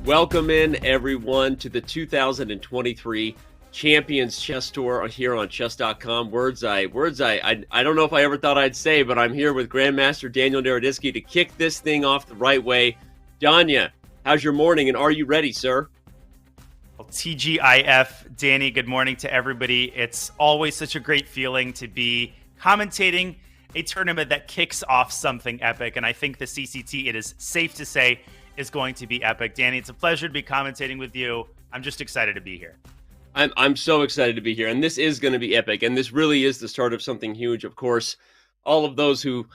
Welcome in, everyone, to the 2023 Champions Chess Tour here on chess.com. Words I don't know if I ever thought I'd say, but I'm here with Grandmaster Daniel Naroditsky to kick this thing off the right way. Danya, how's your morning, and are you ready, sir? Well, TGIF, Danny, good morning to everybody. It's always such a great feeling to be commentating a tournament that kicks off something epic, and I think the CCT, it is safe to say, is going to be epic. Danny, it's a pleasure to be commentating with you. I'm just excited to be here. I'm so excited to be here, and this is going to be epic, and this really is the start of something huge. Of course, all of those who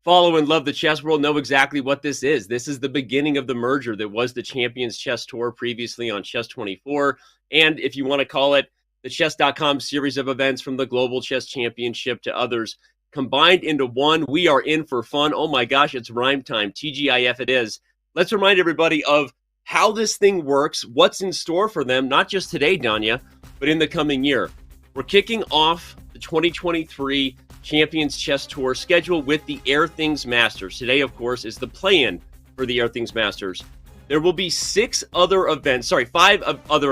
follow and love the chess world know exactly what this is. This is the beginning of the merger that was the Champions Chess Tour previously on Chess 24, and if you want to call it the chess.com series of events from the Global Chess Championship to others combined into one. We are in for fun. Oh my gosh, it's rhyme time. TGIF it is. Let's remind everybody of how this thing works, what's in store for them, not just today, Danya, but in the coming year. We're kicking off the 2023 Champions Chess Tour schedule with the Airthings Masters. Today, of course, is the play-in for the Airthings Masters. There will be five other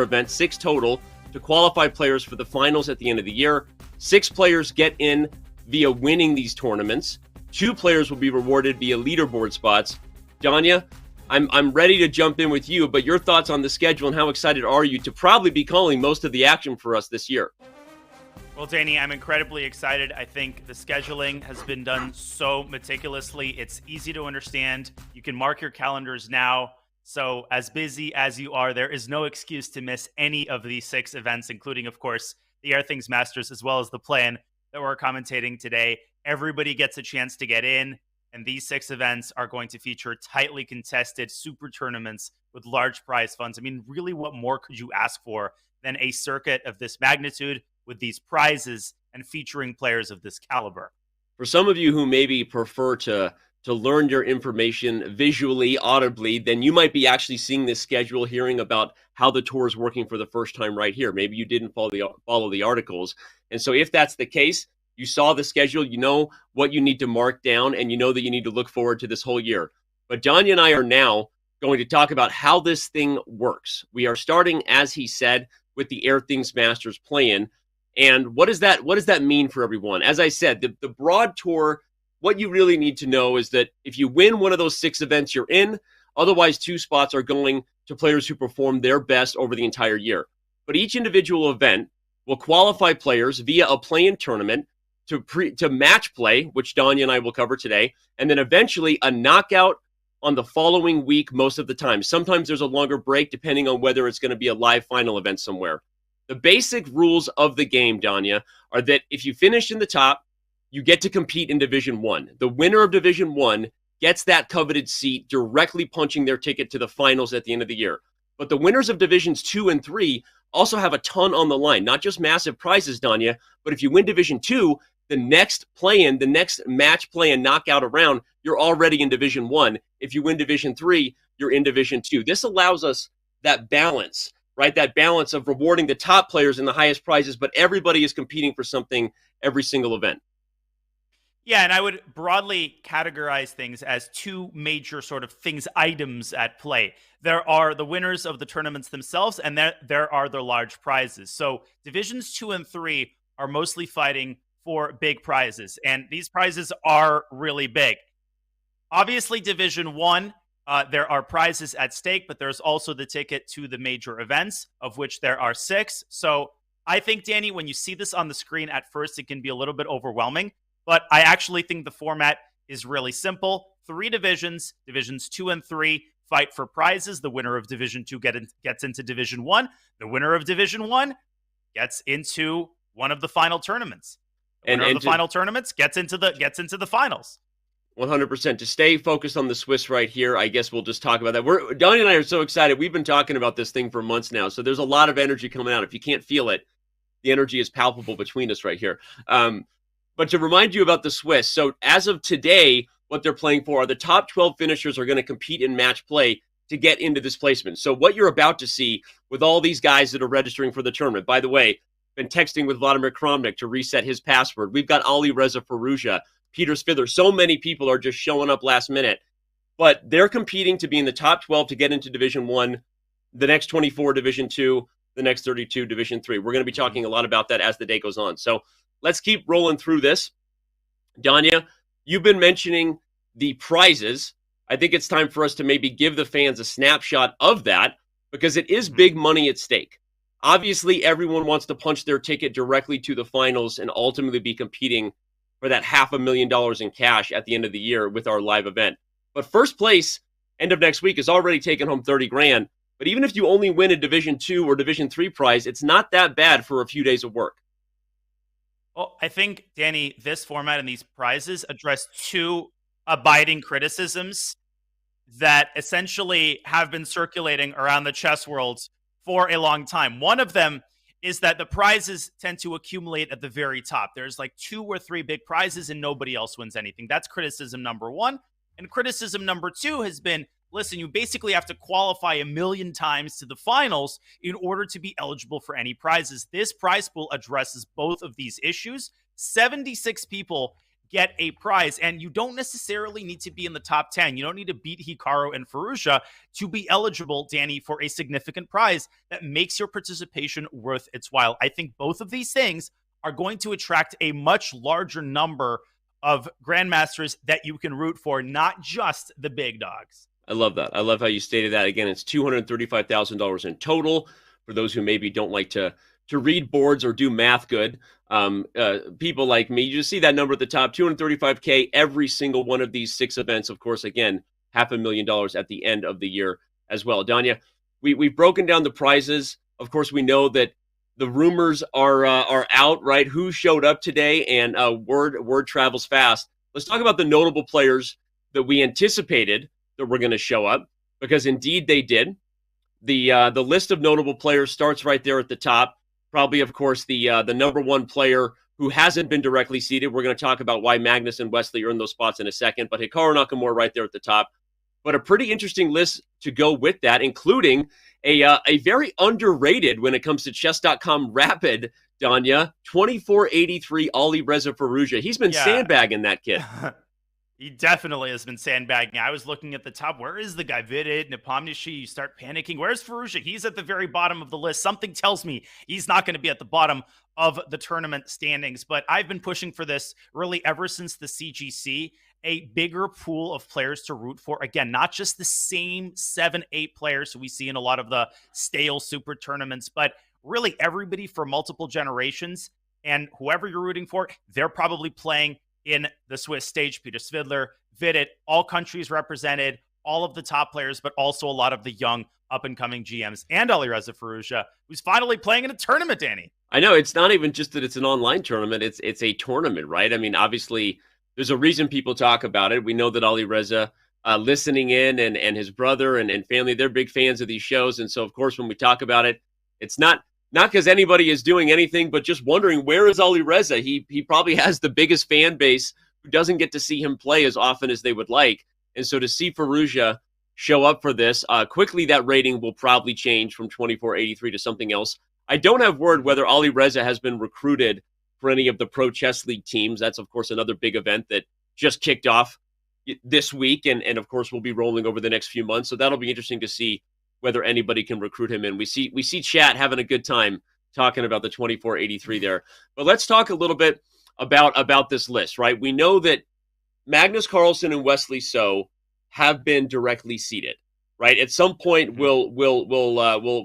events, six total, to qualify players for the finals at the end of the year. 6 players get in via winning these tournaments. 2 players will be rewarded via leaderboard spots. Danya, I'm ready to jump in with you, but your thoughts on the schedule and how excited are you to probably be calling most of the action for us this year? Well, Danny, I'm incredibly excited. I think the scheduling has been done so meticulously. It's easy to understand. You can mark your calendars now. So as busy as you are, there is no excuse to miss any of these 6 events, including, of course, the Airthings Masters, as well as the play-in that we're commentating today. Everybody gets a chance to get in. And these 6 events are going to feature tightly contested super tournaments with large prize funds. I mean, really, what more could you ask for than a circuit of this magnitude with these prizes and featuring players of this caliber? For some of you who maybe prefer to learn your information visually, audibly, then you might be actually seeing this schedule, hearing about how the tour is working for the first time right here. Maybe you didn't follow the articles. And so if that's the case, you saw the schedule, you know what you need to mark down, and you know that you need to look forward to this whole year. But Danya and I are now going to talk about how this thing works. We are starting, as he said, with the Airthings Masters play-in. And what does that mean for everyone? As I said, the broad tour, what you really need to know is that if you win one of those 6 events, you're in. Otherwise, 2 spots are going to players who perform their best over the entire year. But each individual event will qualify players via a play-in tournament to match play, which Danya and I will cover today, and then eventually a knockout on the following week most of the time. Sometimes there's a longer break depending on whether it's going to be a live final event somewhere. The basic rules of the game, Danya, are that if you finish in the top, you get to compete in Division 1. The winner of Division 1 gets that coveted seat, directly punching their ticket to the finals at the end of the year. But the winners of Divisions 2 and 3 also have a ton on the line, not just massive prizes, Danya, but if you win Division 2, the next play-in, the next match play and knockout around, you're already in Division 1. If you win Division 3, you're in Division 2. This allows us that balance, right? That balance of rewarding the top players in the highest prizes, but everybody is competing for something every single event. Yeah, and I would broadly categorize things as 2 major sort of items at play. There are the winners of the tournaments themselves, and there are the large prizes. So Divisions 2 and 3 are mostly fighting for big prizes, and these prizes are really big. Obviously, Division 1, there are prizes at stake, but there's also the ticket to the major events, of which there are 6. So I think, Danny, when you see this on the screen at first, it can be a little bit overwhelming, but I actually think the format is really simple. 3 divisions, Divisions 2 and 3, fight for prizes. The winner of Division 2 gets into Division 1. The winner of Division 1 gets into one of the final tournaments. The winner of the final tournaments gets into the finals. 100%. To stay focused on the Swiss right here, I guess we'll just talk about that. Donnie and I are so excited. We've been talking about this thing for months now, so there's a lot of energy coming out. If you can't feel it, the energy is palpable between us right here. But to remind you about the Swiss, so as of today, what they're playing for are the top 12 finishers are going to compete in match play to get into this placement. So what you're about to see with all these guys that are registering for the tournament, by the way, been texting with Vladimir Kramnik to reset his password. We've got Ali Reza Firouzja, Peter Spidler. So many people are just showing up last minute. But they're competing to be in the top 12 to get into Division 1 the next 24 Division 2, the next 32 Division 3. We're going to be talking a lot about that as the day goes on. So let's keep rolling through this. Danya, you've been mentioning the prizes. I think it's time for us to maybe give the fans a snapshot of that because it is big money at stake. Obviously, everyone wants to punch their ticket directly to the finals and ultimately be competing for that $500,000 in cash at the end of the year with our live event. But first place, end of next week, is already taking home 30 grand. But even if you only win a Division 2 or Division 3 prize, it's not that bad for a few days of work. Well, I think, Danny, this format and these prizes address two abiding criticisms that essentially have been circulating around the chess world for a long time. One of them is that the prizes tend to accumulate at the very top. There's like 2 or 3 big prizes and nobody else wins anything. That's criticism number one. And criticism number two has been, listen, you basically have to qualify 1 million times to the finals in order to be eligible for any prizes. This prize pool addresses both of these issues. 76 people get a prize, and you don't necessarily need to be in the top 10. You don't need to beat Hikaru and Fallujah to be eligible, Danny, for a significant prize that makes your participation worth its while. I think both of these things are going to attract a much larger number of grandmasters that you can root for, not just the big dogs. I love that. I love how you stated that. Again, it's $235,000 in total for those who maybe don't like to read boards or do math good. People like me, you just see that number at the top, $235K every single one of these 6 events. Of course, again, $500,000 at the end of the year as well. Danya, we've broken down the prizes. Of course, we know that the rumors are out, right? Who showed up today, and word travels fast. Let's talk about the notable players that we anticipated that were going to show up, because indeed they did. The list of notable players starts right there at the top. Probably, of course, the number one player who hasn't been directly seeded. We're going to talk about why Magnus and Wesley earned those spots in a second, but Hikaru Nakamura right there at the top. But a pretty interesting list to go with that, including a very underrated when it comes to chess.com rapid, Danya, 2483 Ali Reza Fallujah. He's been sandbagging that kid. He definitely has been sandbagging. I was looking at the top. Where is the guy? Vidit, Nepomniachtchi, you start panicking. Where's Fallujah? He's at the very bottom of the list. Something tells me he's not going to be at the bottom of the tournament standings. But I've been pushing for this really ever since the CGC, a bigger pool of players to root for. Again, not just the same 7-8 players we see in a lot of the stale super tournaments, but really everybody for multiple generations. And whoever you're rooting for, they're probably playing in the Swiss stage. Peter Svidler, Vidit, all countries represented, all of the top players, but also a lot of the young up-and-coming GMs, and Ali Reza Fallujah, who's finally playing in a tournament, Danny. I know, it's not even just that it's an online tournament, it's a tournament, right? I mean, obviously, there's a reason people talk about it. We know that Ali Reza, listening in, and his brother and family, they're big fans of these shows, and so, of course, when we talk about it, it's not because anybody is doing anything, but just wondering, where is Ali Reza? He probably has the biggest fan base who doesn't get to see him play as often as they would like. And so to see Fallujah show up for this, quickly that rating will probably change from 2483 to something else. I don't have word whether Ali Reza has been recruited for any of the Pro Chess League teams. That's, of course, another big event that just kicked off this week, and of course, will be rolling over the next few months. So that'll be interesting to see whether anybody can recruit him in. We see chat having a good time talking about the 2483 there. But let's talk a little bit about this list, right? We know that Magnus Carlsen and Wesley So have been directly seeded, right? At some point, we'll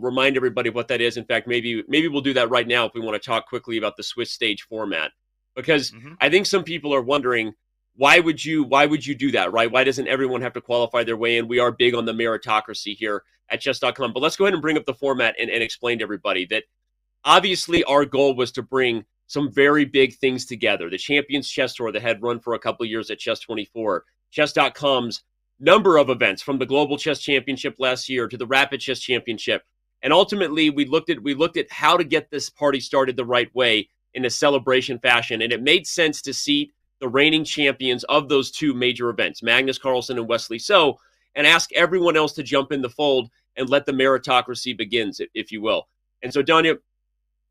remind everybody what that is. In fact, maybe we'll do that right now if we want to talk quickly about the Swiss stage format, because I think some people are wondering, why would you do that, right? Why doesn't everyone have to qualify their way in? We are big on the meritocracy here at chess.com. But let's go ahead and bring up the format and explain to everybody that obviously our goal was to bring some very big things together. The Champions Chess Tour that had run for a couple of years at Chess24, chess.com's number of events, from the Global Chess Championship last year to the Rapid Chess Championship. And ultimately, we looked at how to get this party started the right way in a celebration fashion. And it made sense to seat the reigning champions of those two major events, Magnus Carlsen and Wesley So, and ask everyone else to jump in the fold and let the meritocracy begin, if you will. And so, Danya,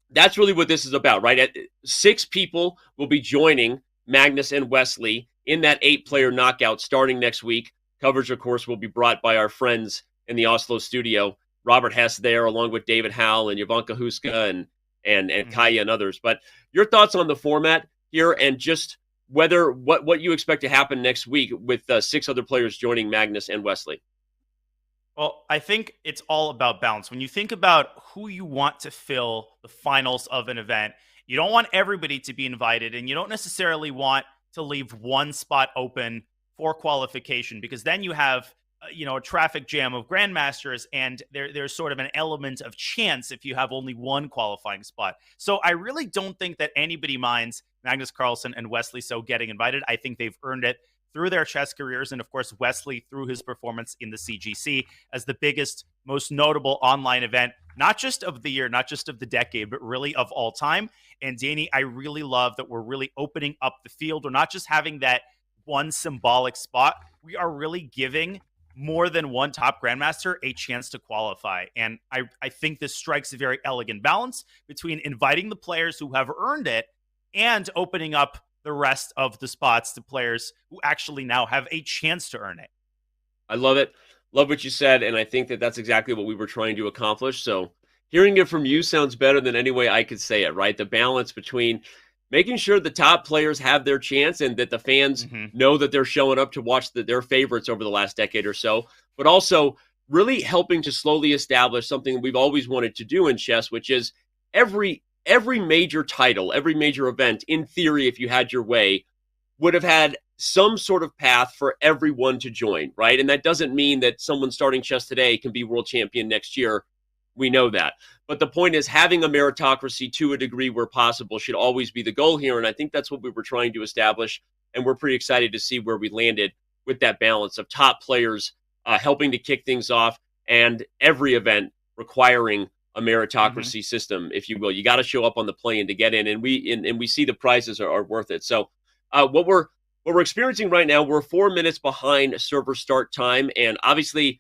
that's really what this is about, right? 6 people will be joining Magnus and Wesley in that 8-player knockout starting next week. Coverage, of course, will be brought by our friends in the Oslo studio. Robert Hess there, along with David Howell and Ivanka Huska and Mhm. Kaya and others. But your thoughts on the format here, and just whether what you expect to happen next week with 6 other players joining Magnus and Wesley. Well, I think it's all about balance. When you think about who you want to fill the finals of an event, you don't want everybody to be invited, and you don't necessarily want to leave one spot open for qualification, because then you have a traffic jam of grandmasters, and there's sort of an element of chance if you have only one qualifying spot. So I really don't think that anybody minds Magnus Carlsen and Wesley So getting invited. I think they've earned it through their chess careers, and of course Wesley through his performance in the CGC as the biggest, most notable online event, not just of the year, not just of the decade, but really of all time. And Danny, I really love that we're really opening up the field. We're not just having that one symbolic spot. We are really giving more than one top grandmaster a chance to qualify. And I think this strikes a very elegant balance between inviting the players who have earned it and opening up the rest of the spots to players who actually now have a chance to earn it. I love it. Love what you said, and I think that that's exactly what we were trying to accomplish. So hearing it from you sounds better than any way I could say it, right? The balance between making sure the top players have their chance and that the fans know that they're showing up to watch their favorites over the last decade or so, but also really helping to slowly establish something we've always wanted to do in chess, which is every major title, every major event, in theory, if you had your way, would have had some sort of path for everyone to join, right? And that doesn't mean that someone starting chess today can be world champion next year. We know that. But the point is, having a meritocracy to a degree where possible should always be the goal here. And I think that's what we were trying to establish. And we're pretty excited to see where we landed with that balance of top players helping to kick things off, and every event requiring a meritocracy system, if you will. You got to show up on the play-in to get in, and we see the prizes are worth it. So what we're experiencing right now, we're 4 minutes behind server start time, and obviously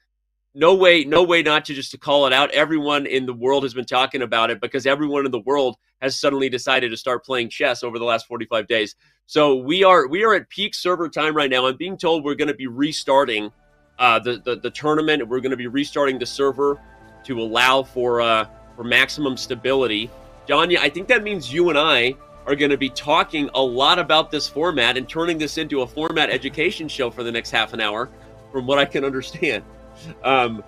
no way not to call it out. Everyone in the world has been talking about it, because everyone in the world has suddenly decided to start playing chess over the last 45 days. So we are at peak server time right now. I'm being told we're going to be restarting the tournament. We're going to be restarting the server to allow for maximum stability. Danya, I think that means you and I are going to be talking a lot about this format and turning this into a format education show for the next half an hour, from what I can understand. I'm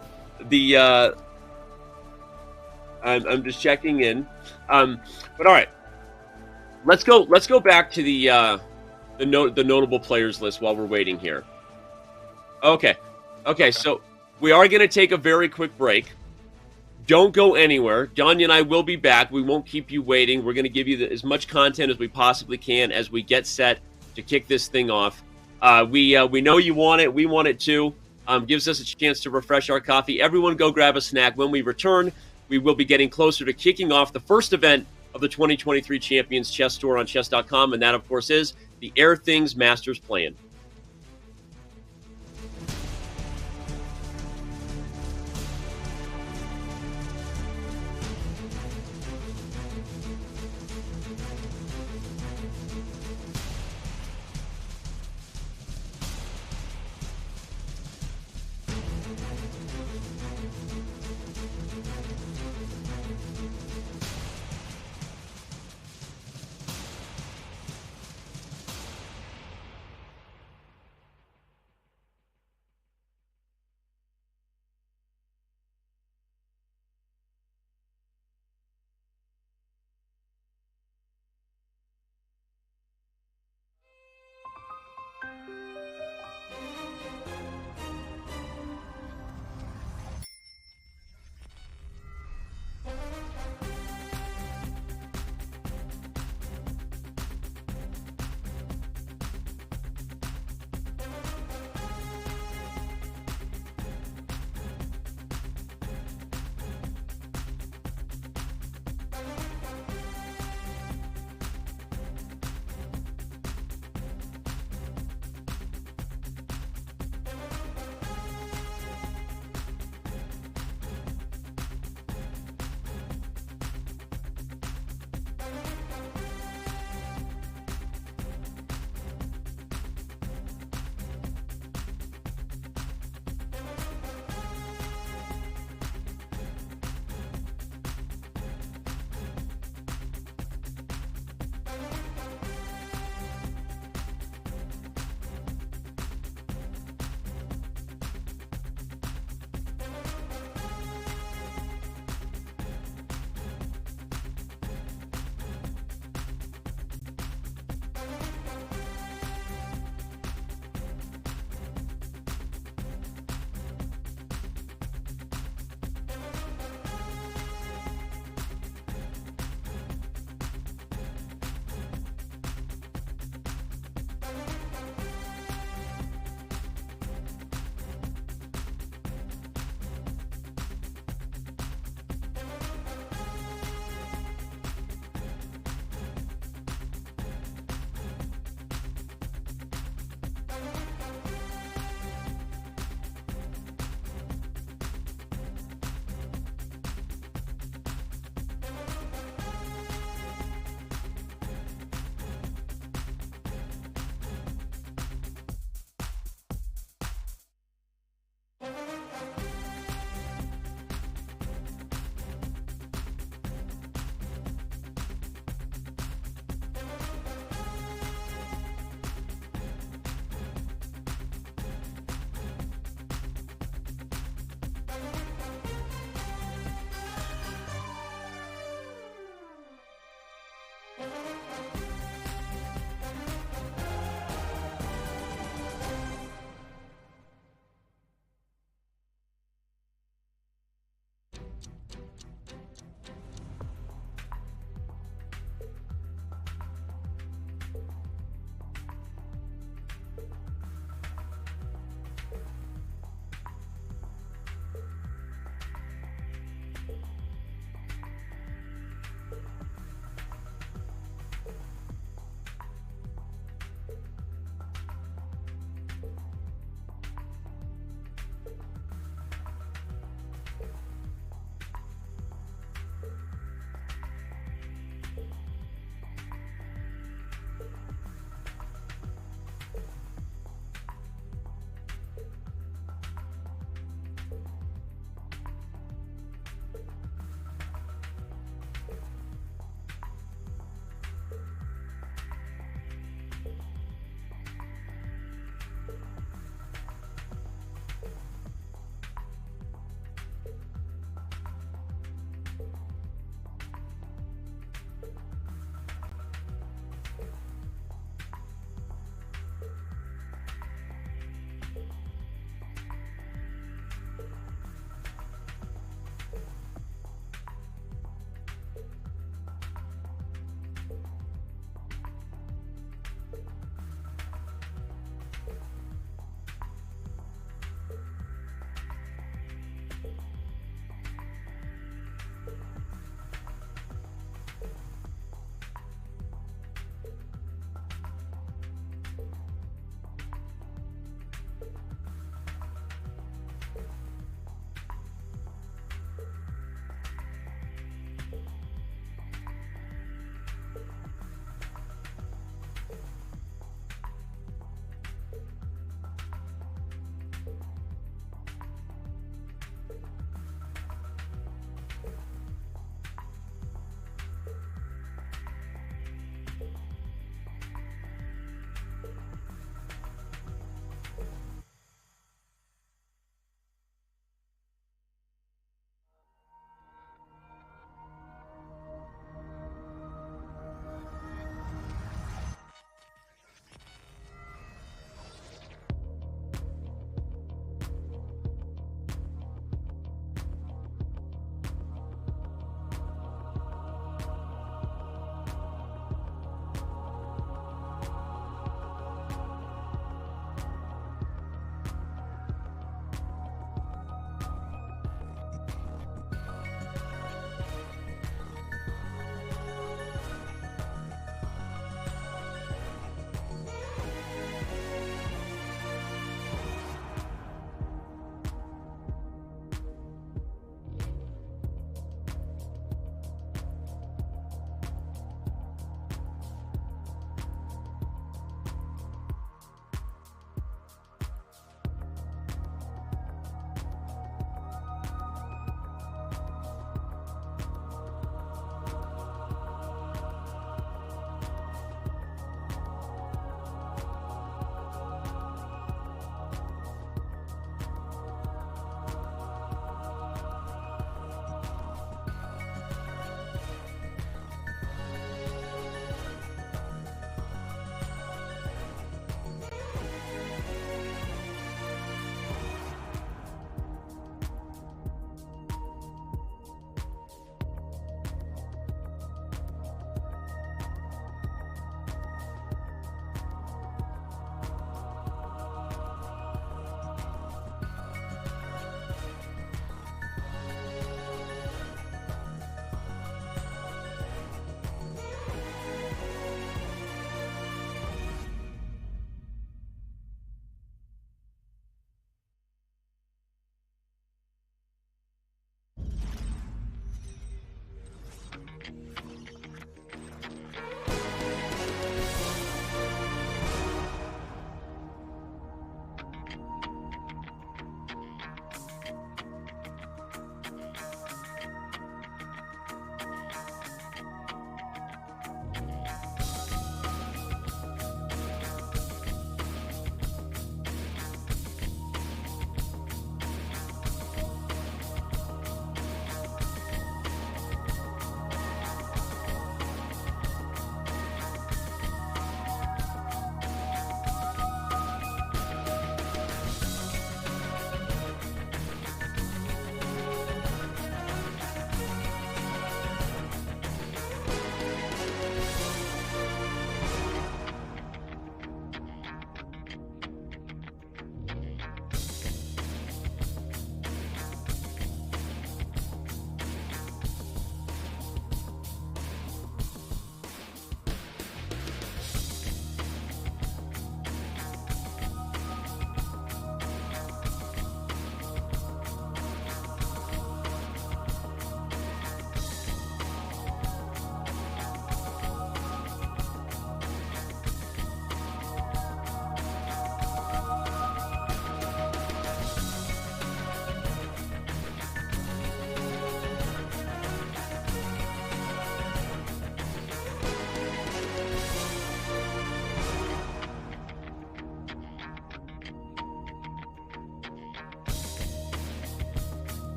just checking in. But all right, let's go back to the notable players list while we're waiting here. Okay. So we are going to take a very quick break. Don't go anywhere. Danya and I will be back. We won't keep you waiting. We're going to give you as much content as we possibly can as we get set to kick this thing off. We know you want it. We want it too. Gives us a chance to refresh our coffee. Everyone go grab a snack. When we return, we will be getting closer to kicking off the first event of the 2023 Champions Chess Tour on chess.com, and that, of course, is the Airthings Masters Play-In.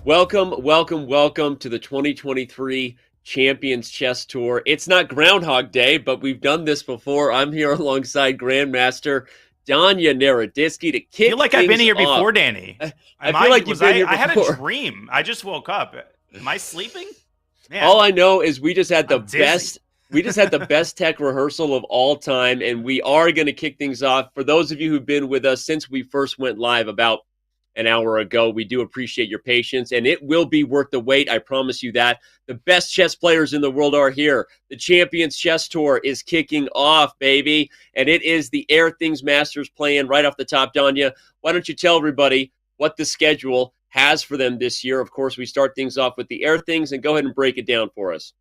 Welcome, welcome, welcome to the 2023 Champions Chess Tour. It's not Groundhog Day, but we've done this before. I'm here alongside Grandmaster Danya Naroditsky to kick I feel like I've been things here off. before, Danny. I feel like you've been here I had a before. dream. I just woke up. Am I sleeping? Man, All I know is we just had the I'm dizzy. best. We just had the best tech rehearsal of all time, and we are going to kick things off. For those of you who've been with us since we first went live about an hour ago, we do appreciate your patience, and it will be worth the wait. I promise you that. The best chess players in the world are here. The Champions Chess Tour is kicking off, baby, and it is the Airthings Masters playing right off the top. Danya, why don't you tell everybody what the schedule has for them this year? Of course, we start things off with the Airthings, and go ahead and break it down for us.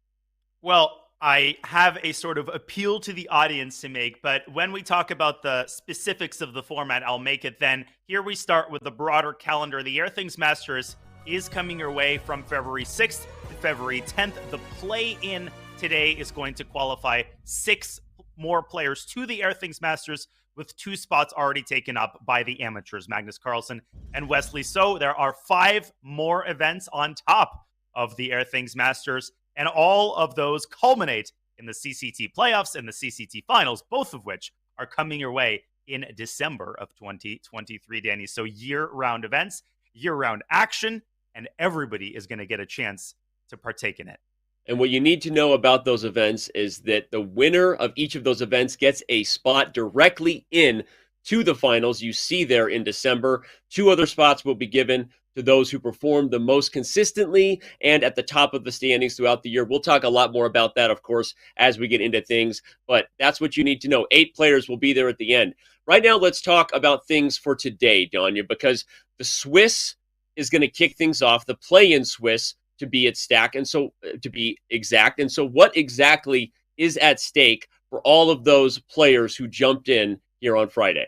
Well, I have a sort of appeal to the audience to make, but when we talk about the specifics of the format, I'll make it then. Here we start with the broader calendar. The Airthings Masters is coming your way from February 6th to February 10th. The play-in today is going to qualify 6 more players to the Airthings Masters, with 2 spots already taken up by the amateurs, Magnus Carlsen and Wesley. So there are 5 more events on top of the Airthings Masters, and all of those culminate in the CCT playoffs and the CCT finals, both of which are coming your way in December of 2023, Danny. So year-round events, year-round action, and everybody is going to get a chance to partake in it. And what you need to know about those events is that the winner of each of those events gets a spot directly in to the finals. You see there in December. 2 other spots will be given to those who perform the most consistently and at the top of the standings throughout the year. We'll talk a lot more about that, of course, as we get into things, but that's what you need to know. 8 players will be there at the end. Right now, let's talk about things for today, Danya, because the Swiss is going to kick things off, the play-in Swiss, to be at stack, and so to be exact. And so what exactly is at stake for all of those players who jumped in here on Friday?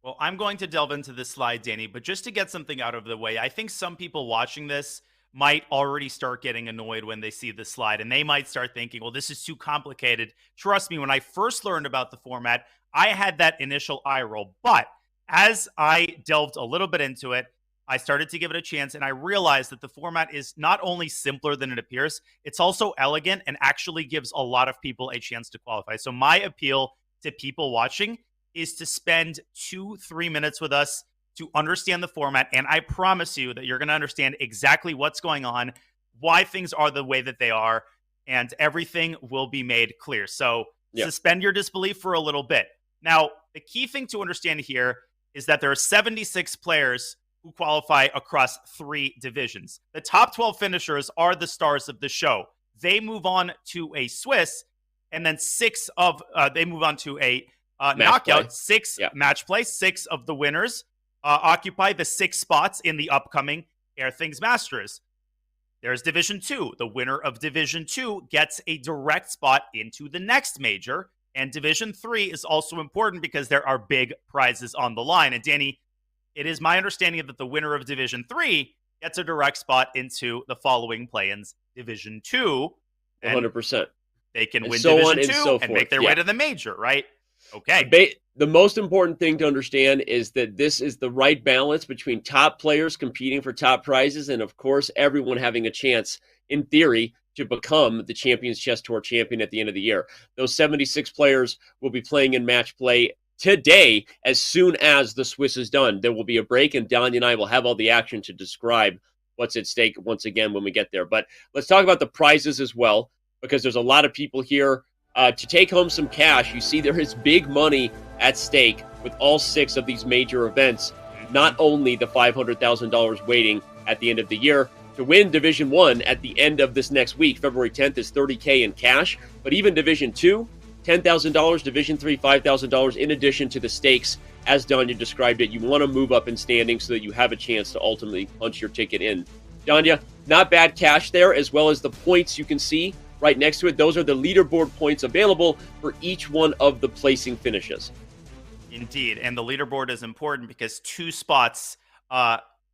Well, I'm going to delve into this slide, Danny, but just to get something out of the way, I think some people watching this might already start getting annoyed when they see this slide, and they might start thinking, well, this is too complicated. Trust me, when I first learned about the format, I had that initial eye roll. But as I delved a little bit into it, I started to give it a chance, and I realized that the format is not only simpler than it appears, it's also elegant and actually gives a lot of people a chance to qualify. So my appeal to people watching is to spend 2-3 minutes with us to understand the format. And I promise you that you're going to understand exactly what's going on, why things are the way that they are, and everything will be made clear. So suspend your disbelief for a little bit. Now, the key thing to understand here is that there are 76 players who qualify across 3 divisions. The top 12 finishers are the stars of the show. They move on to a Swiss, and then they move on to a knockout, match play. 6 of the winners occupy the 6 spots in the upcoming Airthings Masters. There's Division 2. The winner of Division 2 gets a direct spot into the next major. And Division 3 is also important because there are big prizes on the line. And Danny, it is my understanding that the winner of Division 3 gets a direct spot into the following play-ins, Division 2. 100%. They can win Division 2 and make their way to the major, right? Okay. The most important thing to understand is that this is the right balance between top players competing for top prizes and, of course, everyone having a chance, in theory, to become the Champions Chess Tour champion at the end of the year. Those 76 players will be playing in match play today as soon as the Swiss is done. There will be a break, and Danya and I will have all the action to describe what's at stake once again when we get there. But let's talk about the prizes as well, because there's a lot of people here to take home some cash. You see there is big money at stake with all 6 of these major events, not only the $500,000 waiting at the end of the year. To win Division 1 at the end of this next week, February 10th, is $30K in cash, but even Division 2, $10,000, Division 3, $5,000, in addition to the stakes, as Danya described it. You want to move up in standing so that you have a chance to ultimately punch your ticket in. Danya, not bad cash there, as well as the points you can see right next to it. Those are the leaderboard points available for each one of the placing finishes. Indeed, and the leaderboard is important because 2 spots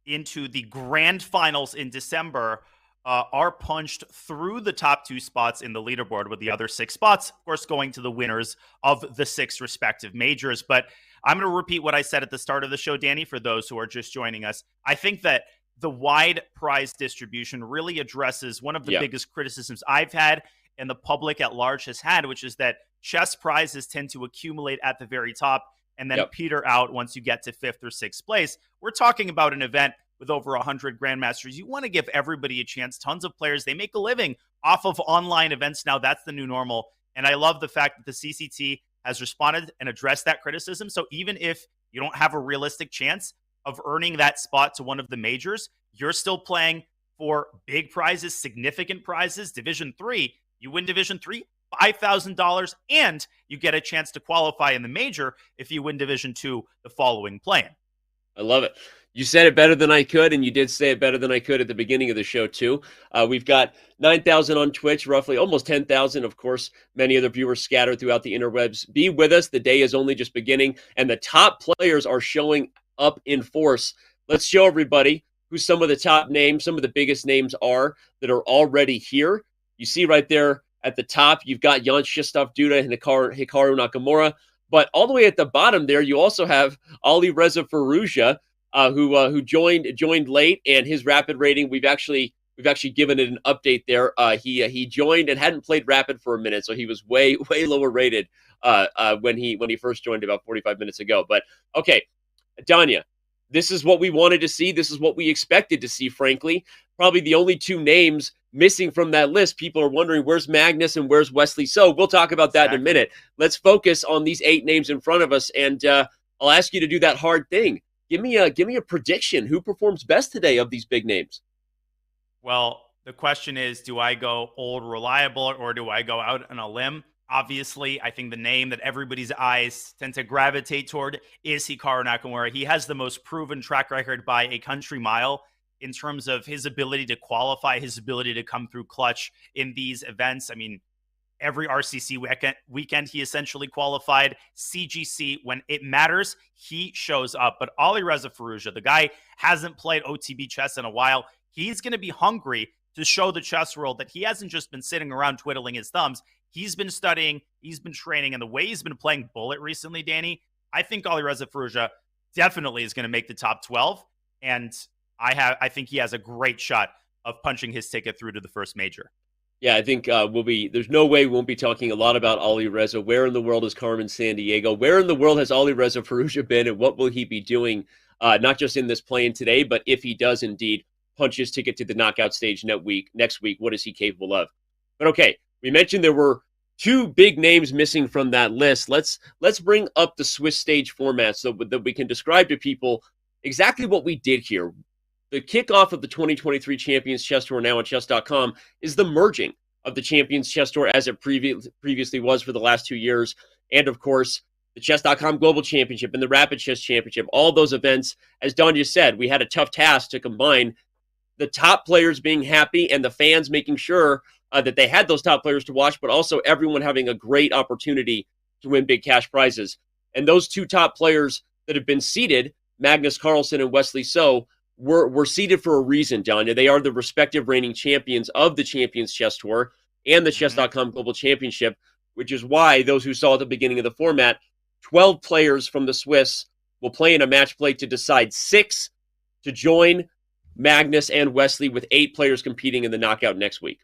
into the grand finals in December are punched through the top 2 spots in the leaderboard, with the other 6 spots, of course, going to the winners of the 6 respective majors. But I'm going to repeat what I said at the start of the show, Danny, for those who are just joining us. I think that the wide prize distribution really addresses one of the Yeah. biggest criticisms I've had and the public at large has had, which is that chess prizes tend to accumulate at the very top and then Yep. peter out once you get to 5th or 6th place. We're talking about an event with over 100 grandmasters. You want to give everybody a chance. Tons of players, they make a living off of online events now. That's the new normal. And I love the fact that the CCT has responded and addressed that criticism. So even if you don't have a realistic chance of earning that spot to one of the majors, you're still playing for big prizes, significant prizes. Division 3, you win Division 3, $5,000, and you get a chance to qualify in the major if you win Division 2 the following play-in. I love it. You said it better than I could, and you did say it better than I could at the beginning of the show, too. We've got 9,000 on Twitch, roughly almost 10,000, of course, many other viewers scattered throughout the interwebs. Be with us. The day is only just beginning, and the top players are showing up in force. Let's show everybody who some of the top names, some of the biggest names are that are already here. You see right there at the top, you've got Jan Krzysztof Duda and Hikaru Nakamura. But all the way at the bottom there, you also have Ali Reza Firouzja, who joined late, and his rapid rating, we've actually given it an update there. He joined and hadn't played rapid for a minute, so he was way lower rated when he first joined about 45 minutes ago. But okay, Danya, this is what we wanted to see. This is what we expected to see, frankly. Probably the only two names missing from that list. People are wondering, where's Magnus and where's Wesley? So we'll talk about that in a minute. Let's focus on these 8 names in front of us, and I'll ask you to do that hard thing. Give me a prediction. Who performs best today of these big names? Well, the question is, do I go old reliable or do I go out on a limb? Obviously, I think the name that everybody's eyes tend to gravitate toward is Hikaru Nakamura. He has the most proven track record by a country mile in terms of his ability to qualify, his ability to come through clutch in these events. I mean, every RCC weekend, he essentially qualified. CGC, when it matters, he shows up. But Ali Reza Firouzja, the guy hasn't played OTB chess in a while. He's going to be hungry to show the chess world that he hasn't just been sitting around twiddling his thumbs. He's been studying, he's been training, and the way he's been playing Bullet recently, Danny, I think Ali Reza Firouzja definitely is going to make the top 12. And I think he has a great shot of punching his ticket through to the first major. Yeah, I think there's no way we won't be talking a lot about Ali Reza. Where in the world is Carmen Sandiego? Where in the world has Ali Reza Firouzja been, and what will he be doing, not just in this play-in today, but if he does indeed punch his ticket to the knockout stage next week, what is he capable of? But okay, we mentioned there were 2 big names missing from that list. Let's bring up the Swiss stage format so that we can describe to people exactly what we did here. The kickoff of the 2023 Champions Chess Tour now on chess.com is the merging of the Champions Chess Tour as it previously was for the last 2 years. And, of course, the chess.com Global Championship and the Rapid Chess Championship, all those events. As Danya said, we had a tough task to combine the top players being happy and the fans making sure that they had those top players to watch, but also everyone having a great opportunity to win big cash prizes. And those 2 top players that have been seeded, Magnus Carlsen and Wesley So, were seeded for a reason, Danya. They are the respective reigning champions of the Champions Chess Tour and the Chess.com Global Championship, which is why those who saw at the beginning of the format, 12 players from the Swiss will play in a match play to decide 6 to join Magnus and Wesley, with 8 players competing in the knockout next week.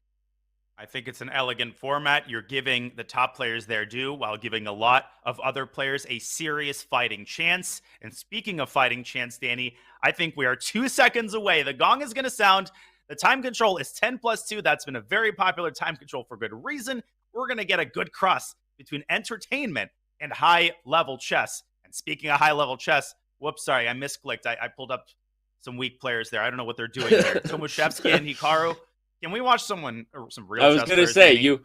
I think it's an elegant format. You're giving the top players their due while giving a lot of other players a serious fighting chance. And speaking of fighting chance, Danny, I think we are 2 seconds away. The gong is going to sound. The time control is 10+2. That's been a very popular time control for good reason. We're going to get a good cross between entertainment and high-level chess. And speaking of high-level chess, whoops, sorry, I misclicked. I pulled up some weak players there. I don't know what they're doing there. Tomaszewski and Hikaru. Can we watch some real chess? I was going to say, you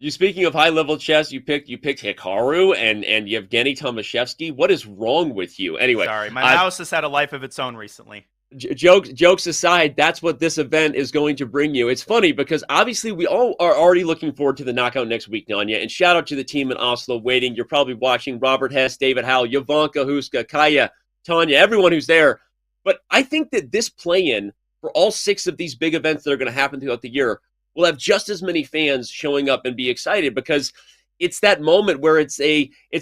speaking of high-level chess, you picked Hikaru and Yevgeny Tomaszewski. What is wrong with you? Anyway. Sorry, my mouse has had a life of its own recently. Jokes aside, that's what this event is going to bring you. It's funny because obviously we all are already looking forward to the knockout next week, Nanya. And shout out to the team in Oslo waiting. You're probably watching Robert Hess, David Howell, Jovanka Huska, Kaya, Tanya, everyone who's there. But I think that this play-in for all 6 of these big events that are going to happen throughout the year will have just as many fans showing up and be excited, because it's that moment where it's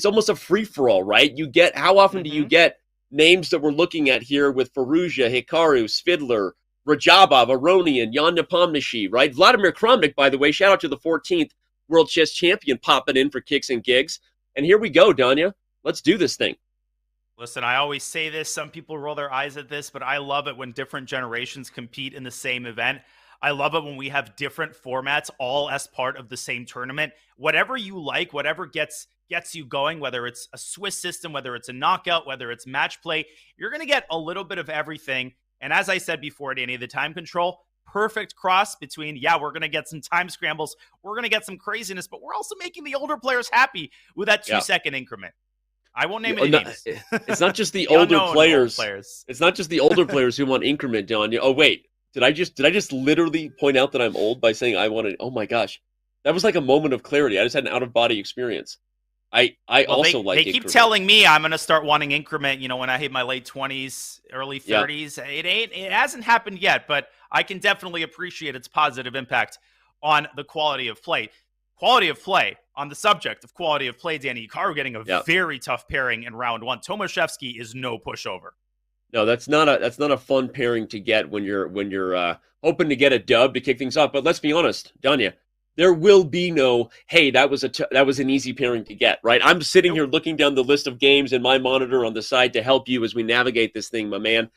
almost a free-for-all, right? You get, how often do you get names that we're looking at here with Firouzja, Hikaru, Svidler, Rajabov, Aronian, Jan Nepomniachtchi, right? Vladimir Kramnik, by the way, shout out to the 14th World Chess Champion popping in for kicks and gigs. And here we go, Danya. Let's do this thing. Listen, I always say this. Some people roll their eyes at this, but I love it when different generations compete in the same event. I love it when we have different formats all as part of the same tournament. Whatever you like, whatever gets you going, whether it's a Swiss system, whether it's a knockout, whether it's match play, you're going to get a little bit of everything. And as I said before, Danny, the time control, perfect cross between, yeah, we're going to get some time scrambles, we're going to get some craziness, but we're also making the older players happy with that 2-second increment. I won't name any names. It's not just the older players. It's not just the older players who want increment, Danya. Oh wait, did I just literally point out that I'm old by saying I wanted? Oh my gosh, that was like a moment of clarity. I just had an out of body experience. They keep telling me I'm going to start wanting increment, when I hit my late 20s, early 30s. Yeah. It hasn't happened yet, but I can definitely appreciate its positive impact on the quality of play. Quality of play, on the subject of quality of play, Danny Hikaru getting a very tough pairing in round one. Tomaszewski is no pushover. No, that's not a fun pairing to get when you're hoping to get a dub to kick things off. But let's be honest, Danya, there will be no, hey, that was an easy pairing to get, right? I'm sitting here looking down the list of games in my monitor on the side to help you as we navigate this thing, my man.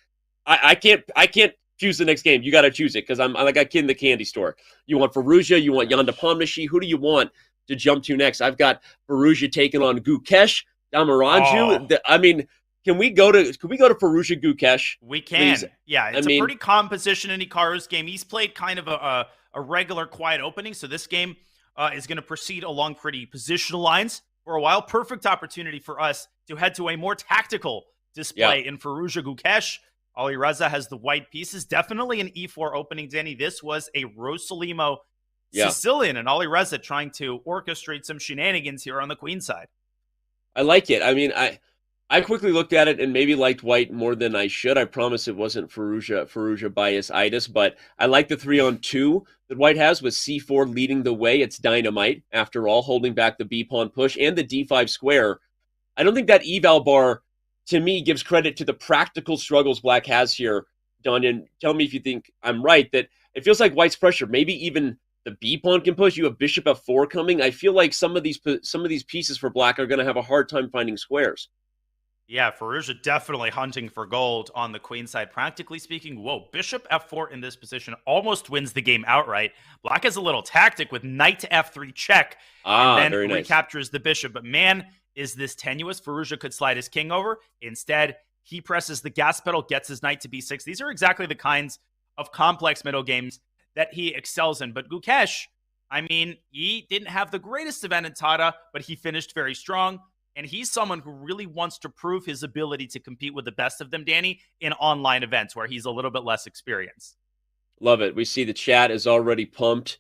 I can't choose the next game. You got to choose it because I'm like a kid in the candy store. You want Firouzja, you want Jan Nepomniachtchi. Who do you want to jump to next? I've got Firouzja taking on Gukesh, Damaraju. I mean, can we go to Firouzja Gukesh? We can. Please? Yeah, it's a pretty calm position in Hikaru's game. He's played kind of a regular quiet opening, so this game is going to proceed along pretty positional lines for a while. Perfect opportunity for us to head to a more tactical display in Firouzja Gukesh. Ali Reza has the white pieces. Definitely an e4 opening, Danny. This was a Rosalimo Sicilian, and Ali Reza trying to orchestrate some shenanigans here on the queen side. I like it. I mean, I quickly looked at it and maybe liked white more than I should. I promise it wasn't Firouzja bias-itis, but I like the 3-on-2 that white has with c4 leading the way. It's dynamite, after all, holding back the b-pawn push and the d5 square. I don't think that eval bar, to me, gives credit to the practical struggles black has here, Danya. Tell me if you think I'm right, that it feels like white's pressure. Maybe even the b-pawn can push. You have bishop f4 coming. I feel like some of these pieces for black are going to have a hard time finding squares. Yeah, Firouzja definitely hunting for gold on the queen side. Practically speaking, bishop f4 in this position almost wins the game outright. Black has a little tactic with knight to f3 check, and then recaptures the bishop. But man, is this tenuous. Firouzja could slide his king over. Instead, he presses the gas pedal, gets his knight to b6. These are exactly the kinds of complex middle games that he excels in. But Gukesh, I mean, he didn't have the greatest event in Tata, but he finished very strong. And he's someone who really wants to prove his ability to compete with the best of them, Danny, in online events where he's a little bit less experienced. Love it. We see the chat is already pumped.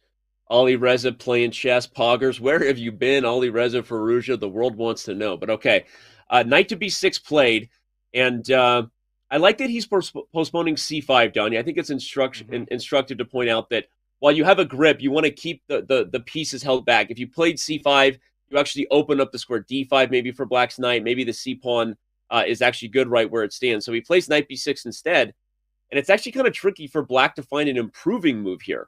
Ali Reza playing chess. Poggers, where have you been? Ali Reza, Firouzja, the world wants to know. But okay, knight to b6 played. And I like that he's postponing c5, Donnie. I think it's instructive to point out that while you have a grip, you want to keep the pieces held back. If you played c5, you actually open up the square d5 maybe for black's knight. Maybe the c-pawn is actually good right where it stands. So he plays knight b6 instead. And it's actually kind of tricky for black to find an improving move here.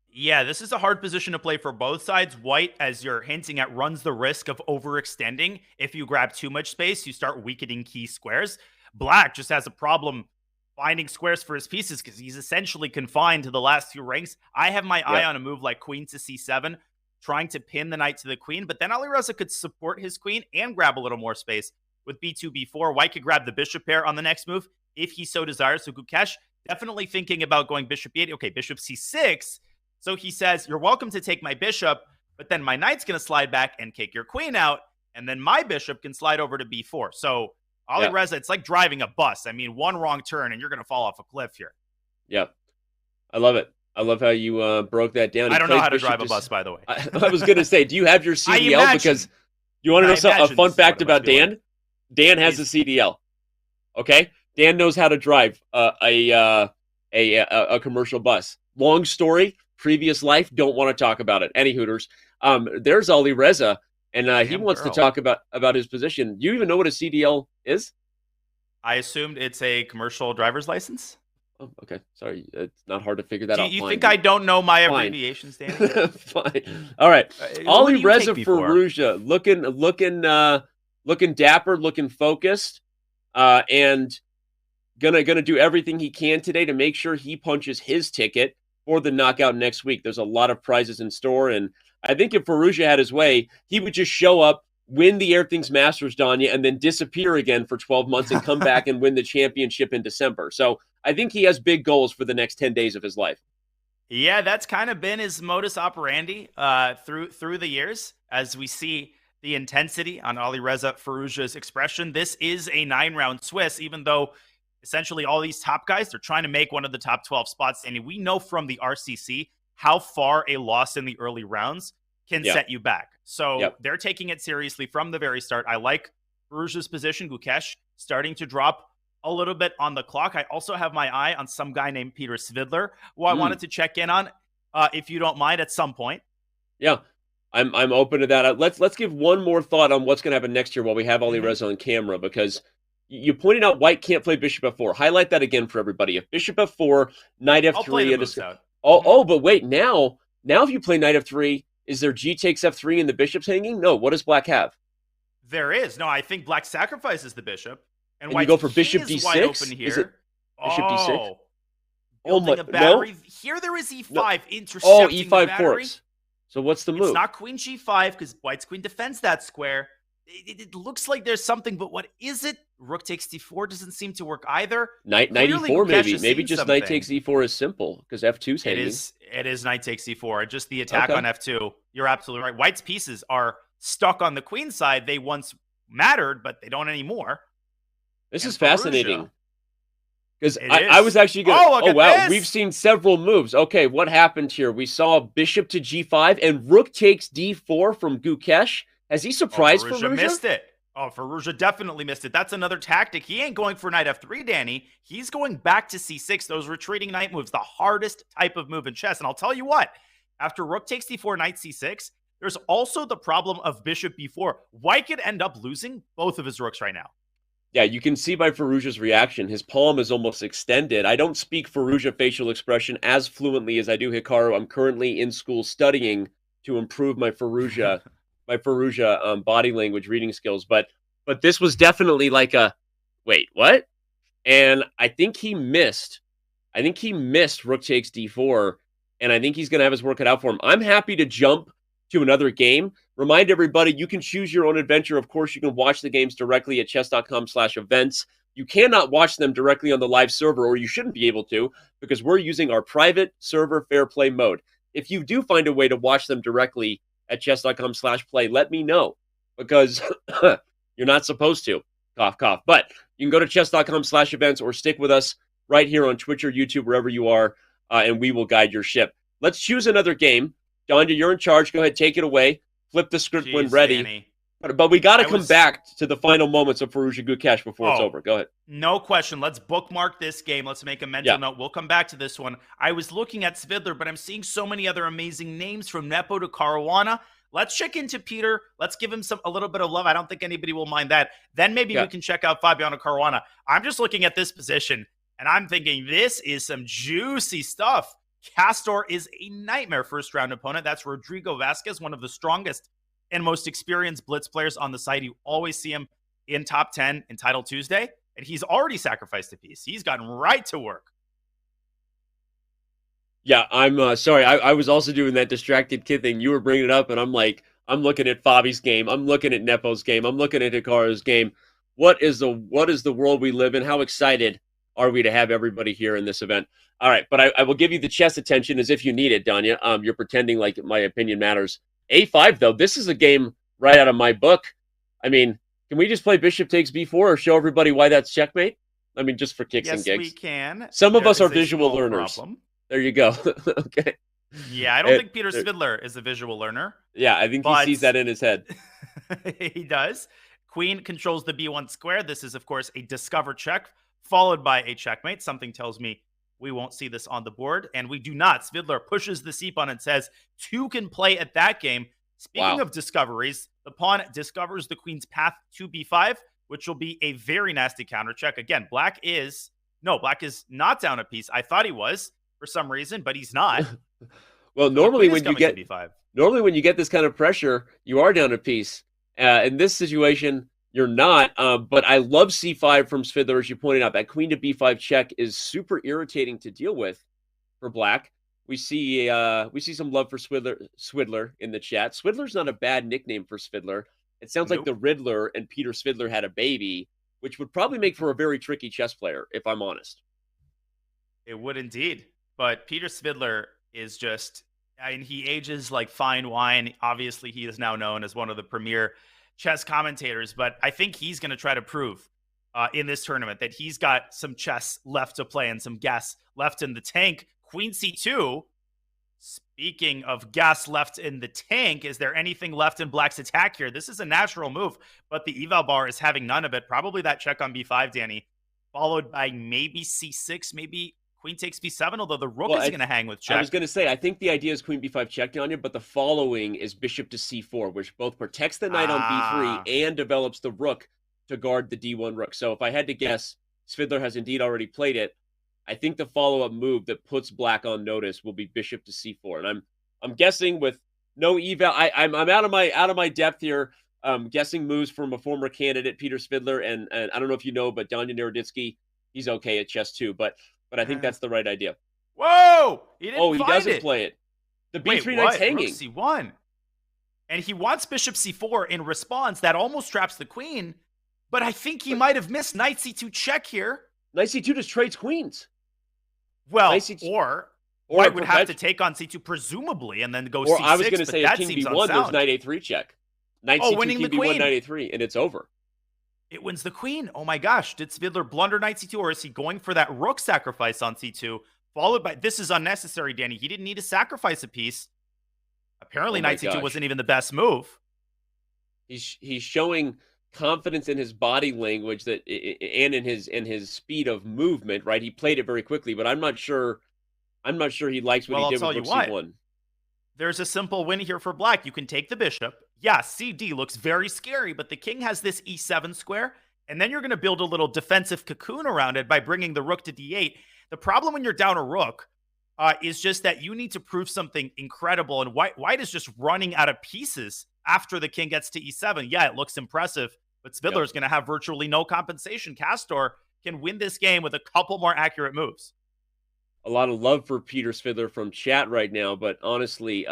Yeah, this is a hard position to play for both sides. White, as you're hinting at, runs the risk of overextending. If you grab too much space, you start weakening key squares. Black just has a problem finding squares for his pieces because he's essentially confined to the last few ranks. I have my eye on a move like queen to c7, trying to pin the knight to the queen, but then Ali Reza could support his queen and grab a little more space with b2, b4. White could grab the bishop pair on the next move if he so desires. So Gukesh definitely thinking about going bishop e8. Okay, bishop c6. So he says, you're welcome to take my bishop, but then my knight's going to slide back and kick your queen out, and then my bishop can slide over to b4. So Ali Reza, it's like driving a bus. I mean, one wrong turn, and you're going to fall off a cliff here. Yeah, I love it. I love how you broke that down. I don't know how to drive a bus, by the way. I was going to say, do you have your CDL? Because you want to know a fun fact about Dan? Dan has a CDL. Okay? Dan knows how to drive a commercial bus. Long story. Previous life, don't want to talk about it. Any Hooters. There's Ali Reza, and he wants to talk about his position. Do you even know what a CDL is? I assumed it's a commercial driver's license. Oh, okay. Sorry. It's not hard to figure that Do out. you think Fine. I don't know my Fine. abbreviations, Danny? Fine. All right. Who Ali do you take Reza me for? Faruja looking dapper, looking focused, and gonna do everything he can today to make sure he punches his ticket for the knockout next week. There's a lot of prizes in store, and I think if Faruja had his way, he would just show up, win the Airthings Masters, Danya, and then disappear again for 12 months and come back and win the championship in December. So I think he has big goals for the next 10 days of his life. Yeah, that's kind of been his modus operandi through the years. As we see the intensity on Ali Reza Faruja's expression, this is a 9-round Swiss, even though essentially all these top guys, they're trying to make one of the top 12 spots. And we know from the RCC how far a loss in the early rounds can set you back. So they're taking it seriously from the very start. I like Faruja's position, Gukesh, starting to drop a little bit on the clock. I also have my eye on some guy named Peter Svidler, who I wanted to check in on, if you don't mind, at some point. Yeah, I'm open to that. Let's give one more thought on what's going to happen next year while we have Ali Reza on camera, because you pointed out White can't play Bishop F4. Highlight that again for everybody. If Bishop F4, Knight F3, I'll play the moves out. But wait, now if you play Knight F3, is there G takes F3 and the Bishop's hanging? No. What does Black have? There is. No, I think Black sacrifices the Bishop. And you go for Bishop D6? Wide open here. Is it Bishop D6? Building a battery. No? Here there is E5 intercepting E5 the battery. forks. So what's the move? It's not Queen G5 because White's Queen defends that square. It looks like there's something, but what is it? Rook takes D4 doesn't seem to work either. Knight E4 maybe. Maybe just something. Knight takes E4 is simple because F2's hanging. It is Knight takes E4. Just the attack on F2. You're absolutely right. White's pieces are stuck on the queen side. They once mattered, but they don't anymore. This is fascinating. Because I was actually going to... Oh, wow. This. We've seen several moves. Okay, what happened here? We saw Bishop to G5 and Rook takes D4 from Gukesh. Has he surprised Faruja? Missed it. Oh, Faruja definitely missed it. That's another tactic. He ain't going for Knight F3, Danny. He's going back to C6. Those retreating knight moves, the hardest type of move in chess. And I'll tell you what, after Rook takes D4, Knight C6, there's also the problem of Bishop B4. White could end up losing both of his rooks right now. Yeah, you can see by Faruja's reaction, his palm is almost extended. I don't speak Faruja facial expression as fluently as I do Hikaru. I'm currently in school studying to improve my Faruja body language reading skills. But this was definitely like a, wait, what? And I think he missed. Rook takes D4, and I think he's going to have his work cut out for him. I'm happy to jump to another game. Remind everybody, you can choose your own adventure. Of course, you can watch the games directly at chess.com/events. You cannot watch them directly on the live server, or you shouldn't be able to, because we're using our private server fair play mode. If you do find a way to watch them directly at chess.com/play, let me know, because you're not supposed to. Cough, cough. But you can go to chess.com/events or stick with us right here on Twitch or YouTube, wherever you are, and we will guide your ship. Let's choose another game. Danya, you're in charge. Go ahead, take it away. Flip the script when ready. Danny. But we got to come back to the final moments of Faruja Gukesh before it's over. Go ahead. No question. Let's bookmark this game. Let's make a mental note. We'll come back to this one. I was looking at Svidler, but I'm seeing so many other amazing names, from Nepo to Caruana. Let's check into Peter. Let's give him a little bit of love. I don't think anybody will mind that. Then maybe we can check out Fabiano Caruana. I'm just looking at this position, and I'm thinking this is some juicy stuff. Castor is a nightmare first-round opponent. That's Rodrigo Vasquez, one of the strongest and most experienced blitz players on the site. You always see him in top 10 in Title Tuesday, and he's already sacrificed a piece. He's gotten right to work. Yeah, I'm sorry. I was also doing that distracted kid thing. You were bringing it up, and I'm like, I'm looking at Fabi's game. I'm looking at Nepo's game. I'm looking at Hikaru's game. What is the world we live in? How excited are we to have everybody here in this event? All right, but I will give you the chess attention as if you need it, Danya. You're pretending like my opinion matters. A5, though, this is a game right out of my book. I mean, can we just play Bishop takes B4 or show everybody why that's checkmate? I mean, just for kicks and gigs. Yes, we can. Some of us are visual learners. Problem. There you go. Okay. Yeah, I don't think Peter Svidler is a visual learner. Yeah, I think he sees that in his head. He does. Queen controls the B1 square. This is, of course, a discover check, followed by a checkmate. Something tells me we won't see this on the board, and we do not. Svidler pushes the c pawn and says, 2 can play at that game. Speaking of discoveries, the pawn discovers the queen's path to b5, which will be a very nasty counter check. Again, black is No, black is not down a piece. I thought he was for some reason, but he's not. Well, So the queen is coming to b5. normally when you get this kind of pressure, you are down a piece. In this situation, you're not. But I love c5 from Svidler, as you pointed out. That queen to b5 check is super irritating to deal with for black. We see some love for Swidler in the chat. Swidler's not a bad nickname for Svidler. It sounds like Nope. the Riddler and Peter Svidler had a baby, which would probably make for a very tricky chess player, if I'm honest. It would indeed. But Peter Svidler is just, I mean, he ages like fine wine. Obviously, he is now known as one of the premier chess commentators, but I think he's going to try to prove in this tournament that he's got some chess left to play and some gas left in the tank. Queen c2. Speaking of gas left in the tank, is there anything left in black's attack here? This is a natural move, but the eval bar is having none of it. Probably that check on b5, Danny, followed by maybe c6, maybe queen takes b7, although the rook is going to hang with check. I was going to say, I think the idea is queen b5 check on you, but the following is bishop to c4, which both protects the knight on b3 and develops the rook to guard the d1 rook. So if I had to guess, Svidler has indeed already played it. I think the follow-up move that puts black on notice will be bishop to c4, and I'm guessing with no eval. I'm out of my depth here. Guessing moves from a former candidate, Peter Svidler, and I don't know if you know, but Danya Naroditsky, he's okay at chess too. But I think that's the right idea. Whoa! He doesn't play it. The b3 knight's hanging. Rook c1, and he wants bishop c4 in response. That almost traps the queen, but I think he might have missed knight c2 check here. Knight c2 just trades queens. Well, or white would have to take on c2 presumably, and then go c6. I was going to say that king seems b1, unsound. there's knight a3 check. Knight c2, winning king the b1, queen. knight a3, and it's over. It wins the queen. Oh my gosh. Did Svidler blunder knight c2, or is he going for that rook sacrifice on c2, followed by... This is unnecessary, Danny. He didn't need to sacrifice a piece. Apparently, knight c2 wasn't even the best move. He's showing confidence in his body language and in his speed of movement, right? He played it very quickly, but I'm not sure he likes what he did with rook c1. There's a simple win here for black. You can take the bishop. Yeah, CD looks very scary, but the king has this e7 square, and then you're going to build a little defensive cocoon around it by bringing the rook to d8. The problem when you're down a rook is just that you need to prove something incredible, and white is just running out of pieces after the king gets to e7. Yeah, it looks impressive, but Svidler is going to have virtually no compensation. Castor can win this game with a couple more accurate moves. A lot of love for Peter Svidler from chat right now, but honestly,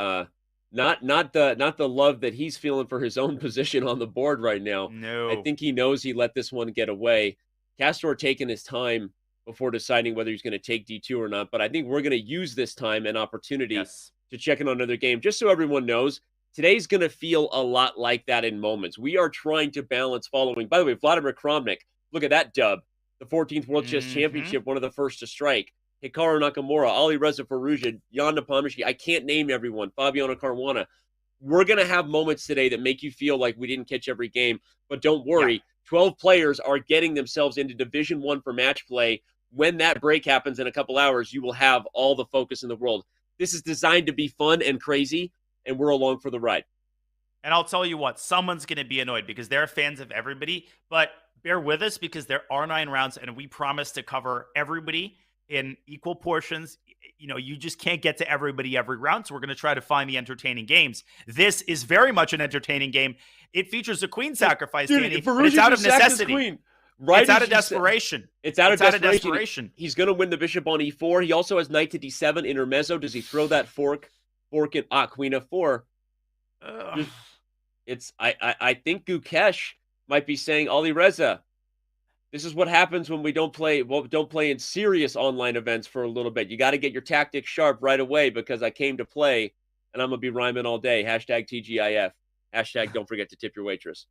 not the love that he's feeling for his own position on the board right now. No, I think he knows he let this one get away. Castor taking his time before deciding whether he's going to take d2 or not, but I think we're going to use this time and opportunity to check in on another game, just so everyone knows. Today's going to feel a lot like that in moments. We are trying to balance following. By the way, Vladimir Kramnik, look at that dub. The 14th World Chess Championship, one of the first to strike. Hikaru Nakamura, Ali Reza Faruja, Jan Nepomniachtchi. I can't name everyone. Fabiano Caruana. We're going to have moments today that make you feel like we didn't catch every game, but don't worry. 12 players are getting themselves into Division 1 for match play. When that break happens in a couple hours, you will have all the focus in the world. This is designed to be fun and crazy, and we're along for the ride. And I'll tell you what, someone's going to be annoyed because they're fans of everybody, but bear with us because there are 9 rounds, and we promise to cover everybody in equal portions. You know, you just can't get to everybody every round, so we're going to try to find the entertaining games. This is very much an entertaining game. It features a queen sacrifice, Danny, but it's out of necessity. Right, it's out of desperation. It's out of desperation. He's going to win the bishop on e4. He also has knight to d7, intermezzo. Does he throw that fork in queen f4? I think Gukesh might be saying, Ali Reza, this is what happens when we don't play in serious online events for a little bit. You got to get your tactics sharp right away because I came to play and I'm going to be rhyming all day. Hashtag TGIF. Hashtag don't forget to tip your waitress.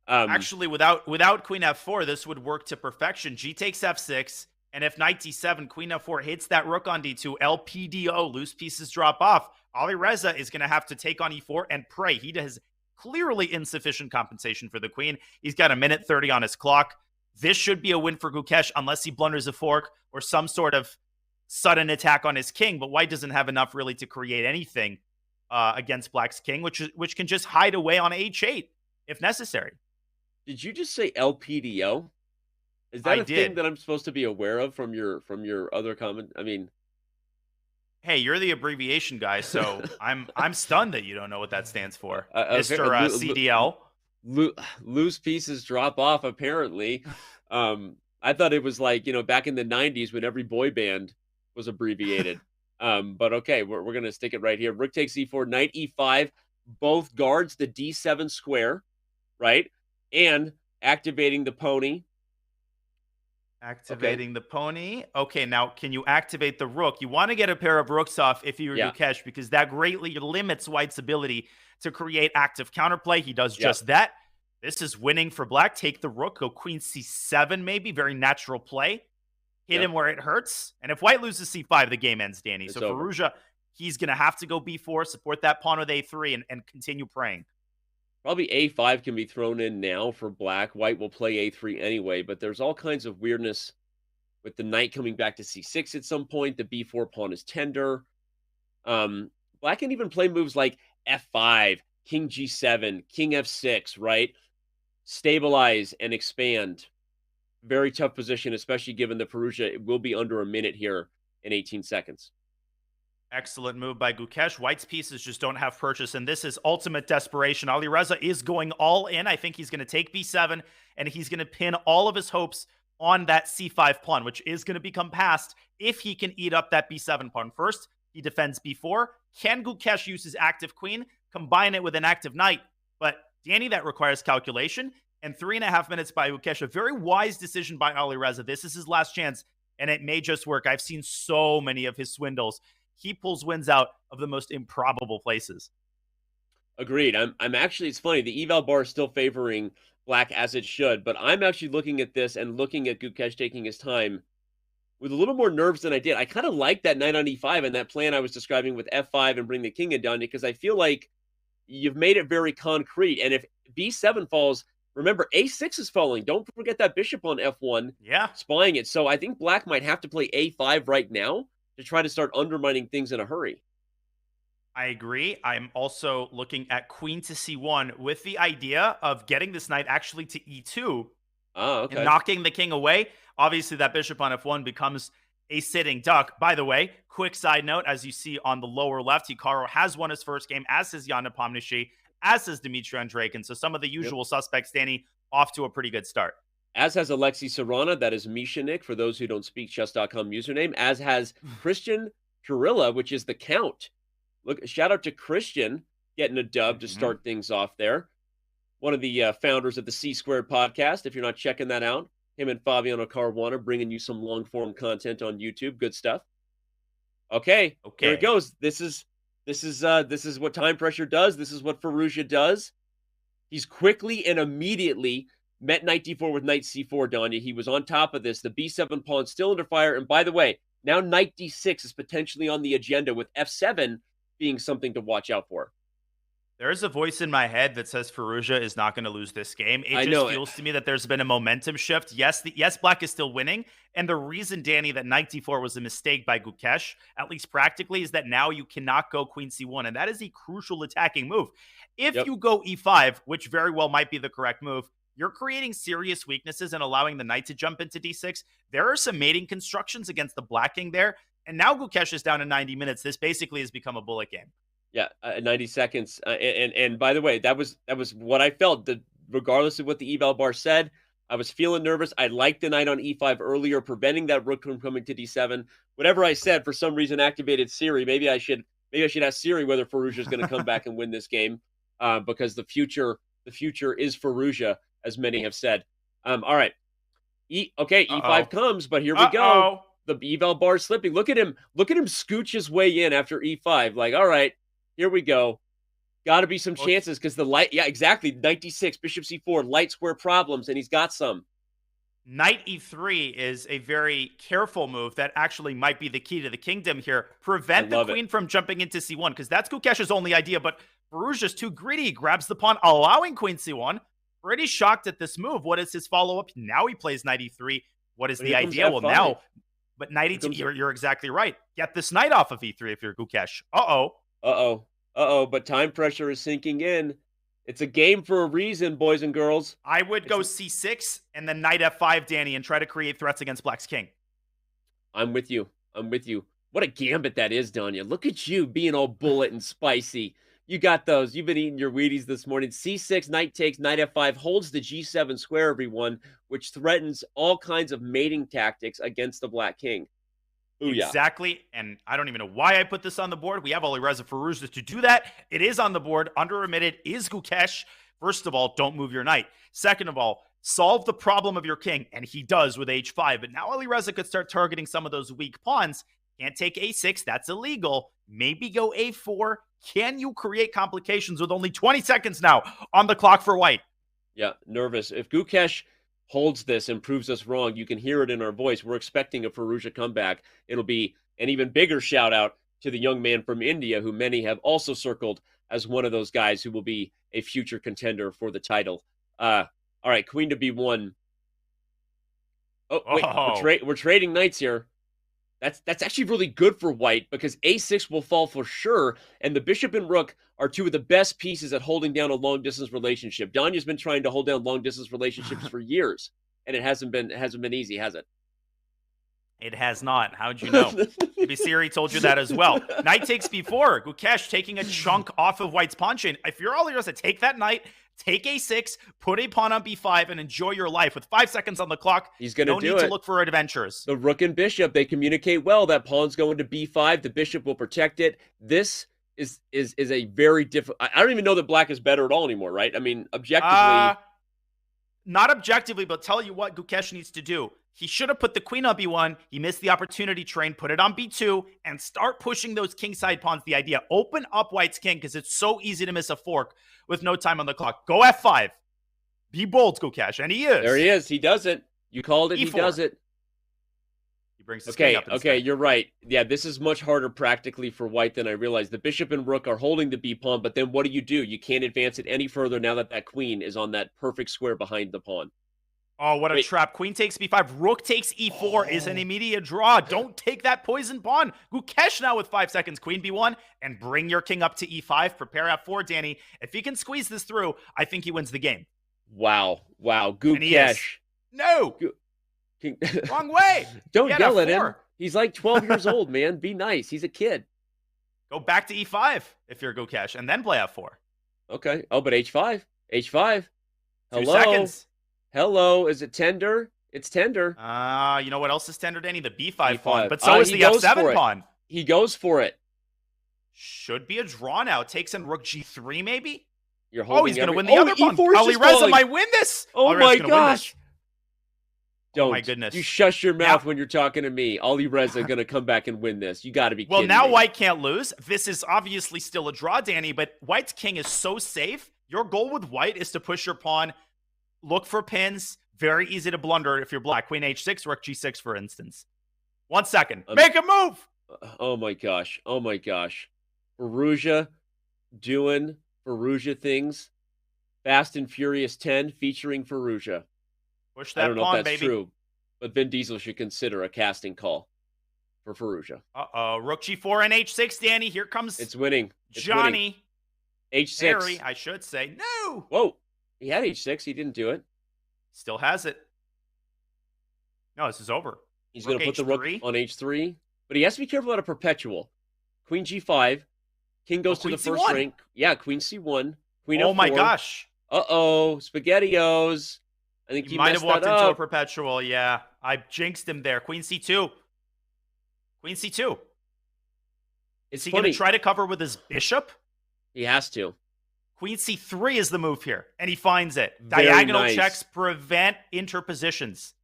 Actually, without queen f4, this would work to perfection. G takes f6, and if knight d7, queen f4 hits that rook on d2, LPDO, loose pieces drop off. Ali Reza is going to have to take on e4 and pray. He has clearly insufficient compensation for the queen. He's got 1:30 on his clock. This should be a win for Gukesh unless he blunders a fork or some sort of sudden attack on his king. But white doesn't have enough really to create anything against black's king, which can just hide away on h8 if necessary. Did you just say LPDO? Is that I a thing did. that I'm supposed to be aware of from your other comment? I mean, Hey, you're the abbreviation guy, so I'm stunned that you don't know what that stands for, okay, Mister CDL. lo- loose pieces drop off. Apparently, I thought it was like back in the '90s when every boy band was abbreviated. But okay, we're gonna stick it right here. Rook takes e4, knight e5. Both guards the d7 square, right, and activating the pony. Okay, Activating the pony. Okay, now can you activate the rook? You want to get a pair of rooks off if you're yeah, Gukesh because that greatly limits White's ability to create active counterplay. He does yeah, just that. This is winning for Black. Take the rook, go queen c7 maybe. Very natural play. Hit yeah. him where it hurts. And if White loses c5, the game ends, Danny. It's So over. Fallujah, he's going to have to go b4, support that pawn with a3, and continue praying. Probably a5 can be thrown in now for black. White will play a3 anyway, but there's all kinds of weirdness with the knight coming back to c6 at some point. The b4 pawn is tender. Black can even play moves like f5, king g7, king f6, right? Stabilize and expand. Very tough position, especially given the Perugia will be under a minute here in 18 seconds. Excellent move by Gukesh. White's pieces just don't have purchase, and this is ultimate desperation. Alireza is going all in. I think he's going to take b7, and he's going to pin all of his hopes on that c5 pawn, which is going to become passed if he can eat up that b7 pawn. First, he defends b4. Can Gukesh use his active queen, combine it with an active knight? But Danny, that requires calculation, and 3.5 minutes by Gukesh. A very wise decision by Alireza. This is his last chance, and it may just work. I've seen so many of his swindles. He pulls wins out of the most improbable places. Agreed. I'm actually, it's funny, the eval bar is still favoring black as it should, but I'm actually looking at this and looking at Gukesh taking his time with a little more nerves than I did. I kind of like that knight on e5 and that plan I was describing with f5 and bring the king in down because I feel like you've made it very concrete. And if b7 falls, remember a6 is falling. Don't forget that bishop on f1, Yeah, spying it. So I think black might have to play a5 right now to try to start undermining things in a hurry. I agree. I'm also looking at queen to c1 with the idea of getting this knight actually to e2 Ah, and okay. knocking the king away. Obviously, that bishop on f1 becomes a sitting duck. By the way, quick side note, as you see on the lower left, Hikaru has won his first game, as has Jan Nepomniachtchi, as has Dmitry Andreikin. So some of the Yep. usual suspects, Danny, off to a pretty good start. As has Alexei Sarana, that is Mishanik, for those who don't speak chess.com username, as has Christian Kurilla, which is the Count. Look, shout out to Christian getting a dub to Mhm. start things off there. One of the founders of the C Squared podcast. If you're not checking that out, him and Fabiano Caruana bringing you some long form content on YouTube. Good stuff. Okay, here it Okay. goes. This is what time pressure does. This is what Fallujah does. He's quickly and immediately met knight d4 with knight c4, Danya. He was on top of this. The b7 pawn still under fire. And by the way, now knight d6 is potentially on the agenda with f7 being something to watch out for. There's a voice in my head that says Fallujah is not going to lose this game. It I just know it. feels to me that there's been a momentum shift. Yes, Black is still winning, and the reason, Danny, that knight d4 was a mistake by Gukesh, at least practically, is that now you cannot go queen c1, and that is a crucial attacking move. If Yep. you go e5, which very well might be the correct move, you're creating serious weaknesses and allowing the knight to jump into d6. There are some mating constructions against the Black king there, and now Gukesh is down to 90 minutes. This basically has become a bullet game. Yeah, 90 seconds. And by the way, that was what I felt. Regardless of what the eval bar said, I was feeling nervous. I liked the knight on e5 earlier, preventing that rook from coming to d7. Whatever I said, for some reason, activated Siri. Maybe I should ask Siri whether Fallujah is going to come back and win this game, because the future is Fallujah, as many have said. All right, okay, e5 Uh-oh. comes, but here we go. Uh-oh. The eval bar slipping. Look at him scooch his way in after e5. Like, all right, here we go. Got to be some Well, chances because the light, yeah, exactly. Knight d6, bishop c4, light square problems, and he's got some. Knight e3 is a very careful move that actually might be the key to the kingdom here. Prevent the love it. queen from jumping into c1, because that's Gukesh's only idea, but Fallujah's too greedy. He grabs the pawn, allowing queen c1. Pretty shocked at this move. What is his follow-up? Now he plays knight e3. What is But the here comes idea? Well, f5. now, but knight Here e2, comes- you're exactly right. Get this knight off of e3 if you're Gukesh. Uh-oh. Uh-oh. Uh-oh. But time pressure is sinking in. It's a game for a reason, boys and girls. I would It's go c6 and then knight f5, Danny, and try to create threats against black's king. I'm with you. I'm with you. What a gambit that is, Danya. Look at you being all bullet and spicy. You got those. You've been eating your Wheaties this morning. C6, knight takes, knight f5, holds the g7 square, everyone, which threatens all kinds of mating tactics against the black king. Booyah. Exactly. And I don't even know why I put this on the board. We have Alireza Firouzja to do that. It is on the board. Under-remitted is Gukesh. First of all, don't move your knight. Second of all, solve the problem of your king. And he does with h5. But now Alireza could start targeting some of those weak pawns. Can't take a6. That's illegal. Maybe go a4. Can you create complications with only 20 seconds now on the clock for white? Yeah, nervous. If Gukesh holds this and proves us wrong, you can hear it in our voice. We're expecting a Firouzja comeback. It'll be an even bigger shout out to the young man from India, who many have also circled as one of those guys who will be a future contender for the title. All right, queen to b1. Oh, wait, we're trading knights here. That's actually really good for white because a6 will fall for sure, and the bishop and rook are two of the best pieces at holding down a long-distance relationship. Danya's been trying to hold down long-distance relationships for years, and it hasn't been easy, has it? It has not. How'd you know? Maybe Siri told you that as well. Knight takes b4. Gukesh taking a chunk off of white's pawn chain. If you're Alireza, take that knight, take a6, put a pawn on b5, and enjoy your life. With 5 seconds on the clock, he's going to do it. No need to look for adventures. The rook and bishop, they communicate well. That pawn's going to b5. The bishop will protect it. This is a very difficult... I don't even know that black is better at all anymore, right? I mean, objectively... Not objectively, but tell you what Gukesh needs to do. He should have put the queen on b1. He missed the opportunity train. Put it on b2 and start pushing those kingside pawns. The idea, open up white's king because it's so easy to miss a fork with no time on the clock. Go f5. Be bold, Gukesh, and he is. There he is. He does it. You called it. E4. He does it. He brings his king up instead. Okay, you're right. Yeah, this is much harder practically for white than I realized. The bishop and rook are holding the b pawn, but then what do? You can't advance it any further now that that queen is on that perfect square behind the pawn. Oh, what a trap. Queen takes b5. Rook takes e4 is an immediate draw. Don't take that poison pawn. Gukesh now with 5 seconds. Queen b1 and bring your king up to e5. Prepare f4, Danny. If he can squeeze this through, I think he wins the game. Wow. Gukesh. No. Wrong way. Don't yell at him. He's like 12 years old, man. Be nice. He's a kid. Go back to e5 if you're Gukesh and then play f4. Okay. Oh, but h5. H5. Hello. 2 seconds. Hello, is it tender? It's tender. You know what else is tender, Danny? The b5 pawn, but so is the f7 pawn. He goes for it. Should be a draw now. Takes in rook g3, maybe? You're holding he's going to win the other pawn. Alireza might win this. Oh my gosh. Don't. Oh my goodness. You shush your mouth when you're talking to me. Alireza going to come back and win this. You got to be kidding me. Well, now white can't lose. This is obviously still a draw, Danny, but white's king is so safe. Your goal with white is to push your pawn. Look for pins. Very easy to blunder if you're black. Queen h6, rook g6, for instance. 1 second. Make a move! Oh, my gosh. Oh, my gosh. Firouzja doing Firouzja things. Fast and Furious 10 featuring Firouzja. Push that pawn, baby. I don't know if that's true, but Vin Diesel should consider a casting call for Firouzja. Uh-oh. Rook g4 and h6, Danny. Here comes It's winning. Johnny. Winning. H6. Harry, I should say. No! Whoa. He had h6. He didn't do it. Still has it. No, this is over. He's going to put the rook on h3. But he has to be careful about a perpetual. Queen g5. King goes to the first C1. rank. Yeah, queen c1. Queen oh f4. My gosh. Uh-oh. SpaghettiOs. I think he might have walked into up. a perpetual. Yeah. I jinxed him there. Queen c2. Queen c2. Is he going to try to cover with his bishop? He has to. Queen c3 is the move here, and he finds it. Diagonal checks prevent interpositions.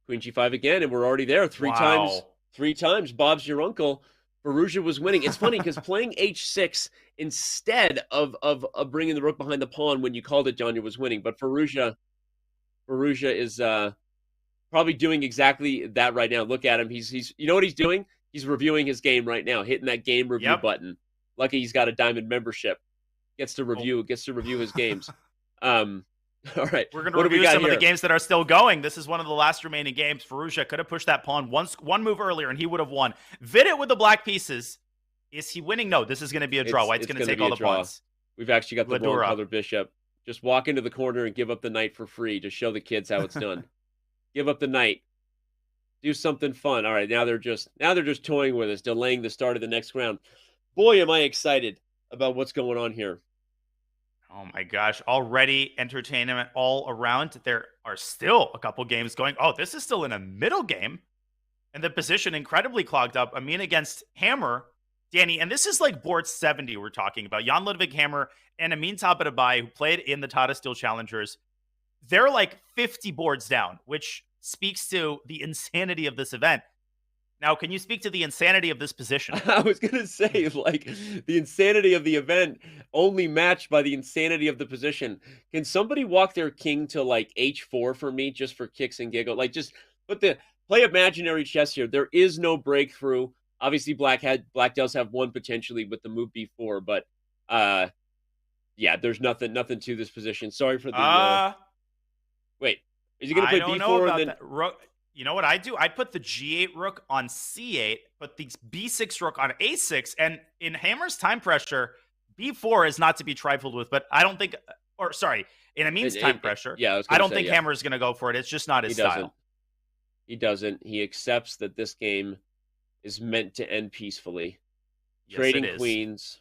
Queen g5 again, and we're already there. Three times. Bob's your uncle. Firouzja was winning. It's funny because playing h6 instead of bringing the rook behind the pawn when you called it, John, was winning. But Firouzja is probably doing exactly that right now. Look at him. He's you know what he's doing? He's reviewing his game right now, hitting that game review button. Lucky he's got a diamond membership. Gets to review his games. All right. We're going to review some of the games that are still going. This is one of the last remaining games. Firouzja could have pushed that pawn one move earlier, and he would have won. Vidit with the black pieces. Is he winning? No, this is going to be a draw. White's going to take all the pawns. We've actually got the wrong Ladura. color bishop. Just walk into the corner and give up the knight for free. Just show the kids how it's done. Give up the knight. Do something fun. All right, now they're just toying with us, delaying the start of the next round. Boy, am I excited about what's going on here. Oh my gosh, already entertainment all around. There are still a couple games going. Oh, this is still in a middle game. And the position incredibly clogged up. Amin against Hammer, Danny. And this is like board 70 we're talking about. Jan Ludwig Hammer and Amin Tabatabai, who played in the Tata Steel Challengers. They're like 50 boards down, which speaks to the insanity of this event. Now, can you speak to the insanity of this position? I was going to say, like, the insanity of the event only matched by the insanity of the position. Can somebody walk their king to, like, h4 for me just for kicks and giggles? Like, just play imaginary chess here. There is no breakthrough. Obviously, Black does have one potentially with the move b4, but, yeah, there's nothing to this position. Sorry for the, wait, is he going to play b4 and then... That. You know what I do? I'd put the g8 rook on c8, put the b6 rook on a6, and in Hammer's time pressure, b4 is not to be trifled with, but I don't think, or sorry, in Amin's time pressure, I don't think Hammer is going to go for it. It's just not his style. He doesn't. He accepts that this game is meant to end peacefully. Yes, Trading queens.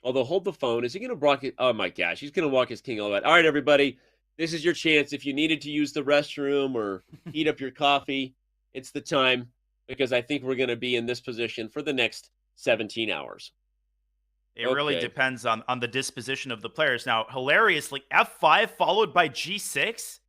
Although, hold the phone. Is he going to block it? Oh my gosh, he's going to walk his king all that. All right, everybody. This is your chance. If you needed to use the restroom or heat up your coffee, it's the time, because I think we're going to be in this position for the next 17 hours. It really depends on the disposition of the players. Now, hilariously, f5 followed by g6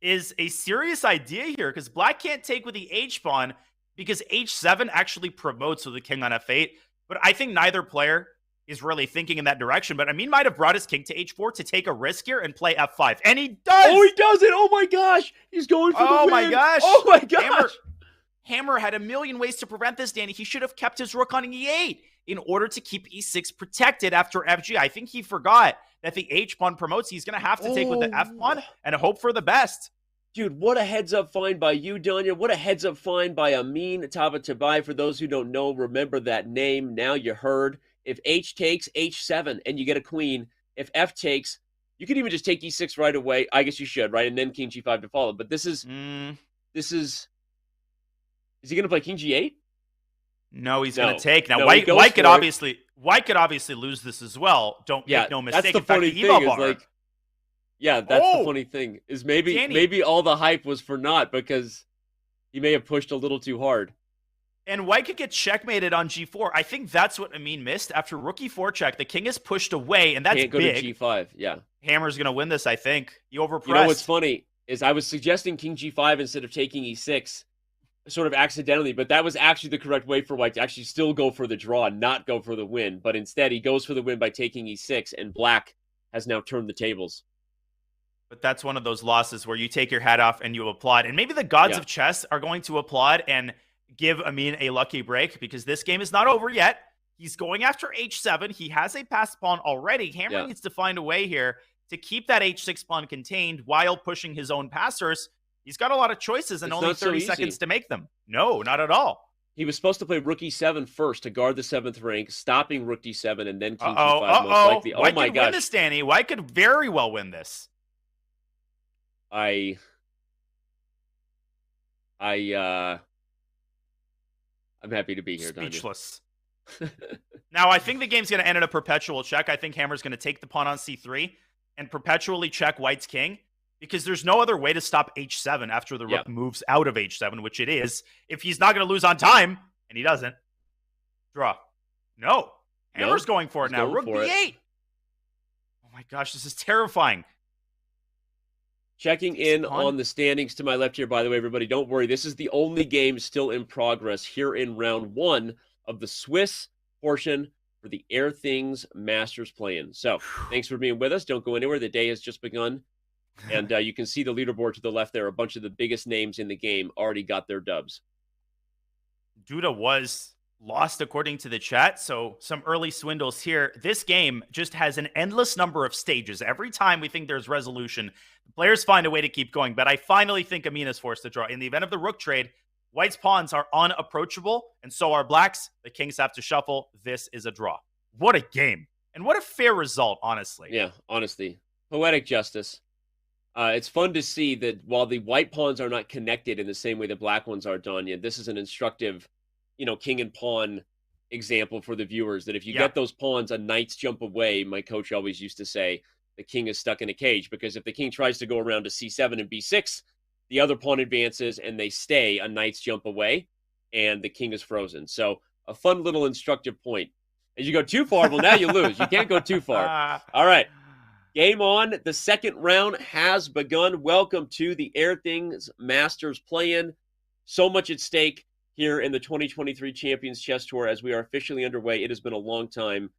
is a serious idea here, because Black can't take with the h-pawn because h7 actually promotes with the king on f8. But I think neither player is really thinking in that direction. But Amin might have brought his king to h4 to take a risk here and play f5. And he does! Oh, he does it! Oh my gosh! He's going for the win! Oh my gosh! Oh my gosh! Hammer had a million ways to prevent this, Danny. He should have kept his rook on e8 in order to keep e6 protected after fg. I think he forgot that the h-pawn promotes. He's going to have to take with the f-pawn and hope for the best. Dude, what a heads-up find by you, Danya. What a heads-up find by Amin Tabatabai. For those who don't know, remember that name. Now you heard. If h takes, h7, and you get a queen. If f takes, you could even just take e6 right away. I guess you should, right? And then king g5 to follow. But this is... Is he going to play king g8? No, he's going to take. Now, White could obviously lose this as well. Make no mistake. That's the funny thing is, like... Yeah, that's the funny thing, is maybe all the hype was for naught, because he may have pushed a little too hard. And White could get checkmated on g4. I think that's what Amin missed. After rook e4 check, the king is pushed away, and that's Can't go big. To g5, yeah. Hammer's going to win this, I think. He overpressed. You know what's funny is I was suggesting king g5 instead of taking e6, sort of accidentally, but that was actually the correct way for White to actually still go for the draw, not go for the win. But instead, he goes for the win by taking e6, and Black has now turned the tables. But that's one of those losses where you take your hat off and you applaud. And maybe the gods of chess are going to applaud and give Amin a lucky break, because this game is not over yet. He's going after h7. He has a passed pawn already. Hammer needs to find a way here to keep that h6 pawn contained while pushing his own passers. He's got a lot of choices and only 30 seconds to make them. No, not at all. He was supposed to play rook e7 first to guard the 7th rank, stopping rook d7 and then king g5 most likely. Oh my gosh. Win this, Danny. White could very well win this. I'm happy to be here. Speechless. Now, I think the game's going to end in a perpetual check. I think Hammer's going to take the pawn on c3 and perpetually check White's king, because there's no other way to stop h7 after the rook moves out of h7, which it is. If he's not going to lose on time, and he doesn't, draw. No. Hammer's going for it now. Rook b8. Oh my gosh, this is terrifying. Checking in on the standings to my left here, by the way, everybody, don't worry. This is the only game still in progress here in round 1 of the Swiss portion for the Airthings Masters play-in. So, thanks for being with us. Don't go anywhere. The day has just begun. And you can see the leaderboard to the left there. A bunch of the biggest names in the game already got their dubs. Duda was lost according to the chat, so some early swindles here. This game just has an endless number of stages. Every time we think there's resolution, the players find a way to keep going. But I finally think Amin is forced to draw. In the event of the rook trade, White's pawns are unapproachable, and so are Black's. The kings have to shuffle. This is a draw. What a game. And what a fair result, honestly. Yeah, honestly. Poetic justice. It's fun to see that while the white pawns are not connected in the same way the black ones are, Danya, this is an instructive, king and pawn example for the viewers that if you Yeah. get those pawns a knight's jump away, my coach always used to say, the king is stuck in a cage because if the king tries to go around to c7 and b6, the other pawn advances and they stay a knight's jump away and the king is frozen. So a fun little instructive point. As you go too far, well, now you lose. You can't go too far. All right. Game on. The second round has begun. Welcome to the Airthings Masters play-in. So much at stake here in the 2023 Champions Chess Tour as we are officially underway. It has been a long time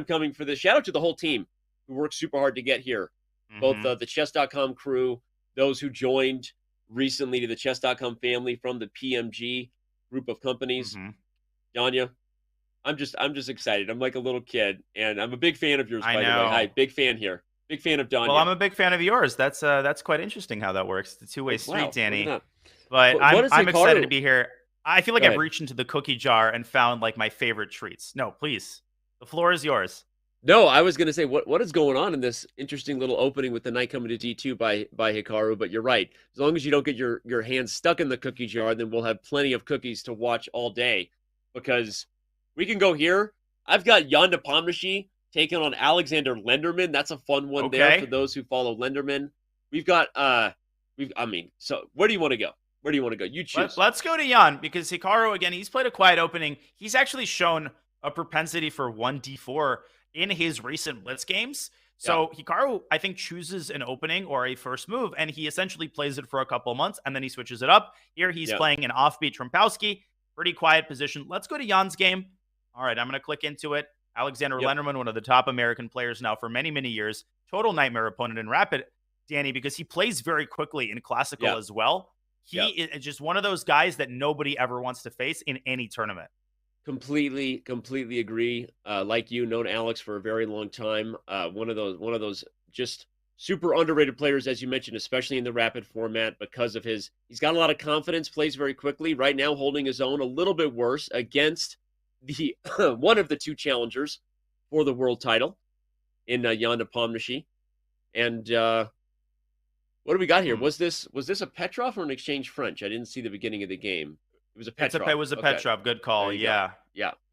coming for this. Shout out to the whole team who worked super hard to get here. Both the chess.com crew, those who joined recently to the chess.com family from the PMG group of companies. Danya, I'm just excited. I'm like a little kid, and I'm a big fan of yours, by the way. Hi, big fan here. Big fan of Danya. Well, I'm a big fan of yours. That's quite interesting how that works. It's a two-way street, Danny. But I'm excited to be here. I feel like I've reached into the cookie jar and found like my favorite treats. No, please. The floor is yours. No, I was going to say, what is going on in this interesting little opening with the knight coming to d2 by Hikaru, but you're right. As long as you don't get your hands stuck in the cookie jar, then we'll have plenty of cookies to watch all day, because we can go here. I've got Jan Nepomniachtchi taking on Alexander Lenderman. That's a fun one there for those who follow Lenderman. We've got, so where do you want to go? Where do you want to go? You choose. Let's go to Jan, because Hikaru, again, he's played a quiet opening. He's actually shown a propensity for 1d4 in his recent Blitz games. So Hikaru, I think, chooses an opening or a first move, and he essentially plays it for a couple of months, and then he switches it up. Here he's playing an offbeat Trompowsky. Pretty quiet position. Let's go to Jan's game. All right, I'm going to click into it. Alexander Lenderman, one of the top American players now for many, many years. Total nightmare opponent in Rapid, Danny, because he plays very quickly in Classical as well. He is just one of those guys that nobody ever wants to face in any tournament. Completely agree. Like you, known Alex for a very long time. One of those just super underrated players, as you mentioned, especially in the Rapid format because of he's got a lot of confidence, plays very quickly. Right now, holding his own a little bit worse against the one of the two challengers for the world title in Jan Nepomniachtchi. And what do we got here? Was this a Petrov or an exchange French? I didn't see the beginning of the game. It was a Petrov. It was a Petrov. Good call. Yeah.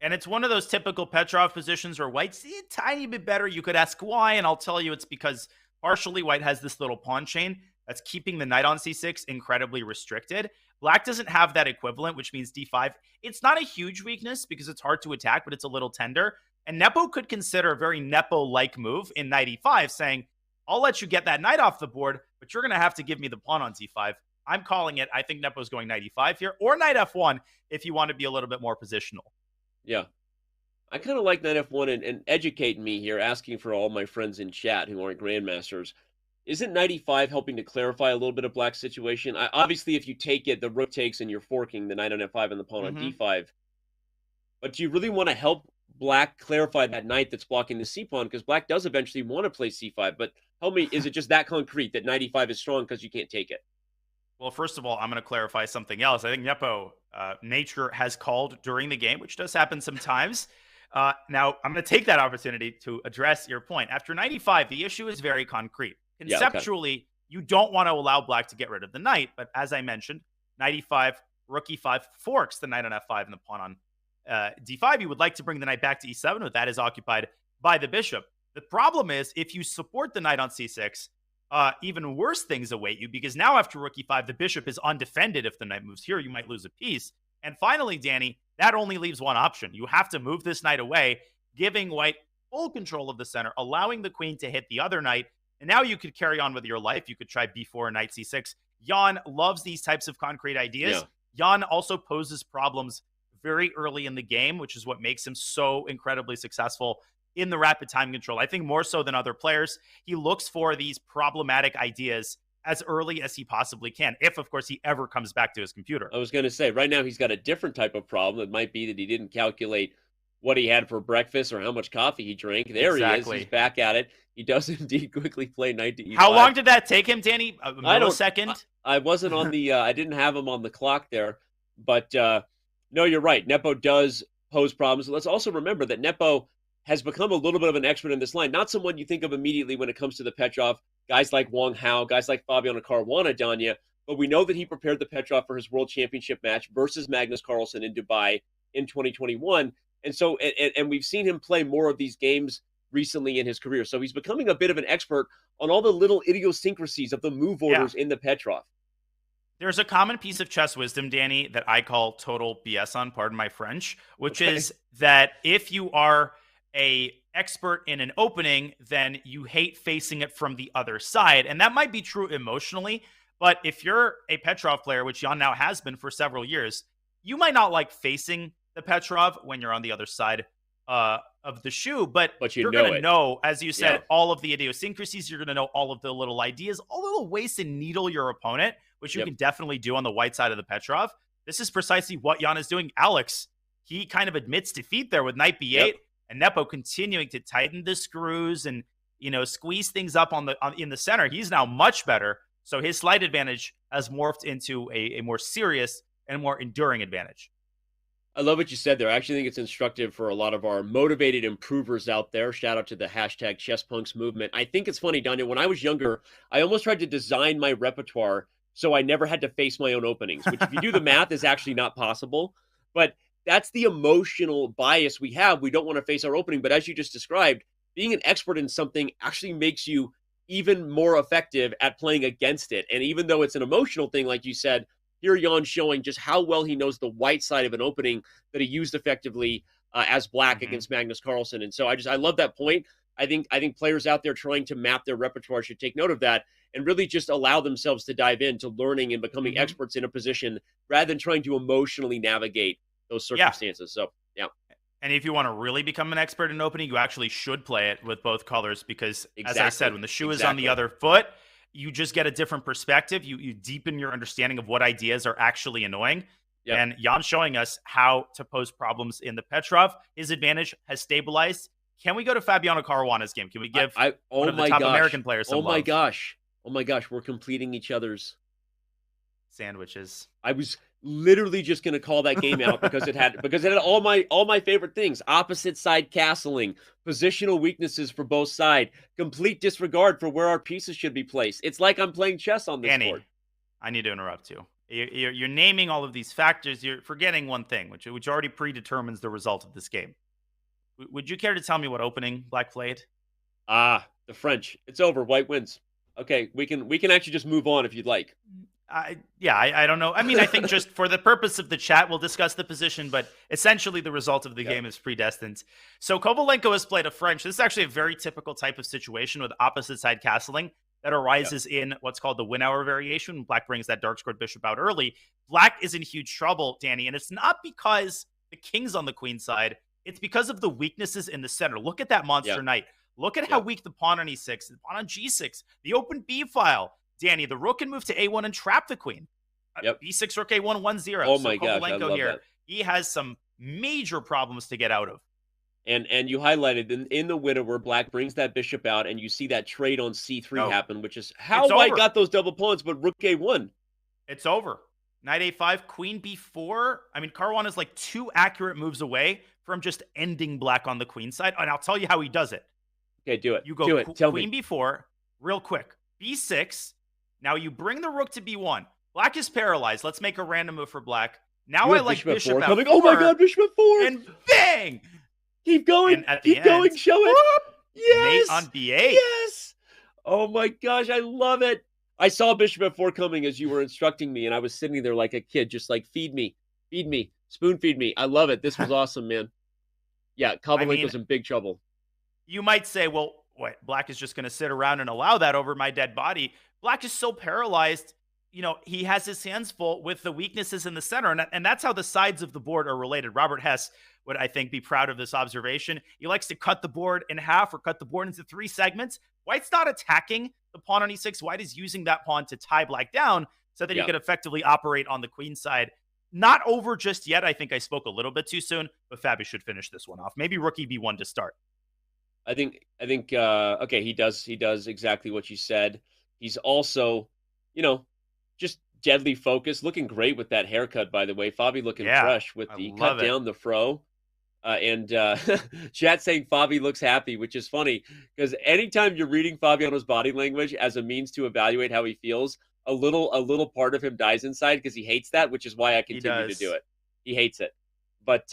And it's one of those typical Petrov positions where White's a tiny bit better. You could ask why, and I'll tell you it's because partially White has this little pawn chain that's keeping the knight on c6 incredibly restricted. Black doesn't have that equivalent, which means d5. It's not a huge weakness because it's hard to attack, but it's a little tender. And Nepo could consider a very Nepo-like move in knight e5, saying, I'll let you get that knight off the board, but you're going to have to give me the pawn on c5. I'm calling it. I think Nepo's going knight e5 here, or knight f1 if you want to be a little bit more positional. Yeah. I kind of like knight f1 and educate me here, asking for all my friends in chat who aren't grandmasters. Isn't knight e5 helping to clarify a little bit of Black's situation? Obviously, if you take it, the rook takes and you're forking the knight on f5 and the pawn on d5. But do you really want to help Black clarify that knight that's blocking the c-pawn? Because Black does eventually want to play c5. But tell me, is it just that concrete that knight e5 is strong because you can't take it? Well, first of all, I'm going to clarify something else. I think Nepo, nature has called during the game, which does happen sometimes. Now, I'm going to take that opportunity to address your point. After knight e5, the issue is very concrete. Conceptually, you don't want to allow Black to get rid of the knight. But as I mentioned, knight e5, rook e5 forks the knight on f5 and the pawn on d5. You would like to bring the knight back to e7, but that is occupied by the bishop. The problem is, if you support the knight on c6, even worse things await you, because now after rook e5, the bishop is undefended. If the knight moves here, you might lose a piece. And finally, Danny, that only leaves one option. You have to move this knight away, giving White full control of the center, allowing the queen to hit the other knight. And now you could carry on with your life. You could try b4, knight c6. Jan loves these types of concrete ideas. Jan also poses problems very early in the game, which is what makes him so incredibly successful in the rapid time control. I think more so than other players, he looks for these problematic ideas as early as he possibly can, if, of course, he ever comes back to his computer. I was going to say, right now he's got a different type of problem. It might be that he didn't calculate what he had for breakfast or how much coffee he drank. There he is. He's back at it. He does indeed quickly play knight to e5. How long did that take him, Danny? A millisecond? I wasn't on the I didn't have him on the clock there. But no, you're right. Nepo does pose problems. Let's also remember that Nepo has become a little bit of an expert in this line. Not someone you think of immediately when it comes to the Petrov, guys like Wang Hao, guys like Fabiano Caruana Danya, but we know that he prepared the Petrov for his world championship match versus Magnus Carlsen in Dubai in 2021. And so, and we've seen him play more of these games recently in his career. So he's becoming a bit of an expert on all the little idiosyncrasies of the move orders in the Petrov. There's a common piece of chess wisdom, Danny, that I call total BS on, pardon my French, which is that if you are a expert in an opening, then you hate facing it from the other side. And that might be true emotionally, but if you're a Petrov player, which Jan now has been for several years, you might not like facing the Petrov when you're on the other side of the shoe, but you're going to know, as you said, all of the idiosyncrasies. You're going to know all of the little ideas, all the little ways to needle your opponent, which you can definitely do on the white side of the Petrov. This is precisely what Jan is doing. Alex, he kind of admits defeat there with knight b8, and Nepo continuing to tighten the screws and, squeeze things up in the center. He's now much better. So his slight advantage has morphed into a more serious and more enduring advantage. I love what you said there. I actually think it's instructive for a lot of our motivated improvers out there. Shout out to the hashtag ChessPunks movement. I think it's funny, Daniel, when I was younger, I almost tried to design my repertoire so I never had to face my own openings, which if you do the math is actually not possible. But that's the emotional bias we have. We don't want to face our opening. But as you just described, being an expert in something actually makes you even more effective at playing against it. And even though it's an emotional thing, like you said, here Jan showing just how well he knows the white side of an opening that he used effectively as black against Magnus Carlsen. And so I love that point. I think players out there trying to map their repertoire should take note of that and really just allow themselves to dive into learning and becoming experts in a position rather than trying to emotionally navigate those circumstances. So, yeah. And if you want to really become an expert in opening, you actually should play it with both colors because, as I said, when the shoe is on the other foot, you just get a different perspective. You deepen your understanding of what ideas are actually annoying. And Jan's showing us how to pose problems in the Petrov. His advantage has stabilized. Can we go to Fabiano Caruana's game? Can we give one of the top American players some love? Oh my gosh, we're completing each other's sandwiches. I was literally just going to call that game out because it had all my favorite things: opposite side castling, positional weaknesses for both sides, complete disregard for where our pieces should be placed. It's like I'm playing chess on this board. I need to interrupt you. You're naming all of these factors. You're forgetting one thing, which already predetermines the result of this game. Would you care to tell me what opening Black played? The French. It's over. White wins. Okay, we can actually just move on if you'd like. I don't know. I mean, I think just for the purpose of the chat, we'll discuss the position, but essentially the result of the game is predestined. So Kovalenko has played a French. This is actually a very typical type of situation with opposite side castling that arises in what's called the win hour variation. Black brings that dark squared bishop out early. Black is in huge trouble, Danny, and it's not because the king's on the queen side. It's because of the weaknesses in the center. Look at that monster knight. Look at how weak the pawn on e6, the pawn on g6, the open b file. Danny, the rook can move to a1 and trap the queen. b6, rook a1, 1-0. Oh my gosh, I love that. He has some major problems to get out of. And you highlighted in the winner where Black brings that bishop out, and you see that trade on c3 happen, which is how White got those double pawns, but rook a1. It's over. Knight a5, queen b4. I mean, Caruana is like 2 accurate moves away from just ending Black on the queen side, and I'll tell you how he does it. Okay, do it. You go Tell queen me. b4, real quick. b6. Now you bring the rook to b1. Black is paralyzed. Let's make a random move for Black. Now I like bishop f4 coming. Oh my god, bishop f4. And bang! Keep going. Keep going. Show it. Yes. Mate on b8. Yes. Oh my gosh, I love it. I saw bishop f4 coming as you were instructing me, and I was sitting there like a kid, just like, feed me, spoon feed me. I love it. This was awesome, man. Yeah, Kovalenko's in big trouble. You might say, well, what? Black is just going to sit around and allow that over my dead body. Black is so paralyzed, he has his hands full with the weaknesses in the center. And that's how the sides of the board are related. Robert Hess would, I think, be proud of this observation. He likes to cut the board in half or cut the board into 3 segments. White's not attacking the pawn on e6. White is using that pawn to tie Black down so that he could effectively operate on the queen side. Not over just yet. I think I spoke a little bit too soon, but Fabi should finish this one off. Maybe rook b1 to start. I think okay, he does exactly what you said. He's also, just deadly focused, looking great with that haircut, by the way. Fabi looking fresh with the cut down the fro. And chat saying Fabi looks happy, which is funny because anytime you're reading Fabiano's body language as a means to evaluate how he feels, a little part of him dies inside because he hates that, which is why I He continue to do does. it. He hates it. But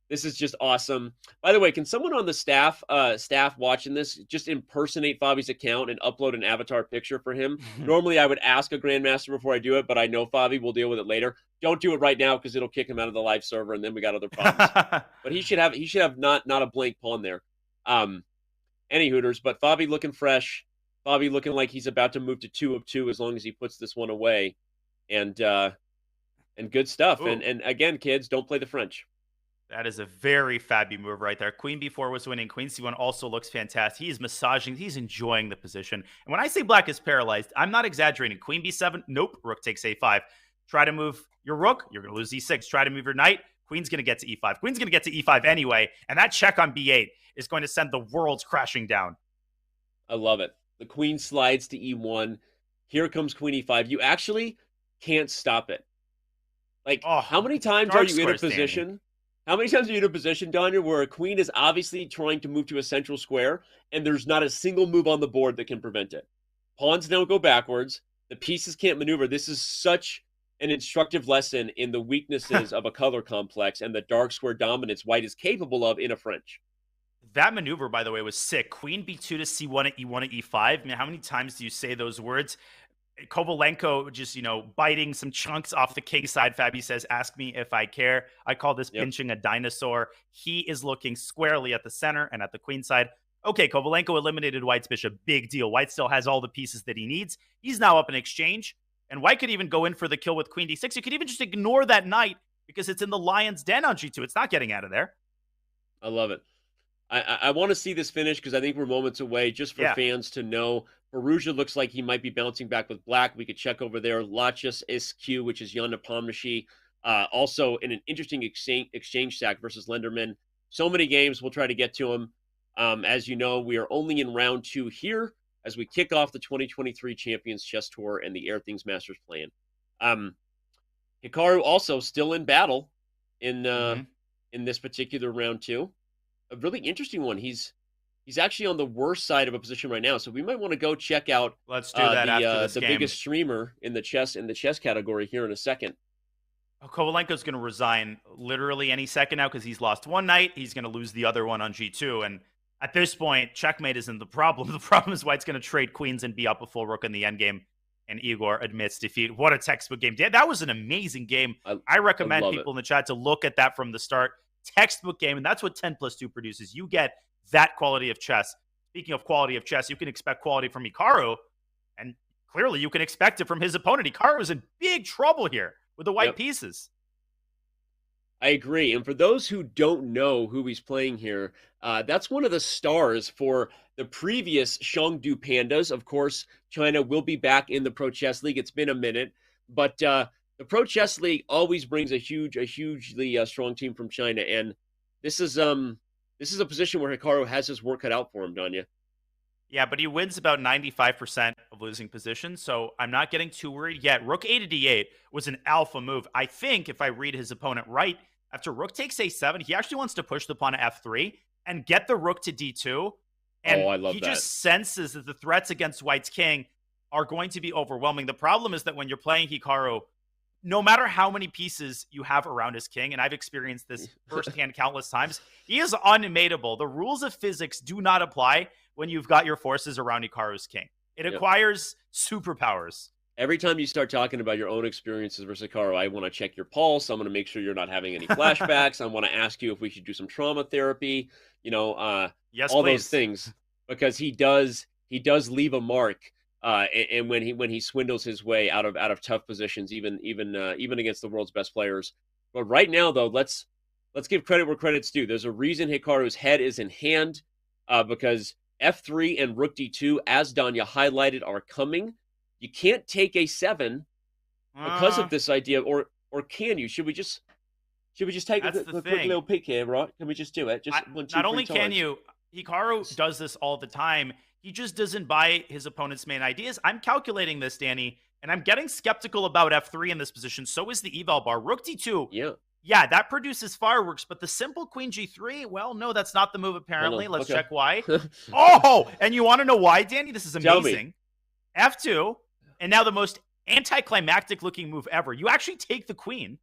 this is just awesome. By the way, can someone on the staff watching this just impersonate Fabi's account and upload an avatar picture for him? Normally I would ask a grandmaster before I do it, but I know Fabi will deal with it later. Don't do it right now because it'll kick him out of the live server, and then we got other problems. But he should have not a blank pawn there. Any Hooters, but Fabi looking fresh. Fabi looking like he's about to move to 2 of 2 as long as he puts this one away. And good stuff. Ooh. And again, kids, don't play the French. That is a very Fabby move right there. Queen B4 was winning. Queen C1 also looks fantastic. He's massaging. He's enjoying the position. And when I say black is paralyzed, I'm not exaggerating. Queen B7, nope. Rook takes A5. Try to move your rook, you're going to lose E6. Try to move your knight, queen's going to get to E5. Queen's going to get to E5 anyway. And that check on B8 is going to send the worlds crashing down. I love it. The queen slides to E1. Here comes Queen E5. You actually can't stop it. Like, how many times are you in a position? Danny. How many times are you in a position, Danya, where a queen is obviously trying to move to a central square, and there's not a single move on the board that can prevent it? Pawns don't go backwards. The pieces can't maneuver. This is such an instructive lesson in the weaknesses of a color complex and the dark square dominance white is capable of in a French. That maneuver, by the way, was sick. Queen B2 to C1 at E1 at E5. I mean, how many times do you say those words? Kovalenko just, biting some chunks off the king side. Fabi says, ask me if I care. I call this pinching a dinosaur. He is looking squarely at the center and at the queen side. Okay, Kovalenko eliminated White's bishop. Big deal. White still has all the pieces that he needs. He's now up in exchange. And White could even go in for the kill with Queen D6. You could even just ignore that knight because it's in the lion's den on G2. It's not getting out of there. I love it. I want to see this finish because I think we're moments away just for fans to know. Perugia looks like he might be bouncing back with black. We could check over there. Lachus SQ, which is Jan Nepomniachtchi. Also in an interesting exchange stack versus Lenderman. So many games. We'll try to get to them. As you know, we are only in round 2 here as we kick off the 2023 Champions Chess Tour and the Airthings Masters plan. Hikaru also still in battle in this particular round 2. A really interesting one. He's actually on the worst side of a position right now, so we might want to go check out. Let's do that after this the game. biggest streamer in the chess category here in a second. Kovalenko's going to resign literally any second now because he's lost one knight. He's going to lose the other one on G2, and at this point, checkmate isn't the problem. The problem is White's going to trade queens and be up a full rook in the endgame. And Igor admits defeat. What a textbook game. That was an amazing game. I recommend people in the chat to look at that from the start. Textbook game, and that's what 10+2 produces. You get that quality of chess. Speaking of quality of chess, you can expect quality from Hikaru, and clearly you can expect it from his opponent. Hikaru is in big trouble here with the white pieces. I agree. And for those who don't know who he's playing here, that's one of the stars for the previous Chengdu Pandas. Of course, China will be back in the Pro Chess League. It's been a minute, but the Pro Chess League always brings a hugely strong team from China, and this is a position where Hikaru has his work cut out for him, Danya. Yeah, but he wins about 95% of losing positions, so I'm not getting too worried yet. Rook A to D8 was an alpha move. I think if I read his opponent right, after Rook takes A7, he actually wants to push the pawn to F3 and get the Rook to D2. And I love he that. just senses that the threats against White's king are going to be overwhelming. The problem is that when you're playing Hikaru, no matter how many pieces you have around his king, and I've experienced this firsthand countless times, he is unmateable. The rules of physics do not apply when you've got your forces around Hikaru's king. It acquires superpowers. Every time you start talking about your own experiences versus Hikaru, I want to check your pulse. I'm going to make sure you're not having any flashbacks. I want to ask you if we should do some trauma therapy, yes, all please. Those things, because he does leave a mark. And when he swindles his way out of tough positions, even against the world's best players. But right now, though, let's give credit where credit's due. There's a reason Hikaru's head is in hand, because F3 and Rook D2, as Danya highlighted, are coming. You can't take A7 because of this idea, or can you? Should we just take a quick little peek here, right? Can we just do it? Just not only can you, Hikaru does this all the time. He just doesn't buy his opponent's main ideas. I'm calculating this, Danny, and I'm getting skeptical about F3 in this position. So is the eval bar. Rook D2. Yeah, that produces fireworks, but the simple queen g3, well, no, that's not the move Hold apparently. on. Let's Okay. check why. Oh, and you want to know why, Danny? This is Tell me. amazing. F2, and now the most anticlimactic looking move ever. You actually take the queen.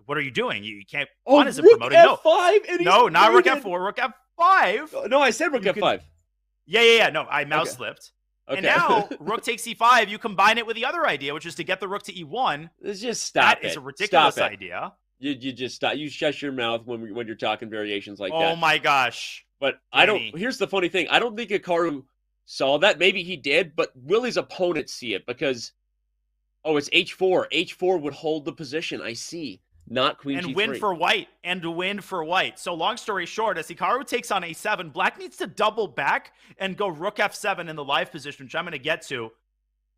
What are you doing? You can't. Oh, Pawn isn't rook promoted. No, F5, and he's no, not rook mated. F4, rook F5. No, I said rook You can. F5. Yeah. No, I mouse Okay. slipped. And Okay. now rook takes e5. You combine it with the other idea, which is to get the rook to e1. Let's just stop That it. is a ridiculous Stop it. idea. You just stop. You shut your mouth when you're talking variations like that. Oh my gosh. But Danny. I don't. Here's the funny thing. I don't think Hikaru saw that. Maybe he did, but Willie's opponents see it because it's h4. H4 would hold the position. I see. Not queen and g3. win for white. So long story short, as Hikaru takes on a7, black needs to double back and go rook f7 in the live position, which I'm going to get to.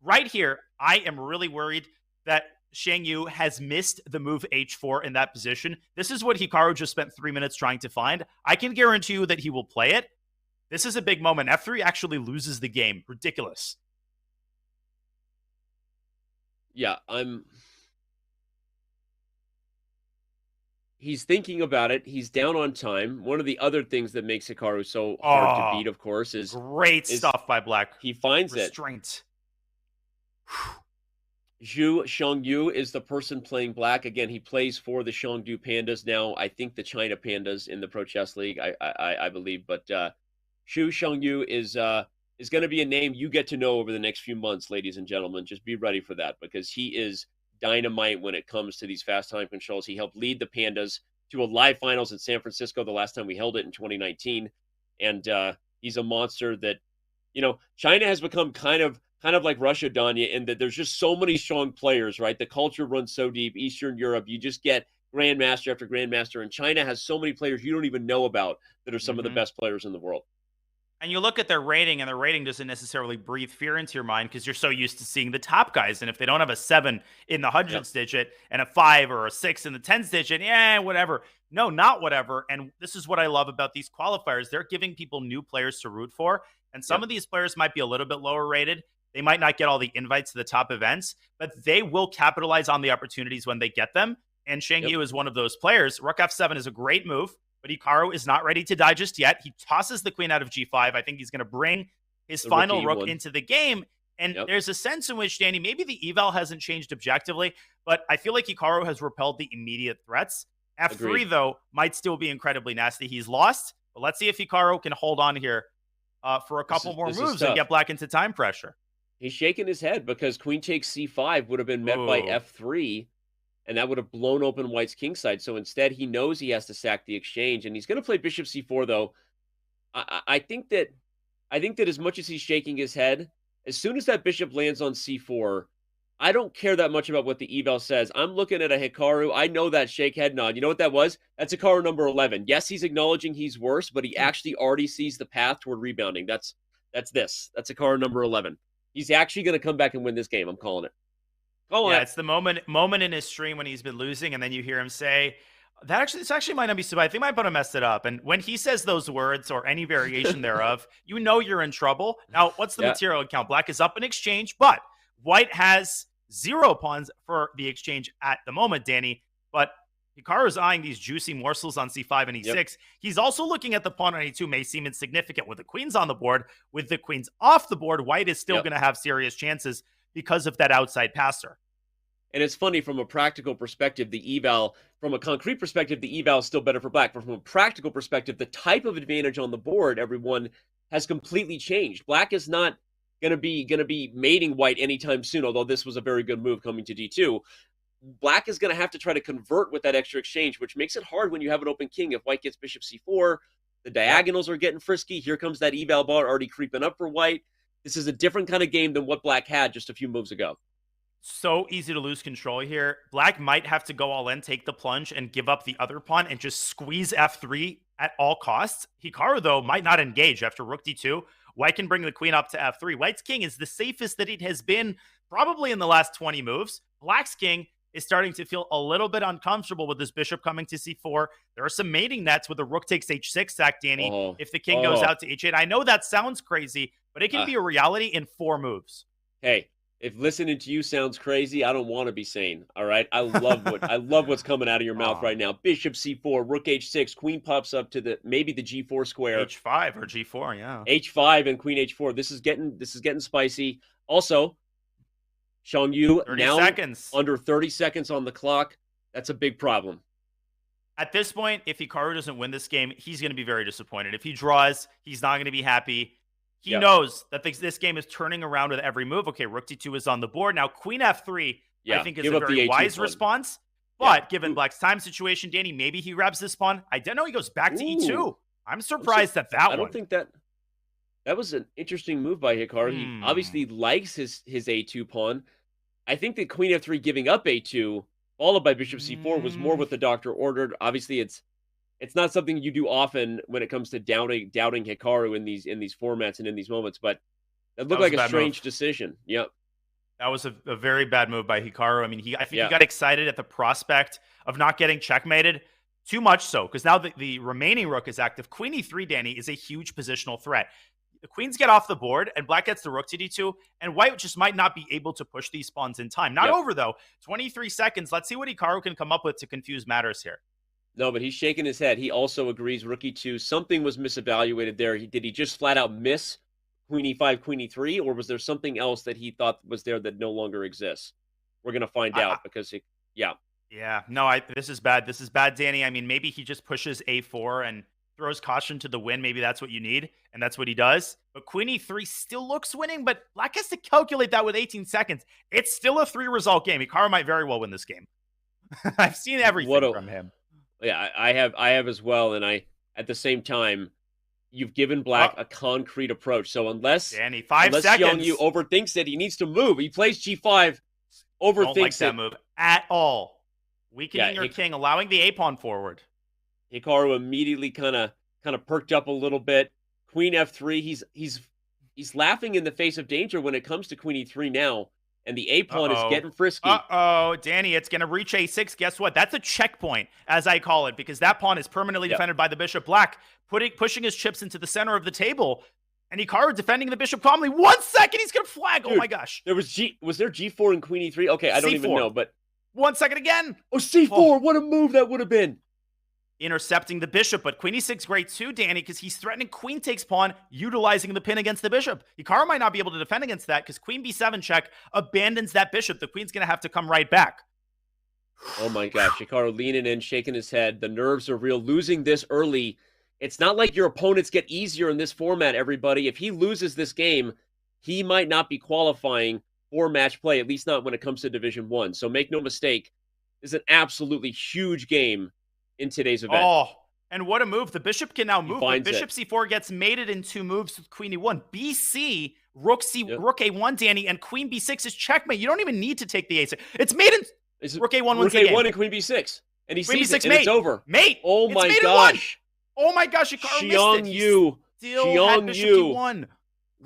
Right here, I am really worried that Shang Yu has missed the move h4 in that position. This is what Hikaru just spent 3 minutes trying to find. I can guarantee you that he will play it. This is a big moment. F3 actually loses the game. Ridiculous. Yeah, He's thinking about it. He's down on time. One of the other things that makes Hikaru so hard to beat, of course, is great stuff by black. He finds restraint. Zhu Shangyu is the person playing black. Again, he plays for the Shangdu Pandas now. I think the China Pandas in the Pro Chess League, I believe. But Zhu Shangyu is going to be a name you get to know over the next few months, ladies and gentlemen. Just be ready for that because he is dynamite when it comes to these fast time controls. He helped lead the Pandas to a live finals in San Francisco the last time we held it in 2019. And he's a monster that, China has become kind of like Russia, Danya, in that there's just so many strong players, right? The culture runs so deep. Eastern Europe, you just get grandmaster after grandmaster. And China has so many players you don't even know about that are some of the best players in the world. And you look at their rating, and their rating doesn't necessarily breathe fear into your mind because you're so used to seeing the top guys. And if they don't have a 7 in the hundreds digit and a 5 or a 6 in the tens digit, whatever. No, not whatever. And this is what I love about these qualifiers. They're giving people new players to root for. And some of these players might be a little bit lower rated. They might not get all the invites to the top events, but they will capitalize on the opportunities when they get them. And Shang Yu is one of those players. Rook F7 is a great move. But Hikaru is not ready to die just yet. He tosses the queen out of g5. I think he's going to bring his final rook into the game. And there's a sense in which, Danny, maybe the eval hasn't changed objectively, but I feel like Hikaru has repelled the immediate threats. F3, though, might still be incredibly nasty. He's lost, but let's see if Hikaru can hold on here for a couple more moves and get black into time pressure. He's shaking his head because queen takes c5 would have been met by f3. And that would have blown open white's kingside. So instead, he knows he has to sack the exchange, and he's going to play bishop c4. Though I think that as much as he's shaking his head, as soon as that bishop lands on c4, I don't care that much about what the eval says. I'm looking at a Hikaru. I know that shake head nod. You know what that was? That's Hikaru number 11. Yes, he's acknowledging he's worse, but he actually already sees the path toward rebounding. That's Hikaru number 11. He's actually going to come back and win this game. I'm calling it. It's the moment in his stream when he's been losing, and then you hear him say, this actually might not be so bad. I think my opponent messed it up. And when he says those words or any variation thereof, you know you're in trouble. Now, what's the material account? Black is up in exchange, but white has 0 pawns for the exchange at the moment, Danny. But Hikaru is eyeing these juicy morsels on c5 and e6. He's also looking at the pawn on e2, may seem insignificant. With the queens on the board, with the queens off the board, white is still going to have serious chances because of that outside passer. And it's funny from a practical perspective, from a concrete perspective, the eval is still better for black. But from a practical perspective, the type of advantage on the board, everyone, has completely changed. Black is not going to be mating white anytime soon, although this was a very good move coming to d2. Black is going to have to try to convert with that extra exchange, which makes it hard when you have an open king. If white gets bishop c4, the diagonals are getting frisky. Here comes that eval bar already creeping up for white. This is a different kind of game than what black had just a few moves ago. So easy to lose control here. Black might have to go all in, take the plunge, and give up the other pawn and just squeeze f3 at all costs. Hikaru, though, might not engage after rook d2. White can bring the queen up to f3. White's king is the safest that it has been probably in the last 20 moves. Black's king is starting to feel a little bit uncomfortable with this bishop coming to c4. There are some mating nets with the rook takes h6 sack, Danny, if the king goes out to h8. I know that sounds crazy, but it can be a reality in 4 moves. Hey, If listening to you sounds crazy, I don't want to be sane. All right. I love what's coming out of your mouth Aw. right now. Bishop C4, Rook H6, Queen pops up to the maybe the G4 square, H5 or G4, yeah. H5 and Queen H4. This is getting spicy. Also, Xiang Yu 30 now seconds. under 30 seconds on the clock. That's a big problem. At this point, if Hikaru doesn't win this game, he's going to be very disappointed. If he draws, he's not going to be happy. He knows that this game is turning around with every move. Okay, Rook D2 is on the board. Now, Queen F3, I think, is a very wise response. But given Black's time situation, Danny, maybe he grabs this pawn. I don't know. He goes back to E2. I'm surprised at that one. I don't think that was an interesting move by Hikaru. He obviously likes his A2 pawn. I think that Queen F3 giving up A2, followed by Bishop C4, was more what the doctor ordered. Obviously, it's not something you do often when it comes to doubting Hikaru in these formats and in these moments, but it looked like a strange decision. Yep. That was a very bad move by Hikaru. I mean, I think he got excited at the prospect of not getting checkmated. Too much so, because now the remaining rook is active. Queen E3, Danny, is a huge positional threat. The queens get off the board, and black gets the rook to D2, and white just might not be able to push these pawns in time. Not over, though. 23 seconds. Let's see what Hikaru can come up with to confuse matters here. No, but he's shaking his head. He also agrees rook E2. Something was misevaluated there. Did he just flat out miss Queen E5, Queen E3, or was there something else that he thought was there that no longer exists? We're going to find out because, Yeah, no, this is bad. This is bad, Danny. I mean, maybe he just pushes A4 and throws caution to the wind. Maybe that's what you need, and that's what he does. But Queen E3 still looks winning, but black has to calculate that with 18 seconds. It's still a 3-result game. Hikaru might very well win this game. I've seen everything from him. Yeah, I have as well, and at the same time, you've given black a concrete approach. So unless Danny, 5 seconds. Xiang Yu overthinks it, he needs to move. He plays G5, overthinks Don't like that move at all. Weakening your king, allowing the A-pawn forward. Hikaru immediately kind of perked up a little bit. Queen F3, he's laughing in the face of danger when it comes to Queen E3 now. And the A-pawn is getting frisky. Danny, it's going to reach A6. Guess what? That's a checkpoint, as I call it, because that pawn is permanently defended by the bishop. Black pushing his chips into the center of the table. And Hikaru defending the bishop calmly. 1 second, he's going to flag. Dude, oh, my gosh. Was there G4 and Queen E3? Okay, I don't even know, but... 1 second again. Oh, C4, what a move that would have been. Intercepting the bishop, but Queen E6 great too, Danny, because he's threatening queen takes pawn, utilizing the pin against the bishop. Hikaru might not be able to defend against that because Queen B7 check abandons that bishop. The queen's going to have to come right back. Oh my gosh, Hikaru leaning in, shaking his head. The nerves are real. Losing this early, it's not like your opponents get easier in this format, everybody. If he loses this game, he might not be qualifying for match play, at least not when it comes to Division 1. So make no mistake, this is an absolutely huge game in today's event. Oh, and what a move. The bishop can now move. The bishop C4 gets mated in 2 moves with Queen E1. BC, Rook A1, Danny, and Queen B6 is checkmate. You don't even need to take the A6. It's made in Rook A1 wins the game. Rook A1 and Queen B6. And he Queen sees B6 it, and it's over. Mate. Oh my gosh. Oh my gosh, Hikaru missed it. Xiang Yu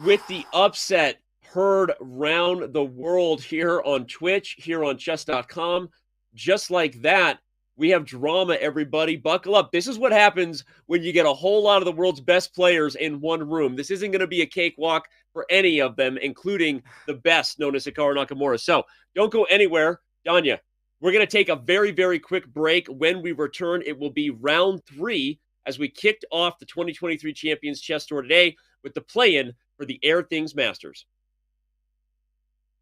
with the upset heard round the world here on Twitch, here on chess.com. Just like that, we have drama, everybody. Buckle up. This is what happens when you get a whole lot of the world's best players in one room. This isn't going to be a cakewalk for any of them, including the best, known as Hikaru Nakamura. So don't go anywhere. Danya, we're going to take a very, very quick break. When we return, it will be round 3 as we kicked off the 2023 Champions Chess Tour today with the play-in for the Airthings Masters.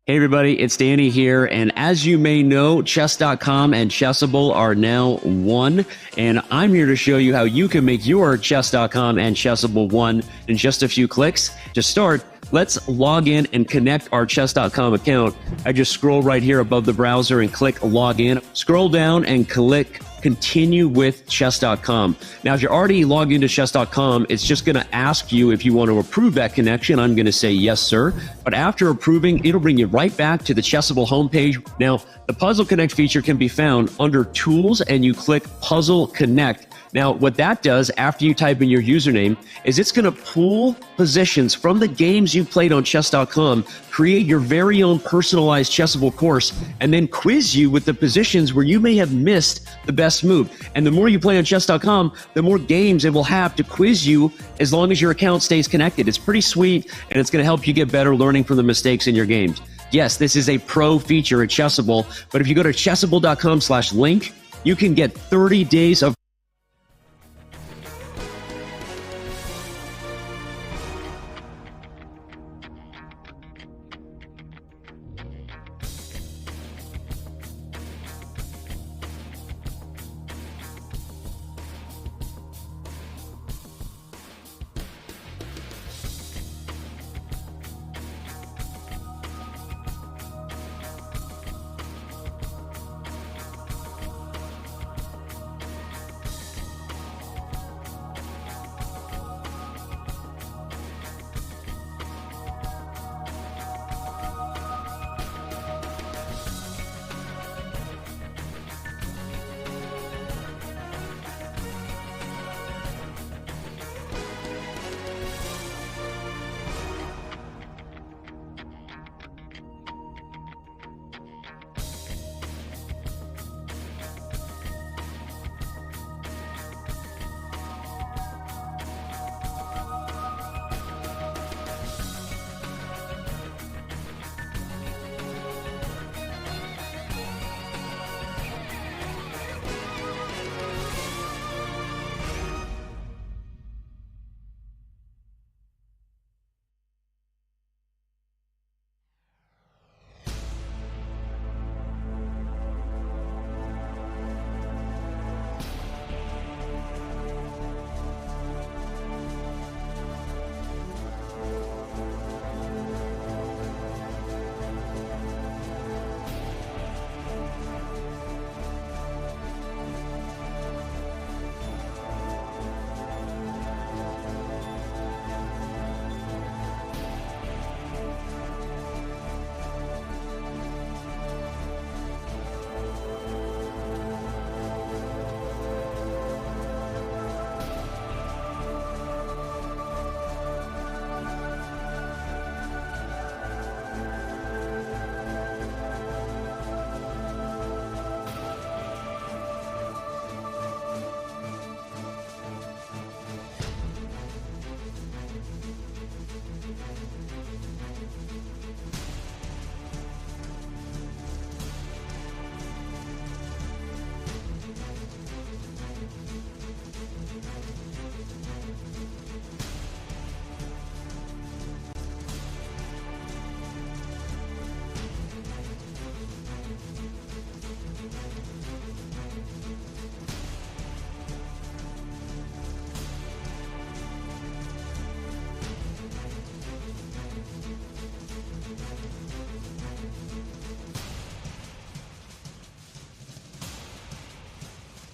Hey everybody, it's Danny here, and as you may know, chess.com and Chessable are now one, and I'm here to show you how you can make your chess.com and Chessable one in just a few clicks. To start, let's log in and connect our chess.com account. I just scroll right here above the browser and click log in. Scroll down and click continue with chess.com. Now, if you're already logged into chess.com, it's just going to ask you if you want to approve that connection. I'm going to say yes, sir. But after approving, it'll bring you right back to the Chessable homepage. Now, the Puzzle Connect feature can be found under Tools, and you click Puzzle Connect. Now, what that does after you type in your username is it's going to pull positions from the games you played on chess.com, create your very own personalized Chessable course, and then quiz you with the positions where you may have missed the best move. And the more you play on chess.com, the more games it will have to quiz you as long as your account stays connected. It's pretty sweet, and it's going to help you get better learning from the mistakes in your games. Yes, this is a pro feature at Chessable, but if you go to chessable.com/link, you can get 30 days of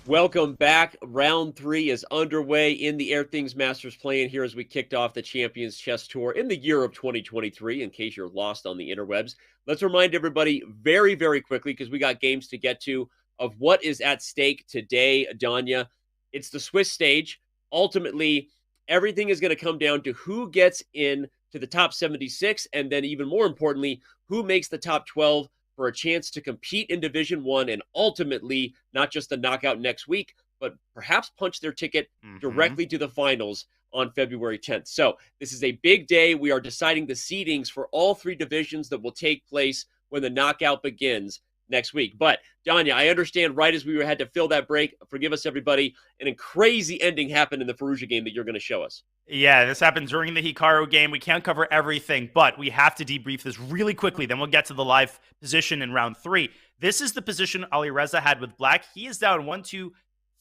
Welcome back. Round 3 is underway in the Airthings Masters playing here as we kicked off the Champions Chess Tour in the year of 2023, in case you're lost on the interwebs. Let's remind everybody very, very quickly, because we got games to get to, of what is at stake today, Danya. It's the Swiss stage. Ultimately, everything is going to come down to who gets in to the top 76, and then even more importantly, who makes the top 12 for a chance to compete in Division 1 and ultimately not just the knockout next week, but perhaps punch their ticket directly to the finals on February 10th. So this is a big day. We are deciding the seedings for all 3 divisions that will take place when the knockout begins next week. But Danya, I understand right as we had to fill that break, forgive us everybody, and a crazy ending happened in the Fallujah game that you're going to show us. Yeah, this happened during the Hikaru game. We can't cover everything, but we have to debrief this really quickly. Then we'll get to the live position in round 3. This is the position Alireza had with black. He is down 1, 2,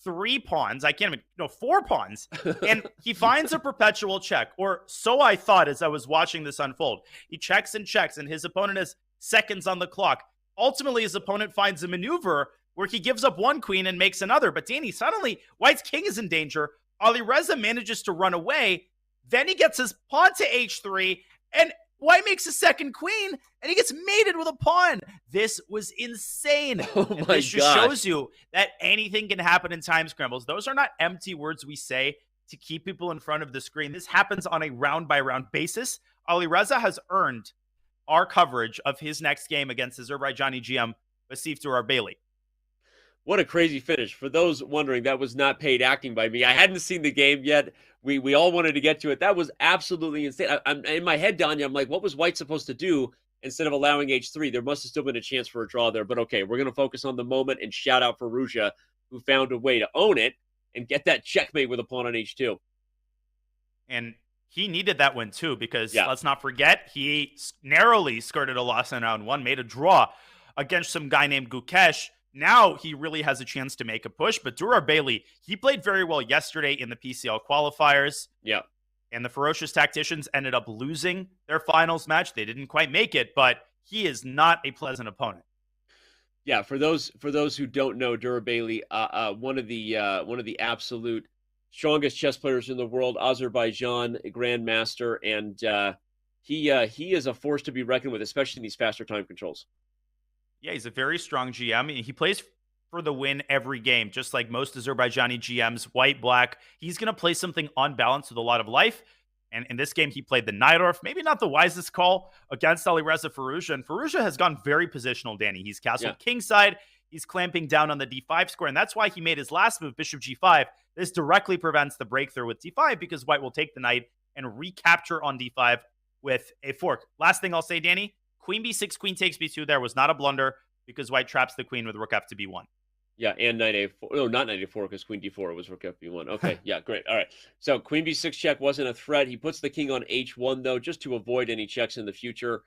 3 pawns. I can't even, no, 4 pawns. And he finds a perpetual check, or so I thought as I was watching this unfold. He checks, and his opponent has seconds on the clock. Ultimately, his opponent finds a maneuver where he gives up 1 queen and makes another. But Danny, suddenly, White's king is in danger. Alireza manages to run away. Then he gets his pawn to h3, and White makes a second queen, and he gets mated with a pawn. This was insane. Oh and my this just gosh. shows you that anything can happen in time scrambles. Those are not empty words we say to keep people in front of the screen. This happens on a round-by-round basis. Alireza has earned our coverage of his next game against Azerbaijani GM Vasif Durarbeli. What a crazy finish. For those wondering, that was not paid acting by me. I hadn't seen the game yet. We all wanted to get to it. That was absolutely insane. I'm in my head, Danya, I'm like, what was White supposed to do? instead of allowing h3. There must have still been a chance for a draw there. But okay, we're going to focus on the moment and shout out Firouzja, who found a way to own it and get that checkmate with a pawn on h2. And he needed that win too, because Yeah. let's not forget, he narrowly skirted a loss in round 1, made a draw against some guy named Gukesh. Now he really has a chance to make a push. But Durar Bailey, he played very well yesterday in the PCL qualifiers. Yeah. And the Ferocious Tacticians ended up losing their finals match. They didn't quite make it, but he is not a pleasant opponent. Yeah, for those who don't know, Durar Bailey, one of the absolute strongest chess players in the world, Azerbaijan grandmaster, and he is a force to be reckoned with, especially in these faster time controls. Yeah, he's a very strong GM. He plays for the win every game, just like most Azerbaijani GMs, white, black. He's going to play something unbalanced with a lot of life. And in this game, he played the Najdorf. Maybe not the wisest call against Alireza Firouzja. And Firouzja has gone very positional, Danny. He's castled kingside. He's clamping down on the d5 square. And that's why he made his last move, bishop g5. This directly prevents the breakthrough with d5 because white will take the knight and recapture on d5 with a fork. Last thing I'll say, Danny, queen b6, queen takes b2 there was not a blunder because white traps the queen with rook f to b1. Yeah, and knight a4. No, not knight a4 because queen d4 was rook f1. Okay, yeah, great. All right. So queen b6 check wasn't a threat. He puts the king on h1, though, just to avoid any checks in the future.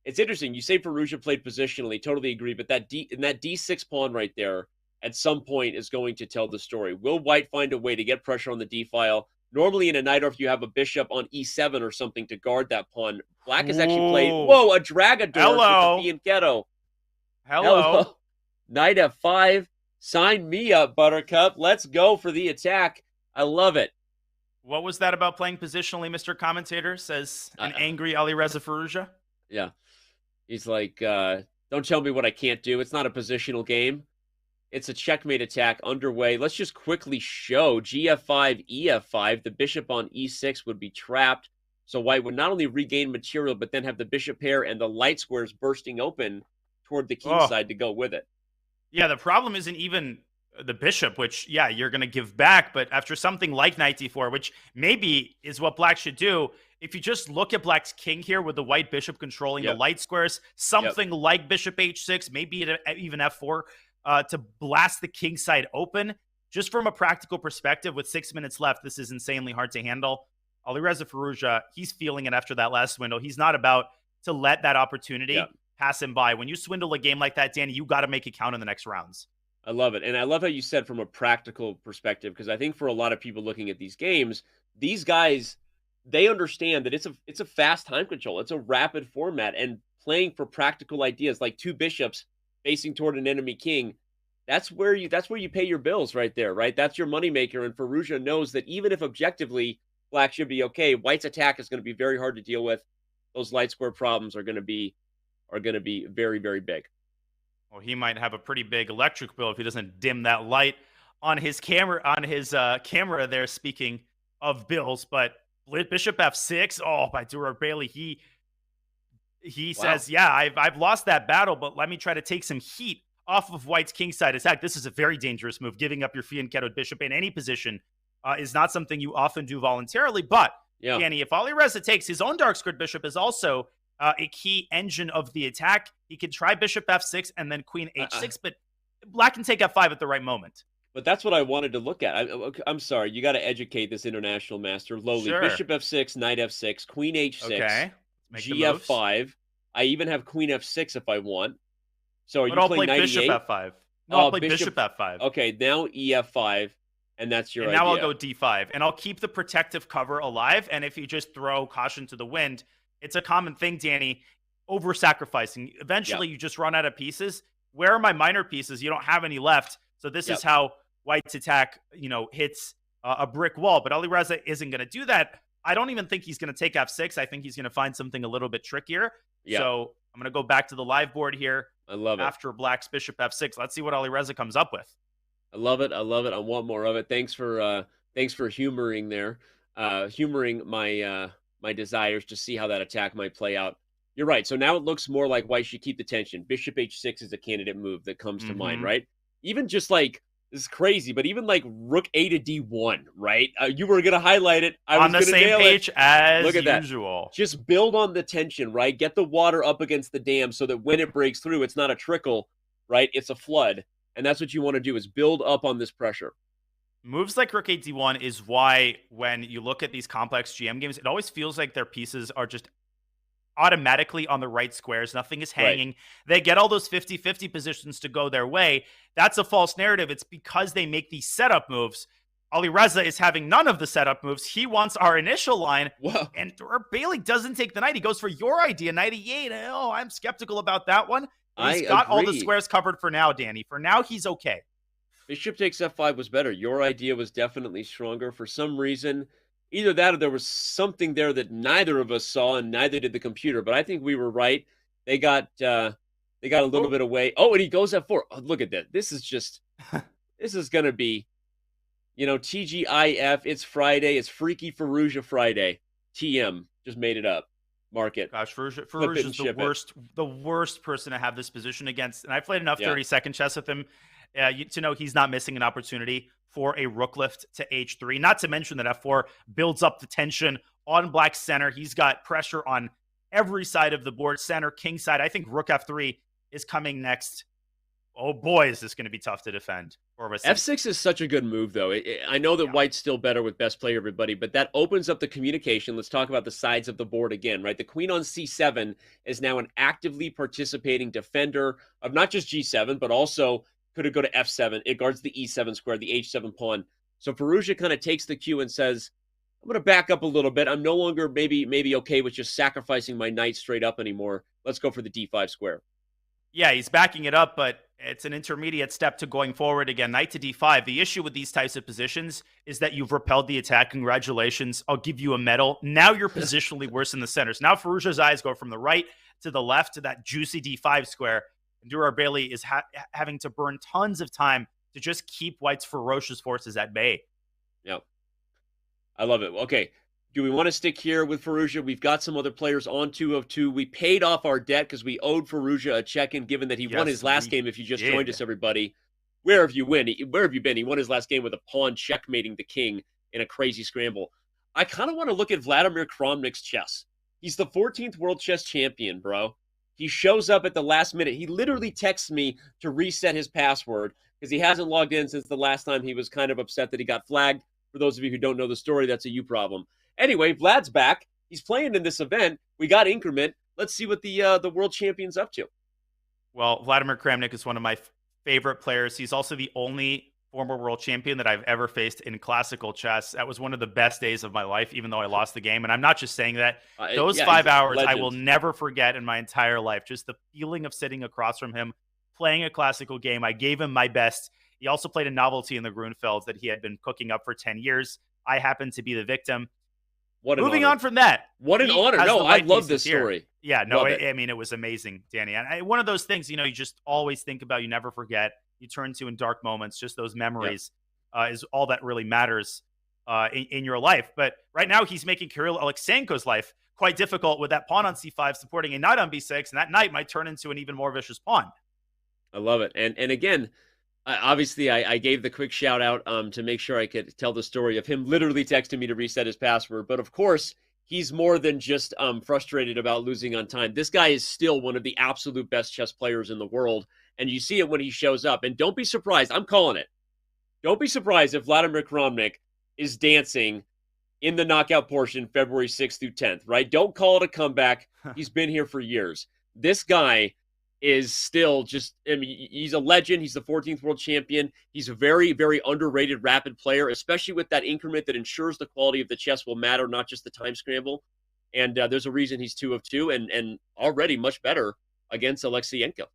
It's interesting. You say Firouzja played positionally. Totally agree. But that d6 pawn right there at some point is going to tell the story. Will white find a way to get pressure on the d file? Normally in a Najdorf, you have a bishop on e7 or something to guard that pawn. Black has actually played, whoa, a Dragador with the Fianchetto. Hello. Knight f5. Sign me up, Buttercup. Let's go for the attack. I love it. What was that about playing positionally, Mr. Commentator? Says an angry Alireza Firouzja. Yeah. He's like, don't tell me what I can't do. It's not a positional game. It's a checkmate attack underway. Let's just quickly show gf5, ef5. The bishop on e6 would be trapped. So white would not only regain material, but then have the bishop pair and the light squares bursting open toward the king side to go with it. Yeah, the problem isn't even the bishop, which, yeah, you're going to give back. But after something like knight d4, which maybe is what black should do, if you just look at black's king here with the white bishop controlling the light squares, something like bishop h6, maybe even f4, to blast the king side open. Just from a practical perspective, with 6 minutes left, this is insanely hard to handle. Alireza Firouzja, he's feeling it after that last swindle. He's not about to let that opportunity pass him by. When you swindle a game like that, Danny, you got to make it count in the next rounds. I love it. And I love how you said from a practical perspective, because I think for a lot of people looking at these games, these guys, they understand that it's a fast time control. It's a rapid format, and playing for practical ideas like two bishops facing toward an enemy king, that's where you pay your bills right there, right? That's your moneymaker. And Firouzja knows that even if objectively black should be okay, white's attack is going to be very hard to deal with. Those light square problems are going to be very, very big. Well, he might have a pretty big electric bill if he doesn't dim that light on his camera camera there, speaking of bills. But bishop f6, by Durar Bailey, he says, yeah, I've lost that battle, but let me try to take some heat off of white's kingside attack. This is a very dangerous move. Giving up your fianchettoed bishop in any position is not something you often do voluntarily. But, Danny, if Alireza takes, his own dark squared bishop is also a key engine of the attack. He can try bishop f6 and then queen h6, but black can take f5 at the right moment. But that's what I wanted to look at. I'm sorry, you got to educate this international master. Lowly, sure. Bishop f6, knight f6, queen h6, okay. gf5. I even have queen f6 if I want. So are but you I'll playing play knight bishop e8? f5. No, I'll play bishop f5. Okay, now ef5, and that's your and idea. now I'll go d5, and I'll keep the protective cover alive. And if you just throw caution to the wind, it's a common thing, Danny, over-sacrificing. Eventually, you just run out of pieces. Where are my minor pieces? You don't have any left. So this is how white's attack, hits a brick wall. But Alireza isn't going to do that. I don't even think he's going to take f6. I think he's going to find something a little bit trickier. So I'm going to go back to the live board here. I love it. After black's bishop f6. Let's see what Alireza comes up with. I love it. I love it. I want more of it. Thanks for humoring there. Humoring my desires to see how that attack might play out. You're right. So now it looks more like white should keep the tension. Bishop h6 is a candidate move that comes to mind, right? Even just like This is crazy, but even like rook A to D1, right? You were going to highlight it. I On was the going to same nail page it. as Look at that. usual. Just build on the tension, right? Get the water up against the dam so that when it breaks through, it's not a trickle, right? It's a flood. And that's what you want to do is build up on this pressure. Moves like rook d1 is why when you look at these complex GM games, it always feels like their pieces are just automatically on the right squares. Nothing is hanging. Right. They get all those 50-50 positions to go their way. That's a false narrative. It's because they make these setup moves. Ali Reza is having none of the setup moves. He wants our initial line. Whoa. And Bailey doesn't take the knight. He goes for your idea, knight e8. Oh, I'm skeptical about that one. He's got all the squares covered for now, Danny. For now, he's okay. Bishop takes f5 was better. Your idea was definitely stronger. For some reason, either that or there was something there that neither of us saw and neither did the computer. But I think we were right. They got a little bit away. Oh, and he goes f4. Oh, look at that. This is just, this is going to be, TGIF. It's Friday. It's Freaky Fallujah Friday. TM. Just made it up. Mark it. Gosh, Fallujah is the worst person to have this position against. And I played enough 30-second chess with him to know he's not missing an opportunity for a rook lift to h3. Not to mention that f4 builds up the tension on black center. He's got pressure on every side of the board, center, king side. I think rook f3 is coming next. Oh boy, is this going to be tough to defend. F6 is such a good move, though. I know that White's still better with best player, everybody, but that opens up the communication. Let's talk about the sides of the board again, right? The queen on c7 is now an actively participating defender of not just g7, but also could it go to f7? It guards the e7 square, the h7 pawn. So Fallujah kind of takes the cue and says, I'm going to back up a little bit. I'm no longer maybe okay with just sacrificing my knight straight up anymore. Let's go for the d5 square. Yeah, he's backing it up, but it's an intermediate step to going forward again. Knight to d5. The issue with these types of positions is that you've repelled the attack. Congratulations. I'll give you a medal. Now you're positionally worse in the centers. Now Fallujah's eyes go from the right to the left to that juicy d5 square. And Durar Bailey is having to burn tons of time to just keep White's ferocious forces at bay. Yeah. I love it. Okay. Do we want to stick here with Fallujah? We've got some other players on 2 of 2. We paid off our debt because we owed Fallujah a check-in, given that he won his last game. If you just joined us, everybody, where have you been? He won his last game with a pawn checkmating the king in a crazy scramble. I kind of want to look at Vladimir Kramnik's chess. He's the 14th world chess champion, bro. He shows up at the last minute. He literally texts me to reset his password because he hasn't logged in since the last time. He was kind of upset that he got flagged. For those of you who don't know the story, that's a you problem. Anyway, Vlad's back. He's playing in this event. We got increment. Let's see what the world champion's up to. Well, Vladimir Kramnik is one of my favorite players. He's also the only former world champion that I've ever faced in classical chess. That was one of the best days of my life, even though I lost the game. And I'm not just saying that. Those 5 hours I will never forget in my entire life. Just the feeling of sitting across from him, playing a classical game. I gave him my best. He also played a novelty in the Grunfelds that he had been cooking up for 10 years. I happened to be the victim. Moving on from that. What an honor. No, I love this story. Yeah, no, I mean, it was amazing, Danny. And one of those things, you just always think about, you never forget, you turn to in dark moments, just those memories is all that really matters in your life. But right now, he's making Kirill Alexeyenko's life quite difficult with that pawn on c5 supporting a knight on b6, and that knight might turn into an even more vicious pawn. I love it. And again, obviously, I gave the quick shout out to make sure I could tell the story of him literally texting me to reset his password. But of course, he's more than just frustrated about losing on time. This guy is still one of the absolute best chess players in the world. And you see it when he shows up. And don't be surprised. I'm calling it. Don't be surprised if Vladimir Kramnik is dancing in the knockout portion February 6th through 10th, right? Don't call it a comeback. He's been here for years. This guy is still just, I mean, he's a legend. He's the 14th world champion. He's a very, very underrated rapid player, especially with that increment that ensures the quality of the chess will matter, not just the time scramble. And there's a reason he's 2 of 2 and already much better against Alexeyenko.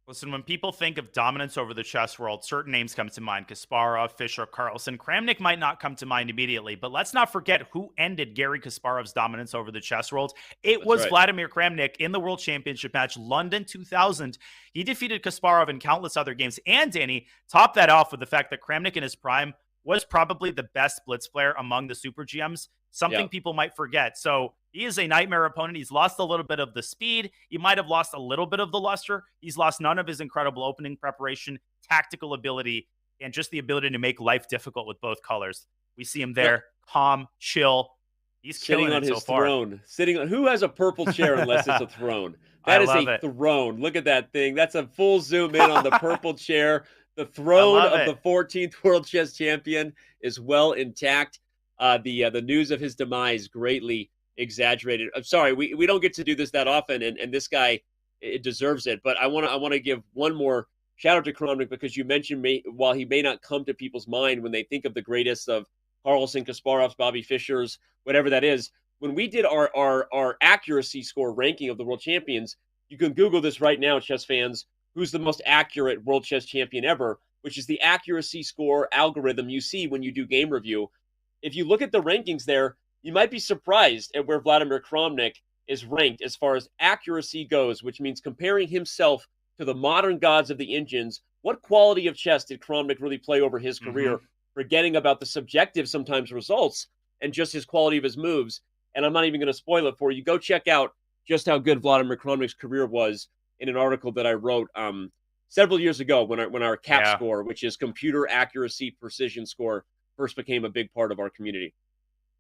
Listen, when people think of dominance over the chess world, certain names come to mind. Kasparov, Fischer, Carlsen. Kramnik might not come to mind immediately, but let's not forget who ended Garry Kasparov's dominance over the chess world. It was Vladimir Kramnik in the World Championship match, London 2000. He defeated Kasparov in countless other games. And, Danny, topped that off with the fact that Kramnik in his prime was probably the best blitz player among the super GMs, something people might forget. So he is a nightmare opponent. He's lost a little bit of the speed. He might have lost a little bit of the luster. He's lost none of his incredible opening preparation, tactical ability. and just the ability to make life difficult with both colors. We see him there, calm, chill. He's sitting killing on it so his far. throne. Sitting on who has a purple chair unless it's a throne? I That is love a it. throne. Look at that thing. That's a full zoom in on the purple chair. The I throne love of it. the 14th World Chess Champion is well intact. The news of his demise greatly exaggerated. I'm sorry, we don't get to do this that often, and this guy, it deserves it. But I want to give one more shout out to Kramnik, because you mentioned while he may not come to people's mind when they think of the greatest of Carlsen, Kasparovs, Bobby Fischers, whatever that is. When we did our accuracy score ranking of the world champions, you can Google this right now, chess fans. Who's the most accurate world chess champion ever? Which is the accuracy score algorithm you see when you do game review. If you look at the rankings there, you might be surprised at where Vladimir Kramnik is ranked as far as accuracy goes, which means comparing himself to the modern gods of the engines. What quality of chess did Kramnik really play over his career, forgetting about the subjective sometimes results and just his quality of his moves? And I'm not even going to spoil it for you. Go check out just how good Vladimir Kramnik's career was in an article that I wrote several years ago when our CAP score, which is computer accuracy precision score, first became a big part of our community.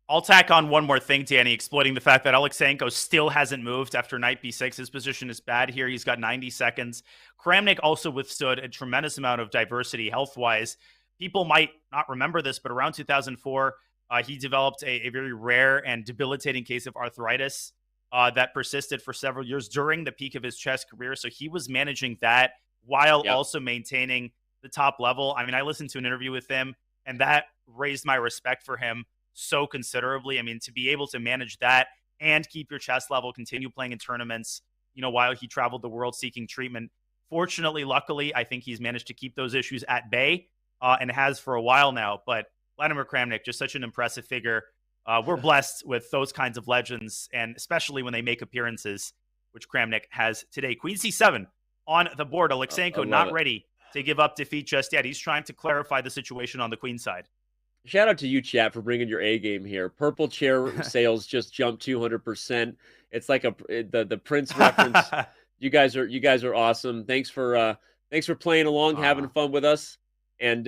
I'll tack on one more thing, Danny, exploiting the fact that Alexenko still hasn't moved after knight b6. His position is bad here. He's got 90 seconds. Kramnik also withstood a tremendous amount of diversity health-wise. People might not remember this, but around 2004, he developed a very rare and debilitating case of arthritis that persisted for several years during the peak of his chess career. So he was managing that while also maintaining the top level. I mean, I listened to an interview with him, and that raised my respect for him so considerably. I mean, to be able to manage that and keep your chess level, continue playing in tournaments, while he traveled the world seeking treatment. Fortunately, luckily, I think he's managed to keep those issues at bay and has for a while now. But Vladimir Kramnik, just such an impressive figure. We're blessed with those kinds of legends, and especially when they make appearances, which Kramnik has today. Queen c7 on the board. Alexenko not ready to give up defeat just yet. He's trying to clarify the situation on the queen side. Shout out to you, chat, for bringing your A game here. Purple chair sales just jumped 200%. It's like the Prince reference. You guys are awesome. Thanks for playing along, having fun with us, and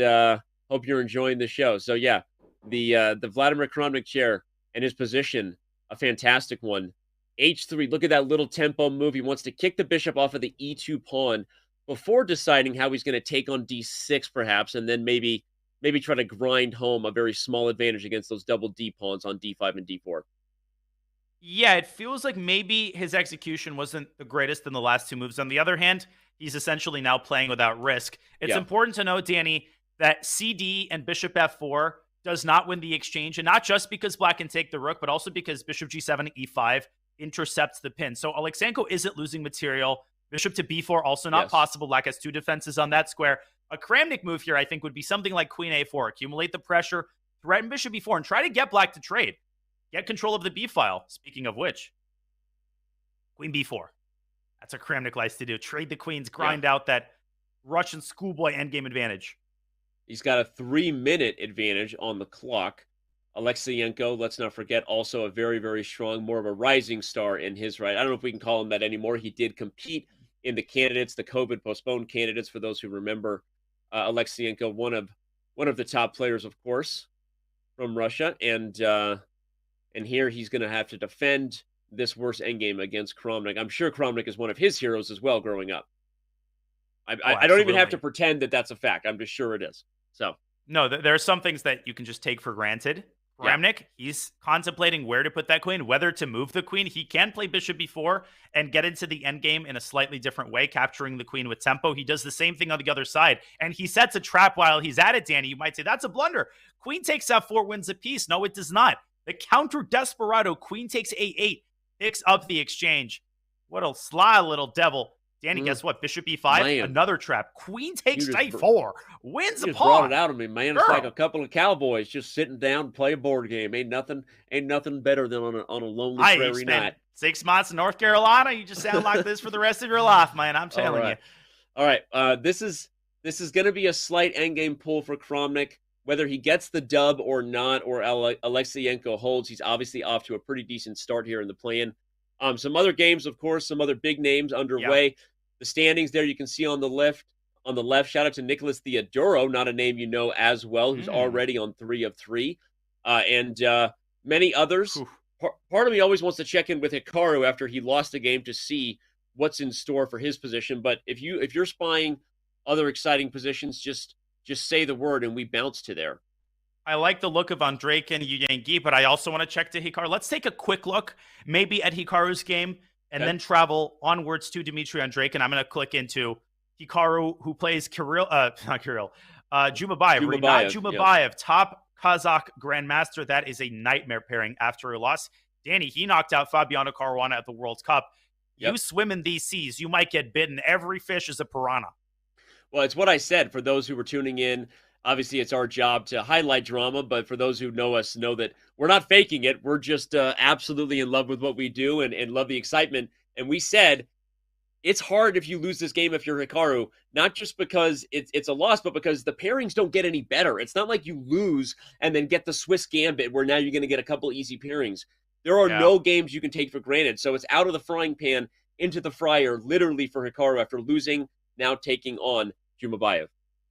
hope you're enjoying the show. So yeah, the Vladimir Kramnik chair and his position, a fantastic one. H3. Look at that little tempo move. He wants to kick the bishop off of the E2 pawn before deciding how he's going to take on D6, perhaps, and then maybe try to grind home a very small advantage against those double D pawns on D5 and D4. Yeah, it feels like maybe his execution wasn't the greatest in the last two moves. On the other hand, he's essentially now playing without risk. It's important to note, Danny, that CD and bishop F4 does not win the exchange, and not just because black can take the rook, but also because bishop G7 E5 intercepts the pin. So Alexenko isn't losing material. Bishop to B4 also not possible. Black has two defenses on that square. A Kramnik move here, I think, would be something like queen A4. Accumulate the pressure, threaten bishop B4, and try to get black to trade. Get control of the B file. Speaking of which, queen B4. That's what Kramnik likes to do. Trade the queens, grind out that Russian schoolboy endgame advantage. He's got a 3-minute advantage on the clock. Alexyenko, let's not forget, also a very, very strong, more of a rising star in his right. I don't know if we can call him that anymore. He did compete in the candidates, the COVID postponed candidates, for those who remember. Alexyenko, one of the top players, of course, from Russia, and here he's going to have to defend this worst endgame against Kramnik. I'm sure Kramnik is one of his heroes as well growing up. I don't even have to pretend that that's a fact. I'm just sure it is. So no, there are some things that you can just take for granted. Kramnik, he's contemplating where to put that queen, whether to move the queen. He can play bishop b4 and get into the endgame in a slightly different way, capturing the queen with tempo. He does the same thing on the other side, and he sets a trap while he's at it, Danny. You might say, that's a blunder. Queen takes f4, wins a piece. No, it does not. The counter desperado, queen takes a8, picks up the exchange. What a sly little devil. Danny, guess what? Bishop e5, another trap. Queen takes knight 4, wins a pawn. Brought it out of me, man. It's like a couple of cowboys just sitting down, play a board game. Ain't nothing better than on a lonely prairie night. 6 months in North Carolina, you just sound like this for the rest of your life, man. I'm telling you. All right. This is going to be a slight endgame pull for Kramnik. Whether he gets the dub or not, or Alexyenko holds, he's obviously off to a pretty decent start here in the play-in. Some other games, of course, some other big names underway. The standings there you can see on the left. on the left. Shout out to Nicholas Theodoro, not a name you know as well, who's Mm. already on 3 of 3. And many others. Whew. Part of me always wants to check in with Hikaru after he lost a game to see what's in store for his position. But if you're spying other exciting positions, just say the word and we bounce to there. I like the look of Andrake and Yu Yang, but I also want to check to Hikaru. Let's take a quick look maybe at Hikaru's game and then travel onwards to Dmitry Andrake. And I'm going to click into Hikaru, who plays Jumabayev. Not Jumabayev, top Kazakh Grandmaster. That is a nightmare pairing after a loss. Danny, he knocked out Fabiano Caruana at the World Cup. You swim in these seas, you might get bitten. Every fish is a piranha. Well, it's what I said. For those who were tuning in, obviously it's our job to highlight drama, but for those who know us, know that we're not faking it. We're just absolutely in love with what we do and love the excitement. And we said, it's hard if you lose this game if you're Hikaru, not just because it's a loss, but because the pairings don't get any better. It's not like you lose and then get the Swiss Gambit where now you're going to get a couple easy pairings. There are no games you can take for granted. So it's out of the frying pan into the fryer, literally, for Hikaru after losing, now taking on Jumabayev.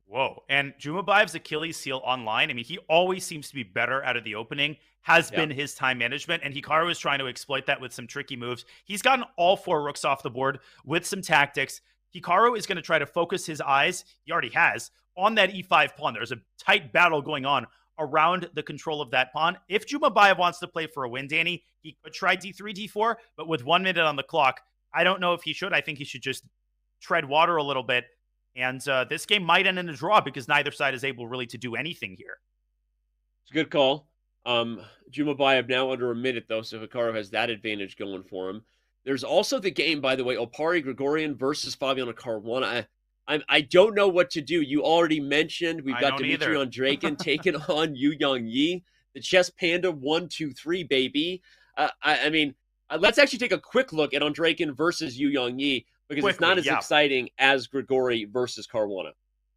Whoa. And Jumabayev's Achilles heel online, I mean, he always seems to be better out of the opening, has been his time management, and Hikaru is trying to exploit that with some tricky moves. He's gotten all 4 rooks off the board with some tactics. Hikaru is going to try to focus his eyes, he already has, on that e5 pawn. There's a tight battle going on around the control of that pawn. If Jumabayev wants to play for a win, Danny, he could try d3, d4, but with 1 minute on the clock, I don't know if he should. I think he should just tread water a little bit. And this game might end in a draw because neither side is able really to do anything here. It's a good call. Jumabayev now under a minute, though, so Hikaru has that advantage going for him. There's also the game, by the way, Opari Grigorian versus Fabiano Caruana. I don't know what to do. You already mentioned we've got Dmitry Andrakin taking on Yu Yang, the chess panda 1-2-3, baby. I mean, let's actually take a quick look at Andrakin versus Yu Yang because it's not as exciting as Grigori versus Caruana.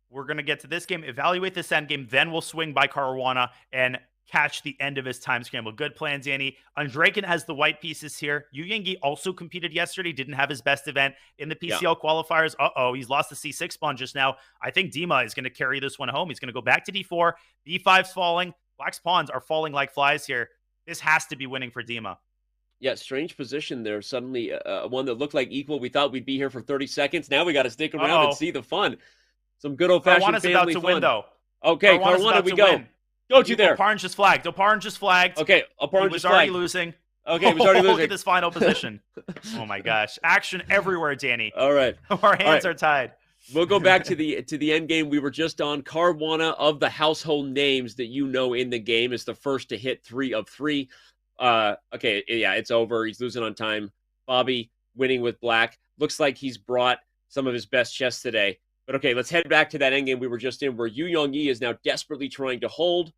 We're going to get to this game, evaluate this endgame, then we'll swing by Caruana and catch the end of his time scramble. Good plan, Danny. Andrakin has the white pieces here. Yu Yang also competed yesterday, didn't have his best event in the PCL qualifiers. He's lost the C6 pawn just now. I think Dima is going to carry this one home. He's going to go back to D4. B5's falling. Black's pawns are falling like flies here. This has to be winning for Dima. Yeah, strange position there. Suddenly, one that looked like equal. We thought we'd be here for 30 seconds. Now we got to stick around and see the fun. Some good old-fashioned family about to fun. Win, though. Okay, Caruana, we go. Win. Don't you there. Oparn just flagged. Oparn just flagged. Okay, Oparn was already losing. Okay, he was already losing. Look at this final position. Oh, my gosh. Action everywhere, Danny. All right. Our hands are tied. We'll go back to the end game we were just on. Caruana, of the household names that you know in the game, is the first to hit 3 of 3. Okay, yeah, it's over. He's losing on time. Bobby winning with black. Looks like he's brought some of his best chess today. But okay, let's head back to that endgame we were just in, where Yu Yang is now desperately trying to hold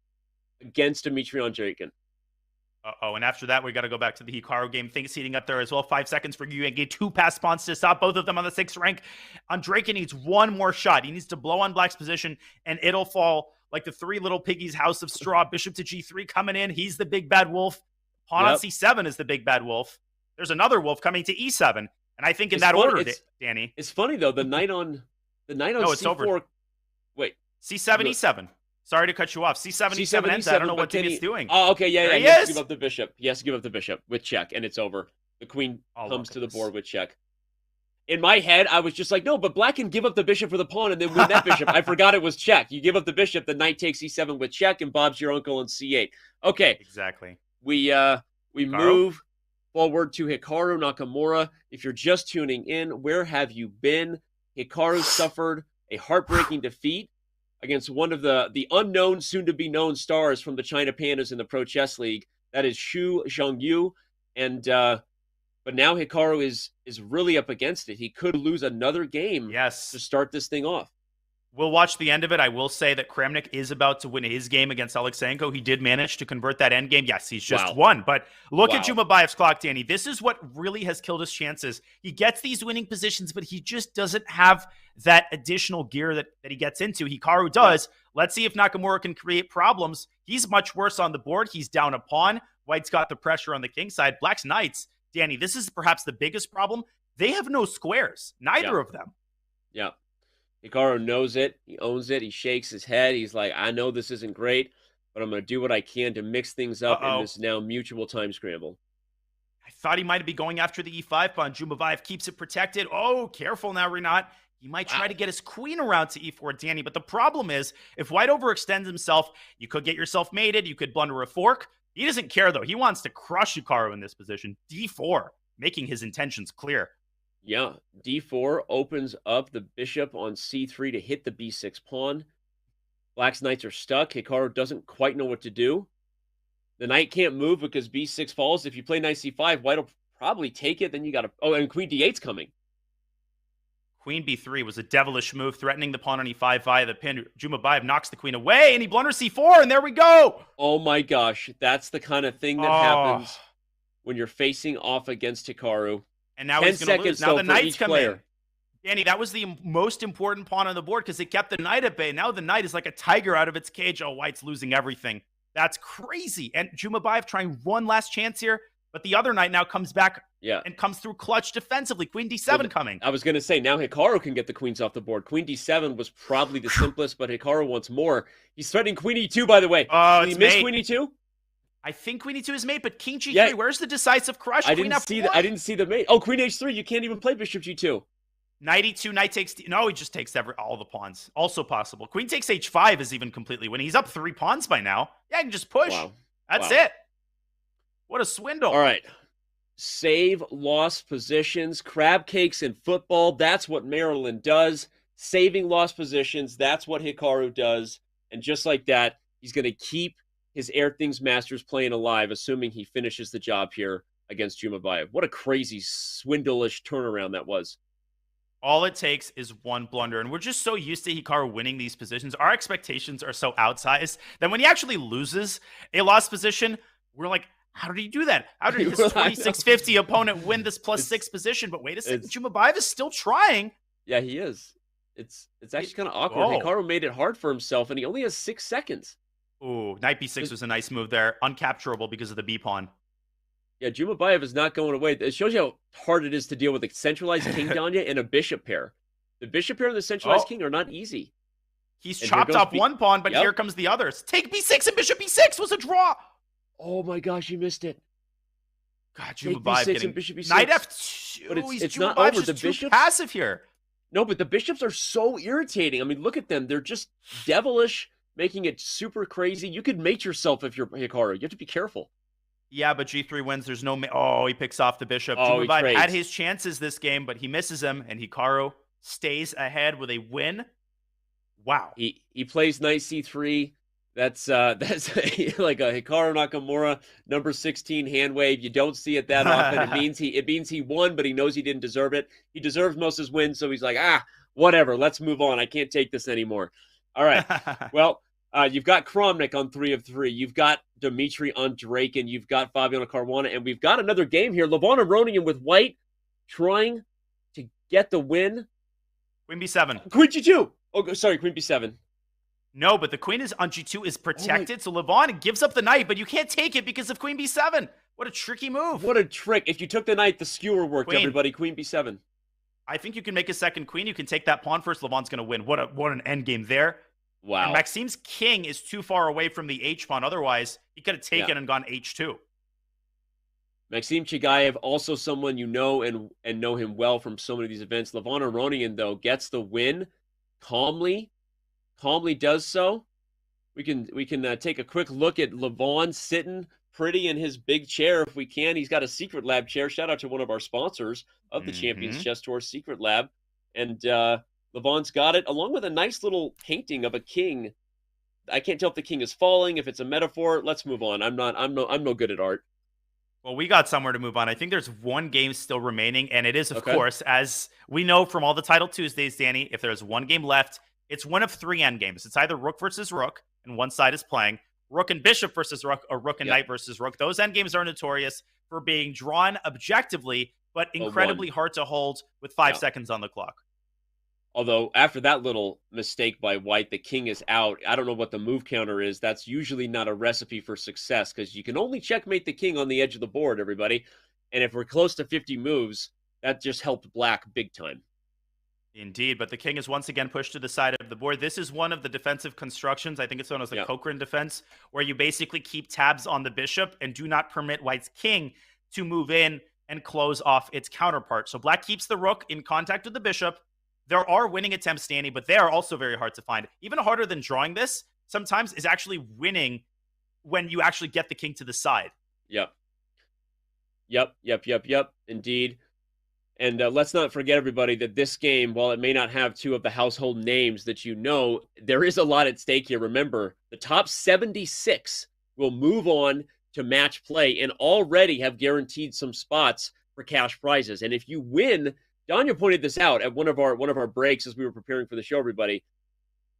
against Dmitry Andrakin. And after that, we got to go back to the Hikaru game. Things heating up there as well. 5 seconds for Yu Yang. 2 pass spawns to stop both of them on the 6th rank. Andrakin needs one more shot. He needs to blow on Black's position, and it'll fall like the 3 little piggies' house of straw. Bishop to G3 coming in. He's the big bad wolf. Pawn on C7 is the big bad wolf. There's another wolf coming to E7. And I think in that order, Danny. It's funny, though. The knight on C4. It's over. Wait. C7, E7. Sorry to cut you off. C7, E7 ends. I don't know what Timmy's doing. Oh, okay. Yeah. He has to give up the bishop. He has to give up the bishop with check, and it's over. The queen comes to the board with check. In my head, I was just like, no, but Black can give up the bishop for the pawn and then win that bishop. I forgot it was check. You give up the bishop, the knight takes E7 with check, and Bob's your uncle on C8. Okay. Exactly. We move forward to Hikaru Nakamura. If you're just tuning in, where have you been? Hikaru suffered a heartbreaking defeat against one of the unknown, soon-to-be-known stars from the China Pandas in the Pro Chess League. That is Xu Zhongyu. And but now Hikaru is really up against it. He could lose another game to start this thing off. We'll watch the end of it. I will say that Kramnik is about to win his game against Alexeyenko. He did manage to convert that endgame. Yes, he's just won. But look at Jumabayev's clock, Danny. This is what really has killed his chances. He gets these winning positions, but he just doesn't have that additional gear that he gets into. Hikaru does. Let's see if Nakamura can create problems. He's much worse on the board. He's down a pawn. White's got the pressure on the king side. Black's knights, Danny, this is perhaps the biggest problem. They have no squares. Neither of them. Yeah. Hikaru knows it. He owns it. He shakes his head. He's like, I know this isn't great, but I'm going to do what I can to mix things up in Uh-oh. this now mutual time scramble. I thought he might be going after the e5 pawn. Jumabayev keeps it protected. Oh, careful now, Renat. He might try to get his queen around to e4, Danny. But the problem is, if white overextends himself, you could get yourself mated. You could blunder a fork. He doesn't care, though. He wants to crush Hikaru in this position. d4, making his intentions clear. Yeah, d4 opens up the bishop on c3 to hit the b6 pawn. Black's knights are stuck. Hikaru doesn't quite know what to do. The knight can't move because b6 falls. If you play knight c5, white will probably take it. Then you got to... Oh, and queen d8's coming. Queen b3 was a devilish move, threatening the pawn on e5 via the pin. Jumabayev knocks the queen away, and he blunders c4, and there we go! Oh my gosh, that's the kind of thing that happens when you're facing off against Hikaru. And now he's going to lose. Now the knight's coming in. Danny, that was the most important pawn on the board because it kept the knight at bay. Now the knight is like a tiger out of its cage. Oh, white's losing everything. That's crazy. And Jumabayev trying one last chance here, but the other knight now comes back and comes through clutch defensively. Queen d7 coming. I was going to say, now Hikaru can get the queens off the board. Queen d7 was probably the simplest, but Hikaru wants more. He's threatening queen e2, by the way. Oh, Did he miss queen e2? I think queen e2 is mate, but king g3, where's the decisive crush? I didn't see the mate. Oh, queen h3, you can't even play bishop g2. Knight e2, knight takes... No, he just takes all the pawns. Also possible. Queen takes h5 is even completely winning. He's up 3 pawns by now. Yeah, he can just push. Wow. That's it. What a swindle. All right. Save lost positions. Crab cakes in football. That's what Maryland does. Saving lost positions. That's what Hikaru does. And just like that, he's going to keep his Airthings Masters playing alive, assuming he finishes the job here against Jumabayev. What a crazy, swindlish turnaround that was. All it takes is one blunder, and we're just so used to Hikaru winning these positions. Our expectations are so outsized that when he actually loses a lost position, we're like, how did he do that? How did his 2650 opponent win this +6 position? But wait a second, Jumabayev is still trying. Yeah, he is. It's actually kind of awkward. Hikaru made it hard for himself, and he only has 6 seconds. Ooh, knight b6 was a nice move there. Uncapturable because of the b-pawn. Yeah, Jumabayev is not going away. It shows you how hard it is to deal with a centralized king Danya and a bishop pair. The bishop pair and the centralized king are not easy. He's chopped off one pawn, but here comes the others. Take b6 and bishop b6 was a draw. Oh my gosh, you missed it. God, Jumabayev getting bishop b6. Knight f2. But it's not over. The bishops passive here. No, but the bishops are so irritating. I mean, look at them. They're just devilish, making it super crazy. You could mate yourself if you're Hikaru. You have to be careful. Yeah, but g3 wins. There's no... he picks off the bishop. Jumabayev had his chances this game, but he misses them, and Hikaru stays ahead with a win. Wow. He plays knight c3. That's like a Hikaru Nakamura number 16 hand wave. You don't see it that often. It means he won, but he knows he didn't deserve it. He deserves most of his wins, so he's like, whatever. Let's move on. I can't take this anymore. All right. Well, you've got Kramnik on 3 of 3. You've got Dmitry on Drake, and you've got Fabiano Caruana, and we've got another game here. Levon Aronian with white trying to get the win. Queen b7. Queen g2. Oh, sorry, queen b7. No, but the queen is on g2 is protected, so Levon gives up the knight, but you can't take it because of queen b7. What a tricky move. What a trick. If you took the knight, the skewer worked, everybody. Queen b7. I think you can make a second queen. You can take that pawn first. Levon's going to win. What an endgame there. Wow. And Maxim's king is too far away from the h-pawn. Otherwise, he could have taken and gone h2. Maxim Chigayev, also someone you know and know him well from so many of these events. Levon Aronian, though, gets the win calmly does so. We can take a quick look at Levon sitting pretty in his big chair if we can. He's got a Secret Lab chair. Shout out to one of our sponsors of the Champions Chess Tour, Secret Lab. And Levon's got it, along with a nice little painting of a king. I can't tell if the king is falling, if it's a metaphor. Let's move on. I'm no good at art. Well, we got somewhere to move on. I think there's one game still remaining, and it is, of course, as we know from all the Title Tuesdays, Danny, if there's one game left, it's one of 3 endgames. It's either rook versus rook, and one side is playing, rook and bishop versus rook, or rook and knight versus rook. Those endgames are notorious for being drawn objectively, but incredibly hard to hold with 5 seconds on the clock. Although, after that little mistake by white, the king is out. I don't know what the move counter is. That's usually not a recipe for success, because you can only checkmate the king on the edge of the board, everybody. And if we're close to 50 moves, that just helped black big time. Indeed, but the king is once again pushed to the side of the board. This is one of the defensive constructions. I think it's known as the Cochrane defense, where you basically keep tabs on the bishop and do not permit white's king to move in and close off its counterpart. So black keeps the rook in contact with the bishop. There are winning attempts, Danny, but they are also very hard to find. Even harder than drawing this sometimes is actually winning when you actually get the king to the side. Yep. Indeed. And let's not forget, everybody, that this game, while it may not have two of the household names that you know, there is a lot at stake here. Remember, the top 76 will move on to match play and already have guaranteed some spots for cash prizes. And if you win, Danya pointed this out at one of our breaks as we were preparing for the show, everybody.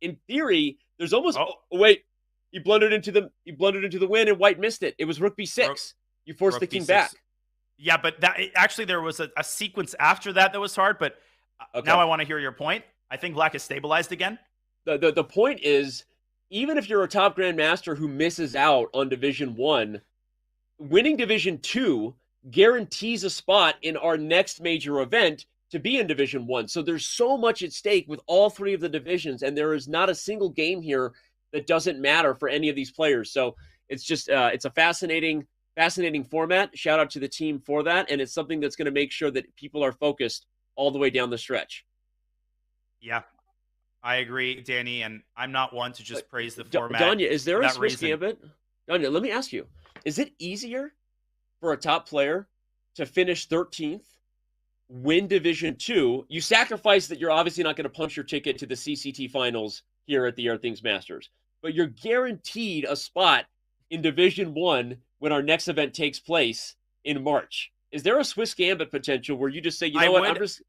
In theory, there's almost wait, he blundered into the win and white missed it. It was rook b6. You forced the king back. Yeah, but that actually there was a sequence after that was hard, but now I want to hear your point. I think black is stabilized again. The point is, even if you're a top grandmaster who misses out on Division 1, winning Division 2 guarantees a spot in our next major event to be in Division 1. So there's so much at stake with all three of the divisions, and there is not a single game here that doesn't matter for any of these players. So it's just it's a fascinating format. Shout out to the team for that, and it's something that's going to make sure that people are focused all the way down the stretch. Yeah, I agree, Danny, and I'm not one to just praise the format. Danya, is there a Swiss gambit? Danya, let me ask you, is it easier for a top player to finish 13th, win Division 2? You sacrifice that you're obviously not going to punch your ticket to the CCT finals here at the Airthings Masters, but you're guaranteed a spot in Division 1 when our next event takes place in March. Is there a Swiss gambit potential where you just say, you know what, I'm just...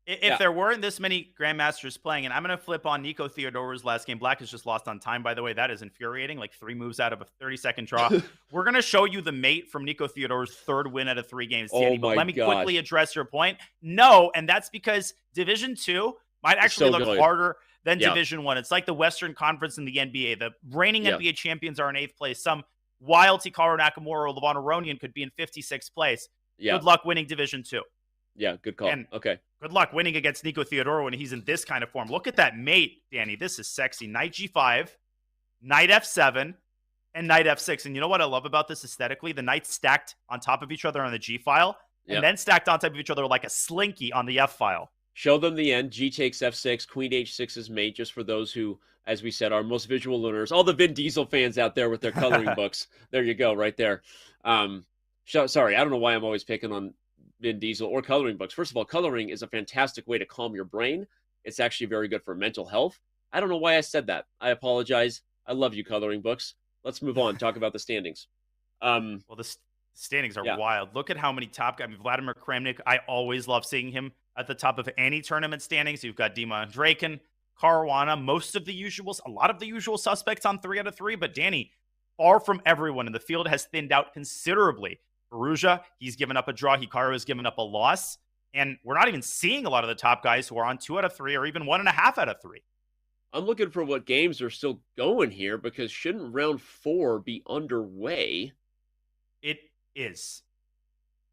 If there weren't this many grandmasters playing, and I'm going to flip on Nico Theodore's last game. Black has just lost on time, by the way. That is infuriating, like 3 moves out of a 30-second draw. We're going to show you the mate from Nico Theodore's 3rd win out of 3 games, Danny. But let me quickly address your point. No, and that's because Division 2 might actually look harder than Division 1. It's like the Western Conference in the NBA. The reigning NBA champions are in 8th place. Some wild Hikaru Nakamura or Levon Aronian could be in 56th place. Good luck winning Division 2. Yeah, good call. And okay. Good luck winning against Nico Theodore when he's in this kind of form. Look at that mate, Danny. This is sexy. Knight G5, Knight F7, and Knight F6. And you know what I love about this aesthetically? The knights stacked on top of each other on the G file, and then stacked on top of each other like a slinky on the F file. Show them the end. G takes F6, Queen H6 is mate, just for those who, as we said, are most visual learners. All the Vin Diesel fans out there with their coloring books. There you go, right there. Sorry, I don't know why I'm always picking on Vin Diesel or coloring books. First of all, coloring is a fantastic way to calm your brain. It's actually very good for mental health. I don't know why I said that. I apologize. I love you, coloring books. Let's move on. Talk about the standings. Well, the standings are wild. Look at how many top guys. I mean, Vladimir Kramnik, I always love seeing him at the top of any tournament standings. You've got Dima Draken, Caruana, a lot of the usual suspects on 3 out of 3. But Danny, far from everyone in the field has thinned out considerably. Perugia, he's given up a draw. Hikaru has given up a loss. And we're not even seeing a lot of the top guys who are on 2 out of 3 or even 1.5 out of 3. I'm looking for what games are still going here, because shouldn't round 4 be underway? It is.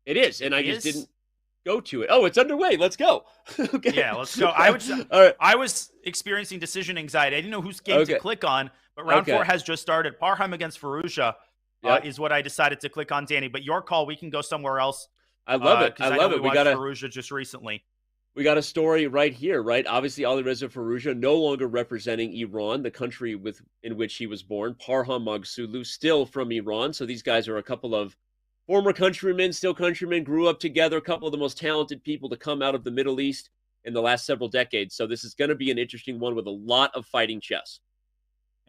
It is, and I just didn't go to it. Oh, it's underway. Let's go. Okay. Yeah, let's go. I was experiencing decision anxiety. I didn't know whose game to click on, but round 4 has just started. Parham against Faruja is what I decided to click on, Danny. But your call, we can go somewhere else. I love it. I love it. We got Faruja just recently. We got a story right here, right? Obviously, Alireza Faruja no longer representing Iran, the country in which he was born. Parham Magsulu, still from Iran. So these guys are a couple of former countrymen, still countrymen, grew up together, a couple of the most talented people to come out of the Middle East in the last several decades. So this is going to be an interesting one with a lot of fighting chess.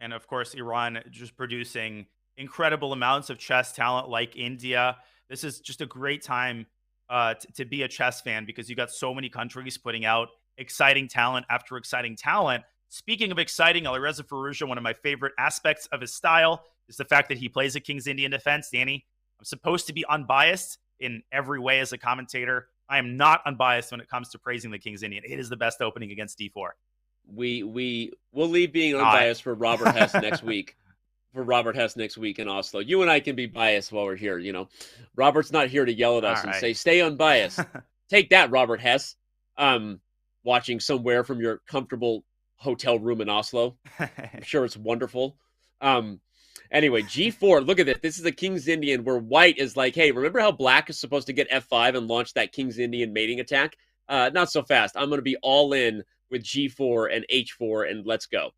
And of course, Iran just producing incredible amounts of chess talent like India. This is just a great time to be a chess fan, because you got so many countries putting out exciting talent after exciting talent. Speaking of exciting, Alireza Faruja, one of my favorite aspects of his style is the fact that he plays a King's Indian defense. Danny, I'm supposed to be unbiased in every way as a commentator. I am not unbiased when it comes to praising the King's Indian. It is the best opening against D4. We'll leave being unbiased for Robert Hess next week. For Robert Hess next week in Oslo. You and I can be biased while we're here, you know. Robert's not here to yell at us and say, stay unbiased. Take that, Robert Hess. watching somewhere from your comfortable hotel room in Oslo. I'm sure it's wonderful. Anyway, G4, look at this. This is a King's Indian where white is like, hey, remember how black is supposed to get F5 and launch that King's Indian mating attack? Not so fast. I'm going to be all in with G4 and H4, and let's go.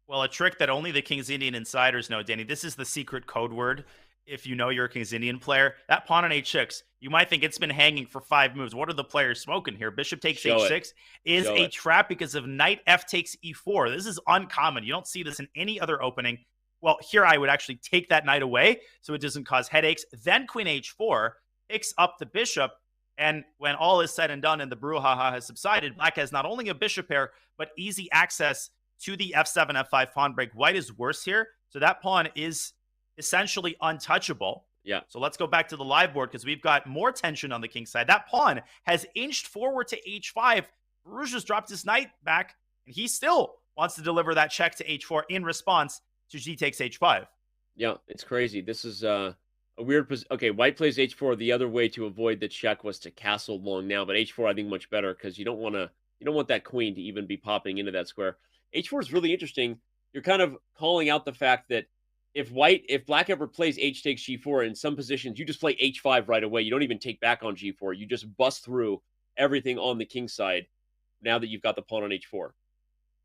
Well, a trick that only the King's Indian insiders know, Danny. This is the secret code word. If you know you're a King's Indian player, that pawn on H6, you might think it's been hanging for 5 moves. What are the players smoking here? Bishop takes H6 is a trap because of knight F takes E4. This is uncommon. You don't see this in any other opening. Well, here I would actually take that knight away so it doesn't cause headaches. Then Queen H4 picks up the bishop. And when all is said and done and the brouhaha has subsided, black has not only a bishop pair, but easy access to the F7, F5 pawn break. White is worse here. So that pawn is essentially untouchable. Yeah. So let's go back to the live board because we've got more tension on the king side. That pawn has inched forward to H5. Rouge has dropped his knight back, and he still wants to deliver that check to H4 in response to G takes H5. Yeah, it's crazy. This is a weird position. Okay, white plays H4. The other way to avoid the check was to castle long now, but H4 I think much better because you don't want that queen to even be popping into that square. H4 is really interesting. You're kind of calling out the fact that if black ever plays H takes G4 in some positions, you just play H5 right away. You don't even take back on G4. You just bust through everything on the king side now that you've got the pawn on H4.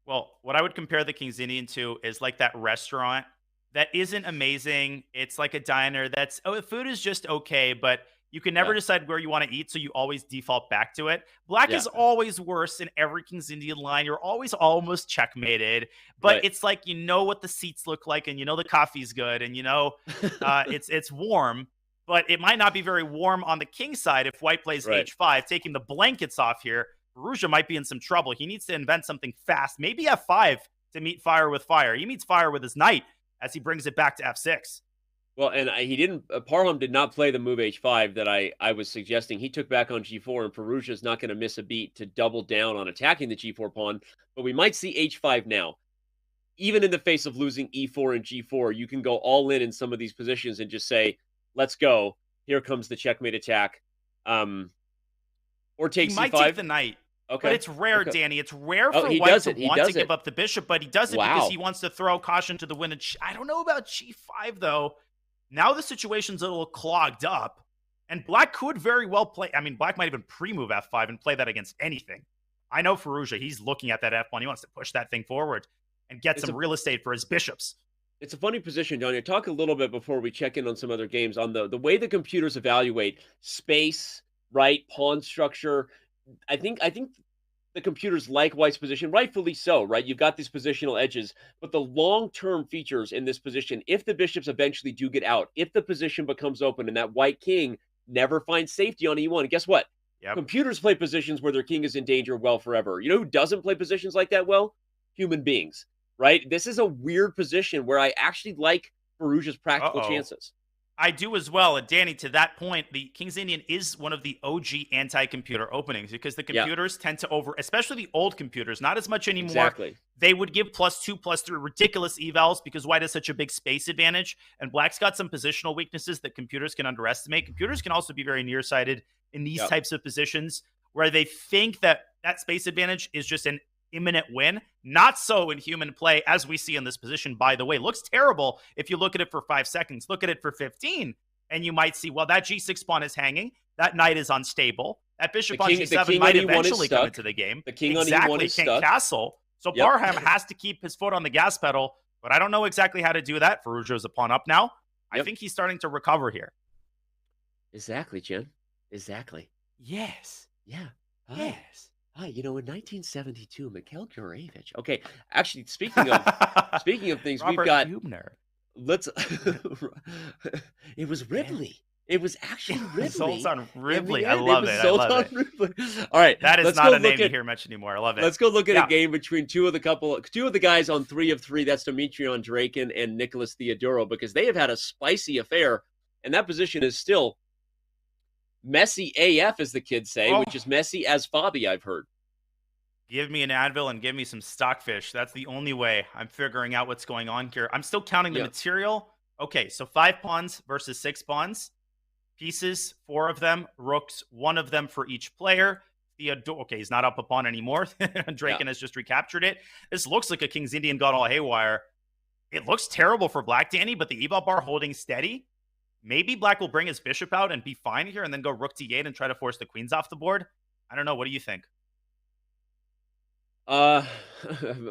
Well, what I would compare the King's Indian to is like that restaurant that isn't amazing. It's like a diner that's, food is just okay, but you can never decide where you want to eat, so you always default back to it. Black is always worse in every King's Indian line. You're always almost checkmated, but it's like you know what the seats look like, and you know the coffee's good, and you know it's warm, but it might not be very warm on the king side if white plays H5, taking the blankets off here. Rouge might be in some trouble. He needs to invent something fast, maybe F5 to meet fire with fire. He meets fire with his knight as he brings it back to F6. Well, and he didn't. Parham did not play the move H5 that I was suggesting. He took back on G4, and Perugia is not going to miss a beat to double down on attacking the G4 pawn. But we might see H5 now. Even in the face of losing E4 and G4, you can go all in some of these positions and just say, "Let's go." Here comes the checkmate attack. Or take he C5. Might take the knight. Okay. But it's rare, Danny. It's rare for white to want to give up the bishop, but he does it because he wants to throw caution to the wind. I don't know about G5, though. Now the situation's a little clogged up, and black could very well play. I mean, black might even pre-move F5 and play that against anything. I know Perugia, he's looking at that F1. He wants to push that thing forward and get some real estate for his bishops. It's a funny position, John. You talk a little bit before we check in on some other games on the way the computers evaluate space, right? Pawn structure. I think the computers like white's position, rightfully so, right? You've got these positional edges, but the long-term features in this position, if the bishops eventually do get out, if the position becomes open and that white king never finds safety on E1, guess what? Yep. Computers play positions where their king is in danger well forever. You know who doesn't play positions like that well? Human beings, right? This is a weird position where I actually like Perugia's practical chances. I do as well. And Danny, to that point, the King's Indian is one of the OG anti-computer openings because the computers tend to especially the old computers, not as much anymore. Exactly. They would give +2, +3, ridiculous evals because white has such a big space advantage. And black's got some positional weaknesses that computers can underestimate. Computers can also be very nearsighted in these types of positions where they think that space advantage is just an imminent win. Not so in human play, as we see in this position, by the way. Looks terrible if you look at it for 5 seconds. Look at it for 15, and you might see, well, that G6 pawn is hanging. That knight is unstable. That bishop on G7 might eventually come into the game. The king on E1 is can't stuck. castle. So Parham has to keep his foot on the gas pedal, but I don't know exactly how to do that. Perugia's a pawn up now. I think he's starting to recover here. Exactly, Jen. Exactly. Yes. Yeah. Yes. Hi, in 1972, Mikhail Gurevich. Okay, actually, speaking of things, Robert we've got. Hubner. It was Ridley. It was actually Ridley. Zoltan Ridley. I love it. I love it. Ridley. All right, that is not a name you hear much anymore. I love it. Let's go look at a game between two of the guys on 3 of 3. That's Dimitrion Draken and Nicholas Theodoro, because they have had a spicy affair, and that position is still messy AF, as the kids say, which is messy as Fabi, I've heard. Give me an Advil and give me some stockfish. That's the only way I'm figuring out what's going on here. I'm still counting the material. Okay, so 5 pawns versus 6 pawns. Pieces, 4 of them. Rooks, 1 of them for each player. Theodore. Okay, he's not up a pawn anymore. Draken has just recaptured it. This looks like a King's Indian gone all haywire. It looks terrible for Black, Danny, but the EVOP bar holding steady. Maybe Black will bring his bishop out and be fine here and then go rook d8 and try to force the queens off the board. I don't know. What do you think? I'm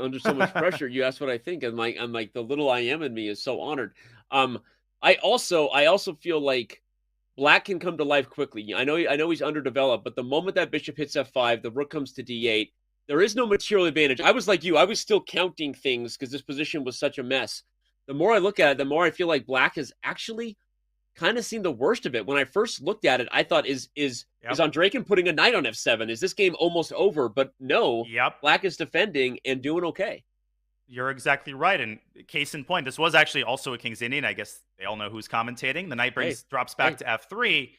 under so much pressure. You asked what I think, and I'm like the little I am in me is so honored. I also feel like Black can come to life quickly. I know he's underdeveloped, but the moment that bishop hits f5, the rook comes to d8. There is no material advantage. I was like you. I was still counting things because this position was such a mess. The more I look at it, the more I feel like Black has actually kind of seen the worst of it. When I first looked at it, I thought, is Draken putting a knight on f7? Is this game almost over? But no, Black is defending and doing okay. You're exactly right. And case in point, this was actually also a King's Indian. I guess they all know who's commentating. The knight drops back to f3.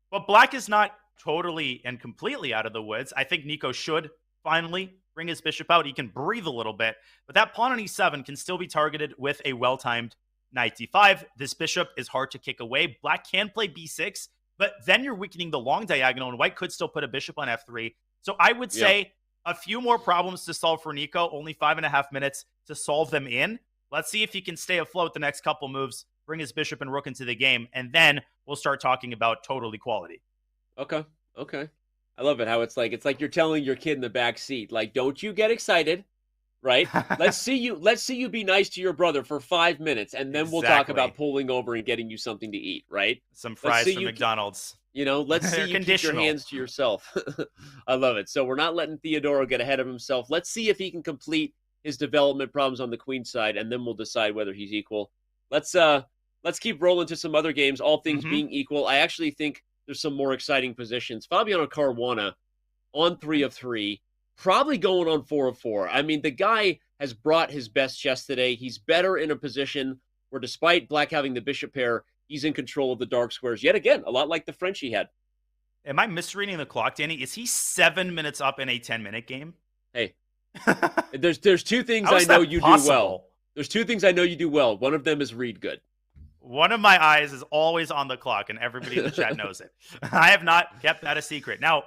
But Black is not totally and completely out of the woods. I think Nico should finally bring his bishop out. He can breathe a little bit. But that pawn on e7 can still be targeted with a well-timed knight d5. This bishop is hard to kick away. Black can play b6, but then you're weakening the long diagonal, and White could still put a bishop on f3. So I would say a few more problems to solve for Nico, only 5.5 minutes to solve them in. Let's see if he can stay afloat the next couple moves, bring his bishop and rook into the game, and then we'll start talking about total equality. Okay. I love it how it's like you're telling your kid in the back seat, like, don't you get excited, right? Let's see you be nice to your brother for 5 minutes, and then we'll talk about pulling over and getting you something to eat, right? Some fries from McDonald's. Let's see you keep your hands to yourself. I love it. So we're not letting Theodoro get ahead of himself. Let's see if he can complete his development problems on the queen side, and then we'll decide whether he's equal. Let's keep rolling to some other games. All things being equal, I actually think there's some more exciting positions. Fabiano Caruana on 3 of 3, probably going on 4 of 4. I mean, the guy has brought his best chess today. He's better in a position where, despite Black having the bishop pair, he's in control of the dark squares yet again, a lot like the French he had. Am I misreading the clock, Danny? Is he 7 minutes up in a 10-minute game? Hey, there's two things I know you do well. There's two things I know you do well. One of them is read good. One of my eyes is always on the clock, and everybody in the chat knows it. I have not kept that a secret. Now,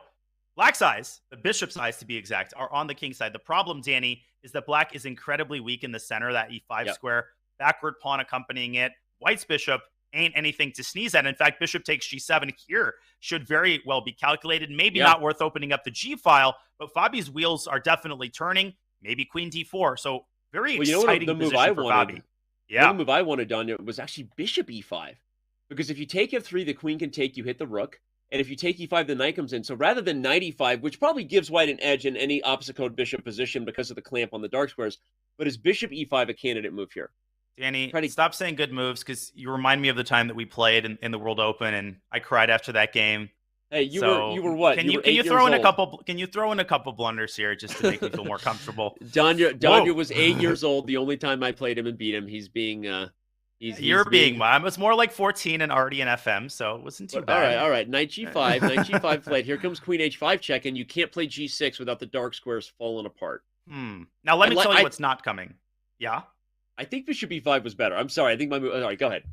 Black's eyes, the bishop's eyes to be exact, are on the king side. The problem, Danny, is that Black is incredibly weak in the center, that e5 square, backward pawn accompanying it. White's bishop ain't anything to sneeze at. In fact, bishop takes g7 here should very well be calculated. Maybe not worth opening up the g file, but Fabi's wheels are definitely turning. Maybe queen d4. So very exciting the move position for Fabi. Yeah. The move I wanted, Danya, was actually bishop e5. Because if you take f3, the queen can take, you hit the rook. And if you take e5, the knight comes in. So rather than knight e5, which probably gives White an edge in any opposite code bishop position because of the clamp on the dark squares, but is bishop e5 a candidate move here? Danny, stop saying good moves, because you remind me of the time that we played in the World Open, and I cried after that game. Hey, you were what? Can you throw in a couple blunders here just to make me feel more comfortable? Danya was 8 years old. The only time I played him and beat him, he's being You're being I was more like 14 and already in FM, so it wasn't too bad. All right. Knight g5, knight g5 played. Here comes queen h5 check, and you can't play g6 without the dark squares falling apart. Now let me tell you what's not coming. Yeah? I think bishop e5 was better. I'm sorry. I think my move... All right, go ahead.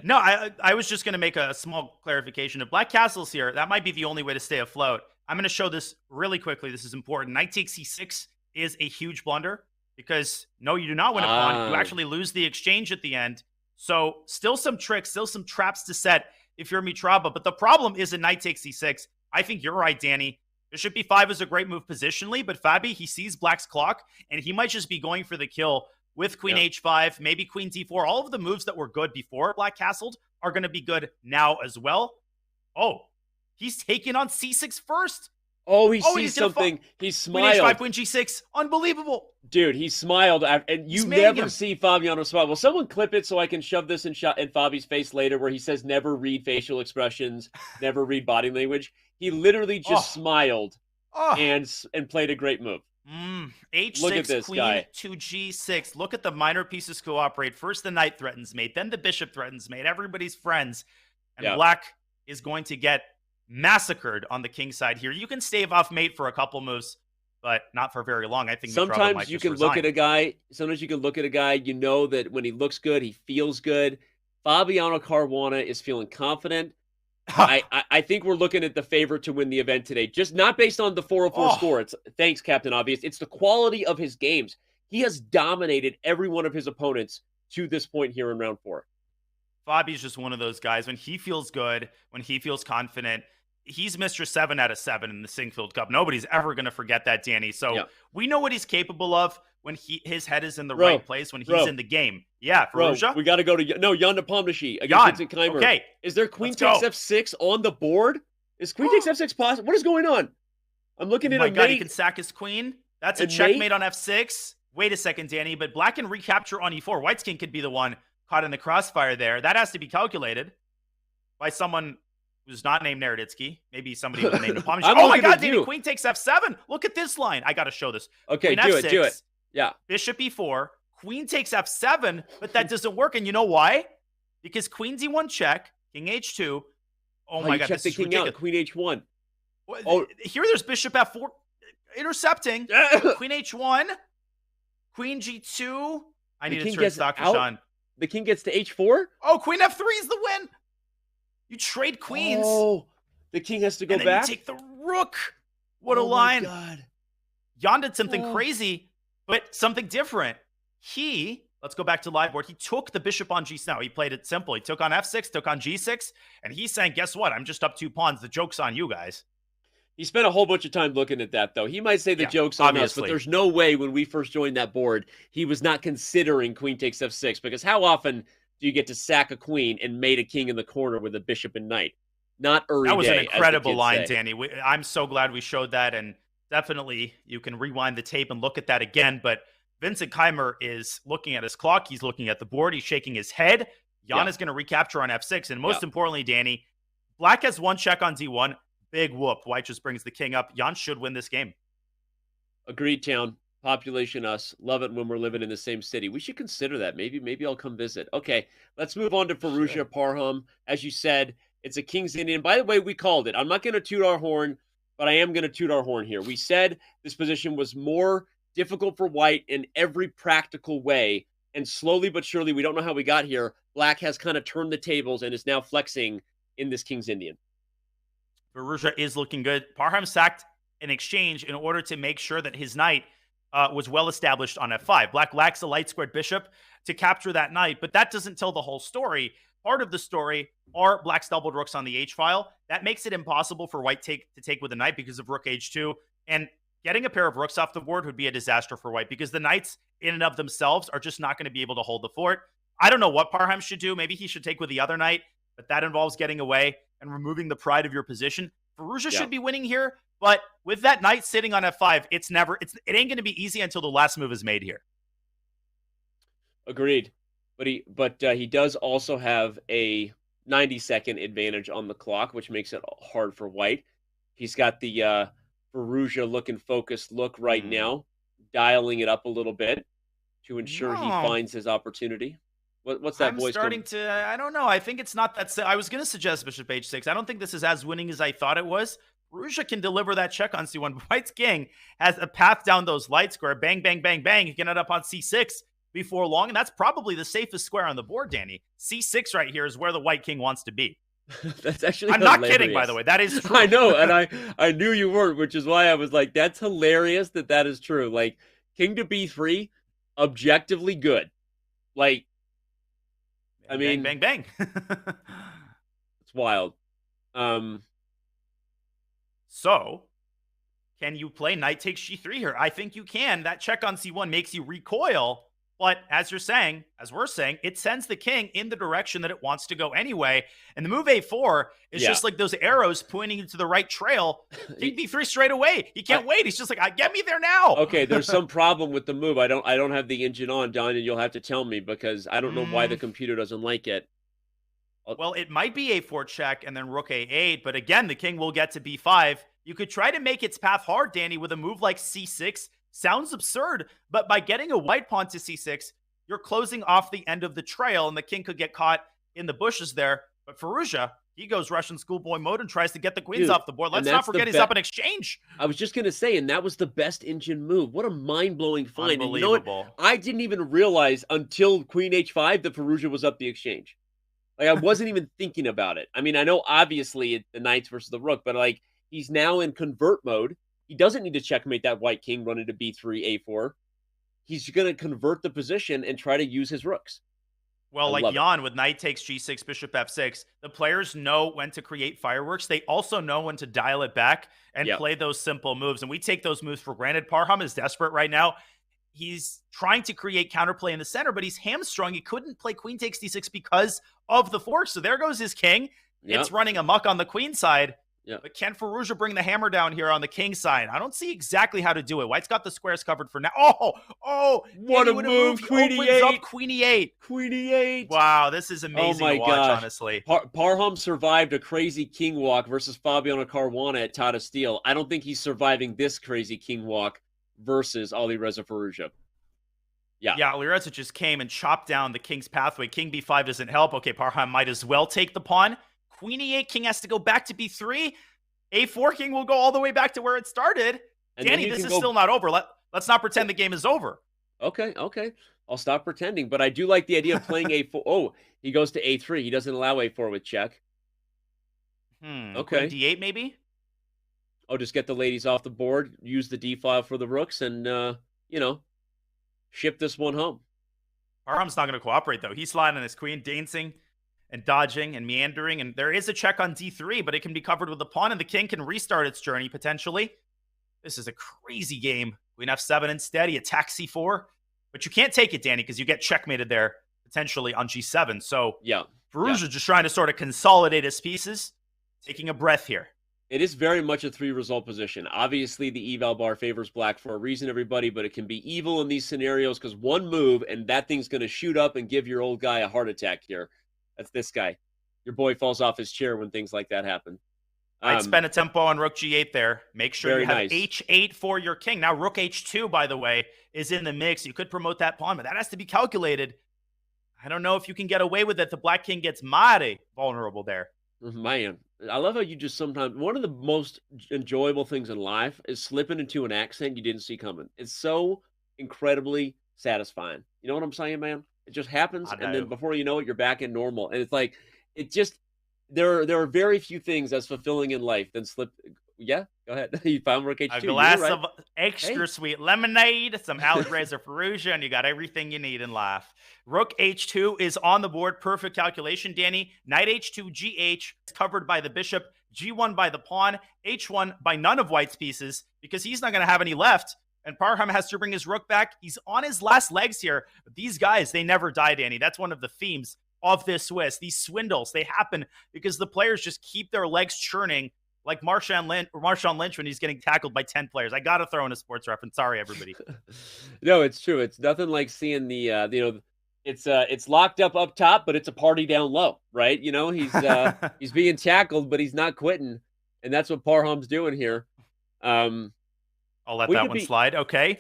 No, I was just going to make a small clarification. If Black castles here, that might be the only way to stay afloat. I'm going to show this really quickly. This is important. Knight takes c6 is a huge blunder because, no, you do not win a pawn. You actually lose the exchange at the end. So still some tricks, still some traps to set if you're Mitraba. But the problem isn't knight takes c6. I think you're right, Danny. Bishop e5 is a great move positionally, but Fabi, he sees Black's clock, and he might just be going for the kill with queen h5, maybe queen d4. All of the moves that were good before Black castled are going to be good now as well. Oh, he's taking on c6 first. Oh, he sees something. He smiled. Queen h5, queen g6. Unbelievable. Dude, he smiled. And you never see Fabiano smile. Will someone clip it so I can shove this in Fabi's face later where he says never read facial expressions, never read body language? He literally just smiled and played a great move. H6, look at this queen guy. to g6. Look at the minor pieces cooperate. First the knight threatens mate, then the bishop threatens mate. Everybody's friends. And Black is going to get massacred on the king side here. You can stave off mate for a couple moves, but not for very long. I think sometimes you can look at a guy. Sometimes you can look at a guy. You know that when he looks good, he feels good. Fabiano Caruana is feeling confident. I think we're looking at the favorite to win the event today, just not based on the 404 Oh. score. It's thanks, Captain Obvious. It's the quality of his games. He has dominated every one of his opponents to this point here in round 4. Fabi's just one of those guys. When he feels good, when he feels confident, he's Mr. 7 out of 7 in the Singfield Cup. Nobody's ever going to forget that, Danny. So we know what he's capable of when his head is in the right place, when he's in the game. Yeah, Firouzja? We got to go to Jan Nepomniachtchi against Vincent Keimer. Okay. Is there queen takes f6 on the board? Is queen takes f6 possible? What is going on? I'm looking at Oh my God, he can sack his queen. That's a checkmate on f6. Wait a second, Danny, but black can recapture on e4. White's king could be the one caught in the crossfire there. That has to be calculated by someone who's not named Naroditsky. Maybe somebody with the name Nepomniachtchi. Oh my God, Danny, queen takes f7. Look at this line. I got to show this. Okay, queen do it. Yeah. Bishop e4. Queen takes f7, but that doesn't work. And you know why? Because queen d1 check, king h2. Oh my God, this is ridiculous. Out, queen h1. Here there's bishop f4 intercepting. Queen h1. Queen g2. I need to turn stock for Sean. The king gets to h4? Oh, queen f3 is the win. You trade queens. Oh, the king has to go and then back? You take the rook. What a line. Oh, my God. Jan did something crazy, but something different. Let's go back to live board. He took the bishop on g6. Now, he played it simple. He took on f6, took on g6, and he's saying, guess what? I'm just up 2 pawns. The joke's on you guys. He spent a whole bunch of time looking at that, though. He might say the joke's on us, but there's no way when we first joined that board, he was not considering queen takes f6, because how often do you get to sack a queen and mate a king in the corner with a bishop and knight? Not early. That was an incredible line, Danny. I'm so glad we showed that, and definitely you can rewind the tape and look at that again, but Vincent Keimer is looking at his clock. He's looking at the board. He's shaking his head. Jan is going to recapture on f6, and most importantly, Danny, black has 1 check on d1. Big whoop. White just brings the king up. Jan should win this game. Agreed, Town. Population us. Love it when we're living in the same city. We should consider that. Maybe I'll come visit. Okay, let's move on to Firouzja Parham. As you said, it's a King's Indian. By the way, we called it. I'm not going to toot our horn, but I am going to toot our horn here. We said this position was more difficult for White in every practical way, and slowly but surely, we don't know how we got here. Black has kind of turned the tables and is now flexing in this King's Indian. Firouzja is looking good. Parham sacked an exchange in order to make sure that his knight was well established on f5. Black lacks a light squared bishop to capture that knight, but that doesn't tell the whole story. Part of the story are Black's doubled rooks on the h-file. That makes it impossible for White to take with a knight because of rook h2. And getting a pair of rooks off the board would be a disaster for White because the knights in and of themselves are just not going to be able to hold the fort. I don't know what Parham should do. Maybe he should take with the other knight, but that involves getting away and removing the pride of your position. Firouzja should be winning here, but with that knight sitting on f5, it ain't going to be easy until the last move is made here. Agreed. But he does also have a 90-second advantage on the clock, which makes it hard for White. He's got the Firouzja looking focused look right now, dialing it up a little bit to ensure he finds his opportunity. What's that voice? I don't know. I think it's not that. I was going to suggest bishop h6. I don't think this is as winning as I thought it was. Firouzja can deliver that check on c1. White's king has a path down those light square. Bang, bang, bang, bang. He can end up on c6 before long, and that's probably the safest square on the board, Danny. c6 right here is where the white king wants to be. That's actually I'm hilarious. not kidding, by the way. That is true. I know, and I knew you weren't, which is why I was like, that's hilarious that is true. Like, king to b3, objectively good. Like, I mean, bang, bang, bang. It's wild. So, can you play knight takes g3 here? I think you can. That check on c1 makes you recoil, but as you're saying, as we're saying, it sends the king in the direction that it wants to go anyway. And the move a4 is just like those arrows pointing into the right trail. King b3 straight away. He can't wait. He's just like, get me there now. Okay, there's some problem with the move. I don't have the engine on, Don, and you'll have to tell me because I don't know why the computer doesn't like it. Well, it might be a4 check and then rook a8, but again, the king will get to b5. You could try to make its path hard, Danny, with a move like c6. Sounds absurd, but by getting a white pawn to c6, you're closing off the end of the trail, and the king could get caught in the bushes there. But Firouzja, he goes Russian schoolboy mode and tries to get the queens off the board. Let's not forget he's up in exchange. I was just going to say, and that was the best engine move. What a mind-blowing find. Unbelievable. And you know what? I didn't even realize until queen h5 that Firouzja was up the exchange. Like, I wasn't even thinking about it. I mean, I know obviously the knights versus the rook, but like he's now in convert mode. He doesn't need to checkmate that white king run into b3, a4. He's going to convert the position and try to use his rooks. Well, I like love it. Jan with knight takes g6, bishop f6, the players know when to create fireworks. They also know when to dial it back and play those simple moves. And we take those moves for granted. Parham is desperate right now. He's trying to create counterplay in the center, but he's hamstrung. He couldn't play queen takes d6 because of the fork. So there goes his king. It's running amok on the queen side. But can Firouzja bring the hammer down here on the king side? I don't see exactly how to do it. White's got the squares covered for now. What a move! Queen e8. Queen e8. Queen e8. Wow, this is amazing to watch, honestly. Parham survived a crazy king walk versus Fabiano Caruana at Tata Steel. I don't think he's surviving this crazy king walk versus Alireza Firouzja. Yeah, Alireza just came and chopped down the king's pathway. King b5 doesn't help. Okay, Parham might as well take the pawn. Queen e8, king has to go back to b3. a4, king will go all the way back to where it started. And Danny, this is still not over. Let's not pretend the game is over. Okay. I'll stop pretending, but I do like the idea of playing a4. Oh, he goes to a3. He doesn't allow a4 with check. Okay. Queen d8 maybe? Oh, just get the ladies off the board, use the d file for the rooks, and, ship this one home. Parham's not going to cooperate, though. He's sliding his queen, dancing and dodging and meandering, and there is a check on d3, but it can be covered with the pawn, and the king can restart its journey, potentially. This is a crazy game. Queen f7 instead. He attacks c4, but you can't take it, Danny, because you get checkmated there, potentially on g7. So, Firouzja just trying to sort of consolidate his pieces, taking a breath here. It is very much a 3-result position. Obviously, the eval bar favors black for a reason, everybody, but it can be evil in these scenarios because one move, and that thing's going to shoot up and give your old guy a heart attack here. That's this guy. Your boy falls off his chair when things like that happen. I'd spend a tempo on rook g8 there. Make sure you have h8 for your king. Now, rook h2, by the way, is in the mix. You could promote that pawn, but that has to be calculated. I don't know if you can get away with it. The black king gets mighty vulnerable there. Man, I love how you just sometimes, one of the most enjoyable things in life is slipping into an accent you didn't see coming. It's so incredibly satisfying. You know what I'm saying, man? It just happens, and then before you know it, you're back in normal. And it's like, it just, there are very few things as fulfilling in life than slip. Yeah, go ahead. You found rook h2. A glass of extra sweet lemonade, some Alireza Firouzja, and you got everything you need in life. Rook h2 is on the board. Perfect calculation, Danny. Knight h2, gh is covered by the bishop, g1 by the pawn, h1 by none of White's pieces, because he's not going to have any left. And Parham has to bring his rook back. He's on his last legs here. But these guys, they never die, Danny. That's one of the themes of this Swiss. These swindles, they happen because the players just keep their legs churning like Marshawn Lynch when he's getting tackled by 10 players. I got to throw in a sports reference. Sorry, everybody. No, it's true. It's nothing like seeing the, it's locked up top, but it's a party down low, right? He's being tackled, but he's not quitting. And that's what Parham's doing here. I'll let that one slide. Okay.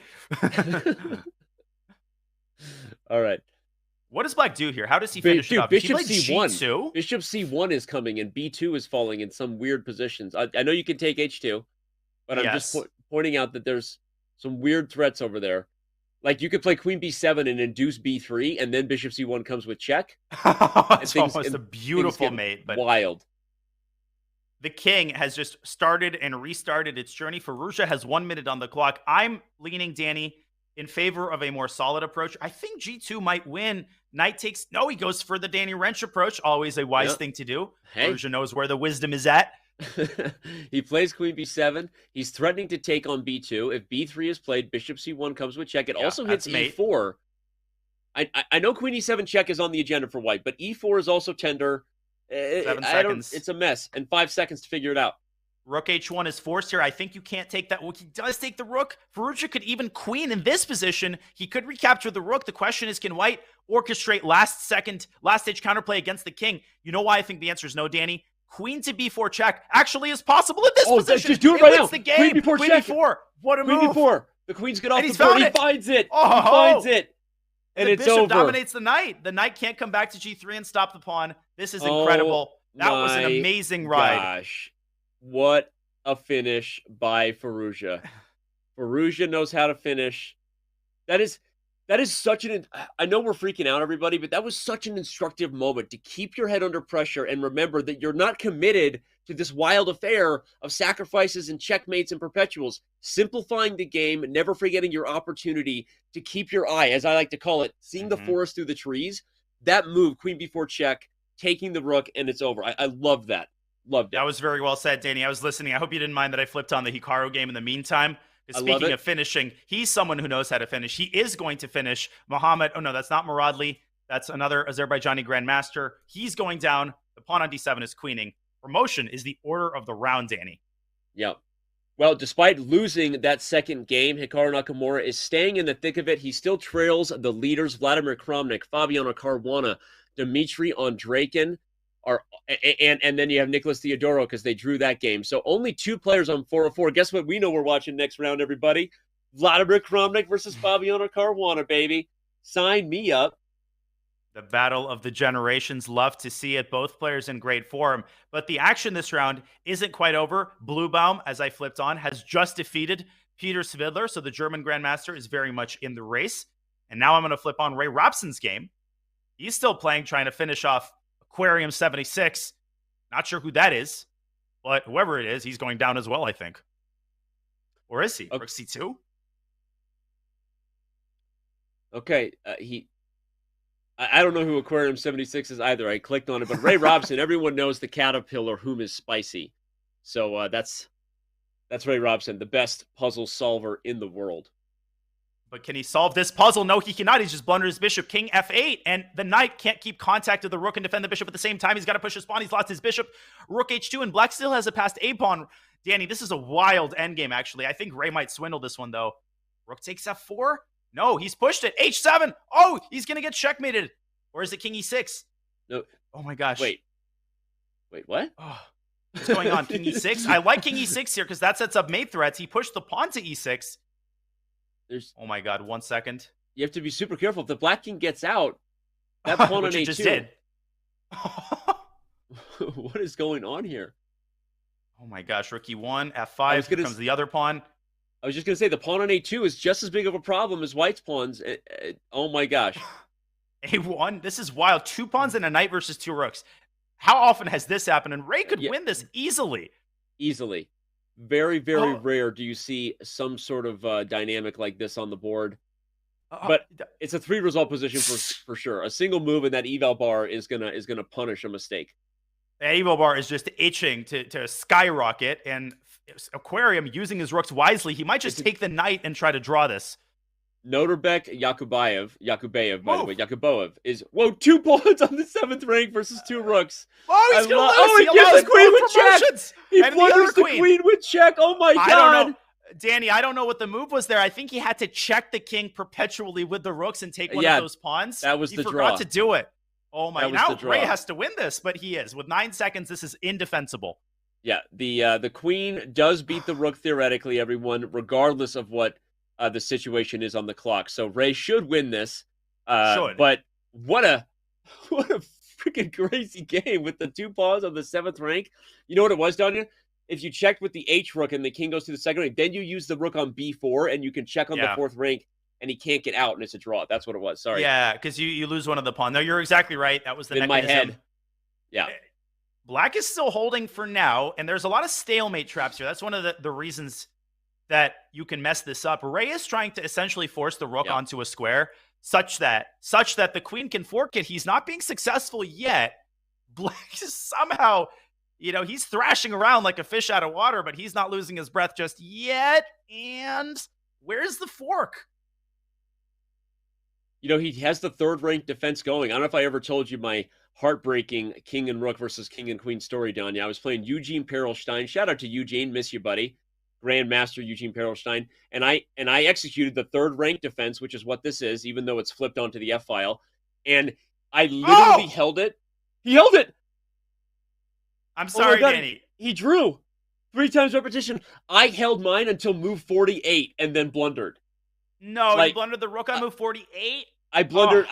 All right. What does black do here? How does he finish it up? Bishop c1. Bishop c1 is coming, and b2 is falling in some weird positions. I know you can take h2, but I'm just pointing out that there's some weird threats over there. Like, you could play queen b7 and induce b3, and then bishop c1 comes with check. It's almost a beautiful mate. But wild. The king has just started and restarted its journey. Firouzja has 1 minute on the clock. I'm leaning, Danny, in favor of a more solid approach. I think g2 might win. Knight takes... No, he goes for the Danny Wrench approach. Always a wise thing to do. Firouzja knows where the wisdom is at. He plays queen b7. He's threatening to take on b2. If b3 is played, bishop c1 comes with check. It also hits e4. I know queen e7 check is on the agenda for white, but e4 is also tender. 7 seconds. It's a mess, and 5 seconds to figure it out. Rook h1 is forced here. I think you can't take that. Well, he does take the rook. Firouzja could even queen in this position. He could recapture the rook. The question is, can white orchestrate last stage counterplay against the king? You know why I think the answer is no, Danny? Queen to b4 check actually is possible in this position. Just do it right now. The game. Queen b4 check. B4. What a move. Queen b4. The queen's get off the board. He finds it. He finds it. And it's over. The bishop dominates the knight. The knight can't come back to g3 and stop the pawn. This is incredible. That was an amazing ride. Gosh. What a finish by Firouzja. Firouzja knows how to finish. That is, That is such an I know we're freaking out, everybody, but that was such an instructive moment to keep your head under pressure and remember that you're not committed to this wild affair of sacrifices and checkmates and perpetuals. Simplifying the game, never forgetting your opportunity to keep your eye, as I like to call it, seeing the forest through the trees. That move, queen b4 check, taking the rook, and it's over. I love that. Loved it. That was very well said, Danny. I was listening. I hope you didn't mind that I flipped on the Hikaru game in the meantime. Speaking of finishing, he's someone who knows how to finish. He is going to finish Muhammad. Oh, no, that's not Muradli. That's another Azerbaijani grandmaster. He's going down. The pawn on d7 is queening. Promotion is the order of the round, Danny. Yeah. Well, despite losing that second game, Hikaru Nakamura is staying in the thick of it. He still trails the leaders, Vladimir Kramnik, Fabiano Caruana, Dmitry Ondrakin, and then you have Nicholas Theodoro because they drew that game. So only 2 players on 404. Guess what we know we're watching next round, everybody? Vladimir Kramnik versus Fabiano Caruana, baby. Sign me up. The battle of the generations. Love to see it. Both players in great form. But the action this round isn't quite over. Bluebaum, as I flipped on, has just defeated Peter Svidler. So the German grandmaster is very much in the race. And now I'm going to flip on Ray Robson's game. He's still playing, trying to finish off Aquarium 76. Not sure who that is, but whoever it is, he's going down as well, I think. Or is he? Rook C2? Okay, I don't know who Aquarium 76 is either. I clicked on it, but Ray Robson, everyone knows the caterpillar whom is spicy. So that's Ray Robson, the best puzzle solver in the world. But can he solve this puzzle? No, he cannot. He's just blundered his bishop. King f8, and the knight can't keep contact with the rook and defend the bishop at the same time. He's got to push his pawn. He's lost his bishop. Rook h2, and black still has a passed a pawn. Danny, this is a wild endgame, actually. I think Ray might swindle this one, though. Rook takes f4? No, he's pushed it. h7. Oh, he's going to get checkmated. Or is it king e6? No. Oh, my gosh. Wait, what? Oh, what's going on? King e6? I like king e6 here because that sets up mate threats. He pushed the pawn to e6. Oh my God! 1 second. You have to be super careful. If the black king gets out, that pawn on a2. Just did. What is going on here? Oh my gosh! Rook e1, f5. Here comes the other pawn. I was just gonna say the pawn on a2 is just as big of a problem as white's pawns. Oh my gosh! a1. This is wild. 2 pawns and a knight versus 2 rooks. How often has this happened? And Ray could win this easily. Easily. Very, very rare do you see some sort of dynamic like this on the board. But it's a 3-result position for sure. A single move in that eval bar is gonna punish a mistake. The eval bar is just itching to skyrocket, and Aquarium using his rooks wisely. He might just take the knight and try to draw this. Noterbek Yakubayev, by the way, Yakuboev is 2 pawns on the 7th rank versus 2 rooks. Oh, he's gonna lose. Oh, he gives the queen with check. He blunders the queen with check. Oh my God! I don't know, Danny. I don't know what the move was there. I think he had to check the king perpetually with the rooks and take one of those pawns. That was he the draw. He forgot to do it. Oh my! Now Ray has to win this, but he is with 9 seconds. This is indefensible. Yeah, the queen does beat the rook theoretically, everyone, regardless of what the situation is on the clock. So Ray should win this. But what a freaking crazy game with the 2 pawns on the 7th rank. You know what it was, Danya? If you checked with the H rook and the king goes to the 2nd rank, then you use the rook on b4 and you can check on the 4th rank and he can't get out and it's a draw. That's what it was. Sorry. Yeah, because you lose one of the pawns. No, you're exactly right. That was the in my head. Yeah. Black is still holding for now, and there's a lot of stalemate traps here. That's one of the reasons that you can mess this up. Ray is trying to essentially force the rook onto a square such that the queen can fork it. He's not being successful yet. Black is somehow, he's thrashing around like a fish out of water, but he's not losing his breath just yet. And where's the fork? He has the 3rd rank defense going. I don't know if I ever told you my heartbreaking king and rook versus king and queen story, Danya. I was playing Eugene Perelstein. Shout out to Eugene. Miss you, buddy. Grandmaster Eugene Perelstein, and I executed the 3rd rank defense, which is what this is, even though it's flipped onto the F file, and I literally held it. He held it. I'm sorry, Danny. He drew 3 times repetition. I held mine until move 48 and then blundered. No, you blundered the rook on move 48. I blundered.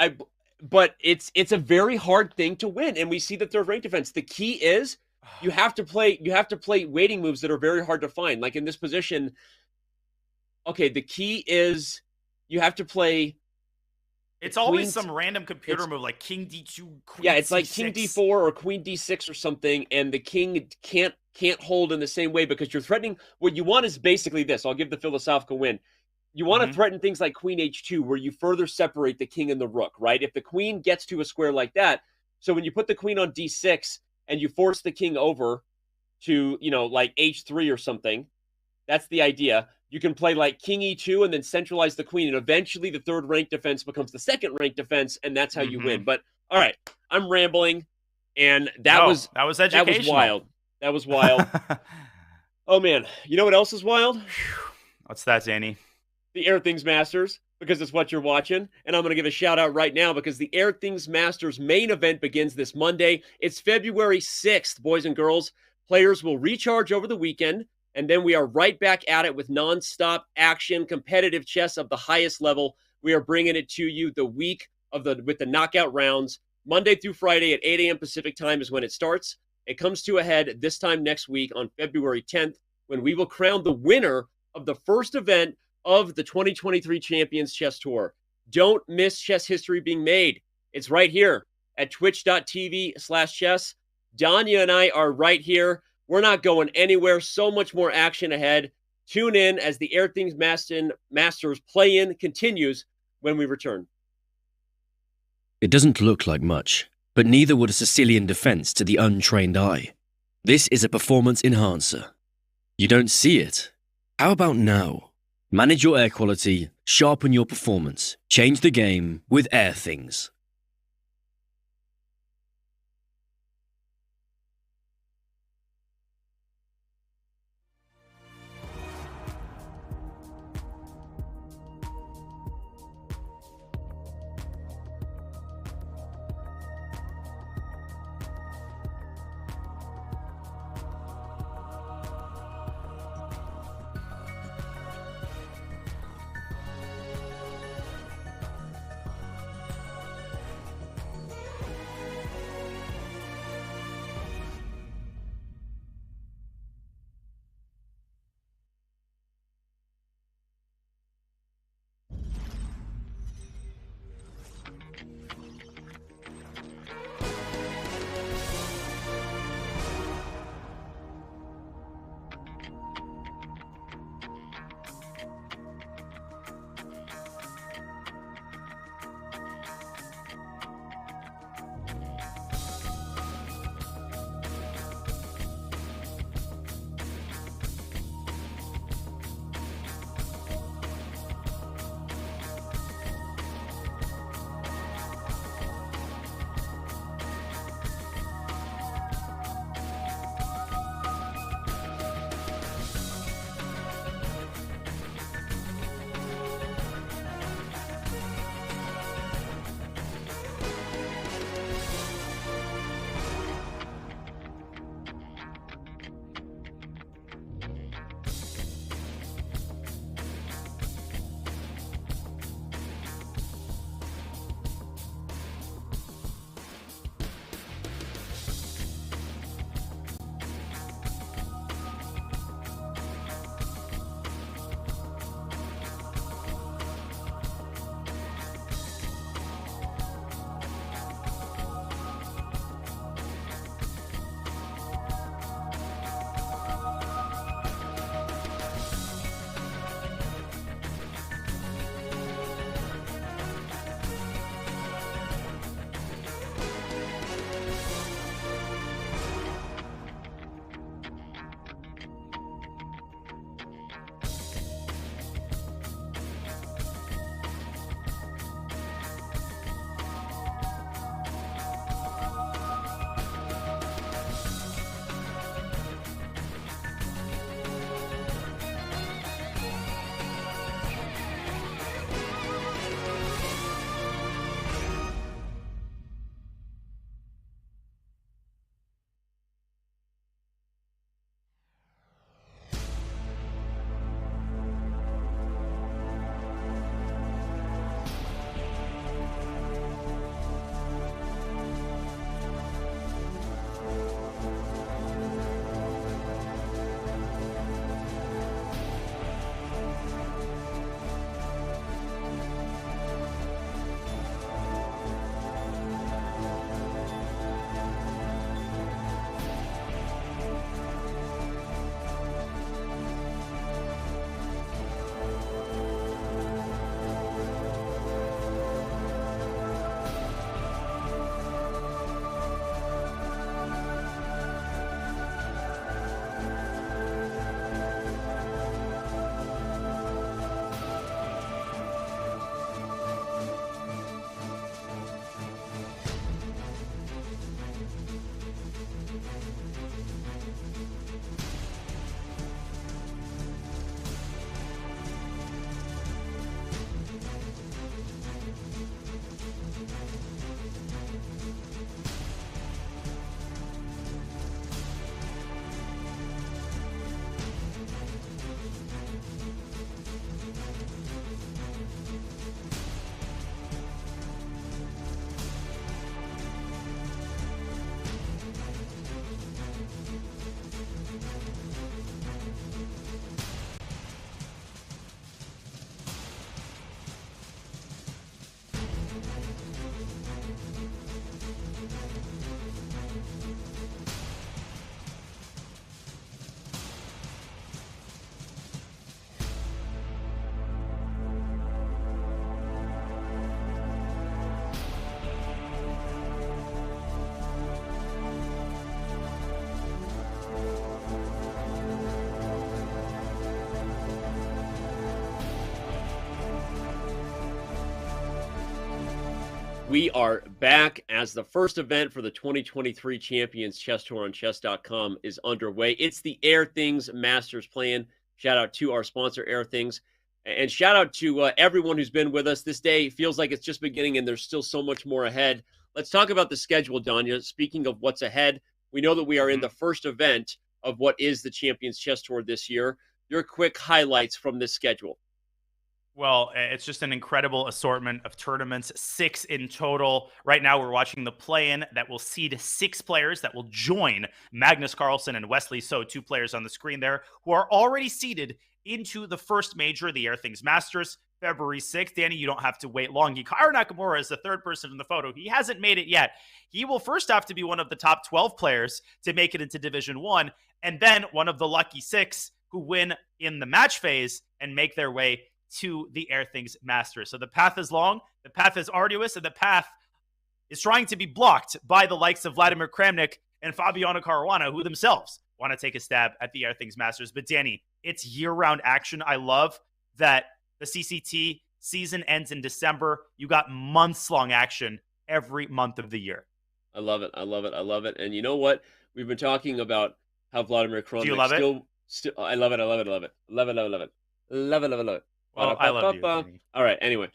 But it's a very hard thing to win, and we see the 3rd rank defense. The key is. You have to play waiting moves that are very hard to find. Like in this position, okay, the key is you have to play It's always some random computer move like king d2, queen yeah, it's c6. like king d4 or queen d6 or something, and the king can't hold in the same way because you're threatening. What you want is basically this. I'll give the philosophical win. You want to threaten things like queen h2, where you further separate the king and the rook, right? If the queen gets to a square like that, so when you put the queen on d6 and you force the king over to, like h3 or something, that's the idea. You can play like king e2 and then centralize the queen, and eventually the third rank defense becomes the second rank defense, and that's how you win. But all right, I'm rambling, and that was educational. That was wild. Oh man, you know what else is wild? What's that, Danny? The Airthings Masters, because it's what you're watching. And I'm going to give a shout out right now because the Airthings Masters main event begins this Monday. It's February 6th, boys and girls. Players will recharge over the weekend, and then we are right back at it with nonstop action, competitive chess of the highest level. We are bringing it to you the week with the knockout rounds. Monday through Friday at 8 a.m. Pacific time is when it starts. It comes to a head this time next week on February 10th, when we will crown the winner of the first event of the 2023 Champions Chess Tour. Don't miss chess history being made. It's right here at twitch.tv/chess. Danya and I are right here. We're not going anywhere. So much more action ahead. Tune in as the Airthings Masters play-in continues when we return. It doesn't look like much, but neither would a Sicilian defense to the untrained eye. This is a performance enhancer. You don't see it? How about now? Manage your air quality, sharpen your performance, change the game with Airthings. we are back as the first event for the 2023 Champions Chess Tour on chess.com is underway. It's the Airthings Masters plan. Shout out to our sponsor, Airthings. And shout out to everyone who's been with us. This day feels like it's just beginning and there's still so much more ahead. Let's talk about the schedule, Danya. Speaking of what's ahead, we know that we are in the first event of what is the Champions Chess Tour this year. Your quick highlights from this schedule. Well, it's just an incredible assortment of tournaments, 6 in total. Right now, we're watching the play-in that will seed 6 players that will join Magnus Carlsen and Wesley So, 2 players on the screen there, who are already seeded into the first major, the Airthings Masters, February 6th. Danny, you don't have to wait long. Hikaru Nakamura is the third person in the photo. He hasn't made it yet. He will first have to be one of the top 12 players to make it into Division 1, and then one of the lucky 6 who win in the match phase and make their way to the Airthings Masters. So the path is long, the path is arduous, and the path is trying to be blocked by the likes of Vladimir Kramnik and Fabiano Caruana, who themselves want to take a stab at the Airthings Masters. But Danny, it's year-round action. I love that the CCT season ends in December. You got months-long action every month of the year. I love it. I love it. I love it. And you know what? We've been talking about how Vladimir Kramnik Do you love it? Still, I love it. I love it. I love it. Love it. Love it. Love it. Love it. Love it. Love it. Well, I love you. All right. Anyway,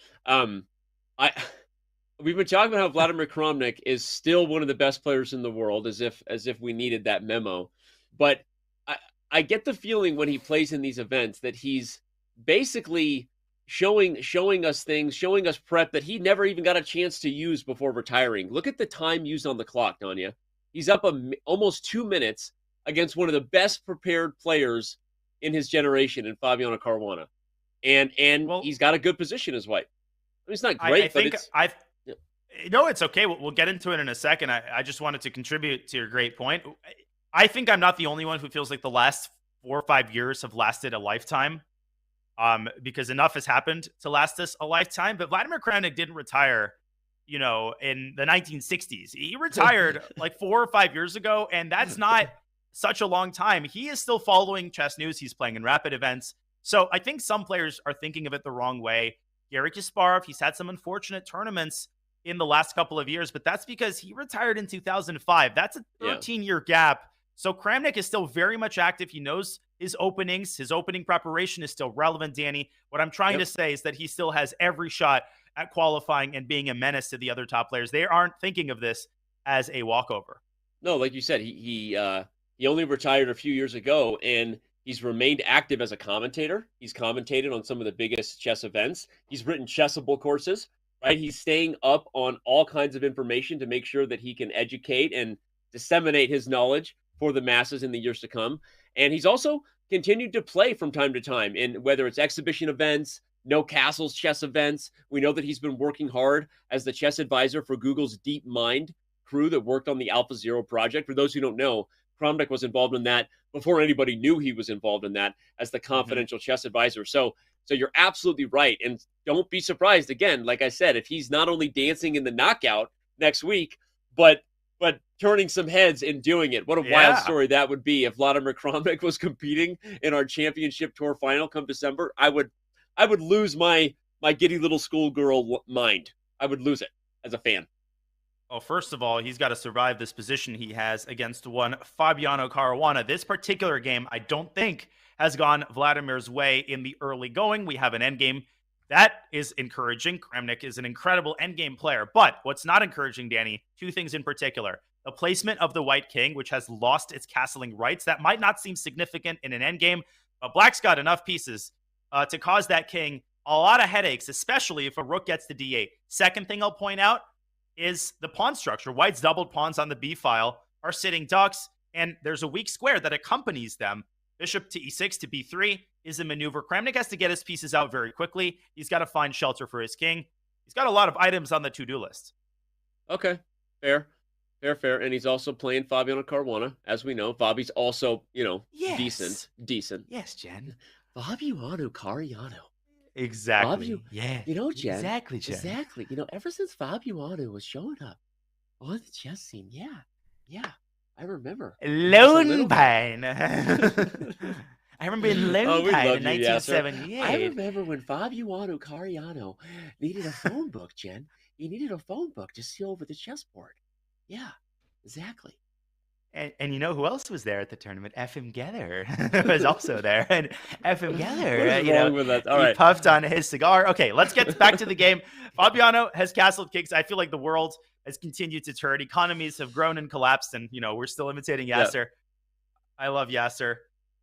we've been talking about how Vladimir Kramnik is still one of the best players in the world, as if we needed that memo. But I get the feeling when he plays in these events that he's basically showing us things, showing us prep that he never even got a chance to use before retiring. Look at the time used on the clock, Danya. He's up almost 2 minutes against one of the best prepared players in his generation in Fabiano Caruana. And well, he's got a good position as white. I mean, it's not great, No, it's okay. We'll get into it in a second. I just wanted to contribute to your great point. I think I'm not the only one who feels like the last 4 or 5 years have lasted a lifetime, because enough has happened to last us a lifetime. But Vladimir Kramnik didn't retire, in the 1960s. He retired like 4 or 5 years ago, and that's not such a long time. He is still following chess news. He's playing in rapid events. So I think some players are thinking of it the wrong way. Garry Kasparov, he's had some unfortunate tournaments in the last couple of years, but that's because he retired in 2005. That's a 13-year gap. So Kramnik is still very much active. He knows his openings. His opening preparation is still relevant, Danny. What I'm trying to say is that he still has every shot at qualifying and being a menace to the other top players. They aren't thinking of this as a walkover. No, like you said, he only retired a few years ago, and he's remained active as a commentator. He's commentated on some of the biggest chess events. He's written Chessable courses, right? He's staying up on all kinds of information to make sure that he can educate and disseminate his knowledge for the masses in the years to come. And he's also continued to play from time to time, in whether it's exhibition events, No Castles chess events. We know that he's been working hard as the chess advisor for Google's DeepMind crew that worked on the AlphaZero project. For those who don't know, Kramnik was involved in that before anybody knew he was involved in that as the confidential chess advisor. So you're absolutely right. And don't be surprised, again, like I said, if he's not only dancing in the knockout next week, but turning some heads and doing it. What a wild story that would be if Vladimir Kramnik was competing in our championship tour final come December. I would lose my giddy little schoolgirl mind. I would lose it as a fan. Well, first of all, he's got to survive this position he has against one Fabiano Caruana. This particular game, I don't think, has gone Vladimir's way in the early going. We have an endgame. That is encouraging. Kramnik is an incredible endgame player. But what's not encouraging, Danny, 2 things in particular. The placement of the white king, which has lost its castling rights. That might not seem significant in an endgame, but black's got enough pieces to cause that king a lot of headaches, especially if a rook gets to d8. Second thing I'll point out is the pawn structure. White's doubled pawns on the b file are sitting ducks, and there's a weak square that accompanies them. Bishop to e6 to b3 is a maneuver. Kramnik has to get his pieces out very quickly. He's got to find shelter for his king. He's got a lot of items on the to-do list. Okay, fair. And he's also playing Fabiano Caruana, as we know. Fabi's also, decent. Yes, Jen. Fabiano Caruana. Exactly. Jen. Exactly, Jen. Exactly. Ever since Fabiano was showing up on the chess scene, I remember. Lone Pine. I remember in Lone Pine in 1978. I remember when Fabiano Caruana needed a phone book, Jen. He needed a phone book to seal over the chessboard. Yeah, exactly. And you know who else was there at the tournament? FM Geller was also there. And FM Geller, What is wrong with that? All he right. puffed on his cigar. Okay, let's get back to the game. Fabiano has castled kings. I feel like the world has continued to turn. Economies have grown and collapsed, and we're still imitating Yasser. Yeah. I love Yasser.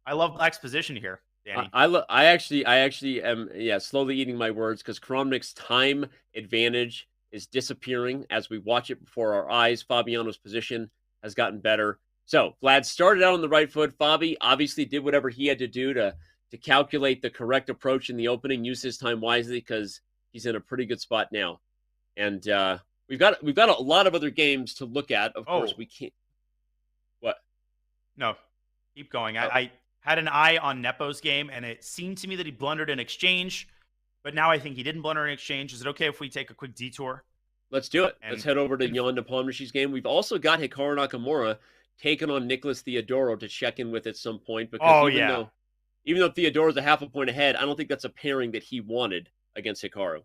I love Black's position here, Danny. I actually am slowly eating my words because Kramnik's time advantage is disappearing as we watch it before our eyes. Fabiano's position has gotten better. So Vlad started out on the right foot. Fabi obviously did whatever he had to do to calculate the correct approach in the opening, use his time wisely because he's in a pretty good spot now. And we've got a lot of other games to look at. Of course, we can't. What? No, keep going. I had an eye on Nepo's game, and it seemed to me that he blundered in exchange, but now I think he didn't blunder in exchange. Is it okay if we take a quick detour? Let's do it. Let's head over to Jan Nepomniachtchi's game. We've also got Hikaru Nakamura taking on Nicholas Theodorou to check in with at some point. Because even though Theodoro's a half a point ahead, I don't think that's a pairing that he wanted against Hikaru.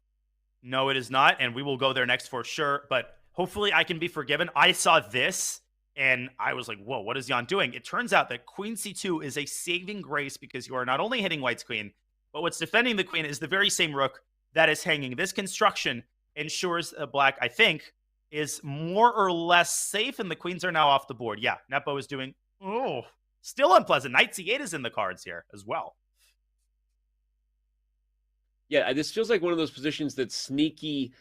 No, it is not, and we will go there next for sure, but hopefully I can be forgiven. I saw this, and I was like, whoa, what is Jan doing? It turns out that Queen C2 is a saving grace because you are not only hitting White's queen, but what's defending the queen is the very same rook that is hanging. This construction ensures Black, I think, is more or less safe, and the queens are now off the board. Yeah, Nepo is doing, still unpleasant. Knight C8 is in the cards here as well. Yeah, this feels like one of those positions that sneaky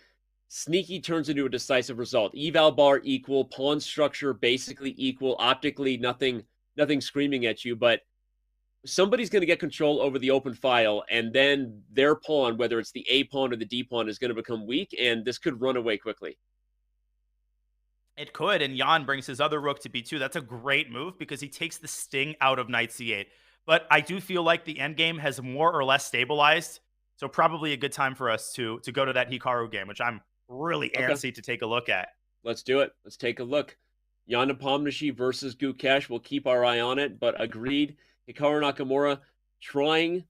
turns into a decisive result. Eval bar equal, pawn structure basically equal, optically nothing screaming at you, but somebody's going to get control over the open file, and then their pawn, whether it's the A pawn or the D pawn, is going to become weak, and this could run away quickly. It could, and Jan brings his other rook to B2. That's a great move because he takes the sting out of Knight C8. But I do feel like the endgame has more or less stabilized, so probably a good time for us to go to that Hikaru game, which I'm really antsy to take a look at. Let's do it. Let's take a look. Jan Nepomniachtchi versus Gukesh. We'll keep our eye on it, but agreed. Hikaru Nakamura trying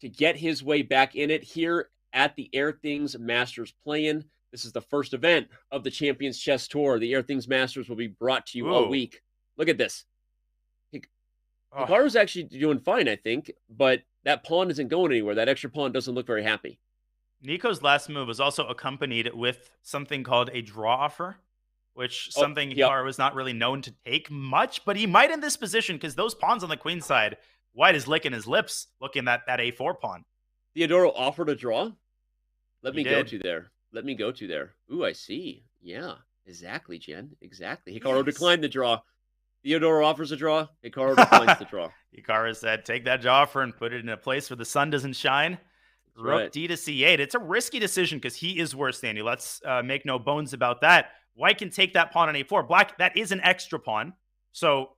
to get his way back in it here at the Airthings Masters play-in. This is the first event of the Champions Chess Tour. The Airthings Masters will be brought to you all week. Look at this. Hikaru's actually doing fine, I think, but that pawn isn't going anywhere. That extra pawn doesn't look very happy. Nico's last move was also accompanied with something called a draw offer, which something Hikaru was not really known to take much, but he might in this position because those pawns on the queen side, White is licking his lips looking at that A4 pawn. Theodorou offered a draw? Let me go to there. Ooh, I see. Yeah, exactly, Jen. Exactly. Hikaru declined the draw. Theodorou offers a draw. Hikaru declines the draw. Hikaru said, take that draw offer and put it in a place where the sun doesn't shine. Rook D to C8. It's a risky decision because he is worse, Danny. Let's make no bones about that. White can take that pawn on A4. Black, that is an extra pawn. So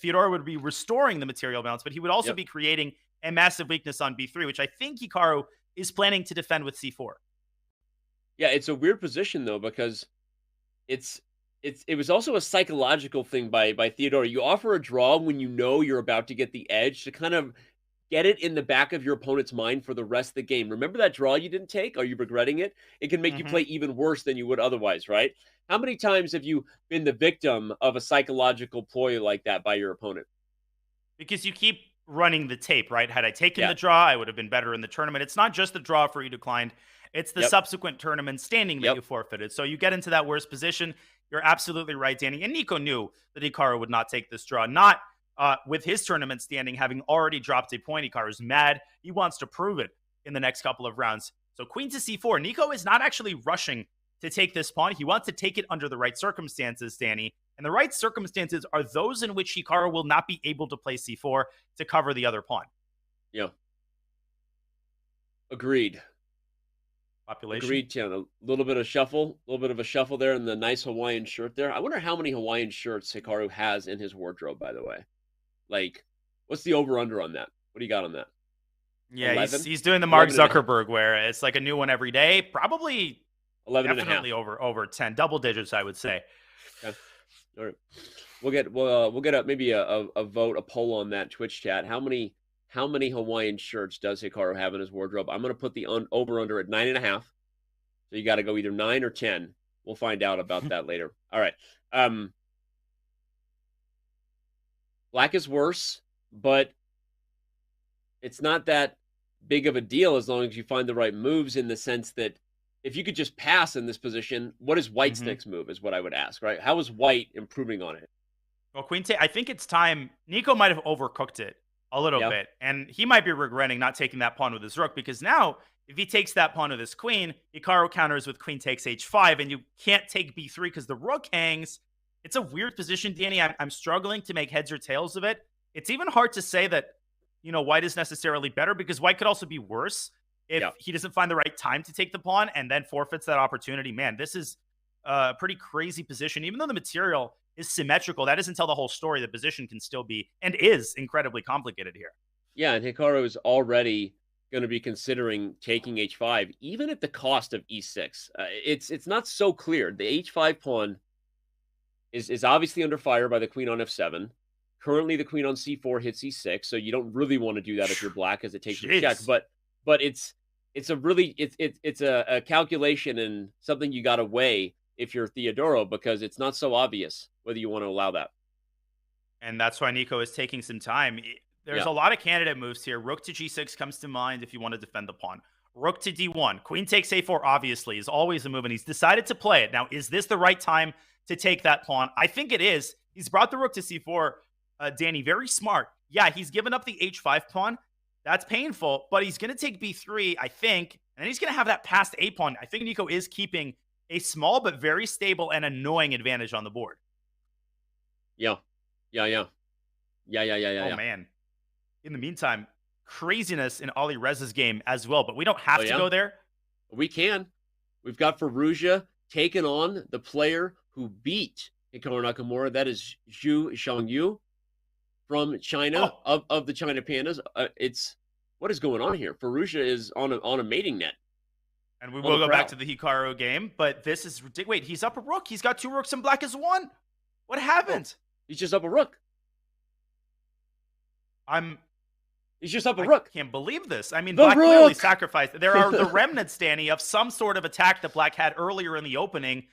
Theodorou would be restoring the material balance, but he would also be creating a massive weakness on B3, which I think Hikaru is planning to defend with C4. Yeah, it's a weird position, though, because it was also a psychological thing by Theodorou. You offer a draw when you know you're about to get the edge to kind of get it in the back of your opponent's mind for the rest of the game. Remember that draw you didn't take? Are you regretting it? It can make you play even worse than you would otherwise, right? How many times have you been the victim of a psychological ploy like that by your opponent? Because you keep running the tape, right? Had I taken the draw, I would have been better in the tournament. It's not just the draw for you declined. It's the subsequent tournament standing that you forfeited. So you get into that worst position. You're absolutely right, Danny. And Nico knew that Hikaru would not take this draw. Not with his tournament standing, having already dropped a point. Hikaru's mad. He wants to prove it in the next couple of rounds. So queen to c4. Nico is not actually rushing to take this pawn. He wants to take it under the right circumstances, Danny. And the right circumstances are those in which Hikaru will not be able to play c4 to cover the other pawn. Yeah. Agreed. Population. Agreed, Tian. A little bit of a shuffle there in the nice Hawaiian shirt there. I wonder how many Hawaiian shirts Hikaru has in his wardrobe, by the way. Like, what's the over-under on that? What do you got on that? Yeah, he's doing the Mark Zuckerberg where it's like a new one every day. Probably 11 definitely over 10. Double digits, I would say. Okay. All right. We'll get maybe a vote, a poll on that Twitch chat. How many Hawaiian shirts does Hikaru have in his wardrobe? I'm going to put the over-under at 9.5, So you got to go either 9 or 10. We'll find out about that later. All right. Black is worse, but it's not that big of a deal as long as you find the right moves, in the sense that if you could just pass in this position, what is White's next move is what I would ask, right? How is White improving on it? Well, Queen I think it's time. Nico might have overcooked it a little bit, and he might be regretting not taking that pawn with his rook, because now if he takes that pawn with his queen, Hikaru counters with queen takes h5, and you can't take b3 because the rook hangs. It's a weird position, Danny. I'm struggling to make heads or tails of it. It's even hard to say that, White is necessarily better, because White could also be worse if he doesn't find the right time to take the pawn and then forfeits that opportunity. Man, this is a pretty crazy position. Even though the material is symmetrical, that doesn't tell the whole story. The position can still be, and is, incredibly complicated here. Yeah, and Hikaru is already going to be considering taking h5, even at the cost of e6. It's not so clear. The h5 pawn is obviously under fire by the queen on f7. Currently, the queen on c4 hits e6, so you don't really want to do that if you're black, as it takes a check. But it's a calculation and something you got to weigh if you're Theodoro, because it's not so obvious whether you want to allow that. And that's why Nico is taking some time. There's a lot of candidate moves here. Rook to g6 comes to mind if you want to defend the pawn. Rook to d1. Queen takes a4, obviously, is always a move, and he's decided to play it. Now, is this the right time to take that pawn? I think it is. He's brought the rook to c4, Danny. Very smart. Yeah, he's given up the h5 pawn. That's painful, but he's going to take b3, I think, and then he's going to have that passed a pawn. I think Nico is keeping a small but very stable and annoying advantage on the board. Yeah. Oh, man. In the meantime, craziness in Ali Rez's game as well, but we don't have to go there. We can. We've got Firouzja taking on the player who beat Hikaru Nakamura. That is Zhu Xiangyu from China, of the China Pandas. What is going on here? Firouzja is on a mating net. And we will go back to the Hikaru game, but this is ridiculous. Wait, he's up a rook. He's got 2 rooks and black is 1. What happened? He's just up a rook. He's just up a rook. I can't believe this. I mean, black clearly sacrificed. There are the remnants, Danny, of some sort of attack that black had earlier in the opening,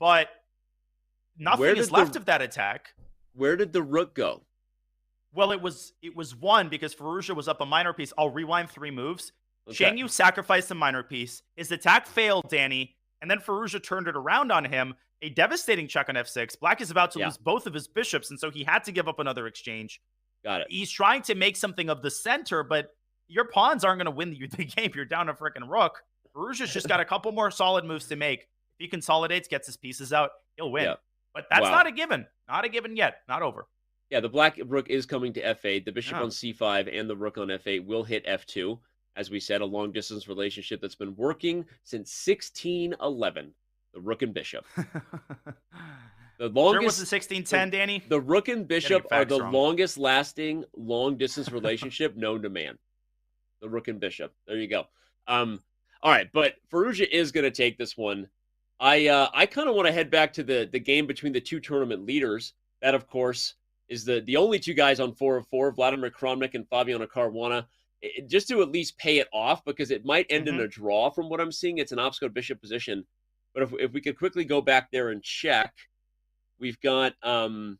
but nothing is left of that attack. Where did the rook go? Well, it was 1 because Firouzja was up a minor piece. I'll rewind 3 moves. Okay. Xiangyu sacrificed the minor piece. His attack failed, Danny, and then Firouzja turned it around on him. A devastating check on f6. Black is about to lose both of his bishops, and so he had to give up another exchange. Got it. He's trying to make something of the center, but your pawns aren't going to win the game. You're down a freaking rook. Firouzja's just got a couple more solid moves to make. If he consolidates, gets his pieces out, he'll win. Yeah. But that's not a given. Not a given yet. Not over. Yeah, the black rook is coming to f8. The bishop on c5 and the rook on f8 will hit f2. As we said, a long-distance relationship that's been working since 1611. The rook and bishop. The longest was the 1610, Danny. The rook and bishop are the longest-lasting long-distance relationship known to man. The rook and bishop. There you go. All right, but Firouzja is going to take this one. I kind of want to head back to the game between the 2 tournament leaders. That, of course, is the only 2 guys on 4 of 4, Vladimir Kramnik and Fabiano Caruana. Just to at least pay it off, because it might end in a draw from what I'm seeing. It's an obscure bishop position. But if we could quickly go back there and check, we've got, Fabi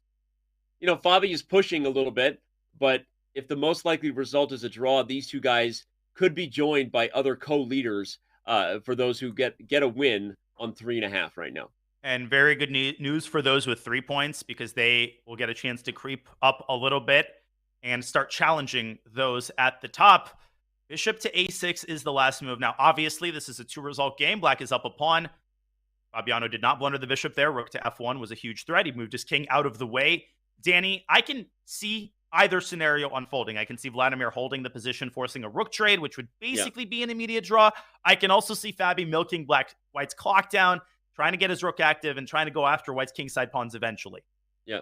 is pushing a little bit, but if the most likely result is a draw, these 2 guys could be joined by other co-leaders for those who get a win on 3.5 right now. And very good news for those with 3 points, because they will get a chance to creep up a little bit and start challenging those at the top. Bishop to a6 is the last move. Now, obviously, this is a 2-result game. Black is up a pawn. Fabiano did not blunder the bishop there. Rook to f1 was a huge threat. He moved his king out of the way. Danny, I can see either scenario unfolding. I can see Vladimir holding the position, forcing a rook trade, which would basically be an immediate draw. I can also see Fabi milking White's clock down, trying to get his rook active, and trying to go after White's kingside pawns eventually. Yeah.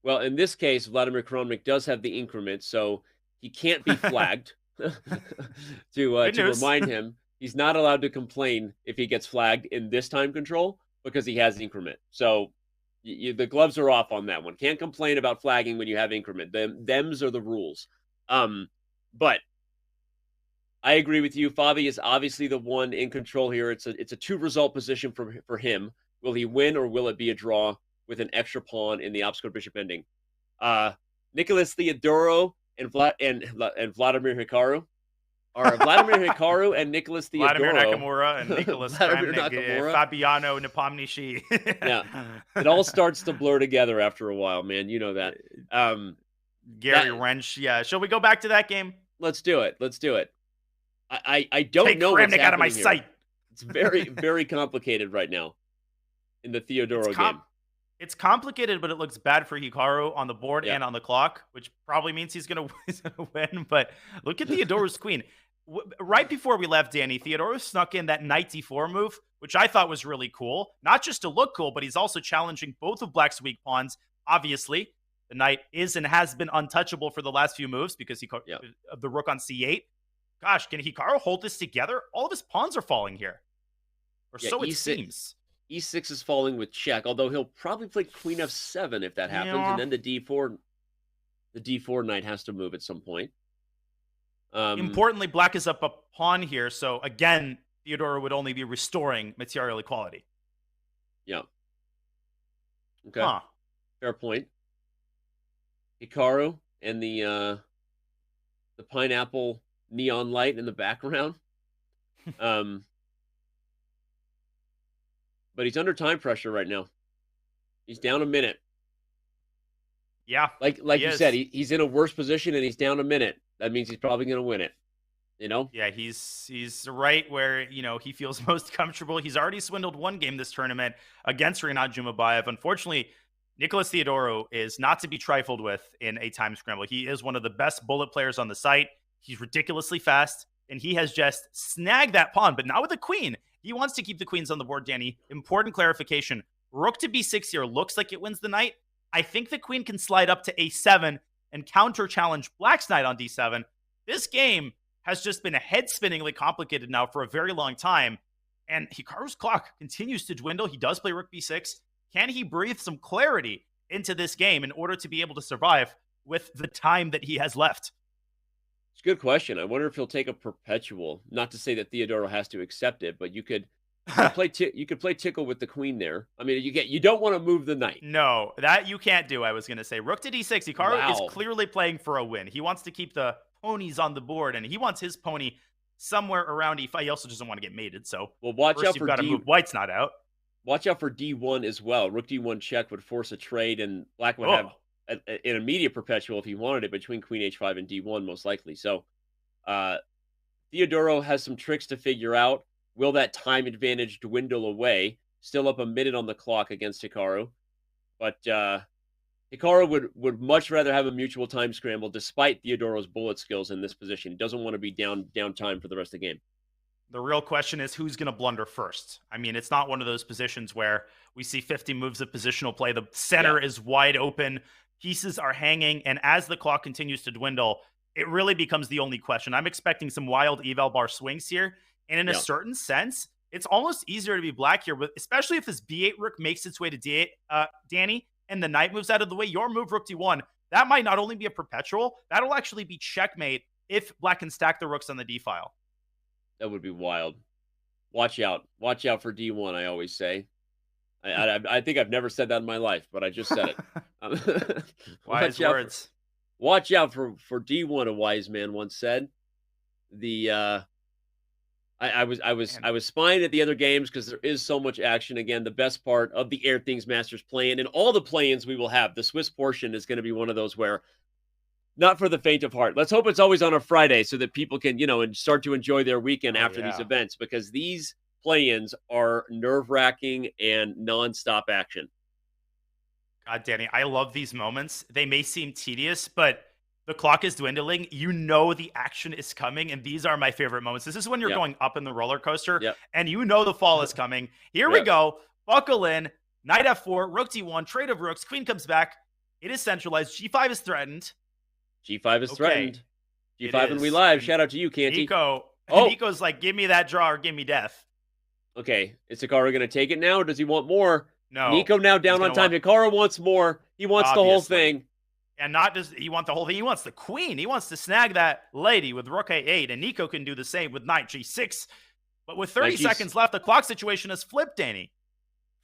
Well, in this case, Vladimir Kramnik does have the increment, so he can't be flagged. to remind him, he's not allowed to complain if he gets flagged in this time control, because he has increment. So the gloves are off on that one. Can't complain about flagging when you have increment. Thems are the rules. But I agree with you. Fabi is obviously the one in control here. It's a 2-result position for him. Will he win or will it be a draw with an extra pawn in the obstacle bishop ending? Nicholas Theodoro and Vladimir Hikaru. Or Vladimir Hikaru and Nicholas Theodoro. Vladimir Nakamura and Nicholas Kramnik, Fabiano Nepomniachtchi. Yeah. It all starts to blur together after a while, man. You know that. Gary Wrench. Yeah. Shall we go back to that game? Let's do it. I don't know what's happening out of my here. sight. It's very, very complicated right now in the Theodoro game. It's complicated, but it looks bad for Hikaru on the board and on the clock, which probably means he's going to win. But look at Theodoro's queen. Right before we left, Danny, Theodoro snuck in that knight d4 move, which I thought was really cool. Not just to look cool, but he's also challenging both of Black's weak pawns. Obviously, the knight is and has been untouchable for the last few moves because of the rook on c8. Gosh, can Hikaru hold this together? All of his pawns are falling here. Or so it seems. E6 is falling with check, although he'll probably play queen f7 if that happens, and then the d4 knight has to move at some point. Importantly, Black is up a pawn here, so again, Theodoro would only be restoring material equality. Yeah. Okay. Fair point. Hikaru and the pineapple neon light in the background. But he's under time pressure right now. He's down a minute. Yeah. Like you said, he's in a worse position and he's down a minute. That means he's probably going to win it. You know? Yeah, he's right where, he feels most comfortable. He's already swindled one game this tournament against Rinat Jumabayev. Unfortunately, Nicholas Theodoro is not to be trifled with in a time scramble. He is one of the best bullet players on the site. He's ridiculously fast, and he has just snagged that pawn, but not with a queen. He wants to keep the queens on the board, Danny. Important clarification. Rook to b6 here looks like it wins the knight. I think the queen can slide up to a7 and counter-challenge Black's knight on d7. This game has just been head-spinningly complicated now for a very long time, and Hikaru's clock continues to dwindle. He does play rook b6. Can he breathe some clarity into this game in order to be able to survive with the time that he has left? It's a good question. I wonder if he'll take a perpetual. Not to say that Theodoro has to accept it, but you could play tickle with the queen there. I mean, you don't want to move the knight. No, that you can't do. I was going to say rook to d6. Hikaru is clearly playing for a win. He wants to keep the ponies on the board, and he wants his pony somewhere around e5. He also doesn't want to get mated. So watch out for got to move White's not out. Watch out for d1 as well. Rook d1 check would force a trade, and Black would have an immediate perpetual if he wanted it between queen h5 and d1 most likely. So Theodoro has some tricks to figure out. Will that time advantage dwindle away? Still up a minute on the clock against Hikaru. But Hikaru would much rather have a mutual time scramble despite Theodoro's bullet skills in this position. He doesn't want to be down time for the rest of the game. The real question is who's going to blunder first. I mean, it's not one of those positions where we see 50 moves of positional play. The center is wide open. Pieces are hanging. And as the clock continues to dwindle, it really becomes the only question. I'm expecting some wild eval bar swings here. And in a certain sense, it's almost easier to be Black here, especially if this b8 rook makes its way to d8, Danny, and the knight moves out of the way. Your move, rook d1, that might not only be a perpetual, that'll actually be checkmate if Black can stack the rooks on the d file. That would be wild. Watch out. Watch out for d1, I always say. I think I've never said that in my life, but I just said it. Wise words. Watch out for d1, a wise man once said. I was spying at the other games because there is so much action. Again, the best part of the Airthings Masters play-in and all the play-ins we will have. The Swiss portion is going to be one of those where not for the faint of heart. Let's hope it's always on a Friday so that people can, and start to enjoy their weekend after these events, because these play-ins are nerve-wracking and nonstop action. God, Danny, I love these moments. They may seem tedious, but the clock is dwindling. The action is coming, and these are my favorite moments. This is when you're going up in the roller coaster, and the fall is coming. Here we go. Buckle in. Knight f4, rook d1, trade of rooks. Queen comes back. It is centralized. g5 is threatened. G5 is threatened. G5 and we live. Shout out to you, Canty. Nico's like, give me that draw or give me death. Okay. Is Hikaru going to take it now, or does he want more? No. Nico now down on time. Hikaru wants more. He wants the whole thing. And not just, he wants the whole thing. He wants the queen. He wants to snag that lady with rook a8. And Nico can do the same with knight g6. But with 30 seconds left, the clock situation has flipped, Danny.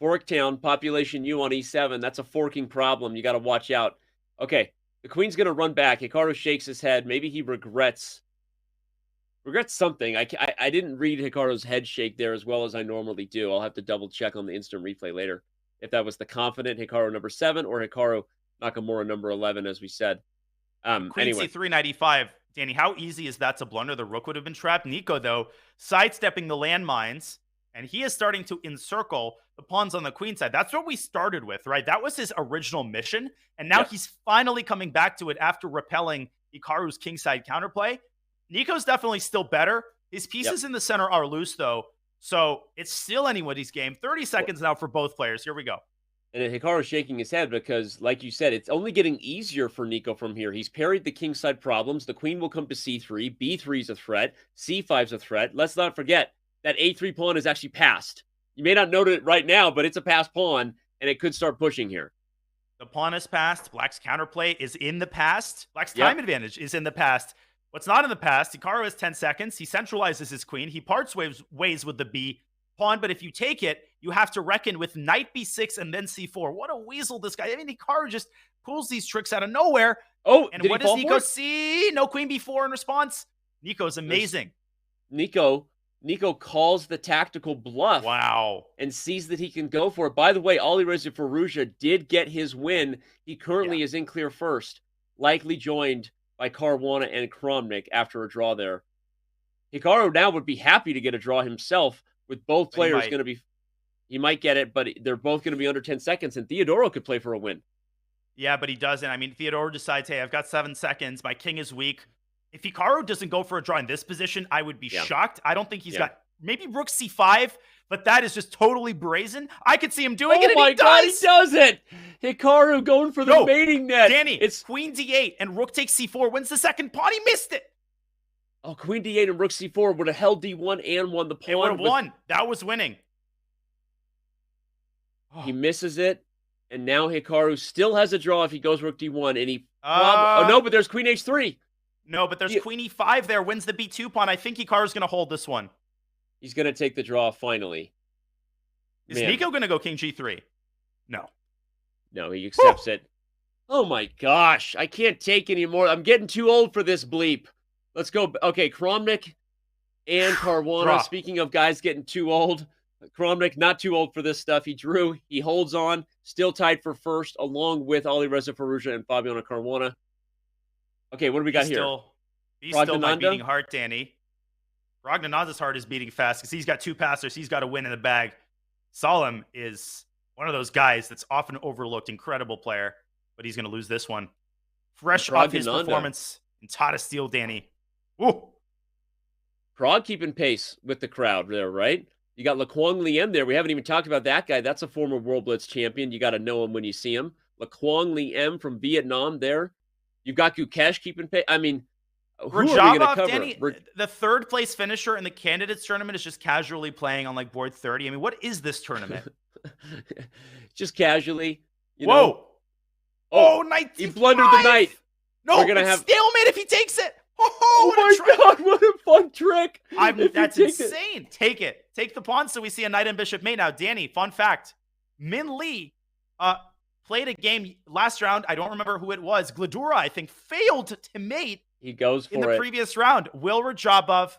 Forktown, population U on E7. That's a forking problem. You got to watch out. Okay, the queen's going to run back. Hikaru shakes his head. Maybe he regrets something. I didn't read Hikaru's head shake there as well as I normally do. I'll have to double check on the instant replay later if that was the confident Hikaru number 7 or Hikaru Nakamura number 11, as we said. Queen Anyway. C3, knight e5. Danny, how easy is that to blunder? The rook would have been trapped. Nico, though, sidestepping the landmines, and he is starting to encircle the pawns on the queen side. That's what we started with, right? That was his original mission, and now he's finally coming back to it after repelling Hikaru's kingside counterplay. Nico's definitely still better. His pieces in the center are loose, though, so it's still anybody's game. 30 seconds now for both players. Here we go. And Hikaru's shaking his head because, like you said, it's only getting easier for Nico from here. He's parried the kingside problems. The queen will come to c3. b3 is a threat. c5 is a threat. Let's not forget that a3 pawn is actually passed. You may not note it right now, but it's a passed pawn, and it could start pushing here. The pawn is passed. Black's counterplay is in the past. Black's time advantage is in the past. What's not in the past, Hikaru has 10 seconds. He centralizes his queen. He parts ways with the b pawn, but if you take it, you have to reckon with knight b6 and then c4. What a weasel this guy. I mean, Hikaru just pulls these tricks out of nowhere. Oh, and what does Nico see? No queen b4 in response. Nico's amazing. Nico calls the tactical bluff. Wow. And sees that he can go for it. By the way, Alireza Firouzja did get his win. He currently is in clear first, likely joined by Caruana and Kramnik after a draw there. Hikaru now would be happy to get a draw himself, with both players going to be... He might get it, but they're both going to be under 10 seconds, and Theodoro could play for a win. Yeah, but he doesn't. I mean, Theodoro decides, hey, I've got 7 seconds. My king is weak. If Hikaru doesn't go for a draw in this position, I would be shocked. I don't think he's got... Maybe rook c5, but that is just totally brazen. I could see him doing it, and he does it! Hikaru going for the mating net. Danny, it's queen d8, and rook takes c4, wins the second pawn. He missed it! Oh, queen d8 and rook c4 would have held d1 and won the pawn. It would have won. That was winning. He misses it, and now Hikaru still has a draw if he goes rook d1, and he... oh, no, but there's queen h3. No, but there's queen e5 there, wins the b2 pawn. I think Hikaru's going to hold this one. He's going to take the draw finally. Is Nico going to go king g3? No. No, he accepts it. Oh my gosh, I can't take anymore. I'm getting too old for this bleep. Let's go. Okay, Kramnik and Caruana. Speaking of guys getting too old, Kramnik not too old for this stuff. He drew. He holds on. Still tied for first, along with Alireza Firouzja and Fabiano Caruana. Okay, what do we got here? He's still not beating heart, Danny. Ragnananda's heart is beating fast because he's got 2 passers. He's got a win in the bag. Salim is one of those guys that's often overlooked. Incredible player, but he's going to lose this one. Fresh off his performance in Tata Steel, Danny. Woo! Prague keeping pace with the crowd there, right? You got Laquang Liem there. We haven't even talked about that guy. That's a former World Blitz champion. You got to know him when you see him. Laquang Liem from Vietnam there. You got Gukesh keeping pace. I mean, who are we going to cover? Danny, the 3rd place finisher in the candidates tournament is just casually playing on like board 30. I mean, what is this tournament? Just casually. You Whoa! know. Oh, knight he blundered the knight. No, we're gonna have stalemate if he takes it. Oh my god, what a fun trick. That's insane. Take it. Take the pawn so we see a knight and bishop mate. Now, Danny, fun fact. Min Lee played a game last round. I don't remember who it was. Gladura, I think, failed to mate. He goes for in the previous round. Will Rajabov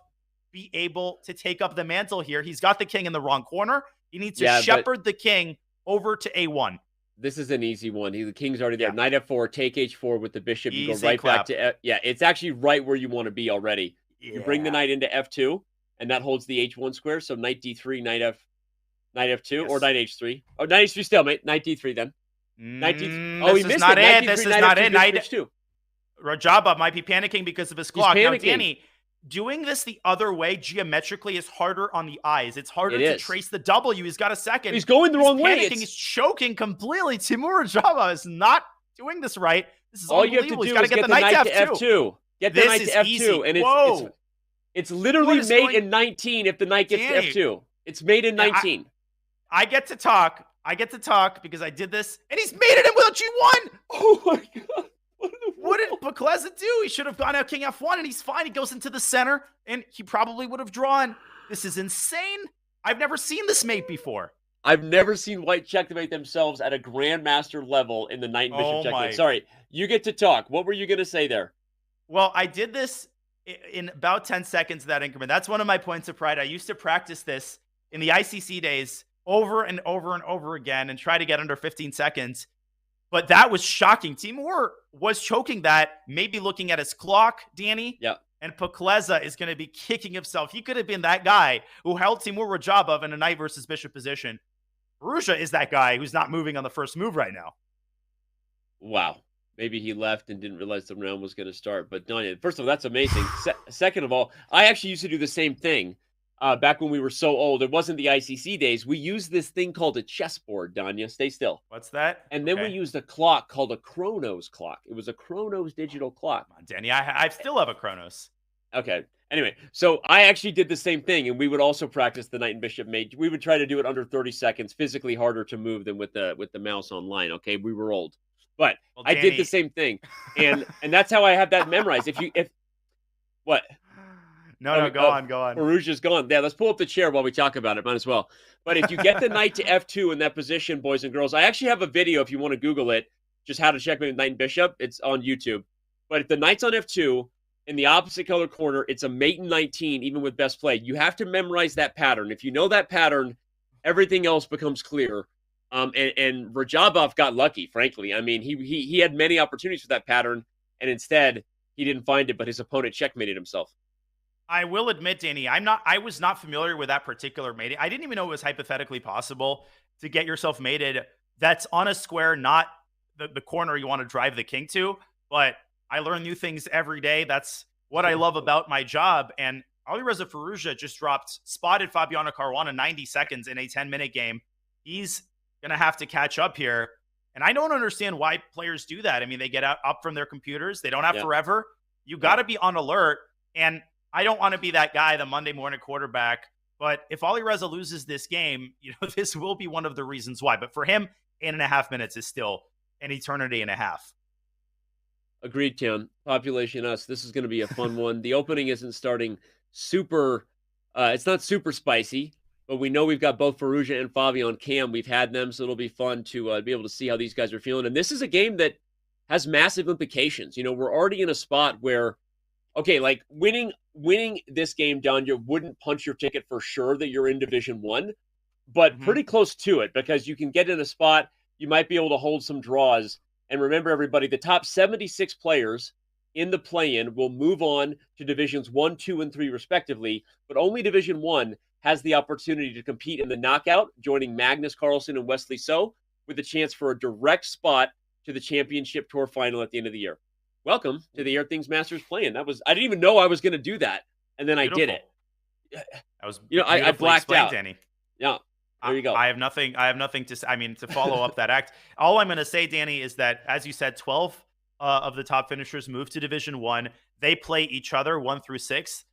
be able to take up the mantle here? He's got the king in the wrong corner. He needs to shepherd the king over to a1. This is an easy one. The king's already there. Knight f4, take h4 with the bishop. You Easy go right clap. back to it's actually right where you want to be already. You bring the knight into f2, and that holds the h1 square. So knight d3, knight f2, or knight h3. Oh, knight h3 stalemate. Knight d3 then. Knight d3. Oh, he missed it. This is not it. Knight h2. Rajabov might be panicking because of his clock. Now, Danny, doing this the other way geometrically is harder on the eyes. It's harder to trace the W. He's got a second. He's going the wrong way. He's choking completely. Timur Rajabov is not doing this right. This is all you have to do is get the knight to f2. Get the knight to f2, and it's literally mate in 19 if the knight gets to f2. It's mate in 19. I get to talk. I get to talk because I did this, and he's mated him with a g1. Oh my god! What what did Bukleza do? He should have gone out king f1, and he's fine. He goes into the center, and he probably would have drawn. This is insane. I've never seen this mate before. I've never seen white checkmate themselves at a grandmaster level in the knight and bishop checkmate. Sorry, you get to talk. What were you going to say there? Well, I did this in about 10 seconds of that increment. That's one of my points of pride. I used to practice this in the ICC days over and over and over again and try to get under 15 seconds. But that was shocking. Timur was choking that, maybe looking at his clock, Danny. Yeah. And Bukleza is going to be kicking himself. He could have been that guy who held Timur Rajabov in a knight versus bishop position. Firouzja is that guy who's not moving on the first move right now. Wow. Maybe he left and didn't realize the round was going to start. But Danya, first of all, that's amazing. Second of all, I actually used to do the same thing back when we were so old. It wasn't the ICC days. We used this thing called a chessboard, Danya. Stay still. What's that? And then we used a clock called a Chronos clock. It was a Chronos digital clock. Come on, Danny, I still have a Chronos. Okay. Anyway, so I actually did the same thing, and we would also practice the knight and bishop mate. We would try to do it under 30 seconds, physically harder to move than with the mouse online. Okay, we were old. But well, Danny, I did the same thing, and that's how I have that memorized. If what? No, go on. Firouzja's gone. Yeah, let's pull up the chair while we talk about it. Might as well. But if you get the knight to f2 in that position, boys and girls, I actually have a video if you want to Google it, just how to checkmate with knight and bishop. It's on YouTube. But if the knight's on f2 in the opposite color corner, it's a mate in 19, even with best play. You have to memorize that pattern. If you know that pattern, everything else becomes clear. And Rajabov got lucky, frankly. I mean, he had many opportunities for that pattern, and instead he didn't find it, but his opponent checkmated himself. I will admit, Danny, I was not familiar with that particular mating. I didn't even know it was hypothetically possible to get yourself mated that's on a square, not the corner you want to drive the king to. But I learn new things every day. That's what I love about my job. And Alireza Firouzja just spotted Fabiano Caruana 90 seconds in a 10-minute game. He's going to have to catch up here. And I don't understand why players do that. I mean, they get up from their computers. They don't have forever. You got to be on alert. And I don't want to be that guy, the Monday morning quarterback. But if Alireza loses this game, this will be one of the reasons why. But for him, 8.5 minutes is still an eternity and a half. Agreed, Tim. Population us. This is going to be a fun one. The opening isn't starting super. It's not super spicy. But we know we've got both Firouzja and Fabi on cam. We've had them, so it'll be fun to be able to see how these guys are feeling. And this is a game that has massive implications. We're already in a spot where, okay, like winning this game, Danya, wouldn't punch your ticket for sure that you're in Division 1, but pretty close to it because you can get in a spot, you might be able to hold some draws. And remember, everybody, the top 76 players in the play-in will move on to Divisions 1, 2, and 3, respectively, but only Division 1 has the opportunity to compete in the knockout, joining Magnus Carlsen and Wesley So, with a chance for a direct spot to the Championship Tour final at the end of the year. Welcome to the Airthings Masters play-in. I didn't even know I was going to do that, and then Beautiful. I did it. That was I blacked out. Danny. Yeah, there you go. I have nothing to follow up that act. All I'm going to say, Danny, is that, as you said, 12 of the top finishers move to Division 1. They play each other 1 through 6,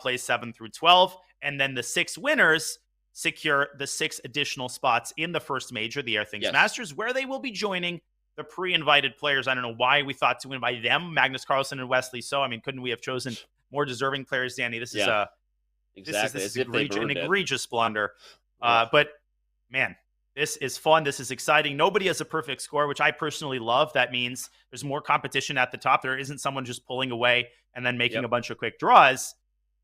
play 7 through 12. And then the 6 winners secure the 6 additional spots in the first major, the Airthings Masters, where they will be joining the pre-invited players. I don't know why we thought to invite them, Magnus Carlsen and Wesley So. I mean, couldn't we have chosen more deserving players, Danny? This is an egregious blunder. But man, this is fun. This is exciting. Nobody has a perfect score, which I personally love. That means there's more competition at the top. There isn't someone just pulling away and then making a bunch of quick draws.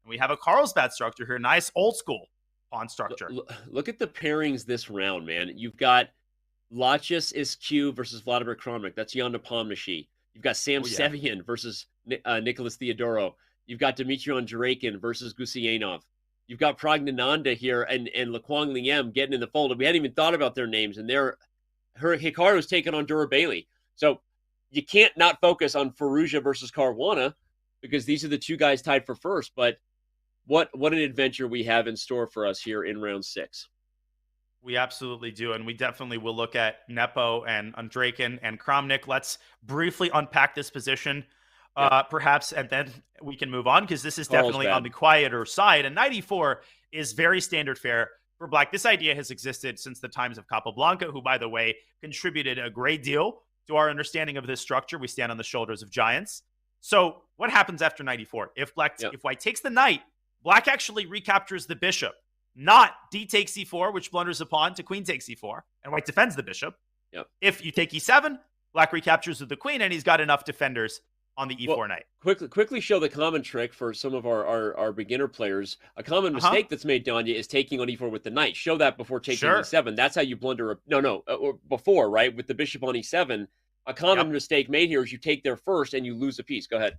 We have a Carlsbad structure here. Nice old school pawn structure. Look at the pairings this round, man. You've got Lachis Isq versus Vladimir Kramnik. That's Jan Nepomniachtchi. You've got Sam Sevian versus Nicholas Theodoro. You've got Dimitrion Draken versus Gusianov. You've got Pragnananda here and Laquang Liem getting in the fold. We hadn't even thought about their names. And Hikaru's taking on Dura Bailey. So you can't not focus on Firouzja versus Caruana because these are the two guys tied for first. But what an adventure we have in store for us here in round 6. We absolutely do. And we definitely will look at Nepo and Draken and Kramnik. Let's briefly unpack this position, perhaps, and then we can move on because this is definitely on the quieter side. And 94 is very standard fare for Black. This idea has existed since the times of Capablanca, who, by the way, contributed a great deal to our understanding of this structure, we stand on the shoulders of giants. So what happens after knight e4? If white takes the knight, black actually recaptures the bishop, not d takes e4, which blunders a pawn to queen takes e4, and white defends the bishop. Yep. If you take e7, black recaptures with the queen, and he's got enough defenders on the e4 knight. Quickly show the common trick for some of our beginner players. A common mistake that's made, Danya, is taking on e4 with the knight. Show that before taking e7. That's how you blunder. Or before, right? With the bishop on e7. A common mistake made here is you take there first and you lose a piece. Go ahead.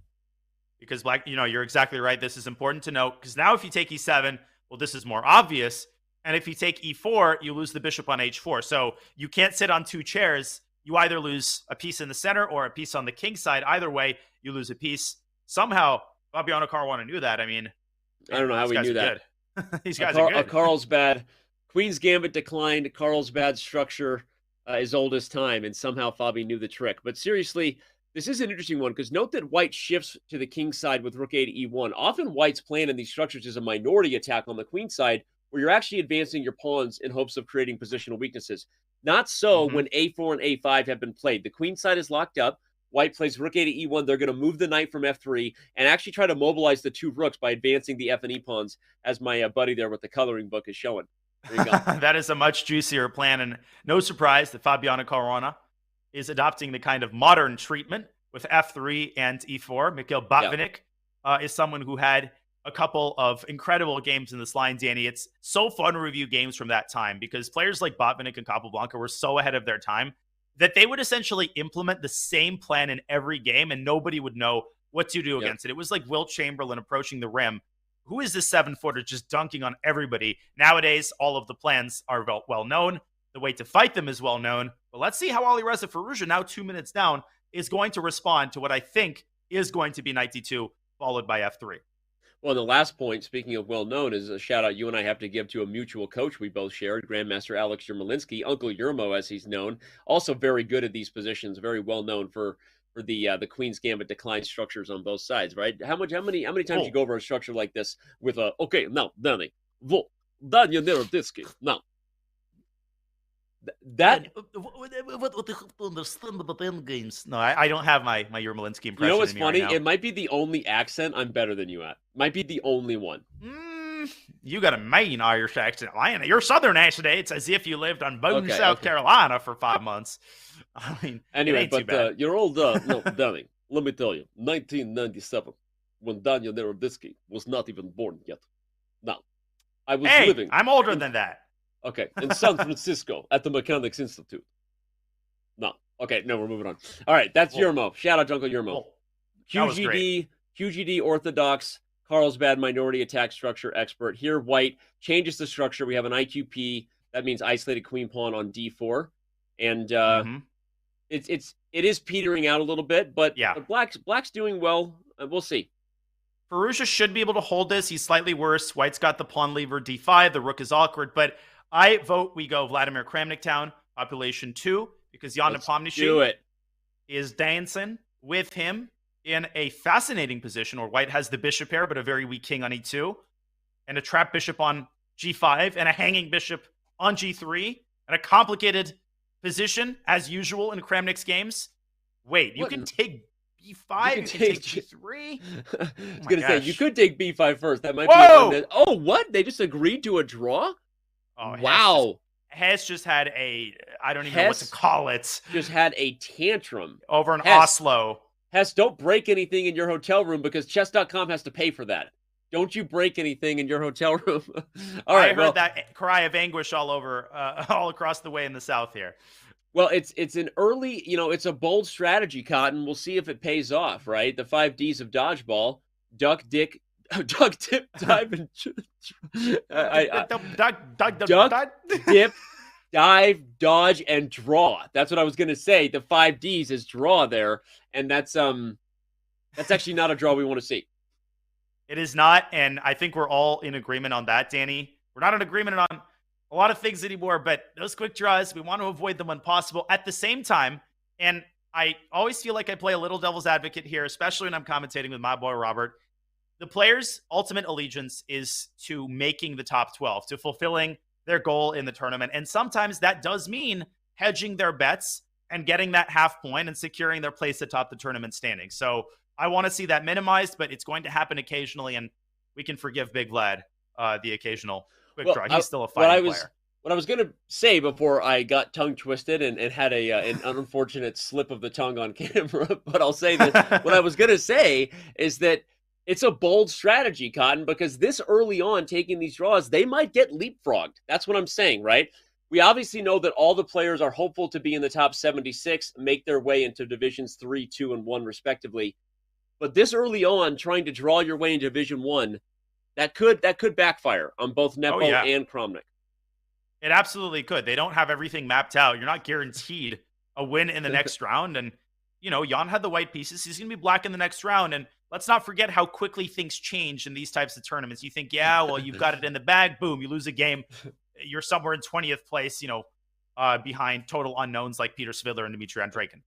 Because black, you're exactly right. This is important to note, because now if you take e7, well, this is more obvious. And if you take e4, you lose the bishop on h4. So you can't sit on two chairs. You either lose a piece in the center or a piece on the king side. Either way, you lose a piece. Somehow, Fabiano Caruana knew that. I mean, I don't know how he knew that. These guys are good. Carlsbad. Queen's Gambit declined. Carlsbad structure is old as time, and somehow Fabi knew the trick. But seriously, this is an interesting one, because note that white shifts to the king side with rook a to e1. Often white's plan in these structures is a minority attack on the queen side, where you're actually advancing your pawns in hopes of creating positional weaknesses. Not so when a4 and a5 have been played. The queen side is locked up. White plays rook a to e1. They're going to move the knight from f3 and actually try to mobilize the two rooks by advancing the f and e pawns, as my buddy there with the coloring book is showing. There you go. That is a much juicier plan, and no surprise that Fabiano Caruana is adopting the kind of modern treatment with f3 and e4. Mikhail Botvinnik is someone who had a couple of incredible games in this line, Danny. It's so fun to review games from that time, because players like Botvinnik and Capablanca were so ahead of their time that they would essentially implement the same plan in every game, and nobody would know what to do against it. It was like Wilt Chamberlain approaching the rim. Who is this 7-footer just dunking on everybody? Nowadays, all of the plans are well known. The way to fight them is well known. But let's see how Alireza Firouzja, now 2 minutes down, is going to respond to what I think is going to be knight d2, followed by f3. Well, the last point, speaking of well-known, is a shout-out you and I have to give to a mutual coach we both shared, Grandmaster Alex Yermolinsky, Uncle Yermo, as he's known. Also very good at these positions, very well-known for the Queen's Gambit decline structures on both sides, right? How many times you go over a structure like this with a, okay, now, Danny, Daniel Neroditsky, now. That understand about end games. No, I don't have my Yermolinsky impression. You know what's funny? Right, it might be the only accent I'm better than you at. Might be the only one. You got a Maine Irish accent, Lion. Your Southern accent. It's as if you lived on Boone, South Carolina for 5 months. I mean, anyway, but you're old. No, Danny. Let me tell you, 1997, when Daniel Neroditsky was not even born yet. Now, I was living. I'm older than that. Okay, in San Francisco at the Mechanics Institute. No. Okay, no, we're moving on. All right, that's Yermo. Shout out to Uncle Yermo. QGD Orthodox, Carlsbad minority attack structure expert. Here, white changes the structure. We have an IQP. That means isolated queen pawn on d4. And it is petering out a little bit, but black's doing well. We'll see. Firouzja should be able to hold this. He's slightly worse. White's got the pawn lever d5. The rook is awkward, but I vote we go Vladimir Kramniktown, population 2, because Jan Nepomniachtchi is dancing with him in a fascinating position where white has the bishop pair, but a very weak king on e2, and a trap bishop on g5, and a hanging bishop on g3, and a complicated position, as usual in Kramnik's games. Wait, you can take b5, you can take g3? I was going to say, you could take b5 first. That might be... Oh, what? They just agreed to a draw? Oh, wow. Hess just had I don't even know what to call it. Just had a tantrum. Over in Oslo. Hess, don't break anything in your hotel room, because chess.com has to pay for that. Don't you break anything in your hotel room. All right. I heard that cry of anguish all across the way in the South here. Well, it's an early, it's a bold strategy, Cotton. We'll see if it pays off, right? The 5 Ds of dodgeball: duck, dip, dive, and duck, dip, dive, dodge, and draw. That's what I was going to say. The 5 Ds is draw there, and that's actually not a draw we want to see. It is not, and I think we're all in agreement on that, Danny. We're not in agreement on a lot of things anymore, but those quick draws, we want to avoid them when possible. At the same time, and I always feel like I play a little devil's advocate here, especially when I'm commentating with my boy Robert. The players' ultimate allegiance is to making the top 12, to fulfilling their goal in the tournament. And sometimes that does mean hedging their bets and getting that half point and securing their place atop the tournament standing. So I want to see that minimized, but it's going to happen occasionally, and we can forgive Big Vlad the occasional quick draw. He's still a fighting player. What I was going to say before I got tongue twisted and had an unfortunate slip of the tongue on camera, but I'll say this. What I was going to say is that it's a bold strategy, Cotton, because this early on, taking these draws, they might get leapfrogged. That's what I'm saying, right? We obviously know that all the players are hopeful to be in the top 76, make their way into divisions 3, 2, and 1, respectively. But this early on, trying to draw your way into Division 1, that could backfire on both Nepo and Kramnik. It absolutely could. They don't have everything mapped out. You're not guaranteed a win in the next round. And, Jan had the white pieces. He's going to be black in the next round. And let's not forget how quickly things change in these types of tournaments. You think, you've got it in the bag. Boom, you lose a game. You're somewhere in 20th place, behind total unknowns like Peter Svidler and Dmitry Andreikin.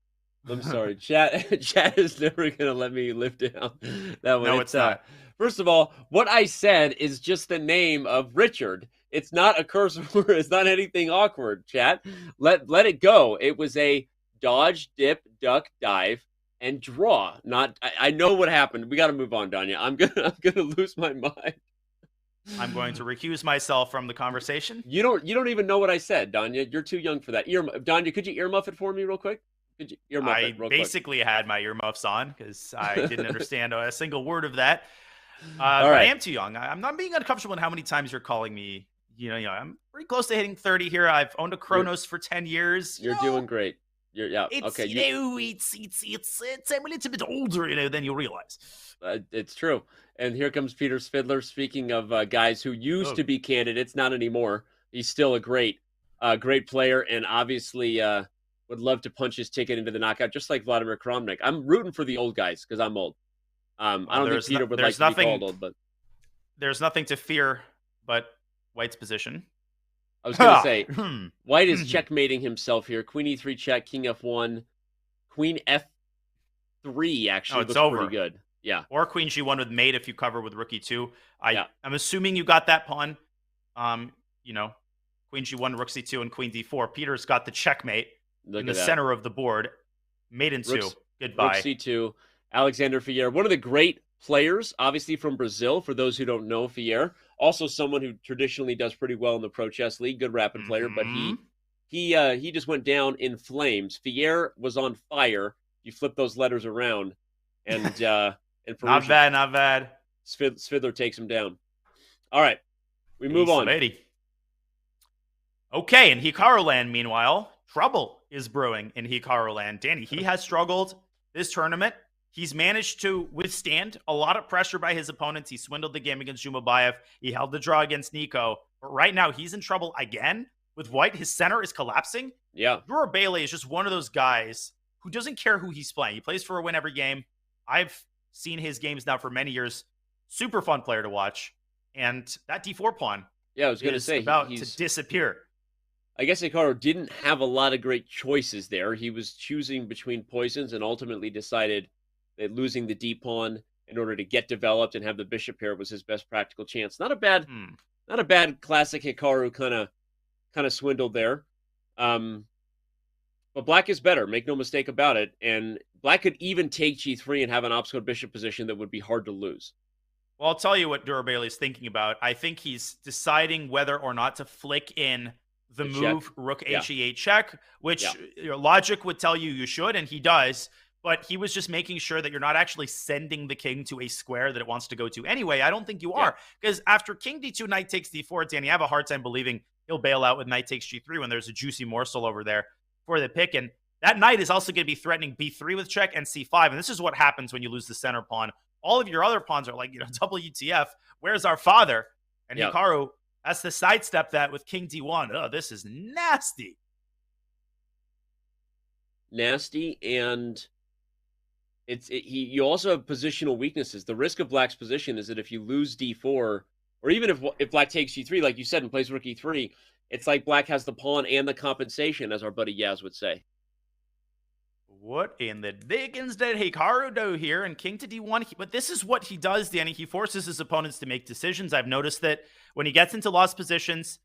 I'm sorry. Chat is never going to let me live down that one. No, it's not. First of all, what I said is just the name of Richard. It's not a curse word. It's not anything awkward, chat. Let it go. It was a dodge, dip, duck, dive, and draw. I know what happened. We got to move on, Danya. I'm gonna lose my mind. I'm going to recuse myself from the conversation. You don't even know what I said, Danya. You're too young for that. Danya, could you earmuff it for me real quick? I basically had my earmuffs on because I didn't understand a single word of that. But I am too young. I'm not being uncomfortable in how many times you're calling me. I'm pretty close to hitting 30 here. I've owned a Chronos for 10 years. You're doing great. It's, okay. It's I'm a little bit older, than you realize. It's true. And here comes Peter Svidler. Speaking of guys who used to be candidates, not anymore. He's still a great player, and obviously would love to punch his ticket into the knockout, just like Vladimir Kramnik. I'm rooting for the old guys because I'm old. I don't think Peter would like to be called old, but there's nothing to fear but White's position. I was going to say, White is checkmating himself here. Queen E3 check, King F1, Queen F3 actually looks over. Pretty good. Yeah. Or Queen G1 with mate if you cover with Rook E2. I'm assuming you got that pawn. Queen G1, Rook C2, and Queen D4. Peter's got the checkmate in the center of the board. Mate in 2. Goodbye. Rook C2. Alexander Fier, one of the great players, obviously from Brazil, for those who don't know Fier. Also someone who traditionally does pretty well in the Pro Chess League, good rapid player, but he just went down in flames. Fier was on fire. You flip those letters around, and not bad. Svidler takes him down. All right, we move on. Lady. Okay, in Hikaru land, meanwhile, trouble is brewing in Hikaru land. Danny, he has struggled this tournament. He's managed to withstand a lot of pressure by his opponents. He swindled the game against Zhumabayev. He held the draw against Nico. But right now, he's in trouble again with White. His center is collapsing. Yeah. Dror Bailey is just one of those guys who doesn't care who he's playing. He plays for a win every game. I've seen his games now for many years. Super fun player to watch. And that D4 pawn I was going to say, about to disappear. I guess Hikaru didn't have a lot of great choices there. He was choosing between poisons and ultimately decided that losing the D pawn in order to get developed and have the bishop pair was his best practical chance. Not a bad classic Hikaru kind of swindled there. But Black is better, make no mistake about it. And Black could even take G3 and have an opposite bishop position that would be hard to lose. Well, I'll tell you what Dror Bailey's thinking about. I think he's deciding whether or not to flick in the move check. Rook HE8 check, which your logic would tell you should, and he does. But he was just making sure that you're not actually sending the king to a square that it wants to go to anyway. I don't think you are. Because after king D2, knight takes D4, Danny, I have a hard time believing he'll bail out with knight takes G3 when there's a juicy morsel over there for the pick. And that knight is also going to be threatening B3 with check and C5. And this is what happens when you lose the center pawn. All of your other pawns are like, WTF, where's our father? And Hikaru has to sidestep that with king D1. Oh, this is nasty. Nasty, and you also have positional weaknesses. The risk of Black's position is that if you lose D4, or even if Black takes G3, like you said, and plays Rook E3, it's like Black has the pawn and the compensation, as our buddy Yaz would say. What in the dickens did Hikaru do here? And king to D1, but this is what he does, Danny. He forces his opponents to make decisions. I've noticed that when he gets into lost positions,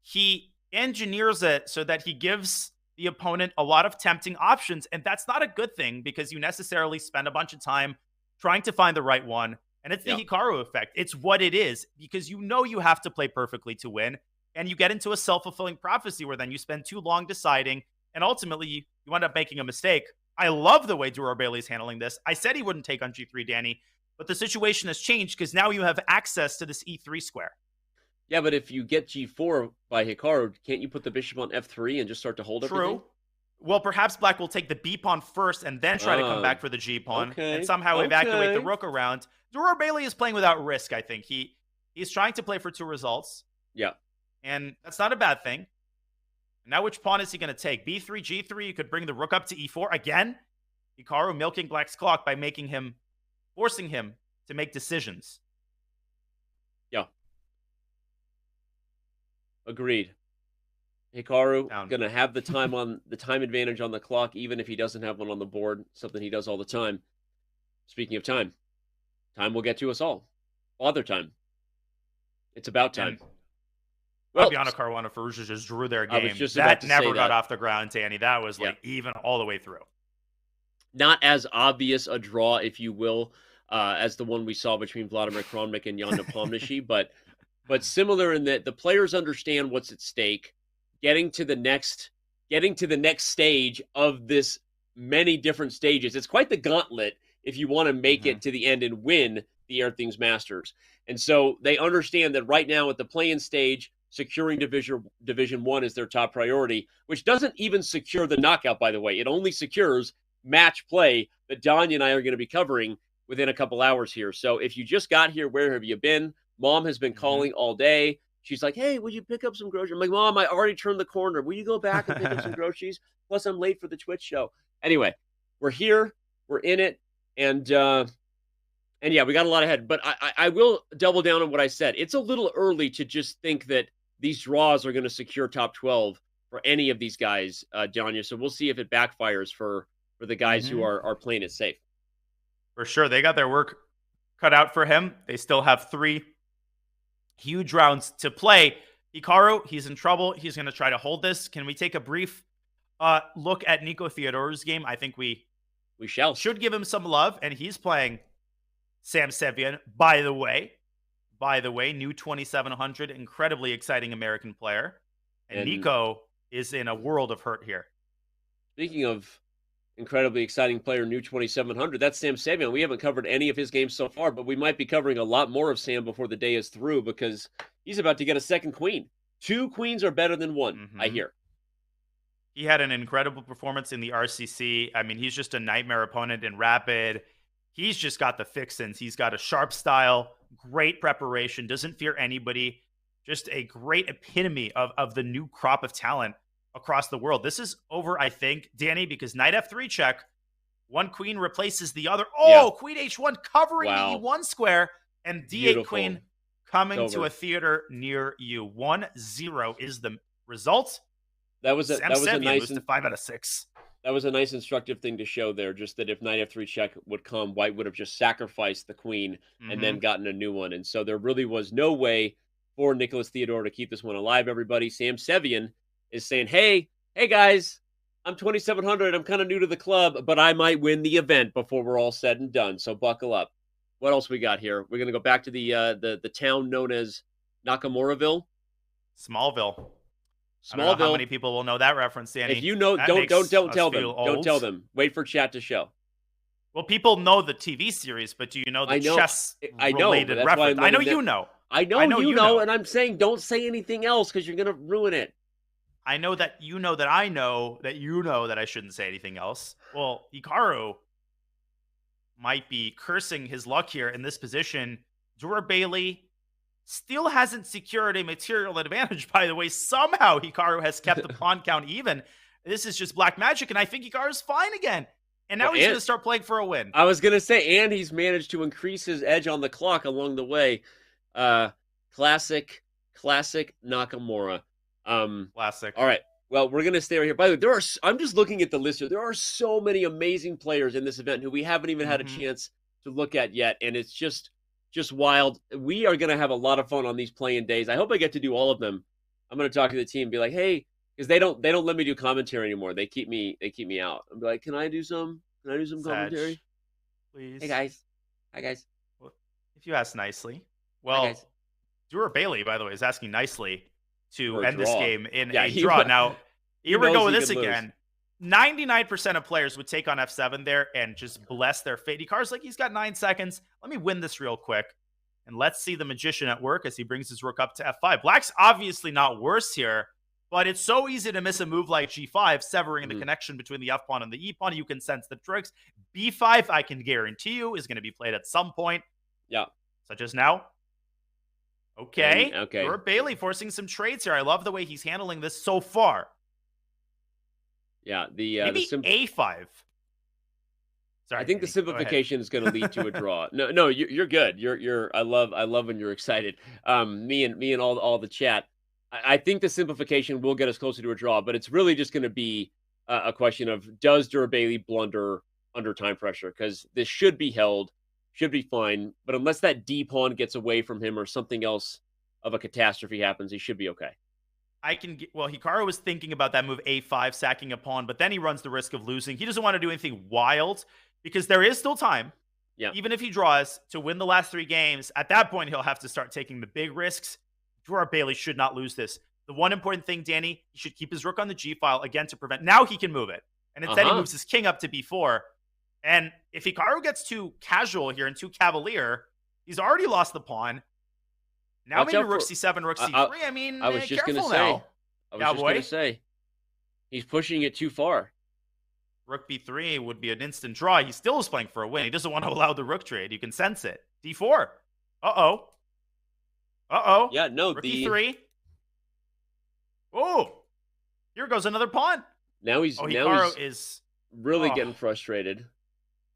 he engineers it so that he gives the opponent a lot of tempting options. And that's not a good thing because you necessarily spend a bunch of time trying to find the right one. And it's the Hikaru effect. It's what it is because you know you have to play perfectly to win. And you get into a self-fulfilling prophecy where then you spend too long deciding. And ultimately, you end up making a mistake. I love the way Duror Bailey's handling this. I said he wouldn't take on G3, Danny. But the situation has changed because now you have access to this E3 square. Yeah, but if you get G4 by Hikaru, can't you put the bishop on F3 and just start to hold everything? True. Well, perhaps Black will take the B pawn first and then try to come back for the G pawn and somehow evacuate the rook around. Duror Bailey is playing without risk, I think. He's trying to play for 2 results. Yeah. And that's not a bad thing. Now which pawn is he going to take? B3, G3, you could bring the rook up to E4 again. Hikaru milking Black's clock by forcing him to make decisions. Yeah. Agreed. Hikaru going to have the time advantage on the clock, even if he doesn't have one on the board, something he does all the time. Speaking of time will get to us all. Father time. It's about time. Fabiano Caruana Ferrugia just drew their game. That never got off the ground, Danny. That was even all the way through. Not as obvious a draw, if you will, as the one we saw between Vladimir Kronmik and Jan Nepomniachtchi, but similar in that the players understand what's at stake. Getting to the next stage of this many different stages. It's quite the gauntlet if you want to make it to the end and win the Airthings Masters. And so they understand that right now at the play-in stage, securing Division 1 is their top priority, which doesn't even secure the knockout, by the way. It only secures match play that Danya and I are going to be covering within a couple hours here. So if you just got here, where have you been? Mom has been calling all day. She's like, hey, will you pick up some groceries? I'm like, Mom, I already turned the corner. Will you go back and pick up some groceries? Plus, I'm late for the Twitch show. Anyway, we're here. We're in it. And yeah, we got a lot ahead. But I will double down on what I said. It's a little early to just think that these draws are going to secure top 12 for any of these guys, Danya. So we'll see if it backfires for the guys who are playing it safe. For sure. They got their work cut out for him. They still have 3 huge rounds to play. Hikaru, he's in trouble. He's going to try to hold this. Can we take a brief look at Nico Theodore's game? I think we should give him some love. And he's playing Sam Sevian, by the way, new 2700, incredibly exciting American player. And Nico is in a world of hurt here. Speaking of incredibly exciting player, new 2700, that's Sam Sevian. We haven't covered any of his games so far, but we might be covering a lot more of Sam before the day is through because he's about to get a second queen. 2 queens are better than 1, I hear. He had an incredible performance in the RCC. I mean, he's just a nightmare opponent in Rapid. He's just got the fixins. He's got a sharp style, great preparation, doesn't fear anybody. Just a great epitome of the new crop of talent across the world. This is over, I think, Danny, because knight F3 check. 1 queen replaces the other. Oh, queen H1 covering the E1 square. And D8 queen coming to a theater near you. 1-0 is the result. That was a nice 5 out of 6. That was a nice instructive thing to show there, just that if knight F3 check would come, white would have just sacrificed the queen and then gotten a new one. And so there really was no way for Nicholas Theodore to keep this one alive, everybody. Sam Sevian is saying, hey guys, I'm 2700. I'm kind of new to the club, but I might win the event before we're all said and done. So buckle up. What else we got here? We're going to go back to the town known as Nakamuraville. Smallville. I don't know how many people will know that reference, Danny. If you know, don't tell them. Don't tell them. Wait for chat to show. Well, people know the TV series, but do you know the chess-related reference? I know you know. I know you know, and I'm saying don't say anything else because you're going to ruin it. I know that you know that I know that you know that I shouldn't say anything else. Well, Hikaru might be cursing his luck here in this position. Duror Bailey still hasn't secured a material advantage, by the way. Somehow Hikaru has kept the pawn count even. This is just black magic, and I think Hikaru's fine again. And now he's going to start playing for a win. I was going to say, and he's managed to increase his edge on the clock along the way. Classic Nakamura. Classic. All right. Well, we're going to stay right here. By the way, I'm just looking at the list here. There are so many amazing players in this event who we haven't even had a chance to look at yet, and it's just wild. We are going to have a lot of fun on these play-in days. I hope I get to do all of them. I'm going to talk to the team and be like, hey, because they don't let me do commentary anymore. They keep me out. I'm like, can I do some commentary? Sag, please. Hey guys, hi guys. Well, if you ask nicely. Hi Well, guys. Dura Bailey, by the way, is asking nicely to For a end this draw. game in Yeah, a he draw. wa- Now, he here we knows go with he this could lose. again. 99% of players would take on F7 there and just bless their fate. Hikaru's like, he's got 9 seconds. Let me win this real quick. And let's see the magician at work as he brings his rook up to F5. Black's obviously not worse here, but it's so easy to miss a move like G5, severing the connection between the F pawn and the E pawn. You can sense the tricks. B5, I can guarantee you, is going to be played at some point. Yeah. Such as now. Okay. And- okay. Dura Bailey forcing some trades here. I love the way he's handling this so far. Yeah, Maybe A5. Sorry, I think the Danny, go ahead. simplification is going to lead to a draw. No, you're good. You're. I love when you're excited. Me and all the chat. I think the simplification will get us closer to a draw, but it's really just going to be a question of, does Dura Bailey blunder under time pressure? Because this should be held, should be fine. But unless that D pawn gets away from him or something else of a catastrophe happens, he should be okay. Hikaru was thinking about that move A5, sacking a pawn, but then he runs the risk of losing. He doesn't want to do anything wild because there is still time. Yeah. Even if he draws to win the last 3 games, at that point, he'll have to start taking the big risks. Dura Bailey should not lose this. The one important thing, Danny, he should keep his rook on the G file again to prevent. Now he can move it. And instead he moves his king up to B4. And if Hikaru gets too casual here and too cavalier, he's already lost the pawn. Now maybe rook C7, rook C3. I mean, I was just careful gonna say. now. I was just going to say. He's pushing it too far. Rook B3 would be an instant draw. He still is playing for a win. He doesn't want to allow the rook trade. You can sense it. D4. Uh-oh. Yeah, no, rook E3. Oh, here goes another pawn. Now he's Hikaru is really getting frustrated.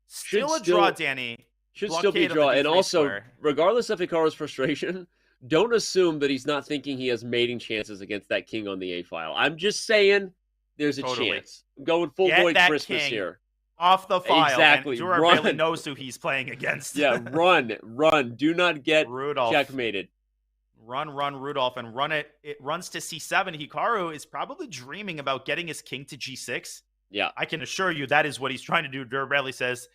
Still a draw, Danny. Should still be a draw. And also, square. regardless of Hikaru's frustration, don't assume that he's not thinking he has mating chances against that king on the A file. I'm just saying there's a chance. I'm going full Void Christmas here. Off the file. Exactly. And Dura really knows who he's playing against. Yeah, run. Do not get Rudolph. checkmated. Run, Rudolph, and run it. It runs to C7. Hikaru is probably dreaming about getting his king to G6. Yeah. I can assure you that is what he's trying to do. Dura Bailey says,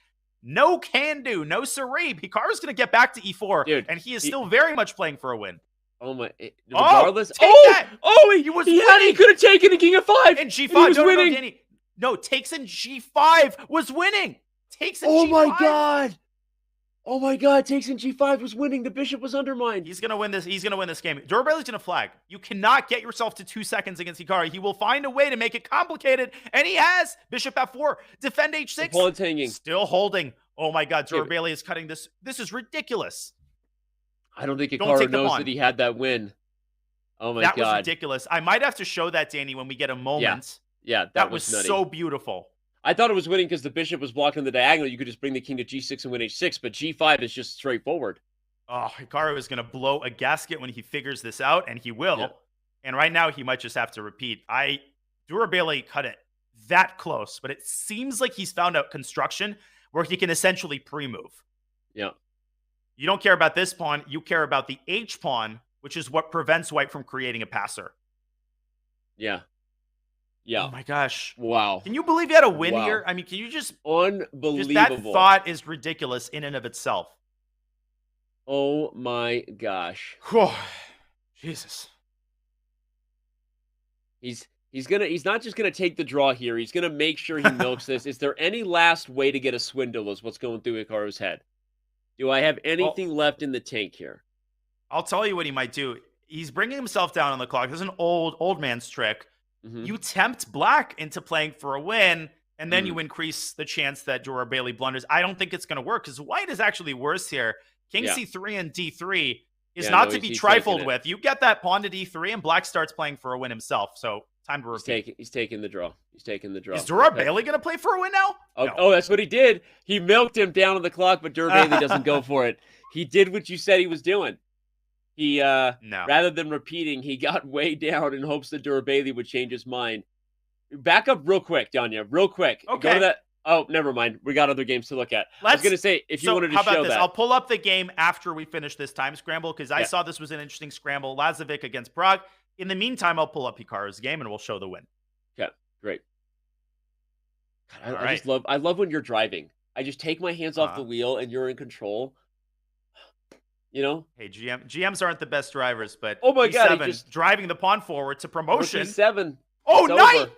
no can do, no siree. Hikaru's going to get back to E4, dude, and he is still very much playing for a win. Oh my! Regardless, he was winning. He could have taken the king of 5 and G5. And he was winning. No, Danny. No, takes in G5 was winning. Takes in G5. Oh my God! Takes in G5 was winning. The bishop was undermined. He's gonna win this. He's gonna win this game. Dura Bailey's gonna flag. You cannot get yourself to 2 seconds against Hikaru. He will find a way to make it complicated, and he has. Bishop F4. Defend H6. The pawn's hanging. Still holding. Oh my God! Dura Bailey is cutting this. This is ridiculous. I don't think Hikaru knows that he had that win. Oh my God. That was ridiculous. I might have to show that, Danny, when we get a moment. Yeah, that was nutty. So beautiful. I thought it was winning because the bishop was blocking the diagonal. You could just bring the king to G6 and win H6, but G5 is just straightforward. Oh, Hikaru is going to blow a gasket when he figures this out, and he will. Yeah. And right now, he might just have to repeat. Dura Bailey cut it that close, but it seems like he's found out construction where he can essentially pre-move. Yeah. You don't care about this pawn. You care about the H pawn, which is what prevents white from creating a passer. Yeah. Yeah. Oh my gosh. Wow. Can you believe he had a win here? I mean, can you just... Unbelievable. Just that thought is ridiculous in and of itself. Oh my gosh. Jesus. He's not just gonna take the draw here. He's gonna make sure he milks this. Is there any last way to get a swindle is what's going through Hikaru's head? Do I have anything left in the tank here? I'll tell you what he might do. He's bringing himself down on the clock. This is an old man's trick. Mm-hmm. You tempt black into playing for a win, and then you increase the chance that Dura Bailey blunders. I don't think it's going to work because white is actually worse here. King C3 and D3 is not to be trifled with. You get that pawn to D3, and black starts playing for a win himself. So time to repeat. He's taking the draw. He's taking the draw. Is Dura Bailey going to play for a win now? Oh, that's what he did. He milked him down on the clock, but Dura Bailey doesn't go for it. He did what you said he was doing. He, rather than repeating, he got way down in hopes that Dura Bailey would change his mind. Back up real quick, Danya, real quick. Okay. Go to that. Oh, never mind. We got other games to look at. I was going to say, if you wanted to show that. I'll pull up the game after we finish this time scramble because I saw this was an interesting scramble. Lazovic against Prague. In the meantime, I'll pull up Hikaru's game and we'll show the win. Okay, great. God, All I just love when you're driving. I just take my hands off the wheel and you're in control. You know? Hey, GMs aren't the best drivers, but oh my God, he just driving the pawn forward to promotion. E7. Oh, knight!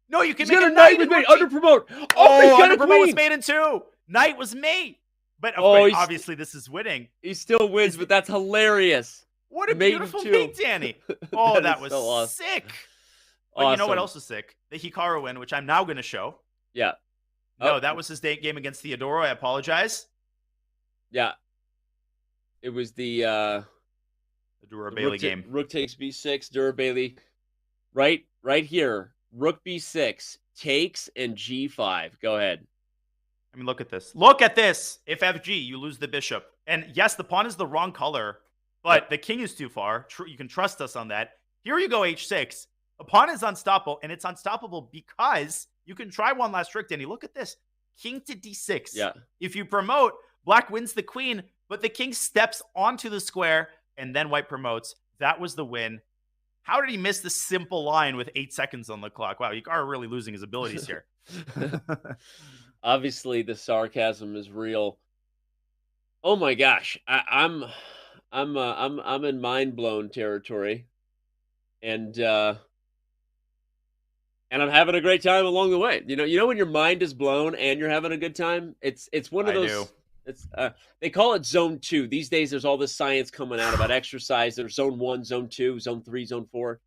No, you can make a knight with me. Under promote. Oh, he's got under a promote was queen. made in 2. Knight was mate. But obviously this is winning. He still wins, but that's hilarious. What a beautiful mate, Danny. Oh, that was so awesome. Sick. But you know what else is sick? The Hikaru win, which I'm now going to show. Yeah. No, that was his game against Theodoro. I apologize. Yeah. It was the Dura Bailey game. Rook takes b6, Dura Bailey. Right here. Rook b6 takes and g5. Go ahead. I mean, look at this. Look at this. If FG, you lose the bishop. And yes, the pawn is the wrong color, but the king is too far. You can trust us on that. Here you go, h6. The pawn is unstoppable, and it's unstoppable because you can try one last trick, Danny. Look at this. King to d6. Yeah. If you promote, black wins the queen, but the king steps onto the square, and then white promotes. That was the win. How did he miss this simple line with 8 seconds on the clock? Wow, Hikaru really losing his abilities here. Obviously, the sarcasm is real. Oh my gosh, I'm in mind blown territory, and I'm having a great time along the way. You know when your mind is blown and you're having a good time. It's one of those. It's they call it zone 2 these days. There's all this science coming out about exercise. There's zone 1, zone 2, zone 3, zone 4.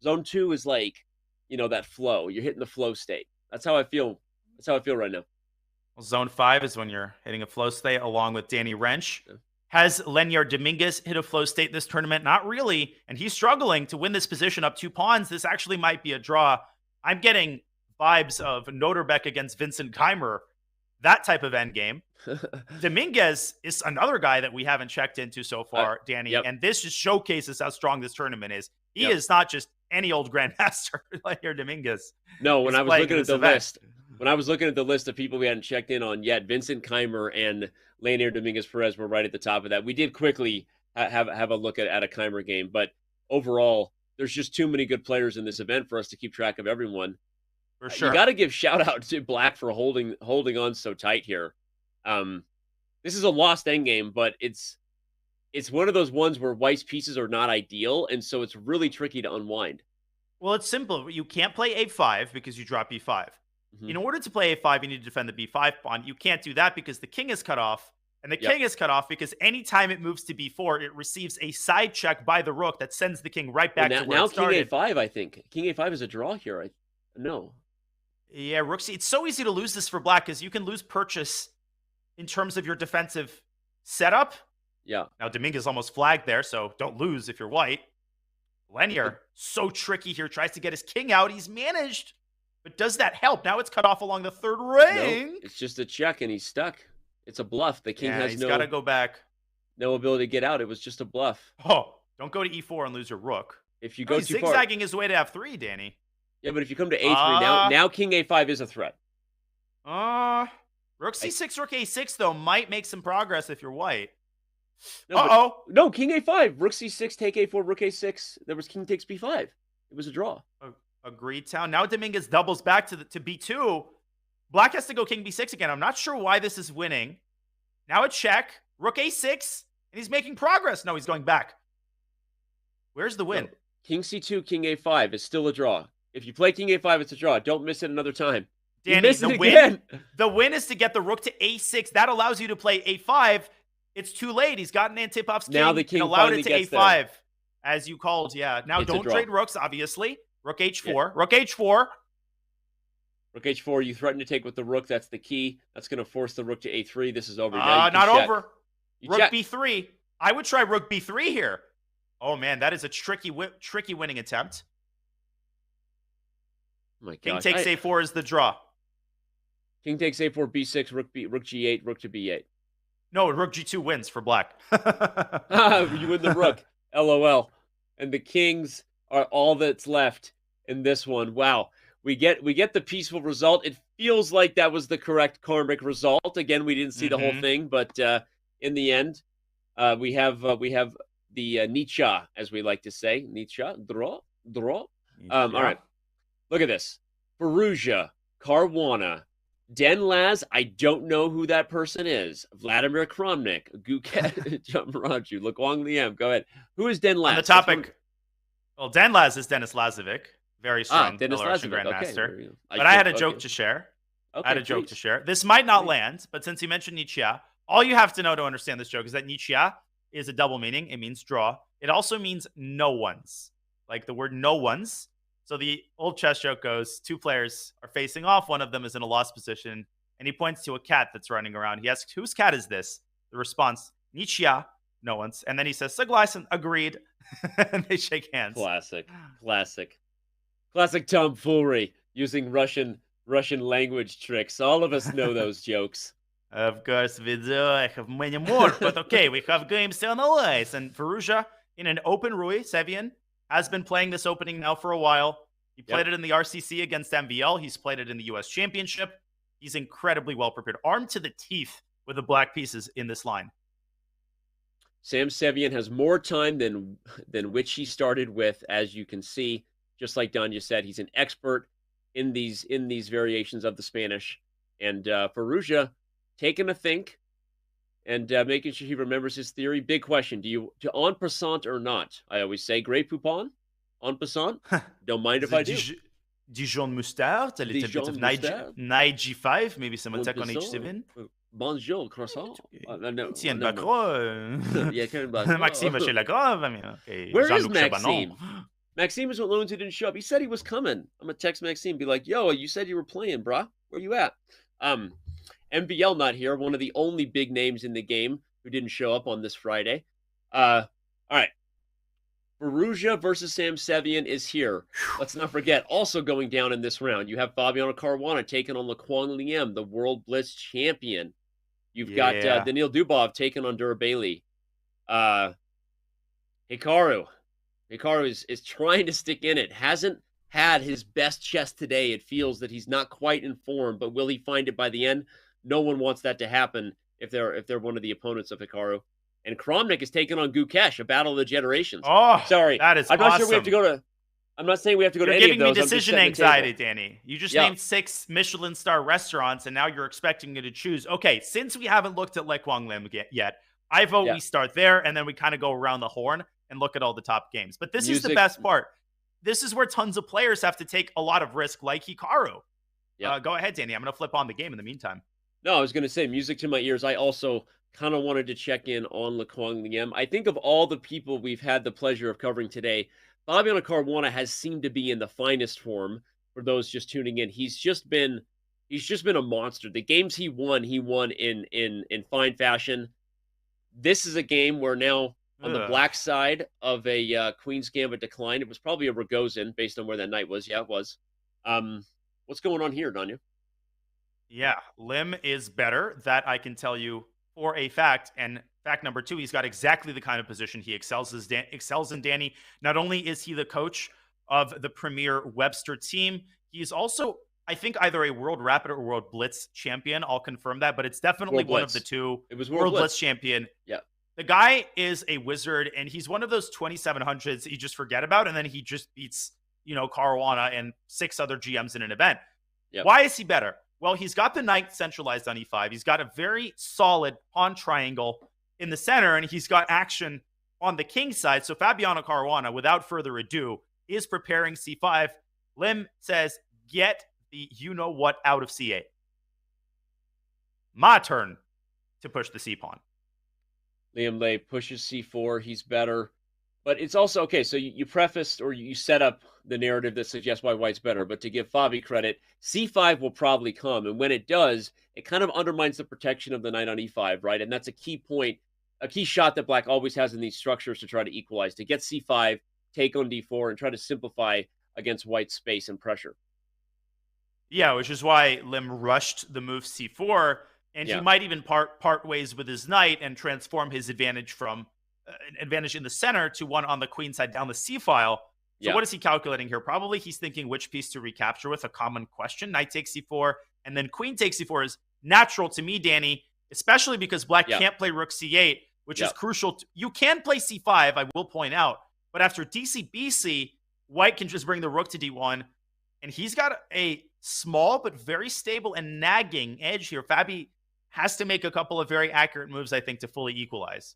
Zone 2 is like, that flow. You're hitting the flow state. That's how I feel. That's how I feel right now. Well, zone 5 is when you're hitting a flow state along with Danny Wrench. Yeah. Has Lenyard Dominguez hit a flow state this tournament? Not really. And he's struggling to win this position up 2 pawns. This actually might be a draw. I'm getting vibes of Noterbeck against Vincent Keimer. That type of endgame. Dominguez is another guy that we haven't checked into so far, Danny. Yep. And this just showcases how strong this tournament is. He is not just any old grandmaster like your Dominguez. No, when I was looking at the list, when I was looking at the list of people we hadn't checked in on yet, Vincent Keimer and Leonard Dominguez-Perez were right at the top of that. We did quickly have a look at a Keimer game, but overall, there's just too many good players in this event for us to keep track of everyone. For sure. You got to give shout out to Black for holding on so tight here. This is a lost endgame, but it's one of those ones where White's pieces are not ideal, and so it's really tricky to unwind. Well, it's simple. You can't play a5 because you drop b5. Mm-hmm. In order to play a5, you need to defend the b5 pawn. You can't do that because the king is cut off, and the king is cut off because anytime it moves to b4, it receives a side check by the rook that sends the king right back to where it started. King a5, I think. King a5 is a draw here. No. Yeah, rook c. It's so easy to lose this for Black because you can lose purchase in terms of your defensive setup. Yeah. Now, Dominguez almost flagged there, so don't lose if you're White. Lenier, so tricky here, tries to get his king out. He's managed, but does that help? Now it's cut off along the 3rd ring. No, it's just a check, and he's stuck. It's a bluff. The king has he's got to go back. No ability to get out. It was just a bluff. Oh, don't go to e4 and lose your rook. If you go too far. Zigzagging his way to f3, Danny. Yeah, but if you come to a3, now king a5 is a threat. Rook c6, rook a6, though, might make some progress if you're White. No, king a5. Rook c6, take a4, rook a6. There was king takes b5. It was a draw. Agreed, Town. Now Dominguez doubles back to b2. Black has to go king b6 again. I'm not sure why this is winning. Now a check. Rook a6. And he's making progress. No, he's going back. Where's the win? No. King c2, king a5 is still a draw. If you play king a5, it's a draw. Don't miss it another time. Danny, the win is to get the rook to a6. That allows you to play a5. It's too late. He's gotten Antipov's king, now the king and allowed it to a5, there. as you called. Yeah. Now it's don't trade rooks, obviously. Rook h4. Yeah. Rook h4. Rook h4. You threaten to take with the rook. That's the key. That's going to force the rook to a3. This is over. Not check. over. Rook b3. I would try rook b3 here. Oh, man, that is a tricky winning attempt. Oh my gosh. King takes a4 is the draw. King takes a4, b6, rook g8, rook to b8. No, rook g2 wins for Black. You win the rook. LOL. And the kings are all that's left in this one. Wow. We get the peaceful result. It feels like that was the correct karmic result. Again, we didn't see the whole thing, but in the end, we have the Nietzsche, as we like to say. Nietzsche, draw. Draw. All right. Look at this. Perugia, Caruana, Denlaz, I don't know who that person is. Vladimir Kramnik, Guket, Jamraju, Lukwang Liam. Go ahead. Who is Denlaz? On the topic, well, Denlaz is Denis Lazovic, very strong Dennis Belarusian Lazovic. grandmaster. Okay. But I had a joke to share. Okay, I had a joke to share. This might not land, but since you mentioned Nichia, all you have to know to understand this joke is that Nichia is a double meaning. It means draw. It also means no ones, like the word no ones. So the old chess joke goes, two players are facing off. One of them is in a lost position, and he points to a cat that's running around. He asks, whose cat is this? The response, Nichia, no one's. And then he says, Saglaisen, agreed. And they shake hands. Classic tomfoolery using Russian language tricks. All of us know those jokes. Of course we do. I have many more, but okay, we have games to analyze. And Perugia, in an open Rui, Sevian, has been playing this opening now for a while. He played it in the RCC against MVL. He's played it in the US Championship. He's incredibly well prepared, armed to the teeth with the black pieces in this line. Sam Sevian has more time than which he started with, as you can see. Just like Danya said, he's an expert in these variations of the Spanish. And Perugia taking a think and making sure he remembers his theory. Big question: do you en passant or not? I always say, Grey Poupon, en passant. Don't mind if I do. Dijon mustard, a little bit of Nige G5, maybe some attack on H7. Bonjour, croissant. Tiens, Maxime chez la Grave. I mean, okay. Where is Maxime? Maxime is what loans he didn't show up. He said he was coming. I'm gonna text Maxime, be like, "Yo, you said you were playing, brah. Where you at?" MVL not here. One of the only big names in the game who didn't show up on this Friday. All right. Perugia versus Sam Sevian is here. Let's not forget, also going down in this round, you have Fabiano Caruana taking on Lukwang Liam, the World Blitz champion. You've got Daniil Dubov taking on Durabali. Hikaru is trying to stick in it. Hasn't had his best chess today. It feels that he's not quite in form, but will he find it by the end? No one wants that to happen if they're one of the opponents of Hikaru. And Kramnik is taking on Gukesh, a battle of the generations. Oh, sorry, that is I'm not awesome. sure we have to go to. I'm not saying we have to go to You're any of those. Giving me decision anxiety, Danny. You just named 6 Michelin star restaurants, and now you're expecting me to choose. Okay, since we haven't looked at Lukwang Lim yet, I vote we start there, and then we kind of go around the horn and look at all the top games. But this is the best part. This is where tons of players have to take a lot of risk, like Hikaru. Go ahead, Danny. I'm going to flip on the game in the meantime. No, I was going to say, music to my ears. I also kind of wanted to check in on Lukwang Liam. I think of all the people we've had the pleasure of covering today, Fabiano Caruana has seemed to be in the finest form. For those just tuning in, he's just been a monster. The games he won in fine fashion. This is a game where now on the black side of a Queen's Gambit decline, it was probably a Rogozin based on where that knight was. Yeah, it was. What's going on here, Danya? Yeah, Lim is better. That I can tell you for a fact. And fact number 2, he's got exactly the kind of position he excels in, Danny. Not only is he the coach of the premier Webster team, he's also, I think, either a World Rapid or World Blitz champion. I'll confirm that, but it's definitely one of the two. It was World Blitz champion. Yeah. The guy is a wizard, and he's one of those 2700s you just forget about, and then he just beats, Caruana and 6 other GMs in an event. Yep. Why is he better? Well, he's got the knight centralized on e5. He's got a very solid pawn triangle in the center, and he's got action on the king side. So Fabiano Caruana, without further ado, is preparing c5. Lim says, get the you-know-what out of c8. My turn to push the c-pawn. Liam Lay pushes c4. He's better. But it's also, okay, so you prefaced or you set up the narrative that suggests why White's better. But to give Fabi credit, c5 will probably come. And when it does, it kind of undermines the protection of the knight on e5, right? And that's a key point, a key shot that Black always has in these structures to try to equalize, to get c5, take on d4, and try to simplify against White's space and pressure. Yeah, which is why Lim rushed the move c4, and he might even part ways with his knight and transform his advantage from an advantage in the center to one on the queen side down the c file. So what is he calculating here? Probably he's thinking which piece to recapture with, a common question. Knight takes c4, and then queen takes c4 is natural to me, Danny, especially because Black can't play rook c8, which is crucial. You can play c5, I will point out, but after dc bc, White can just bring the rook to d1, and he's got a small but very stable and nagging edge here. Fabi has to make a couple of very accurate moves, I think, to fully equalize.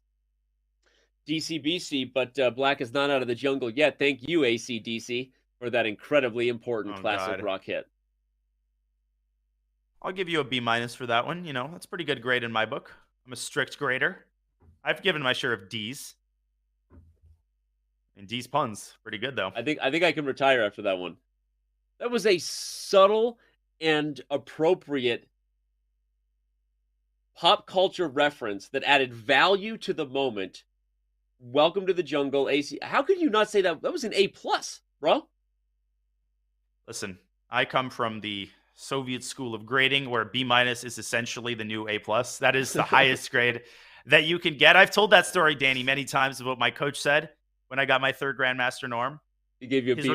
DCBC, but Black is not out of the jungle yet. Thank you, ACDC, for that incredibly important classic rock hit. I'll give you a B- for that one. You know, that's a pretty good grade in my book. I'm a strict grader. I've given my share of D's. And D's puns, pretty good though. I think I can retire after that one. That was a subtle and appropriate pop culture reference that added value to the moment. Welcome to the jungle, AC. How could you not say that? That was an A+, bro. Listen, I come from the Soviet school of grading where B- is essentially the new A+. That is the highest grade that you can get. I've told that story, Danny, many times of what my coach said when I got my third Grandmaster norm. He gave you a his B-?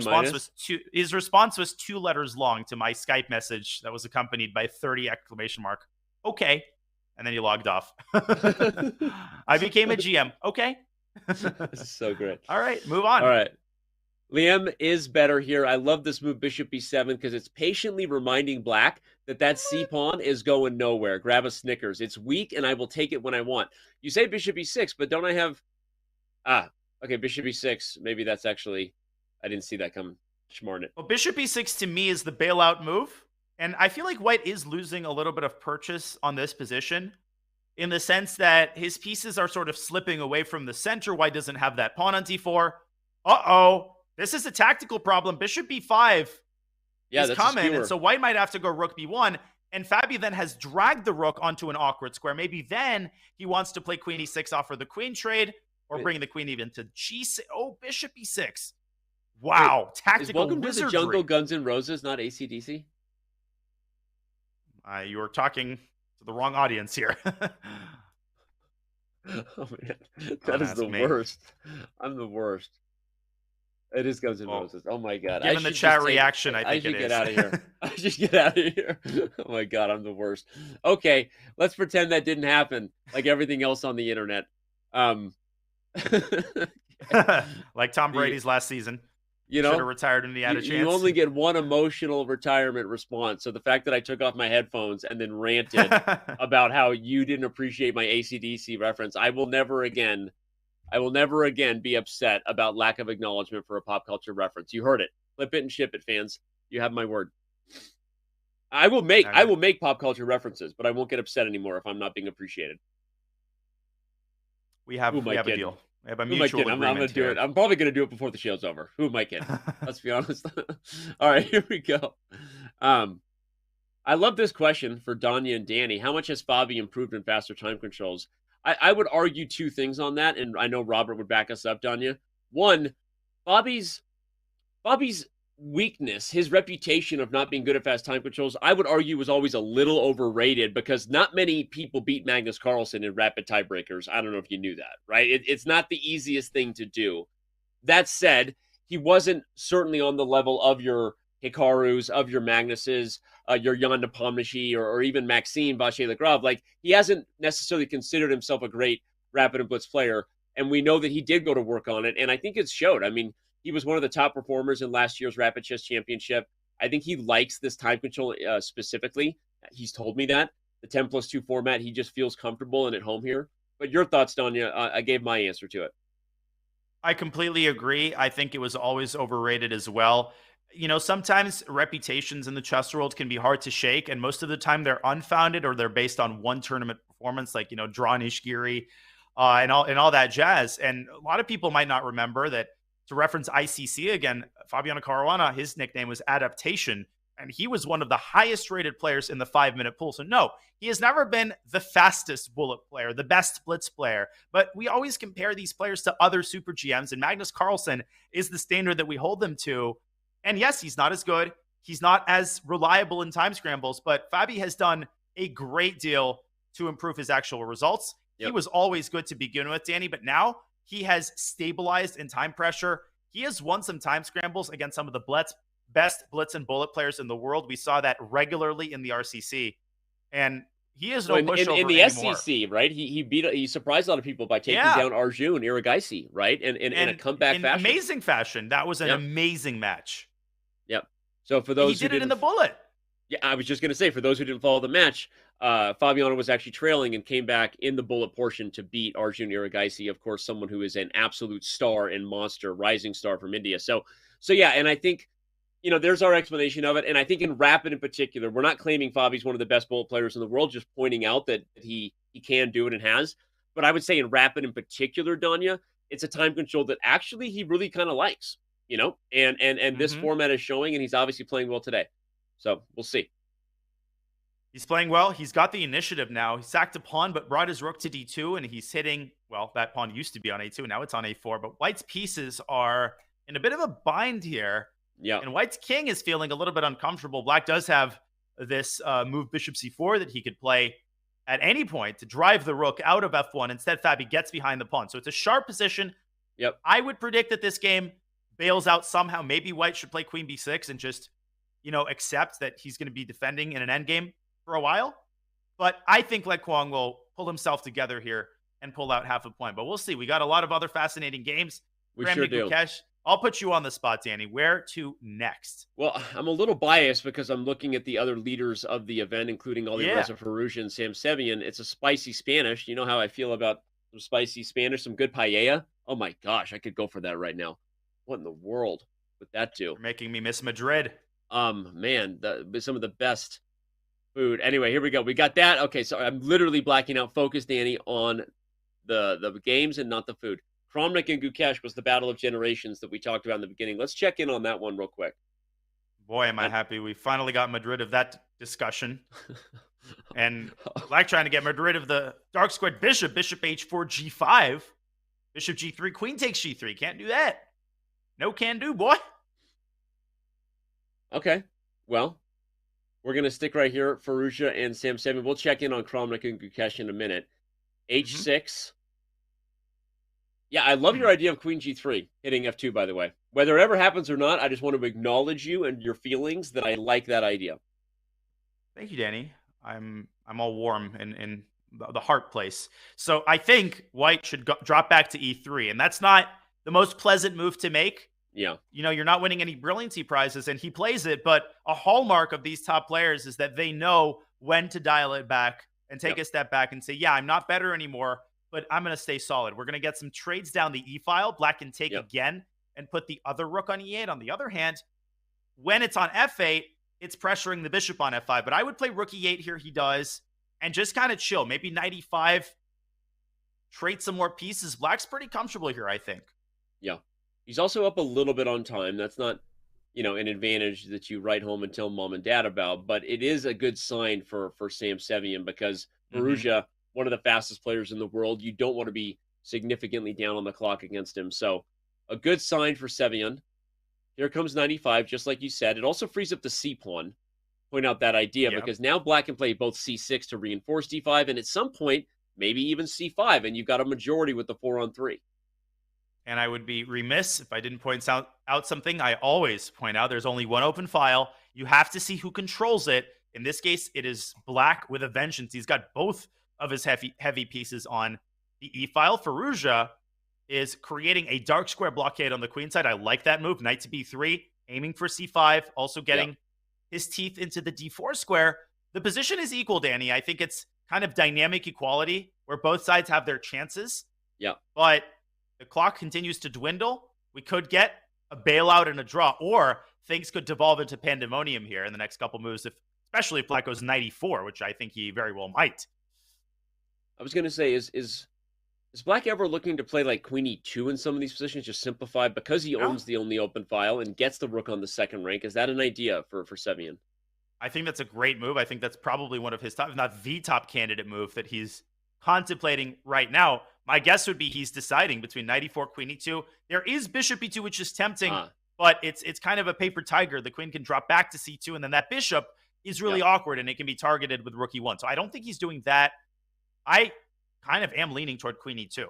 His response was 2 letters long to my Skype message that was accompanied by 30 exclamation mark. Okay. And then he logged off. I became a GM. Okay. This is so great. All right, move on. All right. Liam is better here. I love this move, Bishop B7, because it's patiently reminding Black that C-pawn is going nowhere. Grab a Snickers. It's weak, and I will take it when I want. You say Bishop E6, but don't I have... okay, Bishop E6. Maybe that's actually... I didn't see that come. Schmarn it. Well, Bishop E6 to me is the bailout move, and I feel like White is losing a little bit of purchase on this position in the sense that his pieces are sort of slipping away from the center. White doesn't have that pawn on D4. Uh-oh. This is a tactical problem. Bishop B5 is coming, and so White might have to go rook B1, and Fabi then has dragged the rook onto an awkward square. Maybe then he wants to play queen E6, offer the queen trade, or bring the queen even to G6. Oh, Bishop E6. Wow, tactical welcome wizardry. To the jungle, Guns N' Roses, not AC/DC? You are talking to the wrong audience here. Oh, man. That is the worst. I'm the worst. It is Guns N' Roses. Oh my god! Given the chat reaction, I think I should get out of here. I should get out of here. Oh my god, I'm the worst. Okay, let's pretend that didn't happen, like everything else on the internet. Like Tom Brady's last season. You know, should have retired when he had a chance. You only get one emotional retirement response. So the fact that I took off my headphones and then ranted about how you didn't appreciate my AC/DC reference, I will never again be upset about lack of acknowledgement for a pop culture reference. You heard it. Flip it and ship it, fans. You have my word. I will make pop culture references, but I won't get upset anymore if I'm not being appreciated. We have a deal. We have a mutual agreement. I'm going to do it. I'm probably going to do it before the show's over. Who am I kidding? Let's be honest. All right, here we go. I love this question for Danya and Danny. How much has Fabi improved in faster time controls? I would argue 2 things on that, and I know Robert would back us up, Danya. One, Fabi's weakness, his reputation of not being good at fast time controls, I would argue was always a little overrated because not many people beat Magnus Carlsen in rapid tiebreakers. I don't know if you knew that, right? It's not the easiest thing to do. That said, he wasn't certainly on the level of your Hikaru's, of your Magnuses, your Jan Nepomniachtchi, or even Maxime Vachier-Lagrave. Like, he hasn't necessarily considered himself a great rapid and blitz player, and we know that he did go to work on it, and I think it showed. I mean, he was one of the top performers in last year's Rapid Chess Championship. I think he likes this time control specifically. He's told me that. The 10+2 format, he just feels comfortable and at home here. But your thoughts, Danya? I gave my answer to it. I completely agree. I think it was always overrated as well. You know, sometimes reputations in the chess world can be hard to shake, and most of the time they're unfounded or they're based on one tournament performance, like, you know, draw Nishigiri and all that jazz. And a lot of people might not remember that. To reference ICC again, Fabiano Caruana, his nickname was Adaptation, and he was one of the highest rated players in the 5-minute pool. So no, he has never been the fastest bullet player, the best blitz player, but we always compare these players to other super GMs, and Magnus Carlsen is the standard that we hold them to. And yes, he's not as good. He's not as reliable in time scrambles, but Fabi has done a great deal to improve his actual results. Yep. He was always good to begin with, Danny, but now he has stabilized in time pressure. He has won some time scrambles against some of the best blitz and bullet players in the world. We saw that regularly in the RCC. And he is Well, no in pushover the anymore. SEC, right? He surprised a lot of people by taking Yeah. down Arjun Iragaisi, right? In a And comeback in fashion. amazing fashion. That was an Yep. amazing match. Yep. So for He those who did it in didn't the bullet. Yeah, I was just going to say, for those who didn't follow the match, Fabiano was actually trailing and came back in the bullet portion to beat Arjun Iragaisi, of course, someone who is an absolute star and monster, rising star from India. So yeah, and I think, there's our explanation of it. And I think in Rapid in particular, we're not claiming Fabi's one of the best bullet players in the world, just pointing out that he can do it and has. But I would say in Rapid in particular, Danya, it's a time control that actually he really kind of likes, and this format is showing, and he's obviously playing well today. So we'll see. He's playing well. He's got the initiative now. He sacked a pawn, but brought his rook to d2, and he's hitting, well, that pawn used to be on a2. Now it's on a4. But White's pieces are in a bit of a bind here. Yeah. And White's king is feeling a little bit uncomfortable. Black does have this move bishop c4 that he could play at any point to drive the rook out of f1. Instead, Fabi gets behind the pawn. So it's a sharp position. Yep. I would predict that this game bails out somehow. Maybe White should play queen b6 and just accept that he's going to be defending in an endgame for a while. But I think Lek Kwong will pull himself together here and pull out half a point. But we'll see. We got a lot of other fascinating games. We sure do. Gukesh, I'll put you on the spot, Danny. Where to next? Well, I'm a little biased because I'm looking at the other leaders of the event, including Alireza Firouzja and Sam Sevian. It's a spicy Spanish. You know how I feel about some spicy Spanish, some good paella. Oh my gosh, I could go for that right now. What in the world would that do? You're making me miss Madrid. Man, some of the best food. Anyway, here we go. We got that. Okay, so I'm literally blacking out. Focus, Danny, on the games and not the food. Kramnik and Gukesh was the battle of generations that we talked about in the beginning. Let's check in on that one real quick. Boy, am I happy we finally got Madrid of that discussion. And Black trying to get Madrid of the dark squared bishop h4 g5, bishop g3, queen takes g3. Can't do that. No can do, boy. Okay, well, we're going to stick right here. Firouzja and Sam Sevian. We'll check in on Kramnik and Gukesh in a minute. h6. Yeah, I love your idea of queen g3 hitting f2, by the way. Whether it ever happens or not, I just want to acknowledge you and your feelings that I like that idea. Thank you, Danny. I'm all warm in the heart place. So I think White should drop back to e3, and that's not the most pleasant move to make. Yeah. You're not winning any brilliancy prizes, and he plays it, but a hallmark of these top players is that they know when to dial it back and take a step back and say, yeah, I'm not better anymore, but I'm going to stay solid. We're going to get some trades down the e-file. Black can take again and put the other rook on e8. On the other hand, when it's on f8, it's pressuring the bishop on f5. But I would play rook e8 here, he does, and just kind of chill. Maybe knight e5, trade some more pieces. Black's pretty comfortable here, I think. Yeah. He's also up a little bit on time. That's not, an advantage that you write home and tell mom and dad about, but it is a good sign for Sam Sevian because Firouzja, one of the fastest players in the world, you don't want to be significantly down on the clock against him. So a good sign for Sevian. Here comes 95, just like you said. It also frees up the C pawn. Point out that idea because now Black can play both C6 to reinforce D5, and at some point, maybe even C5, and you've got a majority with the 4-on-3. And I would be remiss if I didn't point out something I always point out. There's only one open file. You have to see who controls it. In this case, it is Black with a vengeance. He's got both of his heavy pieces on the e-file. Firouzja is creating a dark square blockade on the queen side. I like that move. Knight to b3, aiming for c5, also getting his teeth into the d4 square. The position is equal, Danny. I think it's kind of dynamic equality where both sides have their chances. Yeah. But the clock continues to dwindle. We could get a bailout and a draw, or things could devolve into pandemonium here in the next couple moves, especially if Black goes knight e4, which I think he very well might. I was going to say, is Black ever looking to play like queen e2 in some of these positions, just simplify because he owns the only open file and gets the rook on the second rank? Is that an idea for Sevian? I think that's a great move. I think that's probably one of his top, if not the top candidate move that he's contemplating right now. My guess would be he's deciding between knight e4, queen e2. There is bishop e2, which is tempting, but it's kind of a paper tiger. The queen can drop back to c2, and then that bishop is really awkward, and it can be targeted with rook e1. So I don't think he's doing that. I kind of am leaning toward queen e2.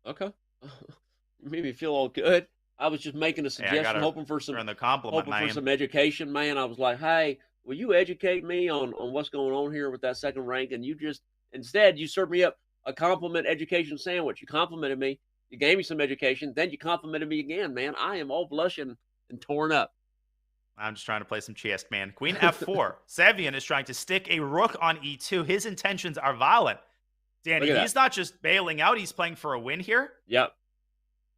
Okay. You made me feel all good. I was just making a suggestion, hoping for some the compliment, for some education, man. I was like, hey, will you educate me on what's going on here with that second rank? And instead, you served me up a compliment education sandwich. You complimented me. You gave me some education. Then you complimented me again, man. I am all blushing and torn up. I'm just trying to play some chess, man. Queen f4. Savian is trying to stick a rook on e2. His intentions are violent. Danny, he's not just bailing out. He's playing for a win here. Yep.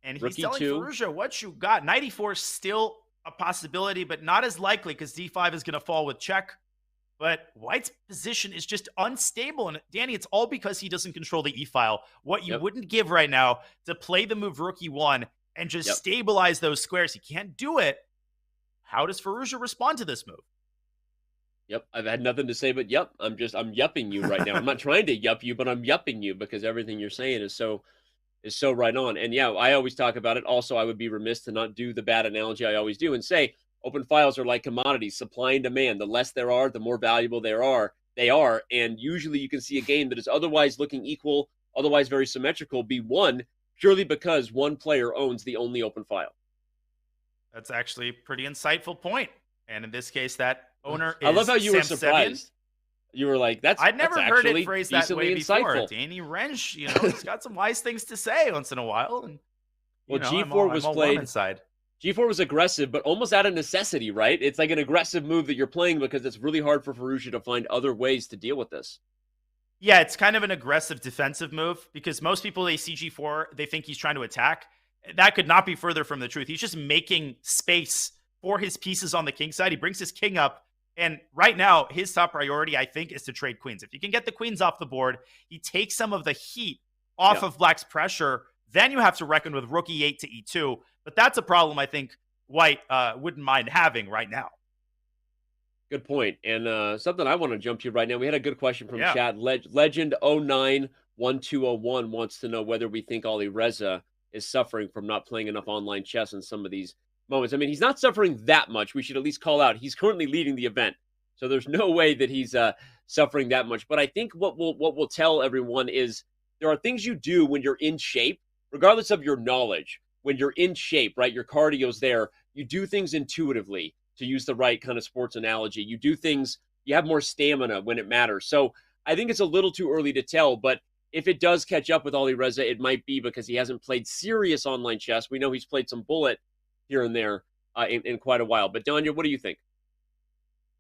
And he's telling Firouzja, what you got. Knight e4 is still a possibility, but not as likely because d5 is going to fall with check. But White's position is just unstable. And Danny, it's all because he doesn't control the e-file. What you wouldn't give right now to play the move rook e1 and just stabilize those squares. He can't do it. How does Firouzja respond to this move? Yep, I've had nothing to say but yep. I'm yupping you right now. I'm not trying to yup you, but I'm yupping you because everything you're saying is so right on. And yeah, I always talk about it. Also, I would be remiss to not do the bad analogy I always do and say open files are like commodities, supply and demand. The less there are, the more valuable they are. And usually you can see a game that is otherwise looking equal, otherwise very symmetrical, be won purely because one player owns the only open file. That's actually a pretty insightful point. And in this case, that owner is I love how you were surprised. Sevian. You were like, I'd never heard it phrased that way insightful. before. Danny Wrench, he's got some wise things to say once in a while. And, well, G4 was played. G4 was aggressive, but almost out of necessity, right? It's like an aggressive move that you're playing because it's really hard for Firouzja to find other ways to deal with this. Yeah, it's kind of an aggressive defensive move because most people, they see G4, they think he's trying to attack. That could not be further from the truth. He's just making space for his pieces on the king side. He brings his king up. And right now, his top priority, I think, is to trade queens. If you can get the queens off the board, he takes some of the heat off of Black's pressure. Then you have to reckon with rook e8 to e2. But that's a problem I think White wouldn't mind having right now. Good point. And something I want to jump to right now. We had a good question from chat. Legend 091201 wants to know whether we think Ali Reza is suffering from not playing enough online chess in some of these moments. I mean, he's not suffering that much. We should at least call out he's currently leading the event, so there's no way that he's suffering that much. But I think what we'll tell everyone is there are things you do when you're in shape, regardless of your knowledge. When you're in shape, right, your cardio's there. You do things intuitively, to use the right kind of sports analogy. You do things. You have more stamina when it matters. So I think it's a little too early to tell, but if it does catch up with Ali Reza, it might be because he hasn't played serious online chess. We know he's played some bullet here and there in quite a while. But Danya, what do you think?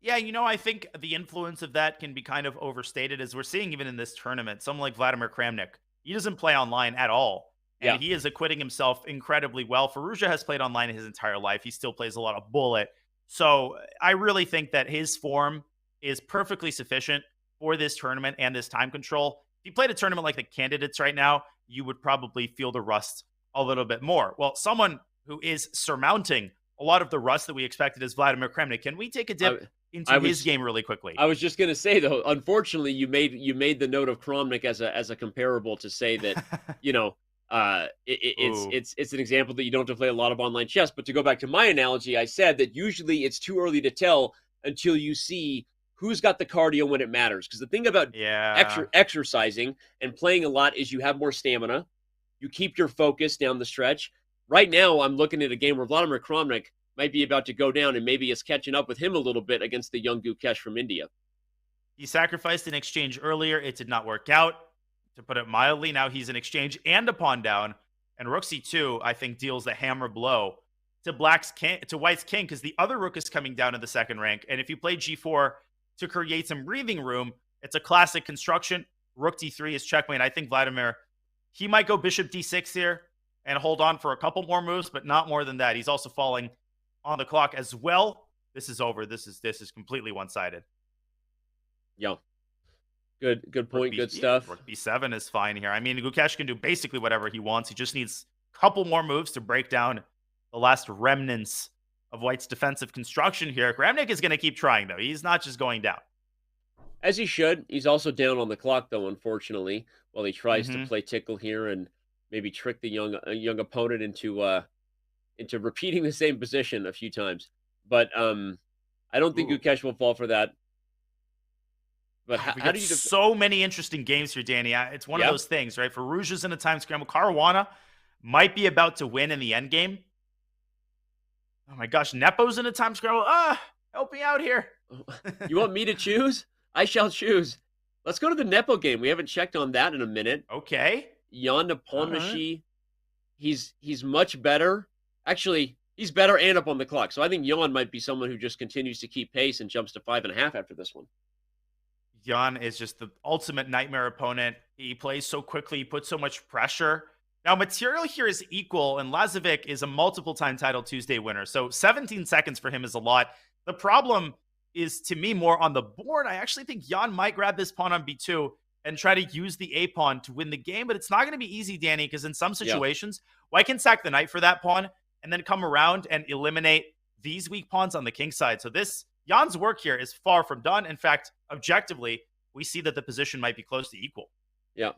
Yeah, I think the influence of that can be kind of overstated, as we're seeing even in this tournament. Someone like Vladimir Kramnik, he doesn't play online at all. And he is acquitting himself incredibly well. Firouzja has played online his entire life. He still plays a lot of bullet. So I really think that his form is perfectly sufficient for this tournament and this time control. If you played a tournament like the candidates right now, you would probably feel the rust a little bit more. Well, someone who is surmounting a lot of the rust that we expected is Vladimir Kramnik. Can we take a dip into his game really quickly? I was just going to say, though, unfortunately, you made the note of Kramnik as a comparable to say that, it's an example that you don't have to play a lot of online chess. But to go back to my analogy, I said that usually it's too early to tell until you see who's got the cardio when it matters. Because the thing about exercising and playing a lot is you have more stamina. You keep your focus down the stretch. Right now, I'm looking at a game where Vladimir Kramnik might be about to go down, and maybe it's catching up with him a little bit against the young Gukesh from India. He sacrificed an exchange earlier. It did not work out. To put it mildly, now he's an exchange and a pawn down. And rook c2, I think, deals the hammer blow to White's king, because the other rook is coming down in the second rank. And if you play g4 to create some breathing room, it's a classic construction. Rook d3 is checkmate. I think Vladimir, he might go bishop d6 here and hold on for a couple more moves, but not more than that. He's also falling on the clock as well. This is over. This is completely one-sided. Yeah. Good point. Good stuff. Rook b7 is fine here. I mean, Gukesh can do basically whatever he wants. He just needs a couple more moves to break down the last remnants of White's defensive construction here. Kramnik is going to keep trying, though. He's not just going down. As he should. He's also down on the clock, though, unfortunately, while he tries to play tickle here and maybe trick the young opponent into repeating the same position a few times. But I don't think Gukesh will fall for that. But how do you so many interesting games here, Danny. It's one of those things, right? Firouzja's in a time scramble. Caruana might be about to win in the endgame. Oh my gosh, Nepo's in a time scramble. Help me out here. You want me to choose? I shall choose. Let's go to the Nepo game. We haven't checked on that in a minute. Okay. Jan All right. Nepomniachtchi, he's much better. Actually, he's better and up on the clock. So I think Jan might be someone who just continues to keep pace and jumps to 5.5 after this one. Jan is just the ultimate nightmare opponent. He plays so quickly, he puts so much pressure. Now, material here is equal, and Lazovic is a multiple-time Title Tuesday winner. So 17 seconds for him is a lot. The problem is, to me, more on the board. I actually think Jan might grab this pawn on b2 and try to use the a-pawn to win the game, but it's not going to be easy, Danny, because in some situations, I can sack the knight for that pawn and then come around and eliminate these weak pawns on the king side. So Jan's work here is far from done. In fact, objectively, we see that the position might be close to equal. Yeah.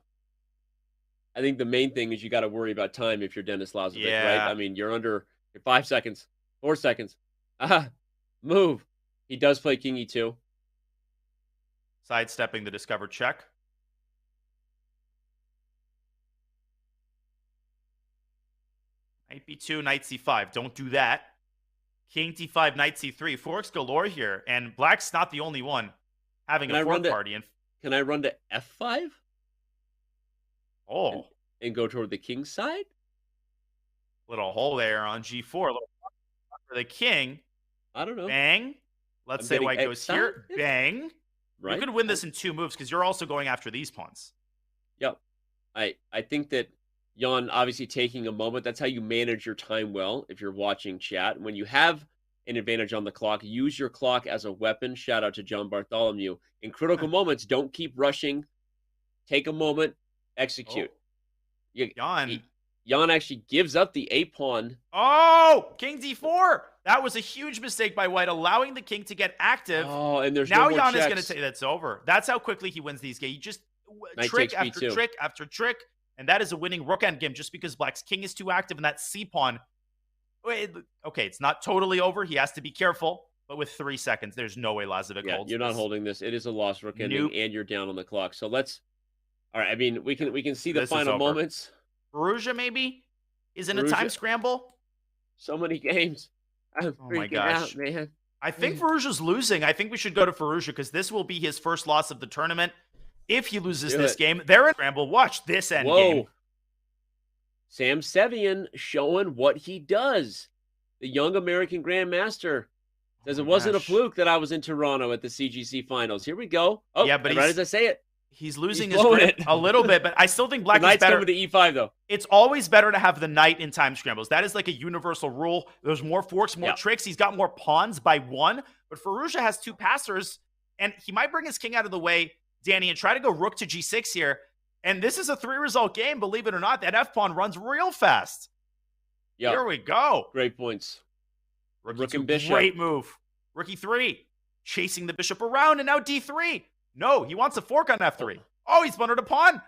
I think the main thing is you got to worry about time if you're Denis Lazovic, right? I mean, you're 5 seconds, 4 seconds. Move. He does play king e2. Sidestepping the discovered check. Knight b2, knight c5. Don't do that. King d5, knight c3. Forks galore here, and black's not the only one having a fork party. Can I run to f5? Oh. And go toward the king side? Little hole there on g4. A little for the king. I don't know. Bang. Let's say white goes here. Bang. Right. You could win this in 2 moves because you're also going after these pawns. Yep. I think that Jan obviously taking a moment. That's how you manage your time well if you're watching chat. When you have an advantage on the clock, use your clock as a weapon. Shout out to John Bartholomew. In critical moments, don't keep rushing. Take a moment. Execute. Jan actually gives up the a-pawn. Oh, king d4. That was a huge mistake by white, allowing the king to get active. Oh, and there's now no more Jan checks. is going to say that's over. That's how quickly he wins these games. He just trick after B2. trick after trick, and that is a winning rook endgame just because black's king is too active and that c-pawn. Okay, it's not totally over. He has to be careful, but with 3 seconds, there's no way Lazovic holds. You're not holding this. It is a lost rook ending, and you're down on the clock. So let's. All right. I mean, we can see the final moments. Firouzja maybe is in a time scramble. So many games. I'm freaking out, man. I think Firouzja's losing. I think we should go to Firouzja because this will be his first loss of the tournament. If he loses this game, they're in scramble. Watch this end game. Sam Sevian showing what he does. The young American Grandmaster says it wasn't a fluke that I was in Toronto at the CGC finals. Here we go. Oh, yeah, but right as I say it. He's losing his grip a little bit, but I still think black is better. Coming to e5, though. It's always better to have the knight in time scrambles. That is like a universal rule. There's more forks, more tricks. He's got more pawns by 1, but Firouzja has 2 passers, and he might bring his king out of the way, Danny, and try to go rook to g6 here. And this is a 3-result game, believe it or not. That f-pawn runs real fast. Yep. Here we go. Great points. Rook and bishop. Great move. Rook e3. Chasing the bishop around, and now d3. No, he wants a fork on f3. Oh, he's bunnered a pawn.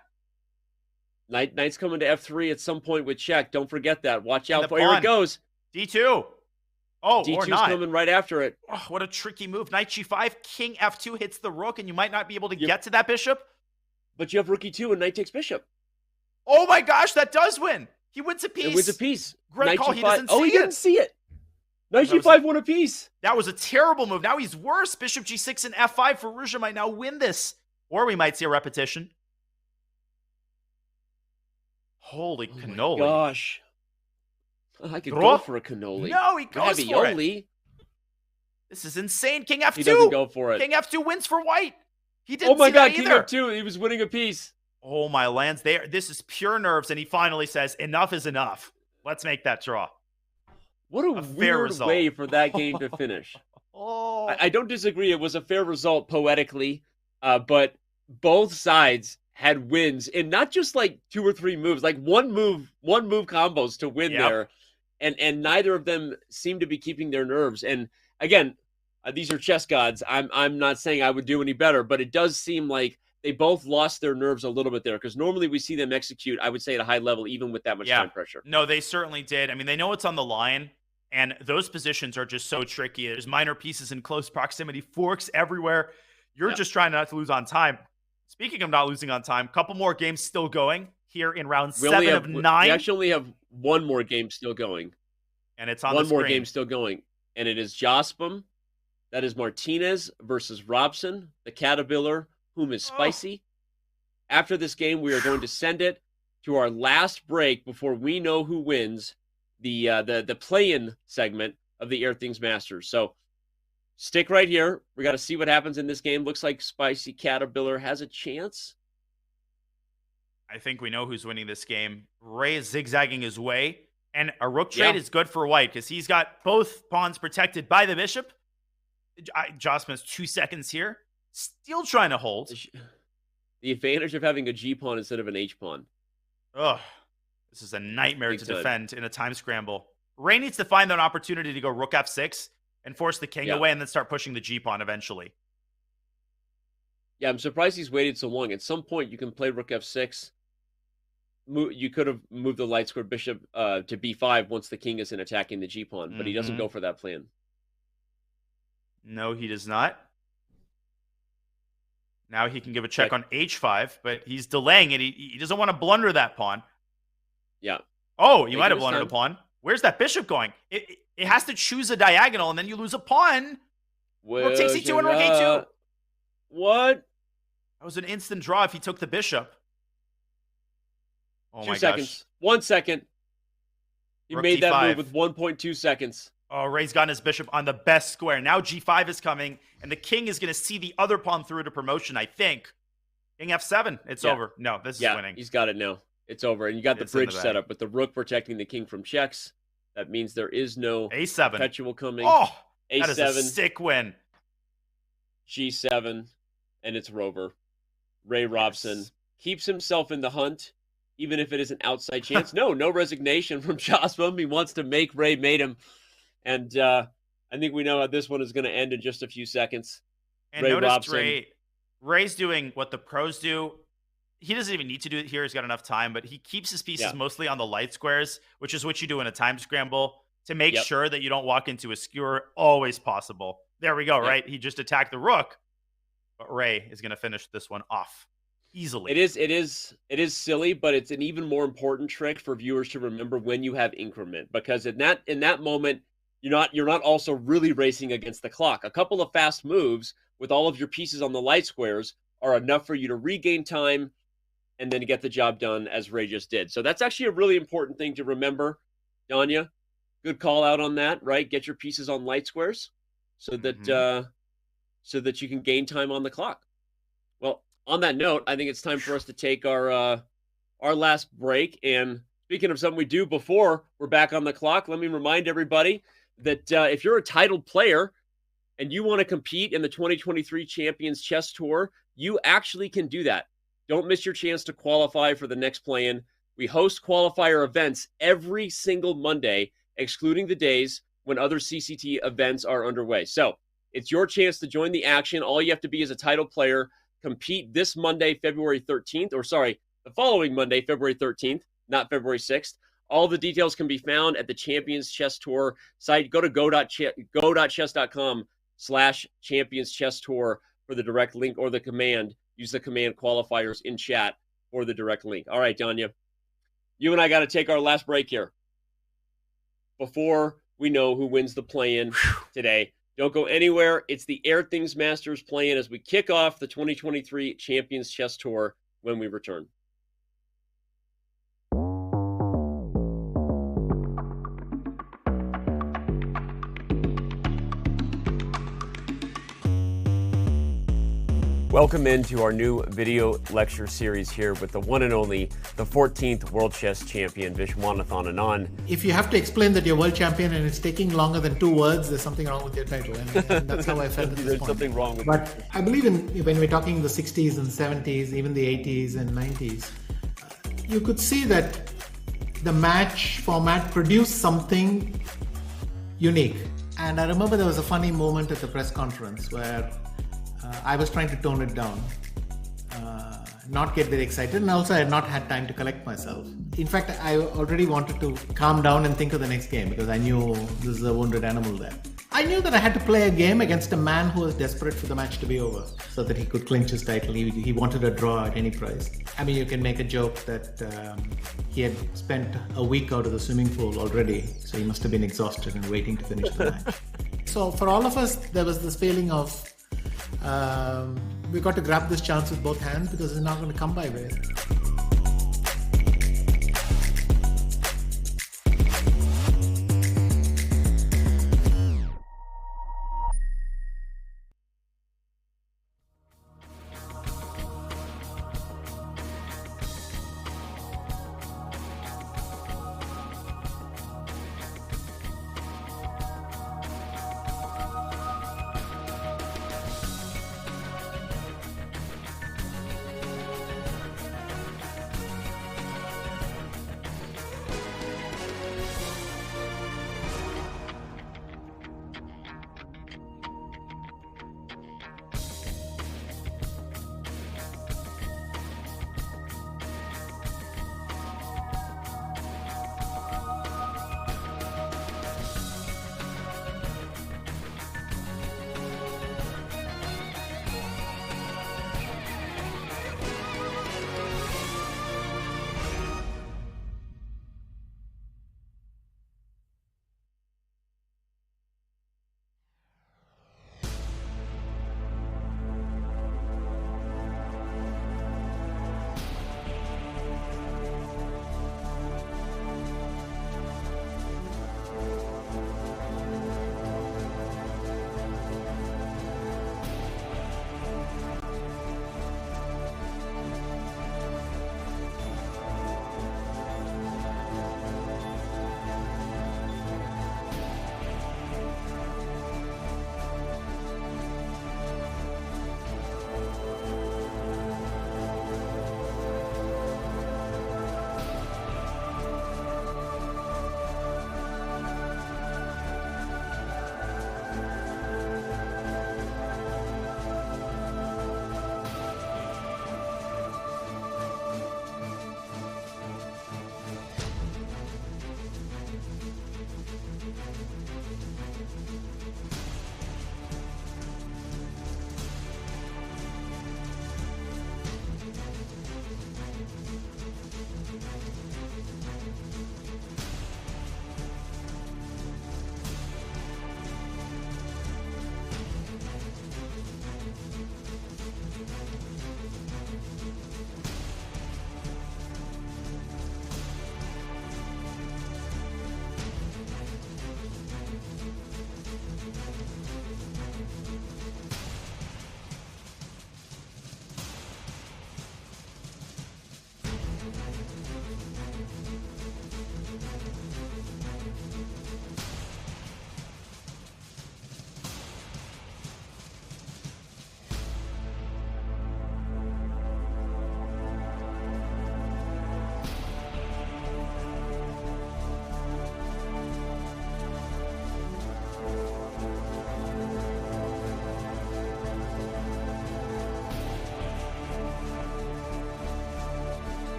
Knight's coming to f3 at some point with check. Don't forget that. Watch out. Here it goes. d2. Oh, D2's coming right after it. Oh, what a tricky move. Knight g5. King f2 hits the rook, and you might not be able to get to that bishop. But you have rook e2 and knight takes bishop. Oh my gosh, that does win. He wins a piece. It wins a piece. Great call. He doesn't see it. Oh, he didn't see it. Knight g5 won a piece. That was a terrible move. Now he's worse. Bishop g6 and f5. Firouzja might now win this. Or we might see a repetition. Holy cannoli. My gosh. I could go for a cannoli. No, he goes for it. This is insane. King f2. He doesn't go for it. King f2 wins for white. He didn't Oh my see God, that King either. f2. He was winning a piece. Oh my lands. This is pure nerves, and he finally says, enough is enough. Let's make that draw. What a weird way for that game to finish. I don't disagree. It was a fair result poetically, but both sides had wins in not just like 2 or 3 moves, like one move combos to win there, and neither of them seemed to be keeping their nerves. And again, these are chess gods. I'm not saying I would do any better, but it does seem like they both lost their nerves a little bit there, because normally we see them execute, I would say, at a high level, even with that much time pressure. No, they certainly did. I mean, they know it's on the line. And those positions are just so tricky. There's minor pieces in close proximity, forks everywhere. You're just trying not to lose on time. Speaking of not losing on time, a couple more games still going here in round 7 of 9. We actually only have one more game still going. And it's on one the screen. More game still going. And it is Jospin That is Martinez versus Robson, the Caterpillar, whom is spicy. After this game, we are going to send it to our last break before we know who wins the play-in segment of the Airthings Masters. So stick right here. We got to see what happens in this game. Looks like Spicy Caterpillar has a chance. I think we know who's winning this game. Ray is zigzagging his way, and a rook trade is good for white because he's got both pawns protected by the bishop. Josman has 2 seconds here. Still trying to hold. The advantage of having a G pawn instead of an H pawn. Ugh. This is a nightmare to defend in a time scramble. Ray needs to find an opportunity to go rook f6 and force the king away and then start pushing the G pawn eventually. Yeah, I'm surprised he's waited so long. At some point, you can play rook f6. You could have moved the light square bishop to b5 once the king isn't attacking the G pawn, but he doesn't go for that plan. No, he does not. Now he can give a check on h5, but he's delaying it. He doesn't want to blunder that pawn. Yeah. Oh, you might have blundered a pawn. Where's that bishop going? It has to choose a diagonal, and then you lose a pawn. Rook takes e2 and rook a2. What? That was an instant draw if he took the bishop. Oh 2 seconds. 1 second. He Rook made that d5. move with 1.2 seconds. Oh, Ray's gotten his bishop on the best square. Now g5 is coming, and the king is going to see the other pawn through to promotion, I think. King f7. It's over. No, this is winning. He's got it now. It's over. And you got the bridge set up with the rook protecting the king from checks. That means there is no a7 perpetual coming. Oh, a7. That is a sick win. G7. And it's Rover. Ray Robson keeps himself in the hunt, even if it is an outside chance. No resignation from Josman. He wants to make Ray mate him. And I think we know how this one is going to end in just a few seconds. And notice Ray's doing what the pros do. He doesn't even need to do it here. He's got enough time, but he keeps his pieces mostly on the light squares, which is what you do in a time scramble to make sure that you don't walk into a skewer. Always possible. There we go, right? He just attacked the rook, but Ray is going to finish this one off easily. It is silly, but it's an even more important trick for viewers to remember when you have increment, because in that moment, you're not also really racing against the clock. A couple of fast moves with all of your pieces on the light squares are enough for you to regain time and then get the job done, as Ray just did. So that's actually a really important thing to remember, Danya. Good call out on that, right? Get your pieces on light squares so that you can gain time on the clock. Well, on that note, I think it's time for us to take our last break. And speaking of something we do before we're back on the clock, let me remind everybody that if you're a titled player and you want to compete in the 2023 Champions Chess Tour, you actually can do that. Don't miss your chance to qualify for the next play-in. We host qualifier events every single Monday, excluding the days when other CCT events are underway. So it's your chance to join the action. All you have to be is a titled player. Compete this Monday, February 13th, the following Monday, February 13th, not February 6th. All the details can be found at the Champions Chess Tour site. Go to go.chess.com/Champions Chess Tour for the direct link or the command. Use the command qualifiers in chat for the direct link. All right, Danya, you and I got to take our last break here before we know who wins the play-in today. Don't go anywhere. It's the Airthings Masters play-in as we kick off the 2023 Champions Chess Tour when we return. Welcome into our new video lecture series here with the one and only, the 14th World Chess Champion, Vishwanathan Anand. If you have to explain that you're world champion and it's taking longer than 2 words, there's something wrong with your title. And that's how I felt at this There's point. something wrong with it. But I believe when we're talking the 60s and 70s, even the 80s and 90s, you could see that the match format produced something unique. And I remember there was a funny moment at the press conference where I was trying to tone it down, not get very excited, and also I had not had time to collect myself. In fact, I already wanted to calm down and think of the next game because I knew this is a wounded animal there. I knew that I had to play a game against a man who was desperate for the match to be over so that he could clinch his title. He wanted a draw at any price. I mean, you can make a joke that he had spent a week out of the swimming pool already, so he must have been exhausted and waiting to finish the match. So for all of us, there was this feeling of we got to grab this chance with both hands because it's not going to come by way.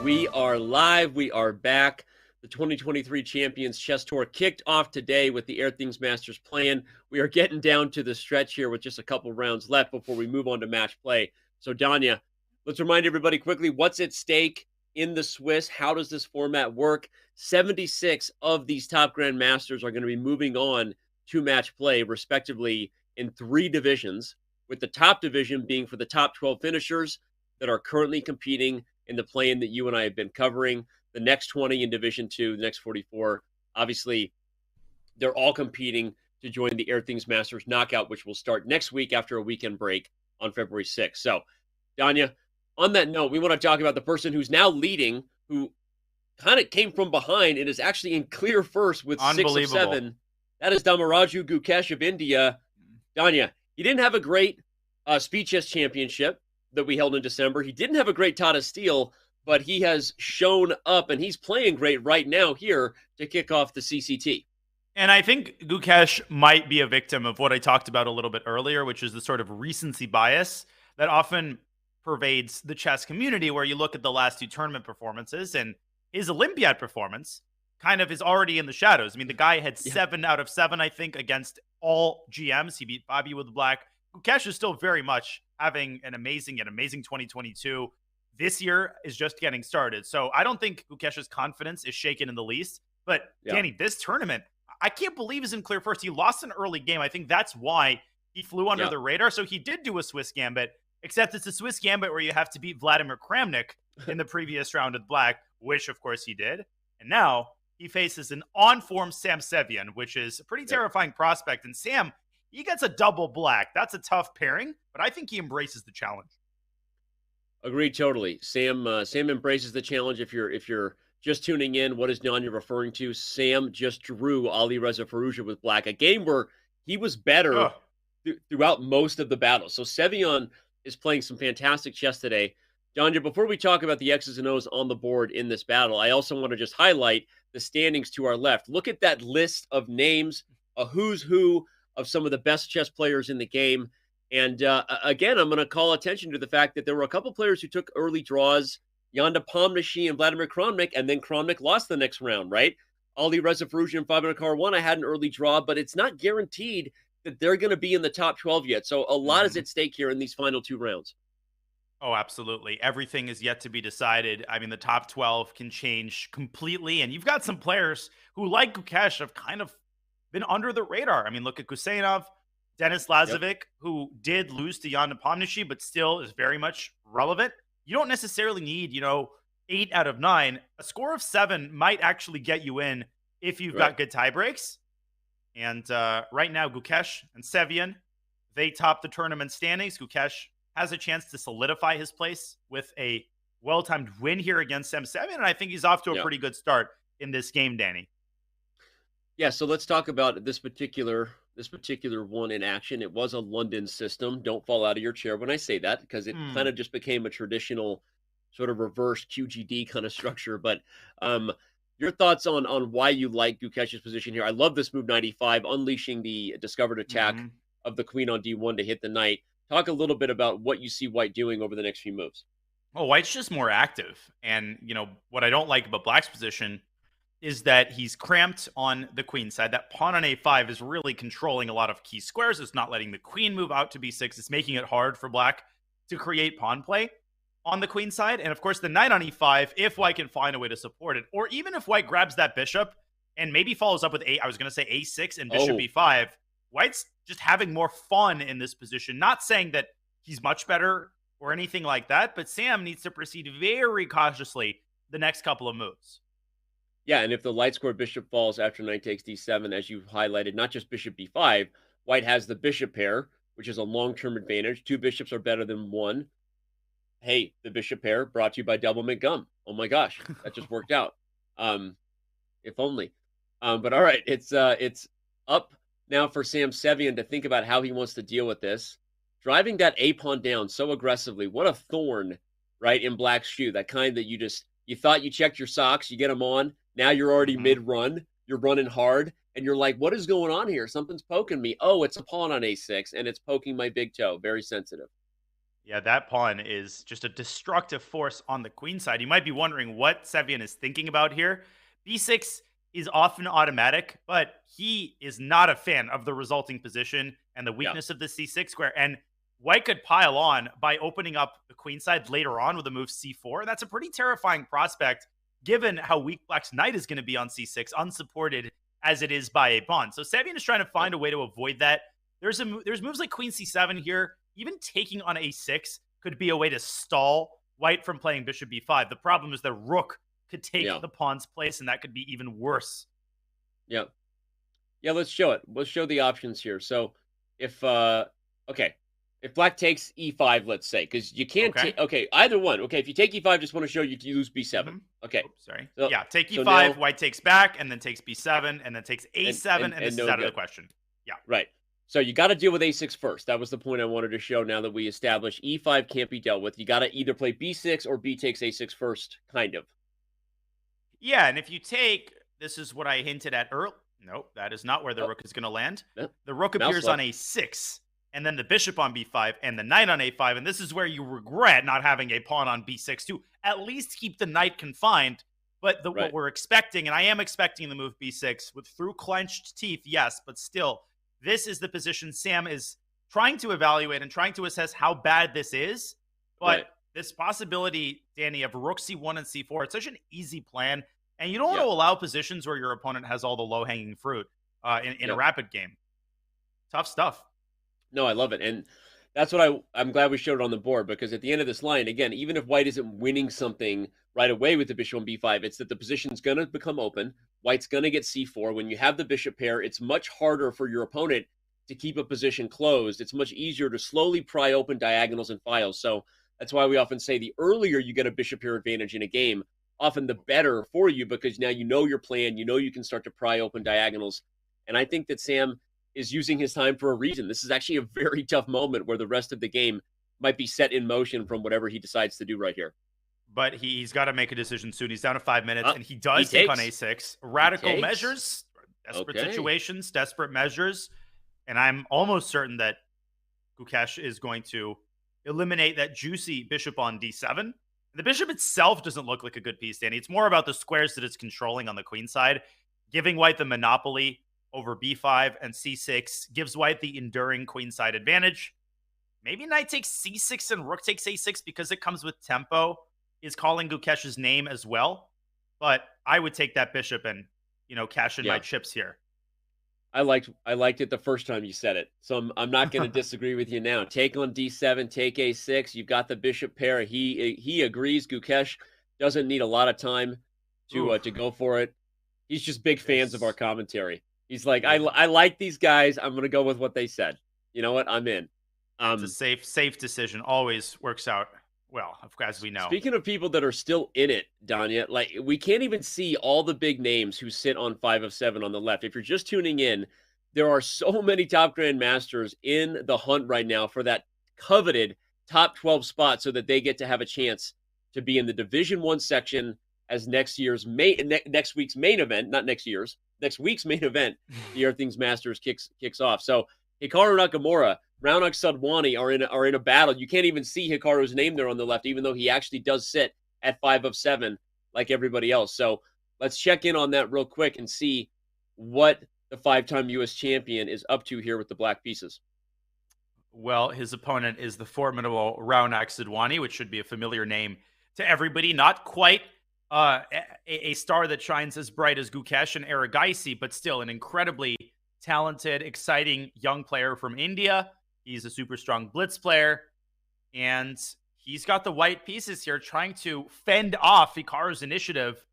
We are live. We are back. The 2023 Champions Chess Tour kicked off today with the Airthings Masters playing. We are getting down to the stretch here with just a couple rounds left before we move on to match play. So, Danya, let's remind everybody quickly what's at stake in the Swiss. How does this format work? 76 of these top grandmasters are going to be moving on to match play, respectively, in 3 divisions, with the top division being for the top 12 finishers that are currently competing in the play-in that you and I have been covering. The next 20 in Division 2, the next 44, obviously, they're all competing to join the Airthings Masters knockout, which will start next week after a weekend break on February 6th. So, Danya, on that note, we want to talk about the person who's now leading, who kind of came from behind and is actually in clear first with 6 of 7. That is Damaraju Gukesh of India. Danya, he didn't have a great Speed Chess Championship that we held in December. He didn't have a great Tata Steel, but he has shown up, and he's playing great right now here to kick off the CCT. And I think Gukesh might be a victim of what I talked about a little bit earlier, which is the sort of recency bias that often pervades the chess community, where you look at the last two tournament performances and his Olympiad performance kind of is already in the shadows. I mean, the guy had Yeah. 7 out of 7, I think, against all GMs. He beat Bobby with the black. Gukesh is still very much having an amazing 2022. This year is just getting started. So I don't think Gukesh's confidence is shaken in the least. But Yeah. Danny, this tournament, I can't believe he's in clear first. He lost an early game. I think that's why he flew under Yeah. the radar. So he did do a Swiss Gambit, except it's a Swiss Gambit where you have to beat Vladimir Kramnik in the previous round with black, which of course he did. And now he faces an on-form Sam Sevian, which is a pretty terrifying prospect. And Sam, he gets a double black. That's a tough pairing, but I think he embraces the challenge. Agreed, totally. Sam embraces the challenge. If you're just tuning in, what is Nanya referring to? Sam just drew Ali Reza Firouzja with black, a game where he was better Ugh. throughout most of the battle. So Sevian is playing some fantastic chess today. Nanya, before we talk about the X's and O's on the board in this battle, I also want to just highlight the standings to our left. Look at that list of names, a who's who of some of the best chess players in the game. And again, I'm going to call attention to the fact that there were a couple players who took early draws, Yanda Pomnishi and Vladimir Kramnik, and then Kramnik lost the next round, right? Ali Reza Firouzja and Fabian Caruana had an early draw, but it's not guaranteed that they're going to be in the top 12 yet. So a lot is at stake here in these final two rounds. Oh, absolutely. Everything is yet to be decided. I mean, the top 12 can change completely. And you've got some players who, like Gukesh, have kind of been under the radar. I mean, look at Guseynov, Denis Lazovic, who did lose to Jan Nepomniachtchi, but still is very much relevant. You don't necessarily need, 8 out of 9. A score of 7 might actually get you in if you've got good tie breaks. And right now, Gukesh and Sevian, they top the tournament standings. Gukesh has a chance to solidify his place with a well-timed win here against Sam Sevian, and I think he's off to a pretty good start in this game, Danny. Yeah, so let's talk about this particular one in action. It was a London system. Don't fall out of your chair when I say that, because it kind of just became a traditional sort of reverse QGD kind of structure. But your thoughts on why you like Gukesh's position here? I love this move 95, unleashing the discovered attack of the queen on D1 to hit the knight. Talk a little bit about what you see White doing over the next few moves. Oh, White's just more active. And, what I don't like about Black's position is that he's cramped on the queen side. That pawn on A5 is really controlling a lot of key squares. It's not letting the queen move out to B6. It's making it hard for Black to create pawn play on the queen side. And of course, the knight on E5, if White can find a way to support it, or even if White grabs that bishop and maybe follows up with A6 and bishop E5, White's just having more fun in this position. Not saying that he's much better or anything like that, but Sam needs to proceed very cautiously the next couple of moves. Yeah, and if the light square bishop falls after knight takes D7, as you've highlighted, not just bishop B5, White has the bishop pair, which is a long-term advantage. 2 bishops are better than 1. Hey, the bishop pair brought to you by Double McGum. Oh my gosh, that just worked out. If only. But all right, it's up now for Sam Sevian to think about how he wants to deal with this. Driving that A pawn down so aggressively, what a thorn, right, in Black's shoe. That kind that you thought you checked your socks, you get them on. Now you're already mid-run. You're running hard. And you're like, what is going on here? Something's poking me. Oh, it's a pawn on A6, and it's poking my big toe. Very sensitive. Yeah, that pawn is just a destructive force on the queen side. You might be wondering what Sevian is thinking about here. B6 is often automatic, but he is not a fan of the resulting position and the weakness of the C6 square. And White could pile on by opening up the queen side later on with a move C4. That's a pretty terrifying prospect, given how weak Black's knight is going to be on C6, unsupported as it is by a pawn. So Sevian is trying to find a way to avoid that. There's moves like queen C7 here. Even taking on A6 could be a way to stall White from playing bishop B5. The problem is the rook could take the pawn's place, and that could be even worse. Yeah, let's show it. We'll show the options here. So if Black takes E5, let's say, because you can't take, either one. Okay, if you take E5, just want to show you lose B7. Okay. Oops, sorry. So, take E5, so now, White takes back, and then takes B7, and then takes A7, and this is out of the question. Yeah. Right. So you got to deal with A6 first. That was the point I wanted to show now that we established E5 can't be dealt with. You got to either play B6 or B takes A6 first, kind of. Yeah, and if you take, this is what I hinted at Nope, that is not where the Oh, rook is going to land. no. The rook Mouse appears luck. on a6, and then the bishop on b5, and the knight on a5. And this is where you regret not having a pawn on b6 to at least keep the knight confined. But Right. what we're expecting, and I am expecting the move b6 with through clenched teeth, yes, but still, this is the position Sam is trying to evaluate and trying to assess how bad this is. But Right. this possibility, Danny, of rook c1 and c4, it's such an easy plan. And you don't want Yeah. to allow positions where your opponent has all the low-hanging fruit in Yeah. a rapid game. Tough stuff. No, I love it. And that's what I'm glad we showed it on the board, because at the end of this line, again, even if white isn't winning something right away with the bishop on b5, it's that the position's going to become open. White's going to get c4. When you have the bishop pair, it's much harder for your opponent to keep a position closed. It's much easier to slowly pry open diagonals and files. So that's why we often say the earlier you get a bishop pair advantage in a game, often the better for you, because now you know your plan, you know you can start to pry open diagonals. And I think that Sam is using his time for a reason. This is actually a very tough moment where the rest of the game might be set in motion from whatever he decides to do right here. But he's got to make a decision soon. He's down to 5 minutes, and he He does take on takes. a6. Radical takes. measures, desperate Okay. situations, desperate measures. And I'm almost certain that Gukesh is going to eliminate that juicy bishop on d7. The bishop itself doesn't look like a good piece, Danny. It's more about the squares that it's controlling on the queen side. Giving white the monopoly over b5 and c6 gives white the enduring queenside advantage. Maybe knight takes c6 and rook takes a6 because it comes with tempo, is calling Gukesh's name as well. But I would take that bishop and, cash in my chips here. I liked it the first time you said it, so I'm not going to disagree with you now. Take on d7, take a6. You've got the bishop pair. He agrees. Gukesh doesn't need a lot of time to go for it. He's just big fans of our commentary. He's like, I like these guys. I'm going to go with what they said. You know what? I'm in. It's a safe decision. Always works out well, as we know. Speaking of people that are still in it, Danya, like we can't even see all the big names who sit on 5 of 7 on the left. If you're just tuning in, there are so many top grandmasters in the hunt right now for that coveted top 12 spot, so that they get to have a chance to be in the Division 1 section as next week's main event, not next year's, next week's main event, the Airthings Masters kicks off. So Hikaru Nakamura, Raunak Sadwani are in a battle. You can't even see Hikaru's name there on the left, even though he actually does sit at 5 of 7 like everybody else. So let's check in on that real quick and see what the 5-time U.S. champion is up to here with the black pieces. Well, his opponent is the formidable Raunak Sadwani, which should be a familiar name to everybody. Not quite a star that shines as bright as Gukesh and Aragaisi, but still an incredibly talented, exciting young player from India. He's a super strong blitz player, and he's got the white pieces here trying to fend off Hikaru's initiative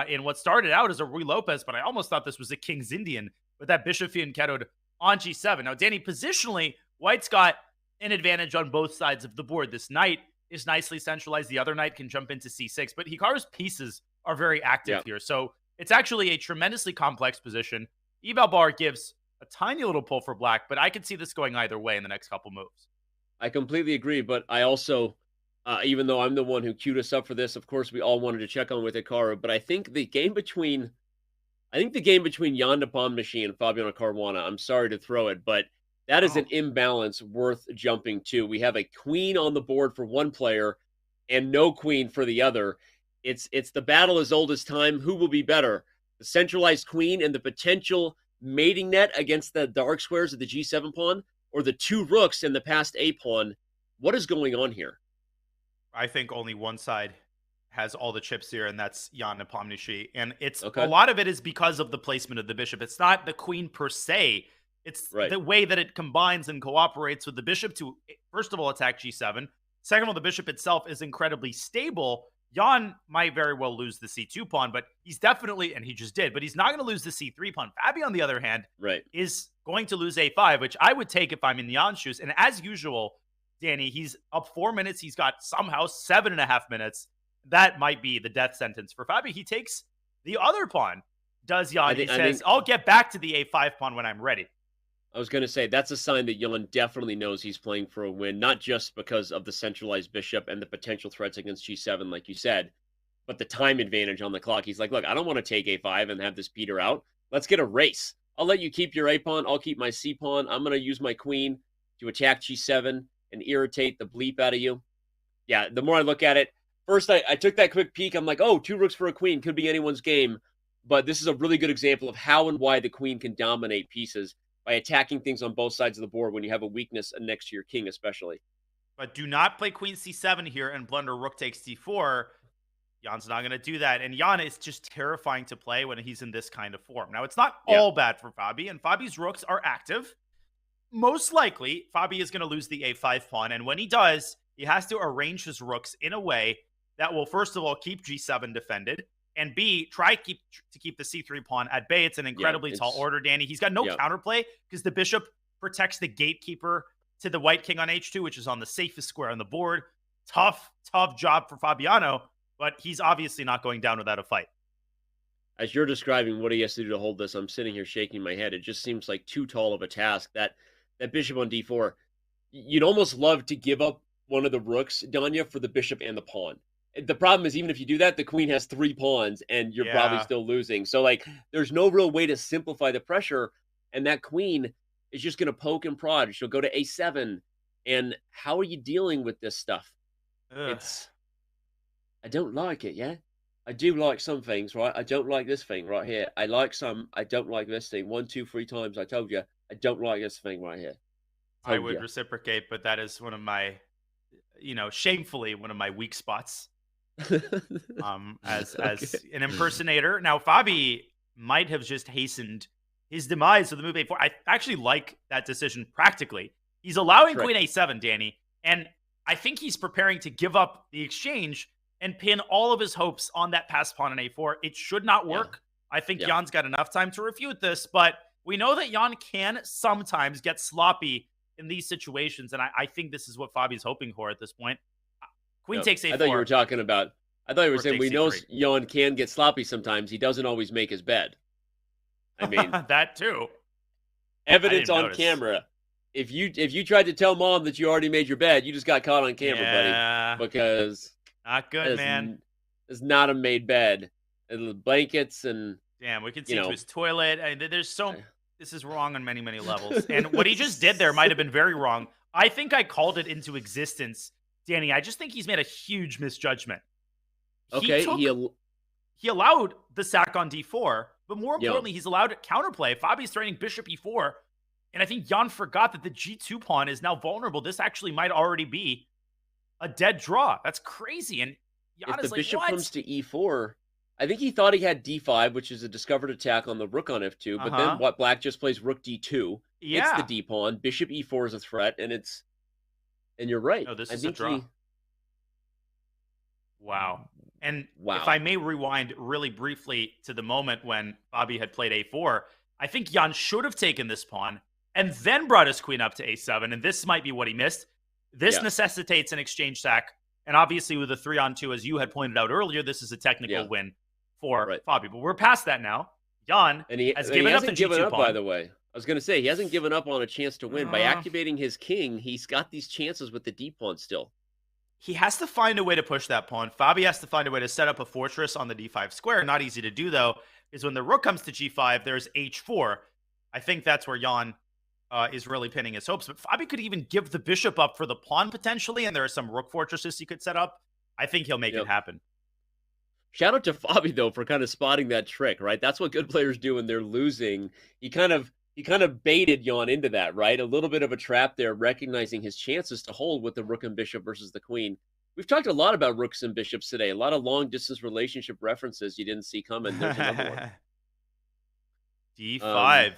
in what started out as a Rui Lopez, but I almost thought this was a King's Indian with that bishop fianchettoed on g7. Now, Danny, positionally, white's got an advantage on both sides of the board. This knight is nicely centralized. The other knight can jump into c6, but Hikaru's pieces are very active here. So it's actually a tremendously complex position. Eval Bar gives a tiny little pull for black, but I could see this going either way in the next couple moves. I completely agree, but I also, even though I'm the one who queued us up for this, of course, we all wanted to check on with Hikaru, but I think the game between Jan Nepomniachtchi and Fabiano Caruana, I'm sorry to throw it, but that is an imbalance worth jumping to. We have a queen on the board for one player and no queen for the other. It's the battle as old as time. Who will be better? The centralized queen and the potential mating net against the dark squares of the g7 pawn, or the 2 rooks and the passed a pawn? What is going on here? I think only one side has all the chips here, and that's Jan Nepomniachtchi. And it's Okay. a lot of it is because of the placement of the bishop. It's not the queen per se. It's the way that it combines and cooperates with the bishop to, first of all, attack g7. Second of all, the bishop itself is incredibly stable. Jan might very well lose the c2 pawn, but he's definitely, and he just did, but he's not going to lose the c3 pawn. Fabi, on the other hand, is going to lose a5, which I would take if I'm in Jan's shoes. And as usual, Danny, he's up 4 minutes. He's got somehow 7.5 minutes. That might be the death sentence for Fabi. He takes the other pawn, does Jan. He says, I'll get back to the a5 pawn when I'm ready. I was going to say, that's a sign that Jan definitely knows he's playing for a win, not just because of the centralized bishop and the potential threats against g7, like you said, but the time advantage on the clock. He's like, look, I don't want to take a5 and have this peter out. Let's get a race. I'll let you keep your A pawn. I'll keep my C pawn. I'm going to use my queen to attack G7 and irritate the bleep out of you. Yeah, the more I look at it, first I took that quick peek. I'm like, oh, 2 rooks for a queen. Could be anyone's game. But this is a really good example of how and why the queen can dominate pieces by attacking things on both sides of the board when you have a weakness next to your king especially. But do not play queen c7 here and blunder rook takes d4. Jan's not going to do that. And Jan is just terrifying to play when he's in this kind of form. Now, it's not all bad for Fabi, and Fabi's rooks are active. Most likely, Fabi is going to lose the a5 pawn, and when he does, he has to arrange his rooks in a way that will, first of all, keep g7 defended, and B, try to keep the c3 pawn at bay. It's an incredibly tall order, Danny. He's got no counterplay because the bishop protects the gatekeeper to the white king on h2, which is on the safest square on the board. Tough job for Fabiano, but he's obviously not going down without a fight. As you're describing what he has to do to hold this, I'm sitting here shaking my head. It just seems like too tall of a task. That bishop on d4, you'd almost love to give up one of the rooks, Danya, for the bishop and the pawn. The problem is, even if you do that, the queen has 3 pawns, and you're probably still losing. So, like, there's no real way to simplify the pressure, and that queen is just going to poke and prod. She'll go to a7, and how are you dealing with this stuff? I don't like it, yeah? I do like some things, right? I don't like this thing right here. I like some. I don't like this thing. 1, 2, 3 times I told you. I don't like this thing right here. I would reciprocate, but that is one of my, shamefully one of my weak spots. As an impersonator. Now, Fabi might have just hastened his demise with the move a4. I actually like that decision practically. He's allowing queen a7, Danny, and I think he's preparing to give up the exchange and pin all of his hopes on that passed pawn in a4. It should not work. I think Jan's got enough time to refute this, but we know that Jan can sometimes get sloppy in these situations, and I think this is what Fabi's hoping for at this point. Queen takes a4. I thought you were saying we know Jan can get sloppy sometimes. He doesn't always make his bed. I mean, that too. Evidence on camera. If you tried to tell mom that you already made your bed, you just got caught on camera, buddy. Because not good, man. It's not a made bed. And the blankets and we can see to his toilet. This is wrong on many, many levels. And what he just did there might have been very wrong. I think I called it into existence. Danny, I just think he's made a huge misjudgment. Okay, he allowed the sack on d4, but more importantly, he's allowed counterplay. Fabi's threatening bishop e4, and I think Jan forgot that the g2 pawn is now vulnerable. This actually might already be a dead draw. That's crazy. And Jan if the bishop comes to e4, I think he thought he had d5, which is a discovered attack on the rook on f2, but then black just plays rook d2. It's the d pawn. Bishop e4 is a threat, and you're right. No, this is a draw. Wow. And if I may rewind really briefly to the moment when Fabi had played a4, I think Jan should have taken this pawn and then brought his queen up to a7, and this might be what he missed. This necessitates an exchange sack, and obviously with a 3-on-2, as you had pointed out earlier, this is a technical win for Fabi. But we're past that now. Jan has given up the g2 pawn. By the way. I was going to say, he hasn't given up on a chance to win. By activating his king, he's got these chances with the d pawn still. He has to find a way to push that pawn. Fabi has to find a way to set up a fortress on the d5 square. Not easy to do, though, is when the rook comes to g5, there's h4. I think that's where Jan is really pinning his hopes. But Fabi could even give the bishop up for the pawn, potentially, and there are some rook fortresses he could set up. I think he'll make it happen. Shout out to Fabi, though, for kind of spotting that trick, right? That's what good players do when they're losing. He kind of baited Jan into that, right? A little bit of a trap there, recognizing his chances to hold with the rook and bishop versus the queen. We've talked a lot about rooks and bishops today. A lot of long-distance relationship references you didn't see coming. There's another one. D5.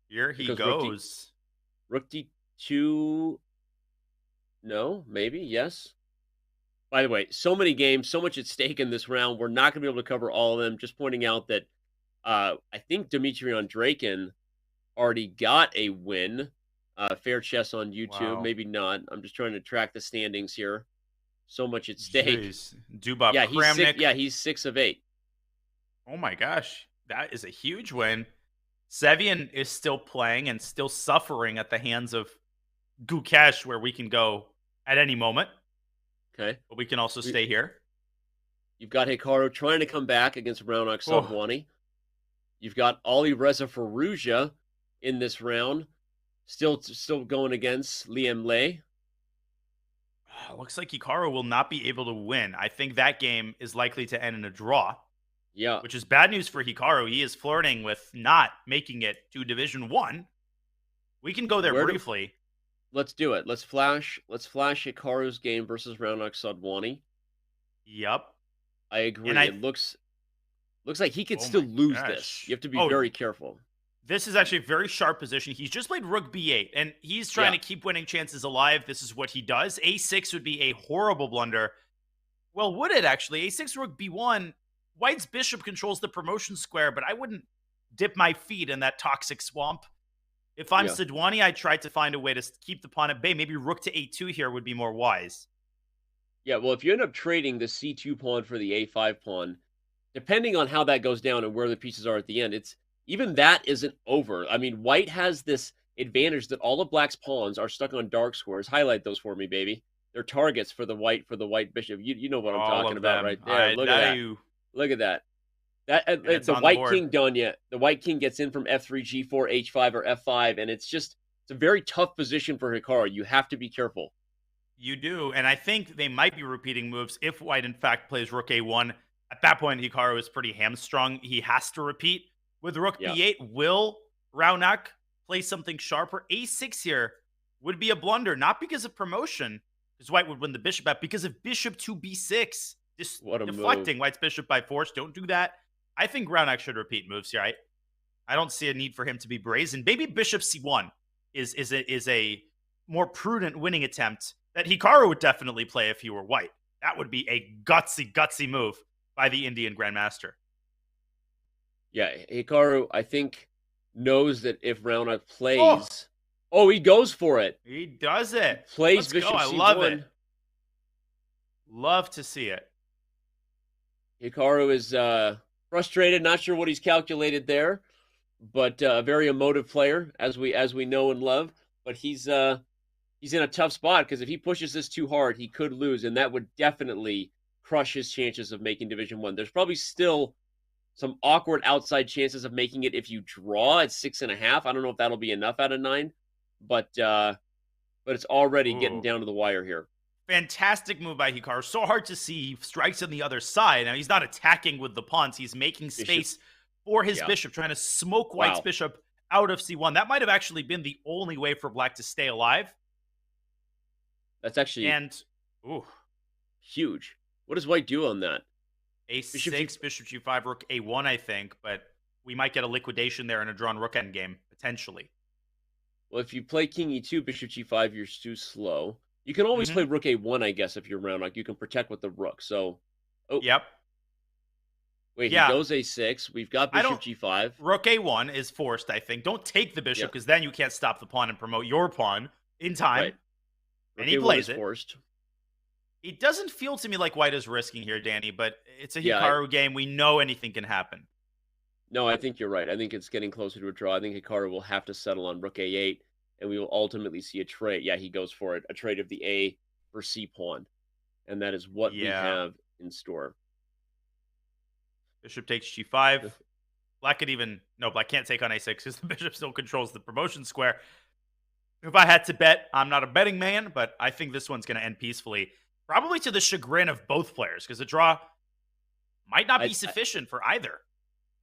Here he goes. Rook D2. No, maybe, yes. By the way, so many games, so much at stake in this round. We're not going to be able to cover all of them. Just pointing out that I think Dmitry Andreikin already got a win. Fair chess on YouTube. Wow. Maybe not. I'm just trying to track the standings here. So much at stake. Dubov Kramnik. He's 6 of 8. Oh my gosh. That is a huge win. Sevian is still playing and still suffering at the hands of Gukesh, where we can go at any moment. Okay. But we can also stay here. You've got Hikaru trying to come back against Raunak Sobhwani. You've got Ali Reza Firouzja in this round, still going against Liam Lei. Looks like Hikaru will not be able to win. I think that game is likely to end in a draw. Yeah. Which is bad news for Hikaru. He is flirting with not making it to Division 1. We can go there briefly. Let's do it. Let's flash Hikaru's game versus Raunak Sadwani. Yep. I agree. It looks like he could still lose this. You have to be very careful. This is actually a very sharp position. He's just played Rook B8, and he's trying to keep winning chances alive. This is what he does. A6 would be a horrible blunder. Well, would it actually? A6 Rook B1. White's bishop controls the promotion square, but I wouldn't dip my feet in that toxic swamp. If I'm Sadwani, I'd try to find a way to keep the pawn at bay. Maybe Rook to A2 here would be more wise. Yeah, well, if you end up trading the C2 pawn for the A5 pawn, depending on how that goes down and where the pieces are at the end, even that isn't over. I mean, White has this advantage that all of Black's pawns are stuck on dark squares. Highlight those for me, baby. They're targets for the white bishop. You know what I'm talking about right there. Look at that. Look at that. The white king done yet. The white king gets in from F3, G4, H5, or F5, and it's a very tough position for Hikaru. You have to be careful. You do, and I think they might be repeating moves if White, in fact, plays Rook A1. At that point, Hikaru is pretty hamstrung. He has to repeat. With Rook B8, will Raunak play something sharper? A6 here would be a blunder, not because of promotion, because White would win the bishop back, because of bishop to B6. Deflecting White's bishop by force. Don't do that. I think Raunak should repeat moves here. I don't see a need for him to be brazen. Maybe bishop C1 is a more prudent winning attempt that Hikaru would definitely play if he were White. That would be a gutsy move by the Indian Grandmaster. Yeah, Hikaru, I think, knows that if Raunak plays... Oh, he goes for it. He does it. Plays bishop C1. I love it. Love to see it. Hikaru is frustrated, not sure what he's calculated there, but a very emotive player, as we know and love. But he's in a tough spot, because if he pushes this too hard, he could lose, and that would definitely crush his chances of making Division 1. There's probably still some awkward outside chances of making it if you draw at 6.5. I don't know if that'll be enough out of 9, but it's already getting down to the wire here. Fantastic move by Hikaru. So hard to see. He strikes on the other side. Now, he's not attacking with the pawns. He's making space for his bishop, trying to smoke White's bishop out of C1. That might have actually been the only way for Black to stay alive. That's actually huge. What does White do on that? A6, bishop G5, Rook A1, I think, but we might get a liquidation there in a drawn Rook endgame, potentially. Well, if you play King E2, bishop G5, you're too slow. You can always play Rook A1, I guess, if you're Raunak. You can protect with the Rook, so... Yep. Wait, he goes A6. We've got bishop G5. Rook A1 is forced, I think. Don't take the bishop, because then you can't stop the pawn and promote your pawn in time. Right. And he plays it. Forced. It doesn't feel to me like White is risking here, Danny, but it's a Hikaru game. We know anything can happen. No, I think you're right. I think it's getting closer to a draw. I think Hikaru will have to settle on Rook A8, and we will ultimately see a trade. Yeah, he goes for it. A trade of the A for C pawn. And that is what we have in store. Bishop takes G5. Black can't take on A6 because the bishop still controls the promotion square. If I had to bet, I'm not a betting man, but I think this one's going to end peacefully. Probably to the chagrin of both players, because the draw might not be sufficient for either.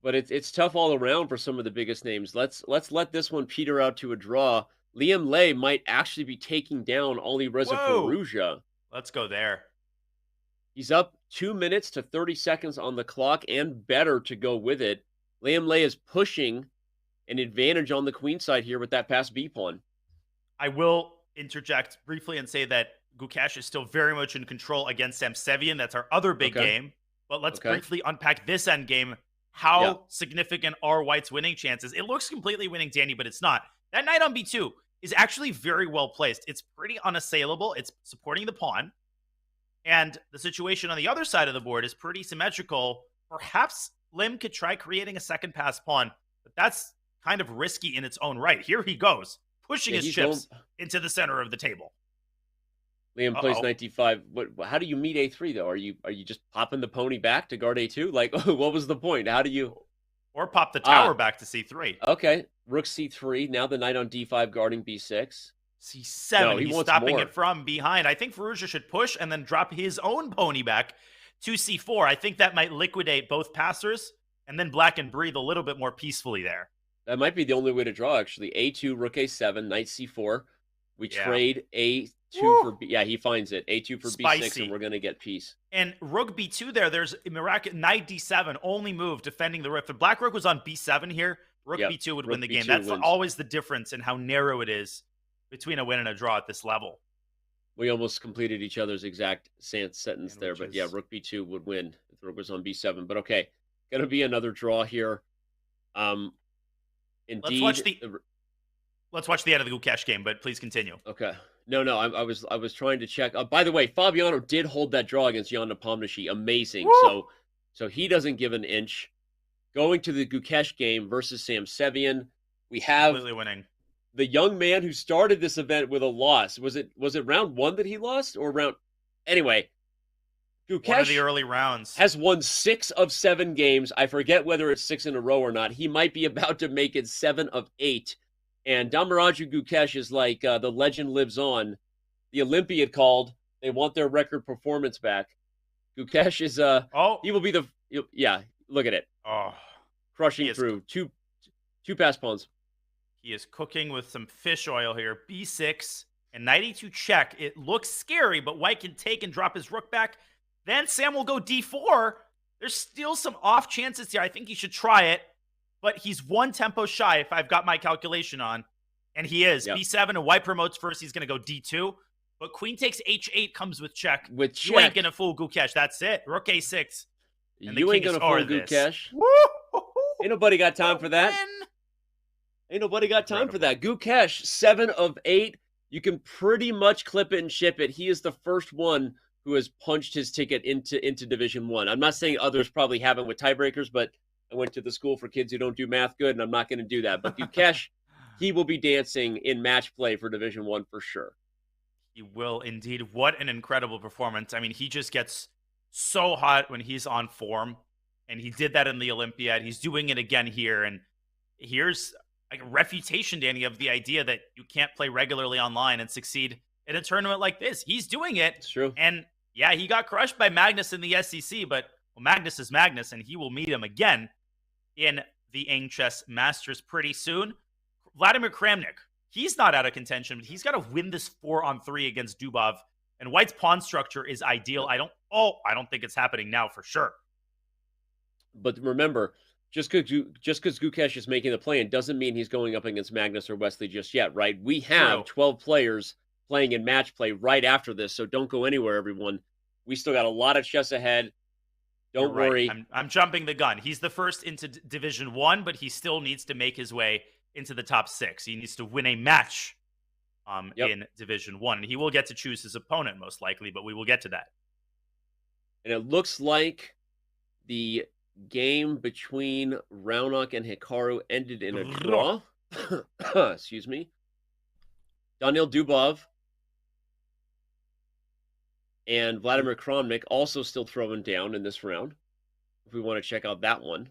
But it's tough all around for some of the biggest names. Let's let this one peter out to a draw. Liam Lei might actually be taking down Ali Reza Firouzja. Let's go there. He's up 2 minutes to 30 seconds on the clock, and better to go with it. Liam Lei is pushing an advantage on the queen side here with that passed B pawn. I will interject briefly and say that Gukesh is still very much in control against Samsevian. That's our other big game. But let's briefly unpack this endgame. How significant are White's winning chances? It looks completely winning, Danny, but it's not. That knight on B2 is actually very well placed. It's pretty unassailable. It's supporting the pawn. And the situation on the other side of the board is pretty symmetrical. Perhaps Lim could try creating a second pass pawn, but that's kind of risky in its own right. Here he goes, pushing his chips into the center of the table. Liam plays knight d5. How do you meet a3 though? Are you just popping the pony back to guard a2? Like, what was the point? How do you? Or pop the tower back to c3. Okay, rook c3. Now the knight on d5 guarding b6. c7. No, he He's wants stopping more. it from behind. I think Firouzja should push and then drop his own pony back to c4. I think that might liquidate both passers, and then black can breathe a little bit more peacefully there. That might be the only way to draw, actually. a2, rook a7, knight c4. We trade a2 for b. Yeah, he finds it. a2 for b6, and we're going to get peace. And rook b2 there, there's knight d7, only move defending the rook. If black rook was on b7 here, rook b2 would win the game. That's always the difference in how narrow it is between a win and a draw at this level. We almost completed each other's exact sentence there, but yeah, rook b2 would win if the rook was on b7. But okay, going to be another draw here. Indeed. Let's watch the end of the Gukesh game, but please continue. Okay. No, I was trying to check. By the way, Fabiano did hold that draw against Jan Nepomniachtchi. Amazing. Woo! So he doesn't give an inch. Going to the Gukesh game versus Sam Sevian, we have completely winning. The young man who started this event with a loss. Was it round 1 that he lost, or round? Anyway, Gukesh, one of the early rounds, has won 6 of 7 games. I forget whether it's 6 in a row or not. He might be about to make it 7 of 8. And Damaraju Gukesh is like the legend lives on. The Olympiad called. They want their record performance back. Gukesh is he will be the look at it. Crushing through two pass pawns. He is cooking with some fish oil here. b6 and knight e2 check. It looks scary, but white can take and drop his rook back. Then Sam will go d4. There's still some off chances here. I think he should try it. But he's one tempo shy if I've got my calculation on. And he is. Yep. b7 and white promotes first. He's going to go d2. But queen takes h8 comes with check. You ain't going to fool Gukesh. That's it. Rook a6. And you ain't going to fool Gukesh. Ain't nobody got time for that. Ain't nobody got time for that. Gukesh, 7 of 8. You can pretty much clip it and ship it. He is the first one who has punched his ticket into Division 1. I'm not saying others probably haven't with tiebreakers, but I went to the school for kids who don't do math good, and I'm not going to do that. But Gukesh, he will be dancing in match play for Division 1 for sure. He will indeed. What an incredible performance. I mean, he just gets so hot when he's on form, and he did that in the Olympiad. He's doing it again here, and here's like a refutation, Danny, of the idea that you can't play regularly online and succeed in a tournament like this. He's doing it. It's true. And yeah, he got crushed by Magnus in the SEC, but Magnus is Magnus, and he will meet him again in the Airthings Masters pretty soon. Vladimir Kramnik, he's not out of contention, but he's got to win this 4-on-3 against Dubov. And White's pawn structure is ideal. I don't think it's happening now for sure. But remember, just because Gukesh is making the play-in doesn't mean he's going up against Magnus or Wesley just yet, right? We have 12 players playing in match play right after this, so don't go anywhere, everyone. We still got a lot of chess ahead. Don't worry. I'm jumping the gun. He's the first into Division 1, but he still needs to make his way into the top 6. He needs to win a match in Division 1. And he will get to choose his opponent, most likely, but we will get to that. And it looks like the game between Raunaq and Hikaru ended in a draw. Excuse me. Daniil Dubov and Vladimir Kramnik also still throwing down in this round, if we want to check out that one.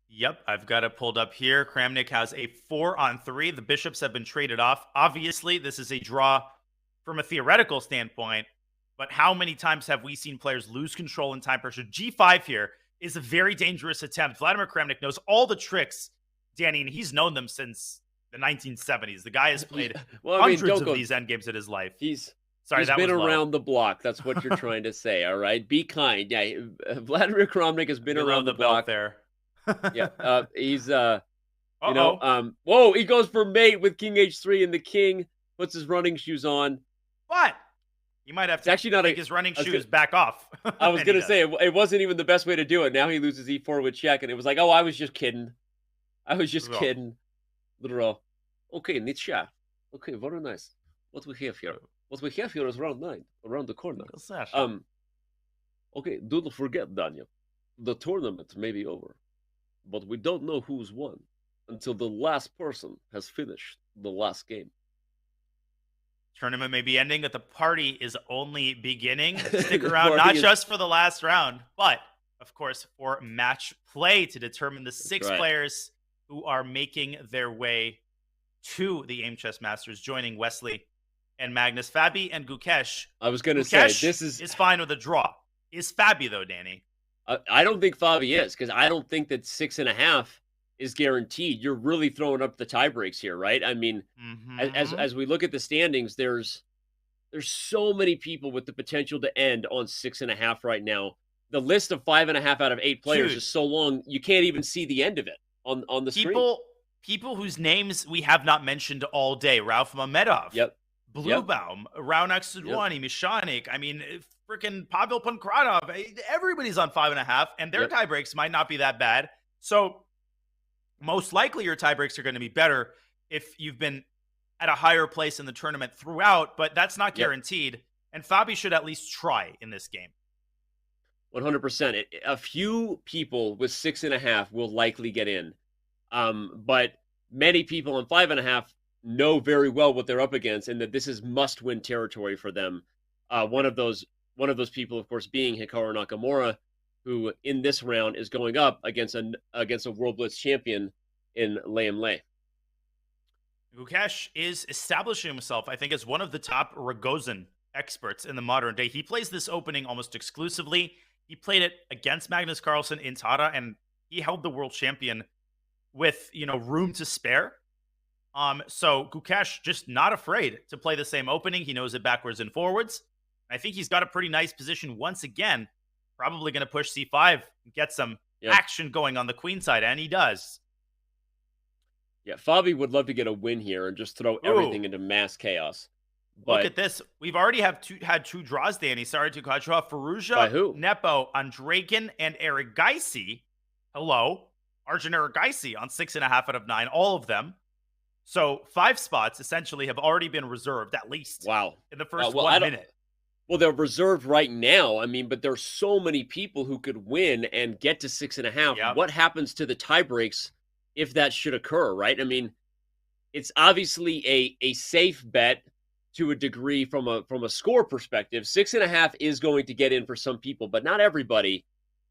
Yep, I've got it pulled up here. Kramnik has a 4-on-3. The bishops have been traded off. Obviously, this is a draw from a theoretical standpoint, but how many times have we seen players lose control in time pressure? G5 here is a very dangerous attempt. Vladimir Kramnik knows all the tricks, Danny, and he's known them since the 1970s. The guy has played hundreds of these endgames in his life. He's been around the block. That's what you're trying to say, all right? Be kind. Yeah, Vladimir Kramnik has been around the block there. Yeah, he's whoa, he goes for mate with king h3, and the king puts his running shoes on. What? He might have to take his running shoes back off. I was going to say, it wasn't even the best way to do it. Now he loses e4 with check, and it was like, oh, I was just kidding. Kidding. Little. Okay, Nietzsche. Okay, very nice. What we have here? What we have here is round 9, around the corner. Okay, do not forget, Daniel. The tournament may be over, but we don't know who's won until the last person has finished the last game. Tournament may be ending, but the party is only beginning. Stick around, not just for the last round, but of course, for match play to determine the six right. players who are making their way to the Aim Chess Masters, joining Wesley and Magnus. Fabi and Gukesh. I was going to say, Gukesh this is fine with a draw. Is Fabi, though, Danny? I don't think Fabi is, because I don't think that 6.5 is guaranteed. You're really throwing up the tie breaks here, right? I mean, as we look at the standings, there's so many people with the potential to end on 6.5 right now. The list of 5.5 out of 8 players is so long, you can't even see the end of it on the screen. People whose names we have not mentioned all day: Rauf Mamedov, Bluebaum, Raunak Sudwani, Mishanik. I mean, freaking Pavel Pankratov. Everybody's on 5.5, and their tie breaks might not be that bad. So most likely your tie breaks are going to be better if you've been at a higher place in the tournament throughout, but that's not guaranteed. And Fabi should at least try in this game. 100%. A few people with 6.5 will likely get in. But many people on 5.5 know very well what they're up against, and that this is must-win territory for them. One of those people, of course, being Hikaru Nakamura, who in this round is going up against a World Blitz champion in Liam Lei. Gukesh is establishing himself, I think, as one of the top Rogozin experts in the modern day. He plays this opening almost exclusively. He played it against Magnus Carlsen in Tara, and he held the world champion with, room to spare. So Gukesh just not afraid to play the same opening. He knows it backwards and forwards. I think he's got a pretty nice position once again. Probably going to push c5 and get some action going on the queen side, and he does. Yeah, Fabi would love to get a win here and just throw everything into mass chaos. But look at this. We've already had two draws, Danny. Sorry to cut you off. Faruja, Nepo, Andrakin, and Eric Geisy. Hello. Arjun Eric Geisy on 6.5 out of 9. All of them. So 5 spots essentially have already been reserved, at least. Wow. In the first 1 minute. Well, they're reserved right now. I mean, but there's so many people who could win and get to 6.5. Yep. What happens to the tie breaks if that should occur, right? I mean, it's obviously a safe bet to a degree from a score perspective. 6.5 is going to get in for some people, but not everybody.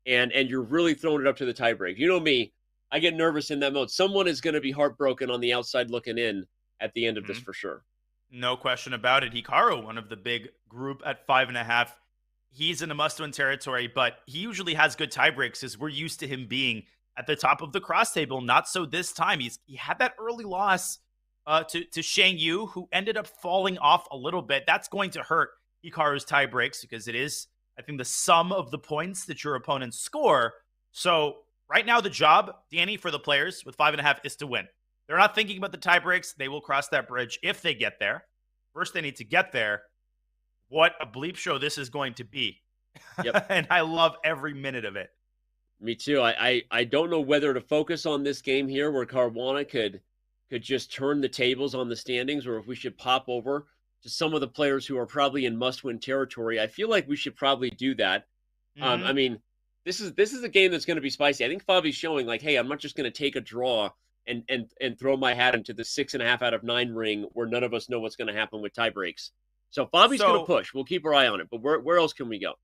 And you're really throwing it up to the tie break. You know me, I get nervous in that mode. Someone is going to be heartbroken on the outside looking in at the end of this for sure. No question about it. Hikaru, one of the big group at 5.5. He's in a must-win territory, but he usually has good tie breaks because we're used to him being at the top of the cross table. Not so this time. He had that early loss to Shang Yu, who ended up falling off a little bit. That's going to hurt Hikaru's tie breaks because it is, I think, the sum of the points that your opponents score. So right now, the job, Danny, for the players with 5.5 is to win. They're not thinking about the tie breaks. They will cross that bridge if they get there. First, they need to get there. What a bleep show this is going to be. Yep. And I love every minute of it. Me too. I don't know whether to focus on this game here where Caruana could just turn the tables on the standings, or if we should pop over to some of the players who are probably in must-win territory. I feel like we should probably do that. I mean, this is a game that's going to be spicy. I think Fabi's showing like, hey, I'm not just going to take a draw and throw my hat into the 6.5 out of 9 ring where none of us know what's going to happen with tie breaks. So Fabi's going to push. We'll keep our eye on it. But where else can we go?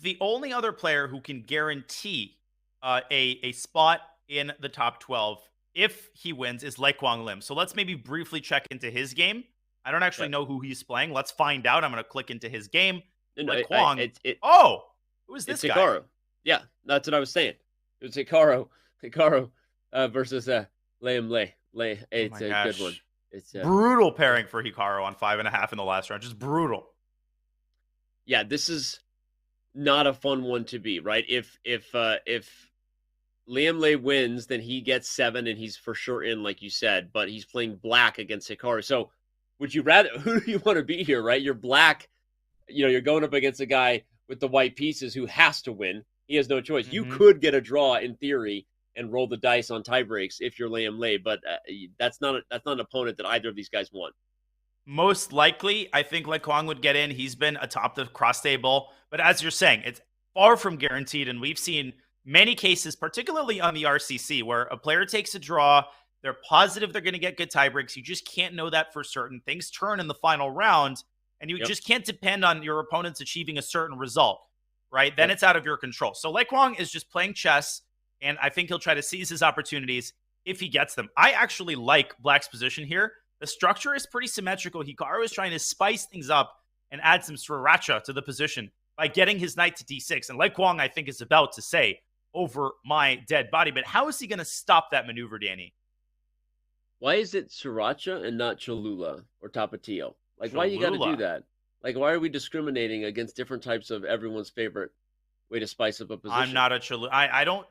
The only other player who can guarantee a spot in the top 12 if he wins is Lei Kwang Lim. So let's maybe briefly check into his game. I don't actually know who he's playing. Let's find out. I'm going to click into his game. Lei Kwang. Who is this guy? Hikaru. Yeah, that's what I was saying. It was Hikaru versus Liam Lei. It's a good one. It's brutal pairing for Hikaru on 5.5 in the last round. Just brutal. Yeah, this is not a fun one to be, right? If Liam Lei wins, then he gets 7 and he's for sure in, like you said, but he's playing black against Hikaru. So would you rather, who do you want to be here, right? You're black, you're going up against a guy with the white pieces who has to win. He has no choice. You could get a draw in theory and roll the dice on tie breaks if you're Liam Lei, but that's not an opponent that either of these guys want. Most likely, I think Lei Kwang would get in. He's been atop the cross table, but as you're saying, it's far from guaranteed, and we've seen many cases, particularly on the RCC, where a player takes a draw, they're positive they're going to get good tie breaks. You just can't know that for certain. Things turn in the final round, and you just can't depend on your opponents achieving a certain result. right? Then it's out of your control. So Lei Kwang is just playing chess, and I think he'll try to seize his opportunities if he gets them. I actually like Black's position here. The structure is pretty symmetrical. Hikaru is trying to spice things up and add some sriracha to the position by getting his knight to d6. And Lei Kwang, I think, is about to say, over my dead body. But how is he going to stop that maneuver, Danny? Why is it sriracha and not Cholula or Tapatio? Like, why you got to do Cholula. that? Like, why are we discriminating against different types of everyone's favorite way to spice up a position? I'm not a Cholula. I don't.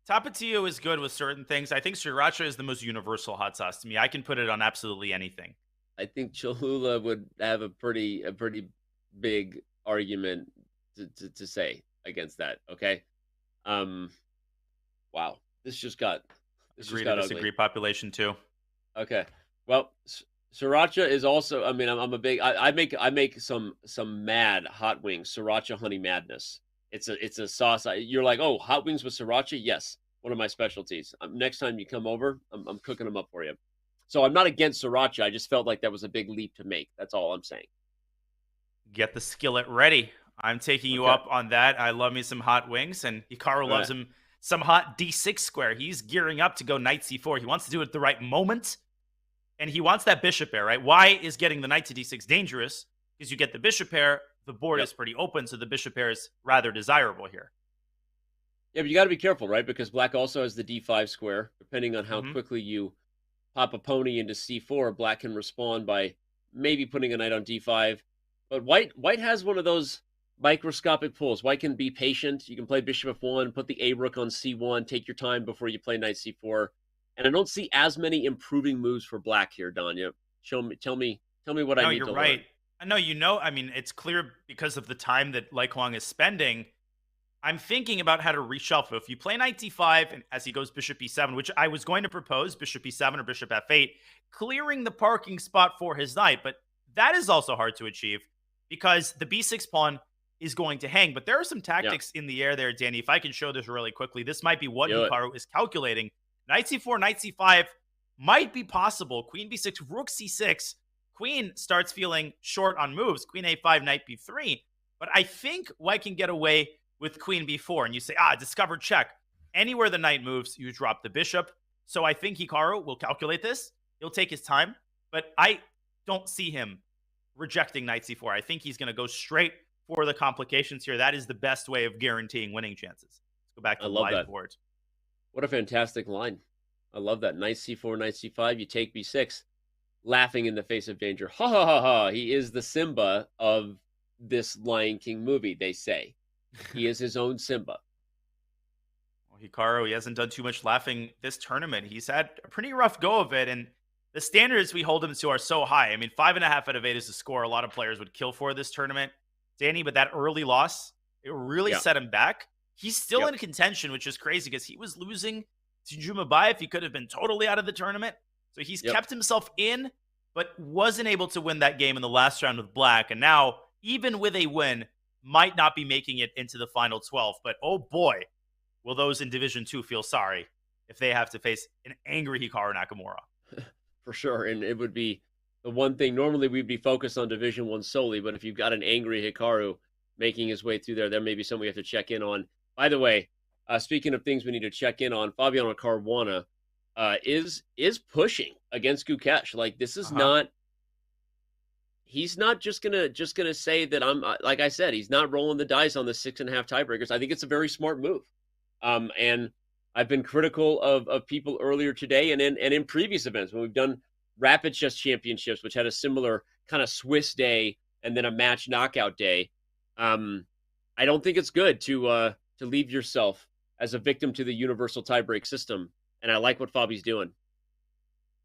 Tapatio is good with certain things. I think sriracha is the most universal hot sauce to me. I can put it on absolutely anything. I think Cholula would have a pretty big argument to say against that. Okay. Wow. This just got Agree to disagree. ugly. Population too. Okay. Well, sriracha is also. I mean, I'm a big. I make some mad hot wings. Sriracha honey madness. It's a sauce. You're like, oh, hot wings with sriracha? Yes, one of my specialties. Next time you come over, I'm cooking them up for you. So I'm not against sriracha. I just felt like that was a big leap to make. That's all I'm saying. Get the skillet ready. I'm taking you up on that. I love me some hot wings, and Hikaru loves him some hot d6 square. He's gearing up to go knight c4. He wants to do it at the right moment, and he wants that bishop pair, right? Why is getting the knight to d6 dangerous? Because you get the bishop pair, the board is pretty open, so the bishop pair is rather desirable here. Yeah, but you got to be careful, right? Because black also has the d5 square. Depending on how quickly you pop a pony into c4, black can respond by maybe putting a knight on d5. But white has one of those microscopic pulls. White can be patient. You can play bishop f1, put the a rook on c1, take your time before you play knight c4. And I don't see as many improving moves for black here, Danya. Tell me what I need to learn. No, you're right. I know, I mean, it's clear because of the time that Lei Kwang is spending. I'm thinking about how to reshuffle. If you play knight d5 and as he goes bishop e7, which I was going to propose, bishop e7 or bishop f8, clearing the parking spot for his knight. But that is also hard to achieve because the b6 pawn is going to hang. But there are some tactics in the air there, Danny. If I can show this really quickly, this might be what Hikaru is calculating. Knight c4, knight c5 might be possible. Queen b6, rook c6. Queen starts feeling short on moves. Queen a5, knight b3. But I think White can get away with queen b4. And you say, discovered check. Anywhere the knight moves, you drop the bishop. So I think Hikaru will calculate this. He'll take his time. But I don't see him rejecting knight c4. I think he's going to go straight for the complications here. That is the best way of guaranteeing winning chances. Let's go back to the live board. What a fantastic line. I love that. Knight c4, knight c5. You take b6. Laughing in the face of danger. Ha ha ha ha. He is the Simba of this Lion King movie, they say. He is his own Simba. Well, Hikaru, he hasn't done too much laughing this tournament. He's had a pretty rough go of it, and the standards we hold him to are so high. I mean, 5.5 out of 8 is a score a lot of players would kill for this tournament. Danny, but that early loss, it really set him back. He's still in contention, which is crazy because he was losing to Jumabayev. He could have been totally out of the tournament. So he's kept himself in, but wasn't able to win that game in the last round with black. And now, even with a win, might not be making it into the final 12. But oh boy, will those in Division 2 feel sorry if they have to face an angry Hikaru Nakamura. For sure. And it would be the one thing. Normally we'd be focused on Division 1 solely, but if you've got an angry Hikaru making his way through there may be something we have to check in on. By the way, speaking of things we need to check in on, Fabiano Caruana is pushing against Gukesh. Like, this is not. He's not just gonna say that I'm like I said. He's not rolling the dice on the 6.5 tiebreakers. I think it's a very smart move. And I've been critical of people earlier today and in previous events when we've done rapid chess championships, which had a similar kind of Swiss day and then a match knockout day. I don't think it's good to leave yourself as a victim to the universal tiebreak system. And I like what Fabi's doing.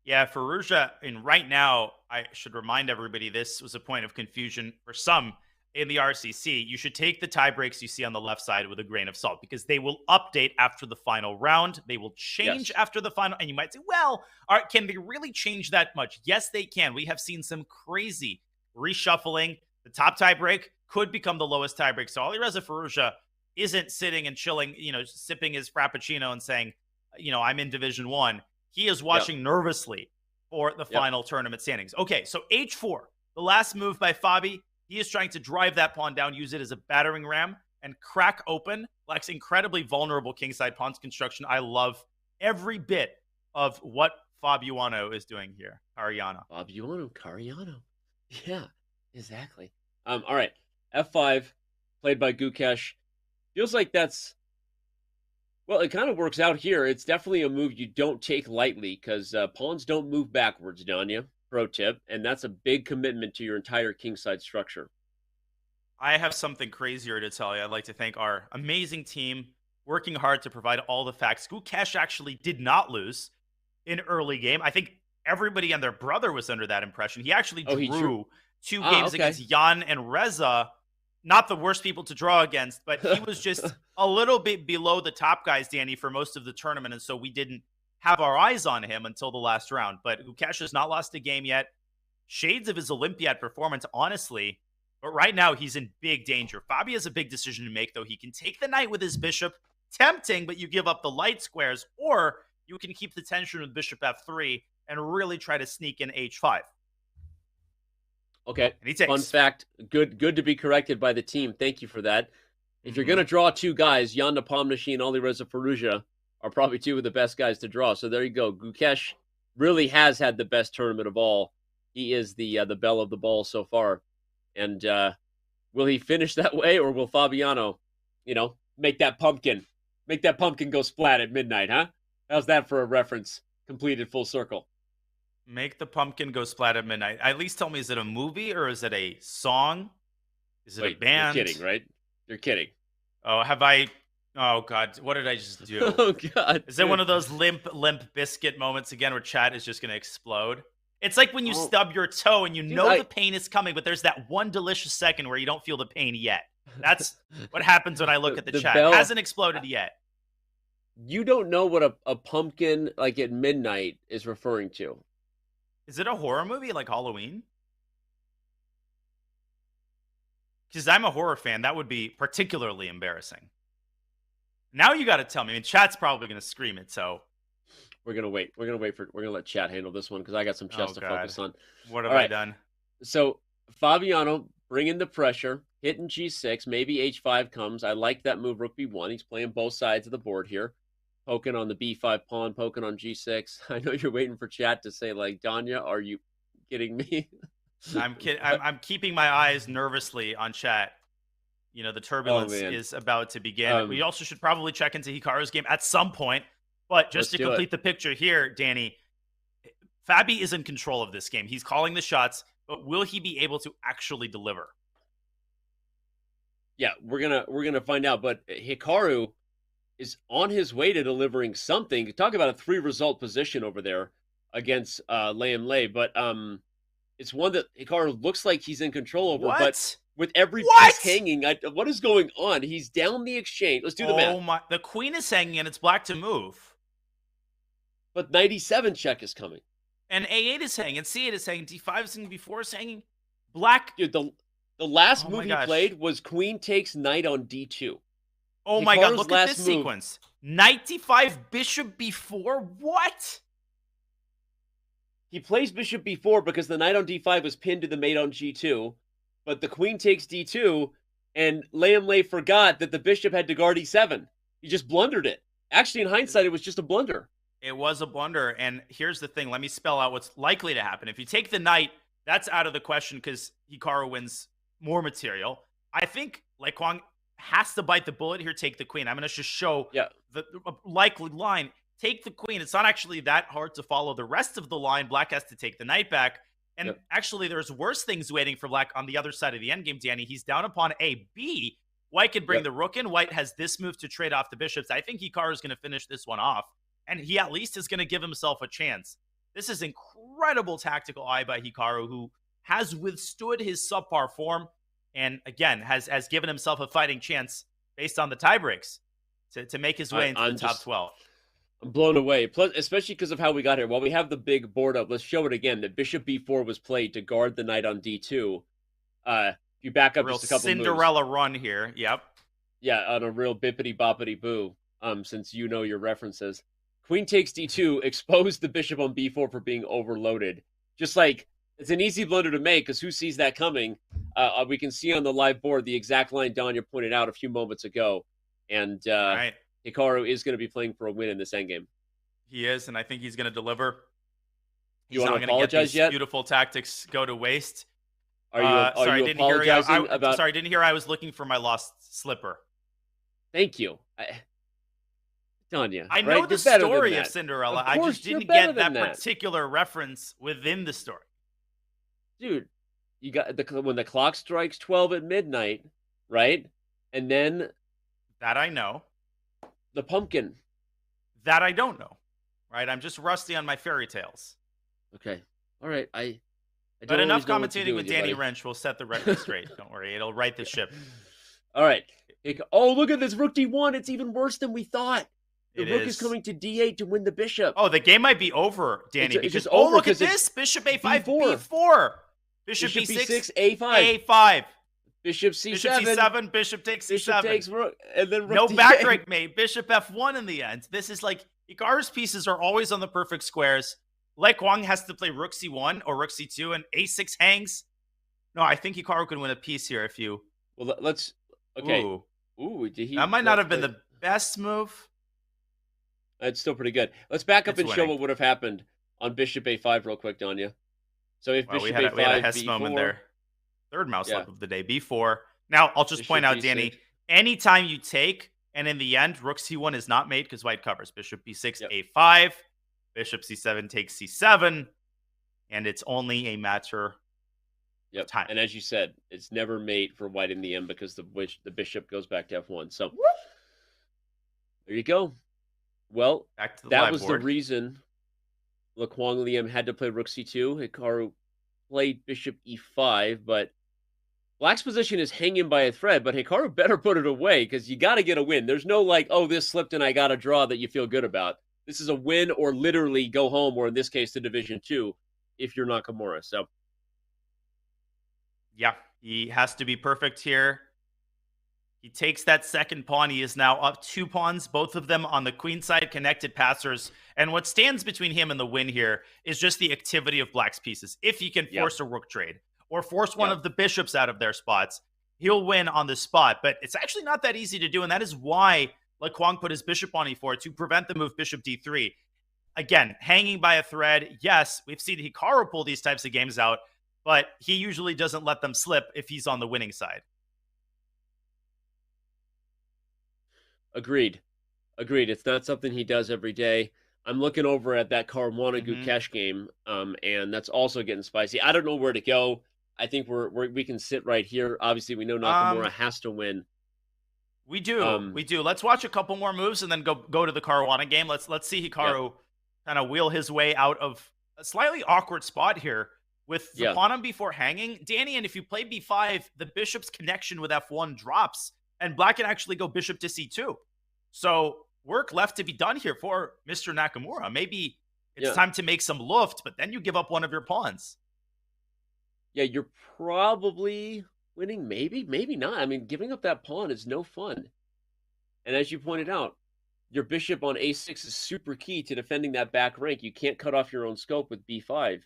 Yeah, Firouzja, and right now, I should remind everybody this was a point of confusion for some in the RCC. You should take the tie breaks you see on the left side with a grain of salt because they will update after the final round. They will change after the final. And you might say, well, can they really change that much? Yes, they can. We have seen some crazy reshuffling. The top tie break could become the lowest tie break. So Alireza Firouzja isn't sitting and chilling, sipping his Frappuccino and saying, I'm in Division 1. He is watching nervously for the final tournament standings. Okay, so H4, the last move by Fabi. He is trying to drive that pawn down, use it as a battering ram, and crack open Black's incredibly vulnerable kingside pawns construction. I love every bit of what Fabiano is doing here. Cariano. Yeah, exactly. All right. F5, played by Gukesh. Feels like that's, well, it kind of works out here. It's definitely a move you don't take lightly because pawns don't move backwards, Danya. Pro tip. And that's a big commitment to your entire kingside structure. I have something crazier to tell you. I'd like to thank our amazing team working hard to provide all the facts. Gukesh actually did not lose in early game. I think everybody and their brother was under that impression. He actually drew two games against Jan and Reza. Not the worst people to draw against, but he was just a little bit below the top guys, Danny, for most of the tournament. And so we didn't have our eyes on him until the last round. But Gukesh has not lost a game yet. Shades of his Olympiad performance, honestly. But right now, he's in big danger. Fabi has a big decision to make, though. He can take the knight with his bishop. Tempting, but you give up the light squares. Or you can keep the tension with bishop f3 and really try to sneak in h5. Okay. And he takes. Fun fact. Good to be corrected by the team. Thank you for that. If you're going to draw two guys, Jan Nepomniachtchi and Ali Reza Firouzja are probably two of the best guys to draw. So there you go. Gukesh really has had the best tournament of all. He is the belle of the ball so far. And will he finish that way, or will Fabiano, make that pumpkin go splat at midnight, huh? How's that for a reference? Completed full circle. Make the pumpkin go splat at midnight. At least tell me, is it a movie or is it a song? Is it a band? You're kidding, right? You're kidding. Oh, have I? Oh, God. What did I just do? Oh, God. Is it one of those limp biscuit moments again where chat is just going to explode? It's like when you stub your toe and the pain is coming, but there's that one delicious second where you don't feel the pain yet. That's what happens when I look at the chat. It hasn't exploded yet. You don't know what a pumpkin, like at midnight, is referring to. Is it a horror movie like Halloween? Because I'm a horror fan. That would be particularly embarrassing. Now you got to tell me. I mean, chat's probably going to scream it, so... We're going to wait. We're going to let chat handle this one because I got some chess to focus on. What have I done? So, Fabiano bringing the pressure, hitting g6, maybe h5 comes. I like that move, rook b1. He's playing both sides of the board here. Poking on the b5 pawn, poking on g6. I know you're waiting for chat to say, like, Danya, are you kidding me? I'm kidding. I'm keeping my eyes nervously on chat. The turbulence is about to begin. We also should probably check into Hikaru's game at some point. But just to complete the picture here, Danny, Fabi is in control of this game. He's calling the shots, but will he be able to actually deliver? Yeah, we're gonna find out. But Hikaru is on his way to delivering something. Talk about a 3-result position over there against Liam Lei. But it's one that Hikaru looks like he's in control over. What? But with every piece hanging, what is going on? He's down the exchange. Let's do the math. Oh my! The queen is hanging, and it's black to move. But 97 check is coming. And A8 is hanging, and C8 is hanging, D5 is hanging, B4 is hanging. Black. Dude, the last move he played was queen takes knight on D2. Oh my God, look at this sequence. Knight D5, bishop B4? What? He plays bishop B4 because the knight on D5 was pinned to the mate on G2. But the queen takes D2, and Liam Lei forgot that the bishop had to guard E7. He just blundered it. Actually, in hindsight, it was just a blunder. It was a blunder, and here's the thing. Let me spell out what's likely to happen. If you take the knight, that's out of the question because Hikaru wins more material. I think Kwang has to bite the bullet here, take the queen. I'm going to just show the likely line. Take the queen. It's not actually that hard to follow the rest of the line. Black has to take the knight back. And actually, there's worse things waiting for Black on the other side of the endgame, Danny. He's down upon A, B. White could bring the rook in. White has this move to trade off the bishops. I think Hikaru is going to finish this one off. And he at least is going to give himself a chance. This is incredible tactical eye by Hikaru, who has withstood his subpar form and, again, has given himself a fighting chance based on the tiebreaks to make his way into the top 12. I'm blown away. Plus, especially because of how we got here. While we have the big board up, let's show it again. That bishop b4 was played to guard the knight on d2. If you back up just a couple Cinderella moves. run here. Yep. Yeah, on a real bippity boppity boo. Since you know your references. Queen takes d2, exposed the bishop on b4 for being overloaded. Just like, it's an easy blunder to make because who sees that coming? we can see on the live board the exact line Danya pointed out a few moments ago. And All right. Hikaru is going to be playing for a win in this endgame. He is, and I think he's going to deliver. You He's wanna not going to get apologize these yet? beautiful tactics go to waste. Are you didn't hear you. apologizing about? Sorry, didn't hear I was looking for my lost slipper. Thank you, Danya. I know right? the You're better than story of that. Cinderella. Of I course, just you're didn't better get that than that. particular reference within the story. Dude, you got when the clock strikes 12 at midnight, right? And then That I know. the pumpkin. That I don't know. Right? I'm just rusty on my fairy tales. Okay. All right. I don't But enough always know what to do commentating with you, Danny buddy. Wrench will set the record straight. Don't worry. It'll right the ship. All right. Oh, look at this rook d1. It's even worse than we thought. The It rook is. is coming to d8 to win the bishop. Oh, the game might be over, Danny. It's because just over look at 'cause it's this. Bishop a5, b4. b4. Bishop Bishop b6, b6, a5. a5. Bishop c7. Bishop c7, bishop takes Bishop c7. takes rook, and then rook No d8. back rank mate. Bishop f1 in the end. This is like Hikaru's pieces are always on the perfect squares. Like Wang has to play rook c1 or rook c2 and a6 hangs. No, I think Hikaru can win a piece here if you. Well, let's. Okay. Ooh, Did he? that might not have been play- the best move. It's still pretty good. Let's back up It's and show winning. what would have happened on bishop a5 real quick, Danya. So if Well, bishop we a5, had a Hess b4, moment there. Third mouse Yeah. slip of the day, b4. Now, I'll just Bishop point out, b6. Danny, anytime you take, and in the end, rook c1 is not made because white covers. Bishop b6, Yep. a5. Bishop c7 takes c7. And it's only a matter Yep. time. And as you said, it's never mate for white in the end because the bishop goes back to f1. So there you go. Well, back to the that live was board. the reason Kwang Liam had to play rook c2. Hikaru played bishop e5, but Black's position is hanging by a thread, but Hikaru better put it away because you got to get a win. There's no like, oh, this slipped and I got a draw that you feel good about. This is a win or literally go home, or in this case, to Division 2 if you're Nakamura. So, Yeah, he has to be perfect here. He takes that second pawn. He is now up 2 pawns, both of them on the queen side, connected passers. And what stands between him and the win here is just the activity of Black's pieces. If he can force a rook trade or force one of the bishops out of their spots, he'll win on the spot. But it's actually not that easy to do, and that is why Kwang put his bishop on e4 to prevent the move bishop d3. Again, hanging by a thread. Yes, we've seen Hikaru pull these types of games out, but he usually doesn't let them slip if he's on the winning side. Agreed. It's not something he does every day. I'm looking over at that Karamwana Gukesh game, and that's also getting spicy. I don't know where to go. I think we can sit right here. Obviously, we know Nakamura has to win. We do. Let's watch a couple more moves and then go to the Caruana game. Let's see Hikaru kind of wheel his way out of a slightly awkward spot here with the pawn on b4 hanging. Danny, and if you play b5, the bishop's connection with f1 drops, and Black can actually go bishop to c2. So work left to be done here for Mr. Nakamura. Maybe it's time to make some luft, but then you give up one of your pawns. Yeah, you're probably winning, maybe not. I mean, giving up that pawn is no fun. And as you pointed out, your bishop on a6 is super key to defending that back rank. You can't cut off your own scope with b5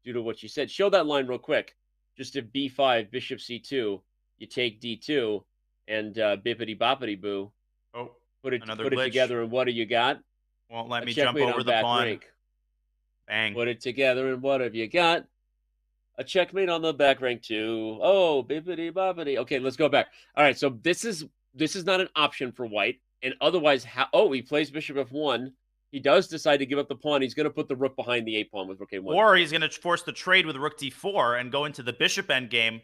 due to what you said. Show that line real quick. Just if b5, bishop c2, you take d2, and bippity boppity boo. Oh, put it together, and what do you got? Won't let me jump over the pawn. Rank. Bang. Put it together, and what have you got? A checkmate on the back rank too. Oh, bippity boppity. Okay, let's go back. All right, so this is not an option for white. And otherwise, he plays bishop f1. He does decide to give up the pawn. He's going to put the rook behind the a pawn with rook a1. Or he's going to force the trade with rook d4 and go into the bishop endgame.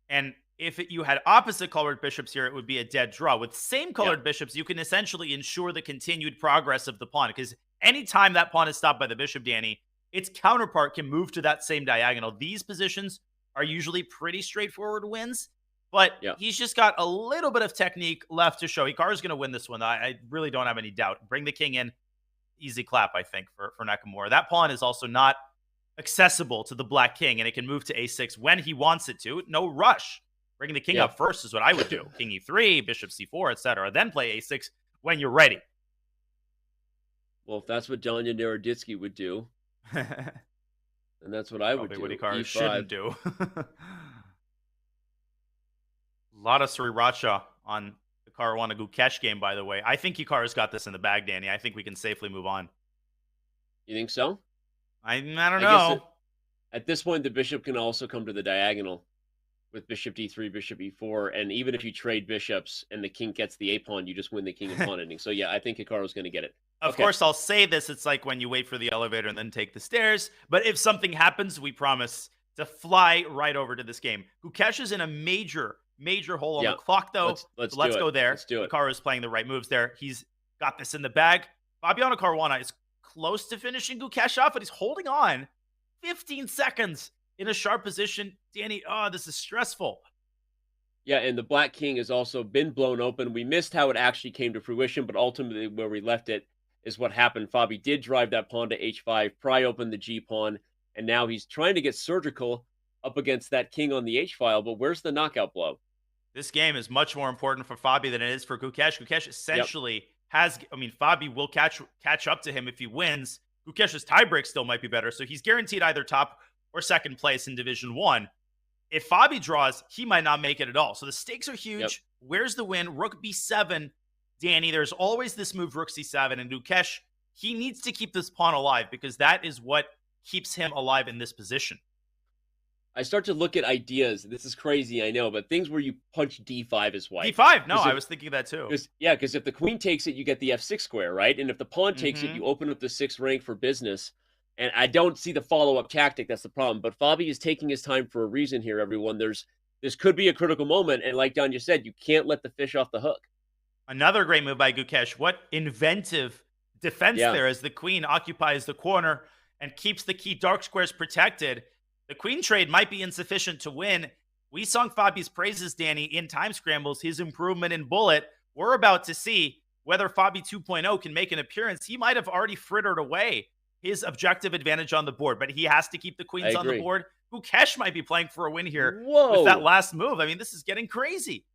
And if you had opposite colored bishops here, it would be a dead draw. With same colored bishops, you can essentially ensure the continued progress of the pawn. Because anytime that pawn is stopped by the bishop, Danny, its counterpart can move to that same diagonal. These positions are usually pretty straightforward wins, but he's just got a little bit of technique left to show. Hikaru's going to win this one. I really don't have any doubt. Bring the king in. Easy clap, I think, for Nakamura. That pawn is also not accessible to the black king, and it can move to a6 when he wants it to. No rush. Bringing the king up first is what I would do. King e3, bishop c4, etc. Then play a6 when you're ready. Well, if that's what Danya Naroditsky would do, and that's what I would do. What Hikaru shouldn't do. lot of sriracha on the Caruana Gukesh game, by the way. I think Hikaru's got this in the bag, Danny. I think we can safely move on. You think so? I don't I know. guess at this point, the bishop can also come to the diagonal with bishop d3, bishop e4, and even if you trade bishops and the king gets the a-pawn, you just win the king and pawn ending. So yeah, I think Hikaru's going to get it. Of course, I'll say this. It's like when you wait for the elevator and then take the stairs. But if something happens, we promise to fly right over to this game. Gukesh is in a major hole on the clock, though. Let's go there. Let's do it. Hikaru is playing the right moves there. He's got this in the bag. Fabiano Caruana is close to finishing Gukesh off, but he's holding on 15 seconds in a sharp position. Danny, this is stressful. Yeah, and the black king has also been blown open. We missed how it actually came to fruition, but ultimately where we left it is what happened. Fabi did drive that pawn to h5, pry open the g-pawn, and now he's trying to get surgical up against that king on the h-file, but where's the knockout blow? This game is much more important for Fabi than it is for Gukesh. Gukesh essentially Fabi will catch up to him if he wins. Gukesh's tiebreak still might be better, so he's guaranteed either top or second place in Division 1. If Fabi draws, he might not make it at all. So the stakes are huge. Yep. Where's the win? Rook b7. Danny, there's always this move, rook c7, and Gukesh, he needs to keep this pawn alive because that is what keeps him alive in this position. I start to look at ideas. This is crazy, I know, but things where you punch d5 as white. d5? No, I was thinking that too. Because if the queen takes it, you get the f6 square, right? And if the pawn takes it, you open up the 6th rank for business. And I don't see the follow-up tactic. That's the problem. But Fabi is taking his time for a reason here, everyone. This could be a critical moment. And like Don just said, you can't let the fish off the hook. Another great move by Gukesh. What inventive defense there as the queen occupies the corner and keeps the key dark squares protected. The queen trade might be insufficient to win. We sung Fabi's praises, Danny, in Time Scrambles, his improvement in Bullet. We're about to see whether Fabi 2.0 can make an appearance. He might have already frittered away his objective advantage on the board, but he has to keep the queens on the board. Gukesh might be playing for a win here with that last move. I mean, this is getting crazy.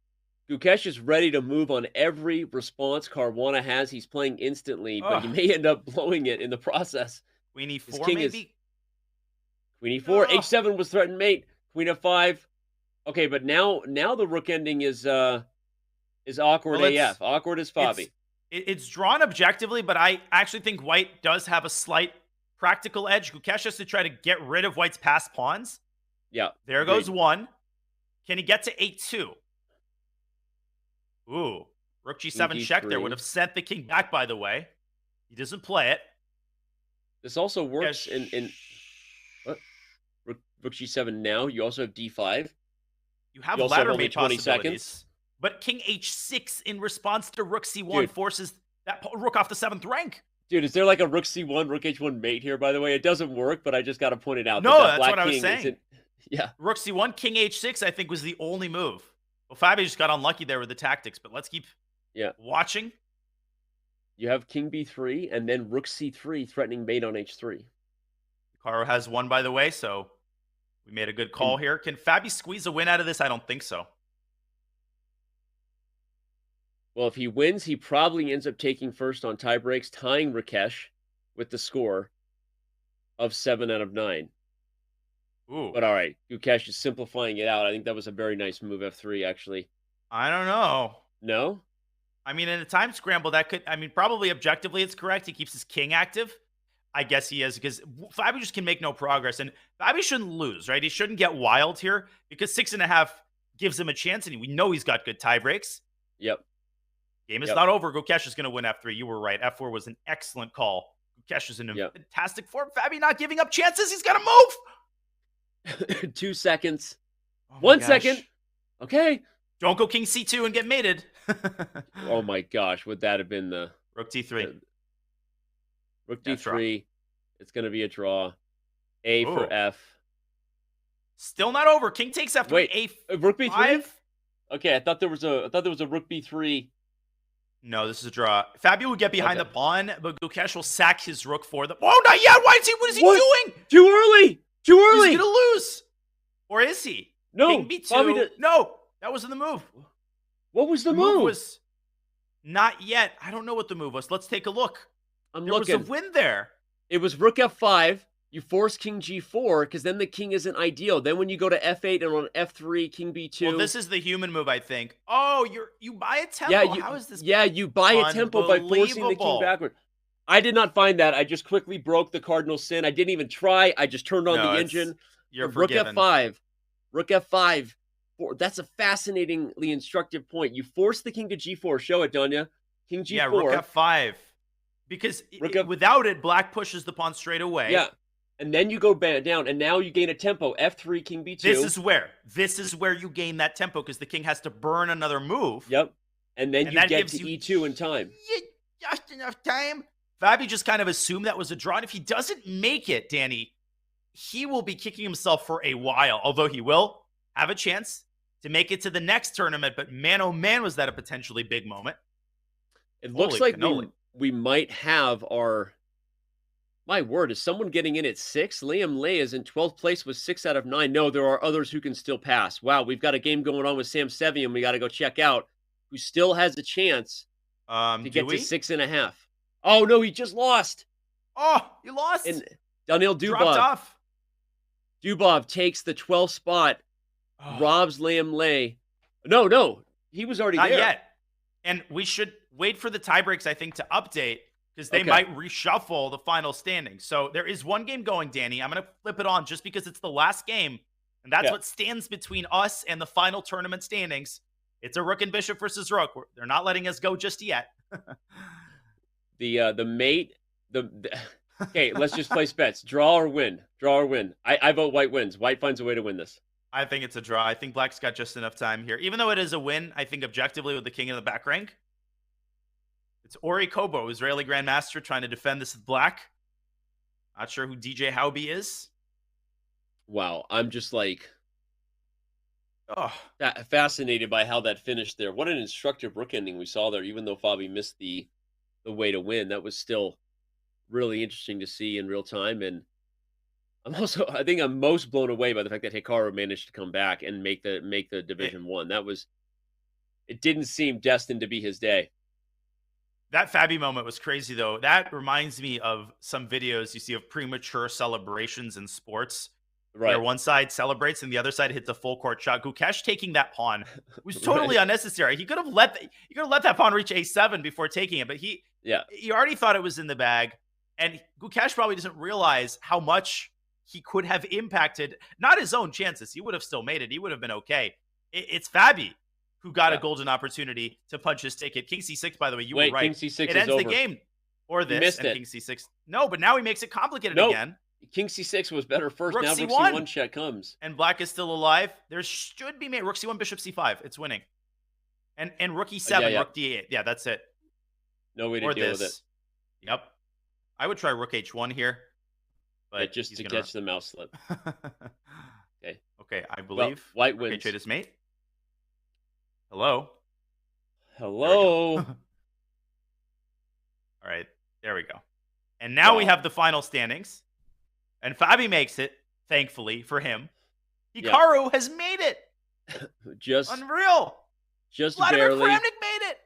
Gukesh is ready to move on every response Caruana has. He's playing instantly, but he may end up blowing it in the process. Queen e4 maybe? Queen e4. h7 was threatened mate. Queen f5. Okay, but now the rook ending is awkward AF. Awkward as Fabi. It's drawn objectively, but I actually think white does have a slight practical edge. Gukesh has to try to get rid of white's passed pawns. Yeah. There goes one. Can he get to a2? Ooh. Rook g7 check there would have sent the king back, by the way. He doesn't play it. This also works in what? Rook g7 now. You also have d5. You have ladder mate possibilities. But king h6 in response to rook c1 forces that rook off the 7th rank. Dude, is there like a rook c1, rook h1 mate here, by the way? It doesn't work, but I just got to point it out. No, that's what I was saying. Yeah. Rook c1, king h6, I think, was the only move. Well, Fabi just got unlucky there with the tactics, but let's keep watching. You have king b3 and then rook c3 threatening mate on h3. Hikaru has one, by the way, so we made a good call here. Can Fabi squeeze a win out of this? I don't think so. Well, if he wins, he probably ends up taking first on tie breaks, tying Rakesh with the score of 7 out of 9. Ooh. But all right, Gukesh is simplifying it out. I think that was a very nice move, f3, actually. I don't know. No? I mean, in a time scramble, probably objectively it's correct. He keeps his king active. I guess he is, because Fabi just can make no progress. And Fabi shouldn't lose, right? He shouldn't get wild here, because 6.5 gives him a chance, and we know he's got good tie breaks. Yep. Game is not over. Gukesh is going to win f3. You were right. f4 was an excellent call. Gukesh is in a fantastic form. Fabi not giving up chances. He's got to move. 2 seconds. Oh 1 second. Okay. Don't go king c2 and get mated. Oh my gosh. Would that have been the... Rook d3. Rook d3. It's going to be a draw. A for f. Still not over. King takes f3. Wait, rook b3? Okay, I thought there was a rook b3. No, this is a draw. Fabi would get behind the pawn, but Gukesh will sack his rook for them. Oh, not yet! What is he doing? Too early! Too early! He's going to lose. Or is he? No. King b2. No, that wasn't the move. What was the move? Was not yet. I don't know what the move was. Let's take a look. There was a win there. It was rook f5. You force king g4 because then the king isn't ideal. Then when you go to f8 and on f3, king b2. Well, this is the human move, I think. Oh, you buy a tempo. Yeah, How is this? Yeah, you buy a tempo by forcing the king backward. I did not find that. I just quickly broke the cardinal sin. I didn't even try. I just turned on the engine. You're rook forgiven. f5. Rook f5. That's a fascinatingly instructive point. You force the king to g4. Show it, Donya. King g4. Yeah, rook f5. Because without it, black pushes the pawn straight away. Yeah. And then you go down, and now you gain a tempo. F3, king b2. This is where you gain that tempo, because the king has to burn another move. Yep. And then you get to e2 in time. Just enough time. Fabi just kind of assumed that was a draw. And if he doesn't make it, Danny, he will be kicking himself for a while. Although he will have a chance to make it to the next tournament. But man, oh man, was that a potentially big moment. It looks like we might have our... My word, is someone getting in at 6? Liam Lay is in 12th place with 6 out of 9. No, there are others who can still pass. Wow, we've got a game going on with Sam Sevian we got to go check out, who still has a chance to get to 6.5. Oh, no, he just lost. Oh, he lost. And Daniil Dubov. Dropped off. Dubov takes the 12th spot, robs Liam Lay. No, he was already there. Not yet. And we should wait for the tiebreaks, I think, to update, because they might reshuffle the final standings. So there is one game going, Danny. I'm going to flip it on just because it's the last game. And that's what stands between us and the final tournament standings. It's a rook and bishop versus rook. They're not letting us go just yet. The mate, okay, let's just place bets. Draw or win. Draw or win. I vote white wins. White finds a way to win this. I think it's a draw. I think black's got just enough time here. Even though it is a win, I think objectively with the king in the back rank. It's Ori Kobo, Israeli Grandmaster, trying to defend this with black. Not sure who DJ Hauby is. Wow, I'm just like fascinated by how that finished there. What an instructive rook ending we saw there, even though Fabi missed the way to win. That was still really interesting to see in real time. And I think I'm most blown away by the fact that Hikaru managed to come back and make the Division 1. It didn't seem destined to be his day. That Fabi moment was crazy, though. That reminds me of some videos you see of premature celebrations in sports. Right. Where one side celebrates and the other side hits a full court shot. Gukesh taking that pawn was totally unnecessary. He could have let that pawn reach a7 before taking it, but he already thought it was in the bag. And Gukesh probably doesn't realize how much he could have impacted, not his own chances. He would have still made it. He would have been okay. It's Fabi who got a golden opportunity to punch his ticket. King c6, by the way, you were right. King c6 it ends the game. Or this, and King c6. No, but now he makes it complicated again. King c6 was better first. Rook now c1. Rook c1 check comes. And black is still alive. There should be Rook c1, bishop c5. It's winning. And Rook e7, Rook d8. Yeah, that's it. No way to deal with it. Yep. I would try Rook h1 here. But just to catch the mouse slip. Okay, I believe white wins. Rook h8 is mate. Hello. All right, there we go. And now we have the final standings. And Fabi makes it, thankfully, for him. Hikaru has made it. Just unreal. Just Vladimir barely. Kramnik made it.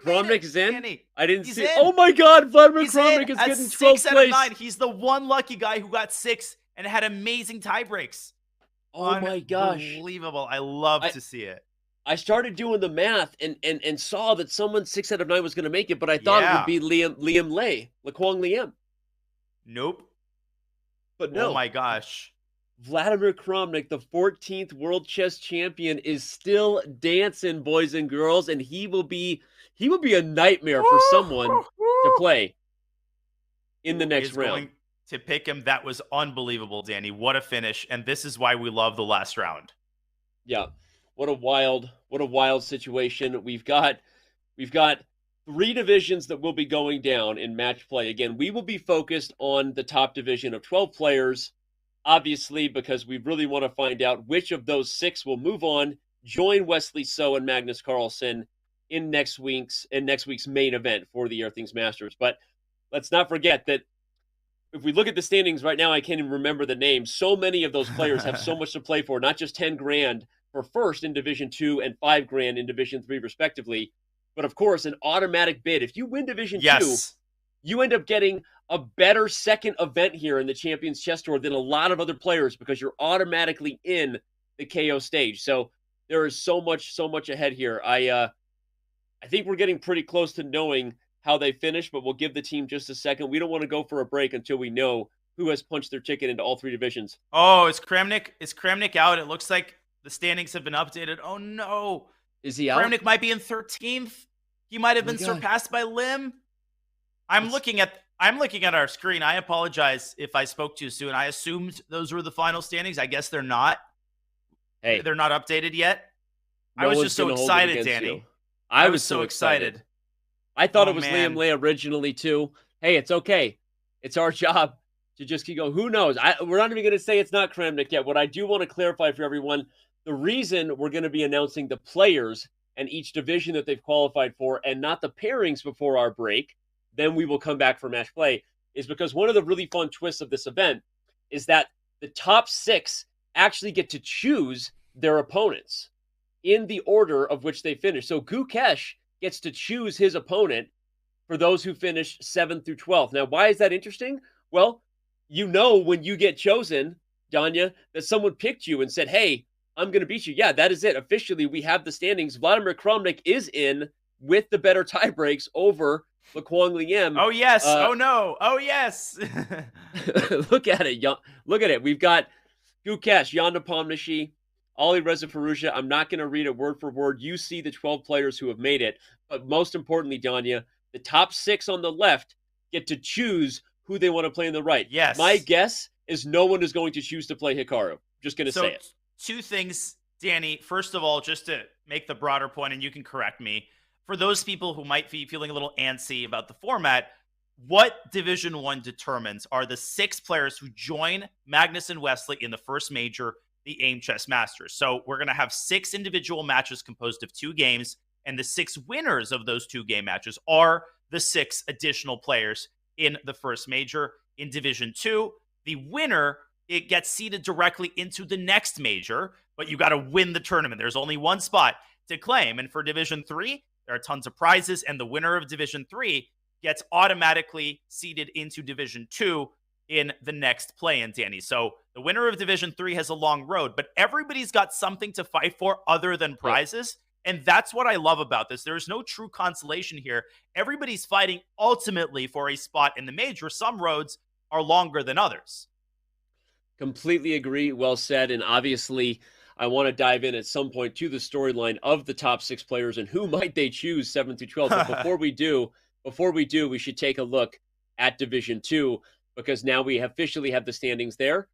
Kramnik is in? Danny. I didn't see it. Oh my God, Vladimir Kramnik is getting 12th 6 out of 9. He's the one lucky guy who got 6 and had amazing tie breaks. Oh my gosh. Unbelievable. I love to see it. I started doing the math and saw that someone 6 out of 9 was going to make it, but I thought it would be Liam Lay, Laquang Liam. Nope. But no. Oh my gosh. Vladimir Kramnik, the 14th world chess champion, is still dancing, boys and girls, and he will be a nightmare for someone to play in the next round. Going to pick him. That was unbelievable, Danny. What a finish. And this is why we love the last round. Yeah. What a wild situation. We've got 3 divisions that will be going down in match play. Again, we will be focused on the top division of 12 players, obviously, because we really want to find out which of those 6 will move on, join Wesley So and Magnus Carlsen in next week's main event for the Airthings Masters. But let's not forget that if we look at the standings right now, I can't even remember the names. So many of those players have so much to play for, not just 10 grand for first in Division 2 and 5 grand in Division 3, respectively. But of course, an automatic bid. If you win Division 2, you end up getting a better second event here in the Champions Chess Tour than a lot of other players because you're automatically in the KO stage. So there is so much ahead here. I think we're getting pretty close to knowing how they finish, but we'll give the team just a second. We don't want to go for a break until we know who has punched their ticket into all 3 divisions. Oh, is Kramnik out? It looks like the standings have been updated. Oh no. Is he out? Kramnik might be in 13th. He might have been surpassed by Lim. I'm looking at our screen. I apologize if I spoke too soon. I assumed those were the final standings. I guess they're not. Hey, they're not updated yet. No, I was just so excited, Danny. I was so excited. I thought it was Liam Lay originally too. Hey, it's okay. It's our job to just keep going. Who knows? We're not even going to say it's not Kramnik yet. What I do want to clarify for everyone, the reason we're going to be announcing the players and each division that they've qualified for and not the pairings before our break, then we will come back for match play, is because one of the really fun twists of this event is that the top 6 actually get to choose their opponents in the order of which they finish. So Gukesh gets to choose his opponent for those who finish 7th through 12th. Now, why is that interesting? Well, you know when you get chosen, Danya, that someone picked you and said, hey, I'm going to beat you. Yeah, that is it. Officially, we have the standings. Vladimir Kramnik is in with the better tie breaks over Laquang Liem. Oh, yes. Oh, no. Oh, yes. Look at it. Look at it. We've got Gukesh, Yanda Pomnishi, Ali Reza Farusha. I'm not going to read it word for word. You see the 12 players who have made it. But most importantly, Danya, the top 6 on the left get to choose who they want to play on the right. Yes. My guess is no one is going to choose to play Hikaru. Just going to say it. 2 things, Danny. First of all, just to make the broader point, and you can correct me, for those people who might be feeling a little antsy about the format, what Division 1 determines are the 6 players who join Magnus and Wesley in the first major, the AIM Chess Masters. So we're going to have 6 individual matches composed of 2 games, and the 6 winners of those 2 game matches are the 6 additional players in the first major. In Division 2, the winner, it gets seeded directly into the next major, but you got to win the tournament. There's only one spot to claim. And for Division 3, there are tons of prizes, and the winner of Division 3 gets automatically seeded into Division 2 in the next play-in, Danny. So the winner of Division 3 has a long road, but everybody's got something to fight for other than prizes. And that's what I love about this. There's no true consolation here. Everybody's fighting ultimately for a spot in the major. Some roads are longer than others. Completely agree. Well said. And obviously, I want to dive in at some point to the storyline of the top 6 players and who might they choose 7 through 12. But before we do, we should take a look at Division 2, because now we officially have the standings there,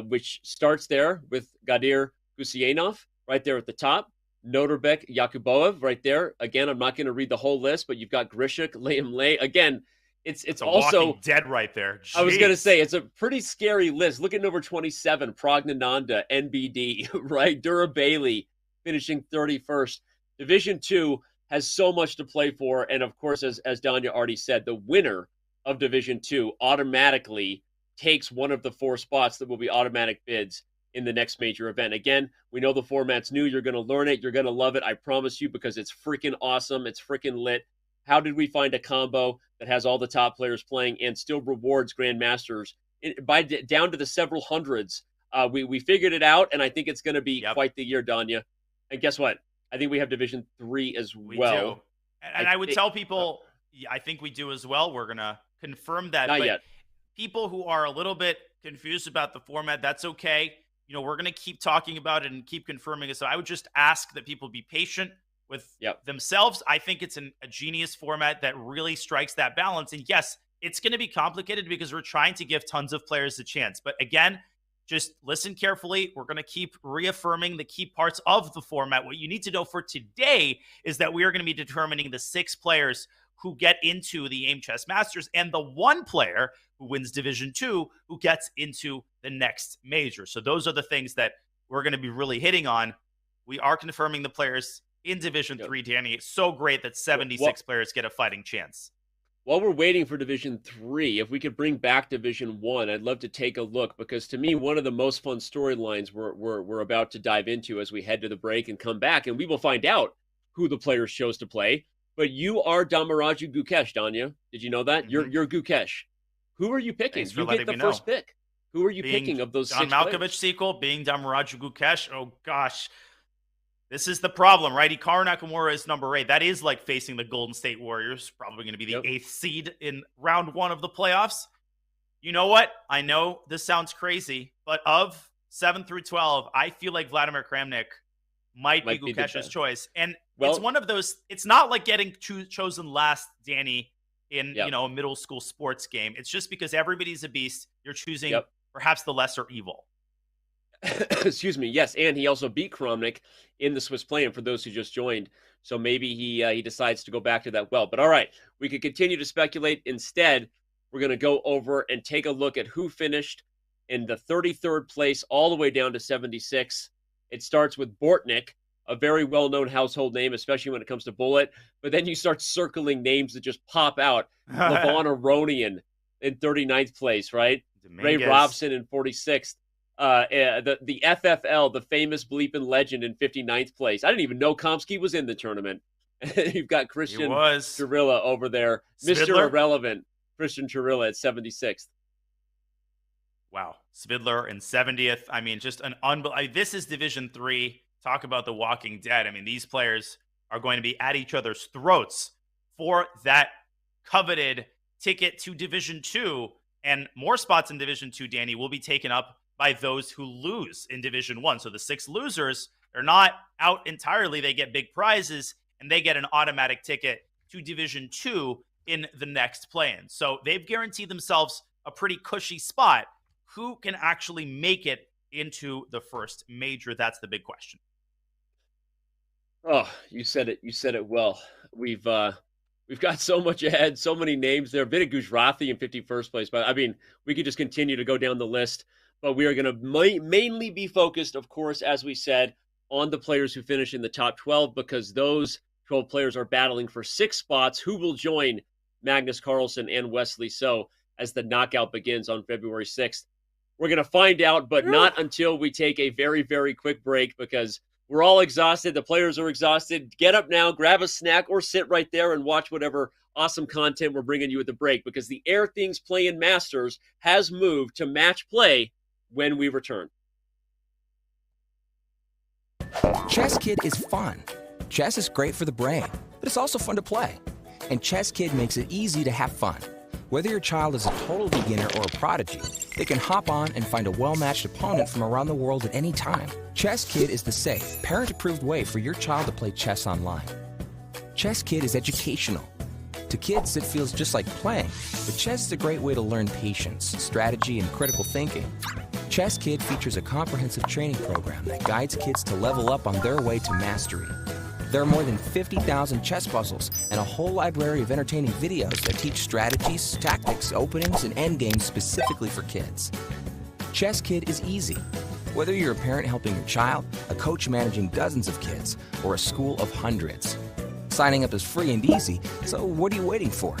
which starts there with Gadir Gusianov right there at the top. Noterbek Yakuboev right there. Again, I'm not going to read the whole list, but you've got Grishuk, Liam Lay. Again, it's also Walking Dead right there. Jeez. I was going to say, it's a pretty scary list. Look at number 27, Pragnananda, NBD, right? Dura Bailey finishing 31st. Division 2 has so much to play for. And of course, as Danya already said, the winner of Division 2 automatically takes one of the 4 spots that will be automatic bids in the next major event. Again, we know the format's new. You're going to learn it. You're going to love it. I promise you, because it's freaking awesome. It's freaking lit. How did we find a combo that has all the top players playing and still rewards grandmasters down to the several hundreds? We figured it out, and I think it's going to be quite the year, Danya. And guess what? I think we have Division 3 as well. We do. And I would tell people, I think we do as well. We're going to confirm that. Not yet. People who are a little bit confused about the format, that's okay. You know, we're going to keep talking about it and keep confirming it. So I would just ask that people be patient with themselves. I think it's a genius format that really strikes that balance. And yes, it's going to be complicated because we're trying to give tons of players a chance. But again, just listen carefully. We're going to keep reaffirming the key parts of the format. What you need to know for today is that we are going to be determining the 6 players who get into the AIM Chess Masters and the 1 player who wins Division 2 who gets into the next major. So those are the things that we're going to be really hitting on. We are confirming the players in Division 3, Danny. It's so great that 76 players get a fighting chance. While we're waiting for Division 3, if we could bring back Division 1, I'd love to take a look, because to me, one of the most fun storylines we're about to dive into as we head to the break and come back, and we will find out who the players chose to play. but you are Damaraju Gukesh, Danya. Did you know that? Mhm. You're Gukesh. Who are you picking? Thanks for You letting get the me know. first pick. Who are you Being picking of those John 6 Malkovich players? sequel, being Damaraju Gukesh. Oh gosh. This is the problem, right? Hikaru Nakamura is number 8. That is like facing the Golden State Warriors, probably going to be the 8th seed in round 1 of the playoffs. You know what? I know this sounds crazy, but of 7 through 12, I feel like Vladimir Kramnik might be be the Gukesh's best. choice. And Well- it's one of those, it's not like getting chosen last, Danny, in Yep. a middle school sports game. It's just because everybody's a beast. You're choosing Yep. perhaps the lesser evil. Excuse me. Yes, and he also beat Kramnik in the Swiss Play-In for those who just joined. So maybe he decides to go back to that well. But all right, we could continue to speculate. Instead, we're going to go over and take a look at who finished in the 33rd place all the way down to 76. It starts with Bortnik, a very well-known household name, especially when it comes to Bullet. But then you start circling names that just pop out. Levon Aronian in 39th place, right? Ray Dominguez. Robson in 46th. The FFL, the famous bleeping legend, in 59th place. I didn't even know Komsky was in the tournament. You've got Christian Chirilla over there. Svidler? Mr. Irrelevant, Christian Chirilla at 76th. Wow. Svidler in 70th. I mean, just an unbelievable. This is Division 3. Talk about the Walking Dead. I mean, these players are going to be at each other's throats for that coveted ticket to Division 2. And more spots in Division 2, Danny, will be taken up by those who lose in Division 1. So the 6 losers, they're not out entirely. They get big prizes, and they get an automatic ticket to Division 2 in the next play-in. So they've guaranteed themselves a pretty cushy spot. Who can actually make it into the first major? That's the big question. Oh, you said it. You said it well. We've got so much ahead, so many names there. Vida Gujrathi in 51st place. But I mean, we could just continue to go down the list. But we are going to mainly be focused, of course, as we said, on the players who finish in the top 12, because those 12 players are battling for 6 spots who will join Magnus Carlsen and Wesley So as the knockout begins on February 6th. We're going to find out, but not until we take a very, very quick break, because we're all exhausted. The players are exhausted. Get up now, grab a snack, or sit right there and watch whatever awesome content we're bringing you at the break, because the Airthings Play-In Masters has moved to match play when we return. Chess Kid is fun. Chess is great for the brain, but it's also fun to play. And Chess Kid makes it easy to have fun. Whether your child is a total beginner or a prodigy, they can hop on and find a well-matched opponent from around the world at any time. Chess Kid is the safe, parent-approved way for your child to play chess online. Chess Kid is educational. To kids, it feels just like playing, but chess is a great way to learn patience, strategy, and critical thinking. Chess Kid features a comprehensive training program that guides kids to level up on their way to mastery. There are more than 50,000 chess puzzles and a whole library of entertaining videos that teach strategies, tactics, openings, and endgames specifically for kids. Chess Kid is easy. Whether you're a parent helping your child, a coach managing dozens of kids, or a school of hundreds. Signing up is free and easy, so what are you waiting for?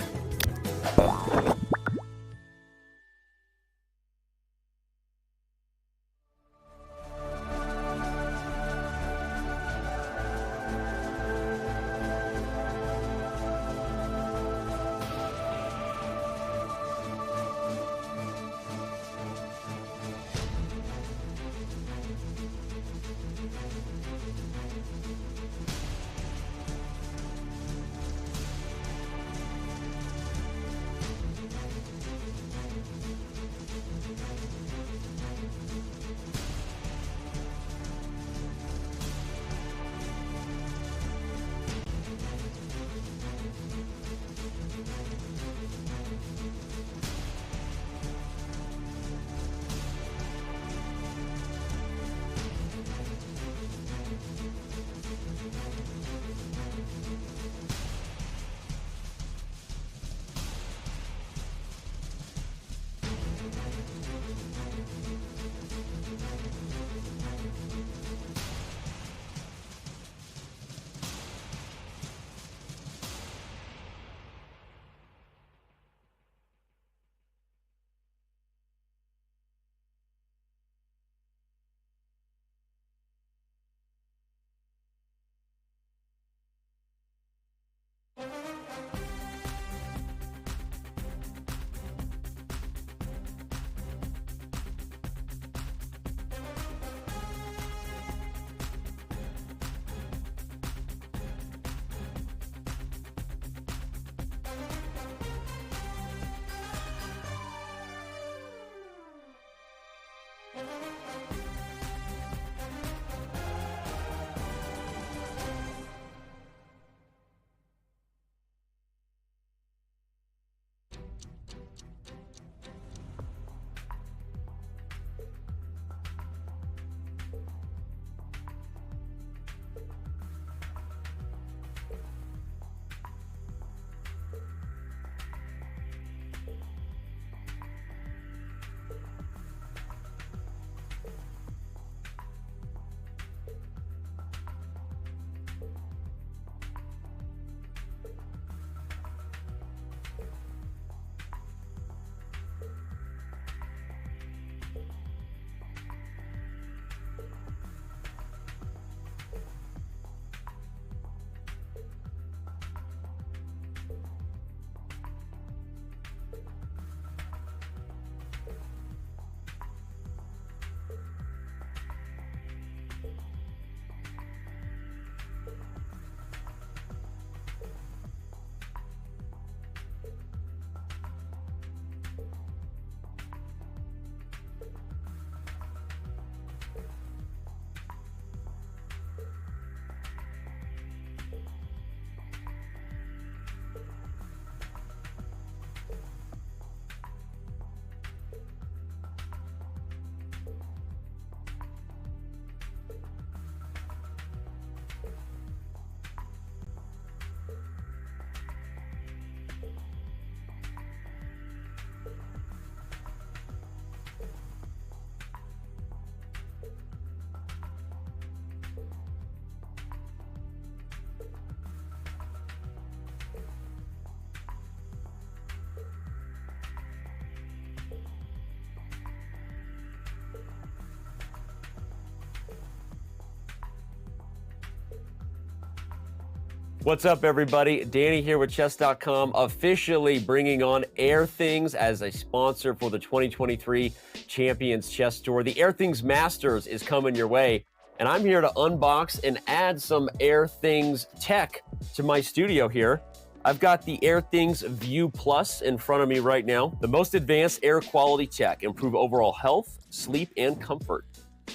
What's up, everybody? Danny here with chess.com, officially bringing on Airthings as a sponsor for the 2023 Champions Chess Tour. The Airthings Masters is coming your way, and I'm here to unbox and add some Airthings tech to my studio here. I've got the Airthings View Plus in front of me right now. The most advanced air quality tech, improve overall health, sleep, and comfort.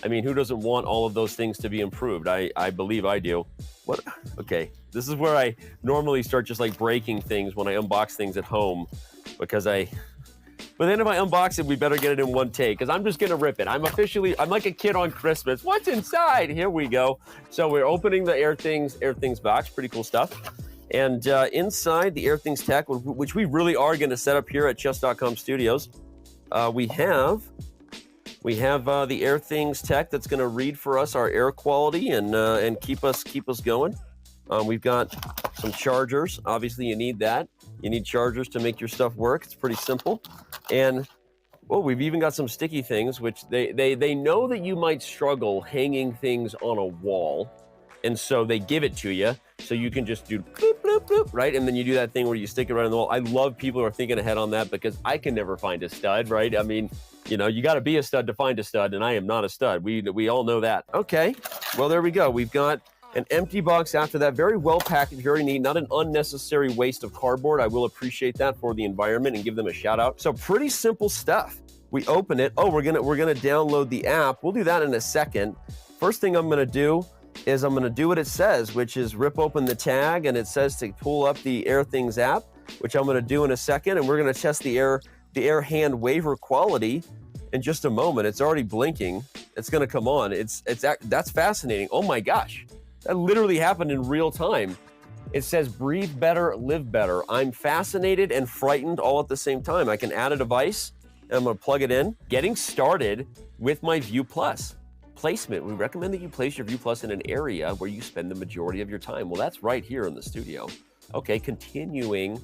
I mean, who doesn't want all of those things to be improved? I believe I do. What? Okay, this is where I normally start just like breaking things when I unbox things at home, because but then if I unbox it, we better get it in one take, because I'm just gonna rip it. I'm like a kid on Christmas. What's inside? Here we go. So we're opening the Airthings box. Pretty cool stuff. And inside the Airthings tech, which we really are gonna set up here at chess.com studios, we have the Airthings tech that's going to read for us our air quality and keep us going. We've got some chargers. Obviously, you need that. You need chargers to make your stuff work. It's pretty simple. And well, we've even got some sticky things, which they know that you might struggle hanging things on a wall, and so they give it to you so you can just do bloop, bloop, bloop, right? And then you do that thing where you stick it right on the wall. I love people who are thinking ahead on that, because I can never find a stud, right? I mean, you know, you got to be a stud to find a stud, and I am not a stud. We all know that. Okay, well, there we go. We've got an empty box after that. Very well packaged, very neat. Not an unnecessary waste of cardboard. I will appreciate that for the environment and give them a shout out. So pretty simple stuff. We open it. Oh, we're gonna download the app. We'll do that in a second. First thing I'm gonna do is I'm gonna do what it says, which is rip open the tag, and it says to pull up the Airthings app, which I'm gonna do in a second, and we're gonna test the air hand waver quality in just a moment. It's already blinking. It's going to come on. That's fascinating. Oh my gosh, that literally happened in real time. It says breathe better, live better. I'm fascinated and frightened all at the same time. I can add a device and I'm going to plug it in. Getting started with my View Plus. Placement. We recommend that you place your View Plus in an area where you spend the majority of your time. Well, that's right here in the studio. Okay, continuing.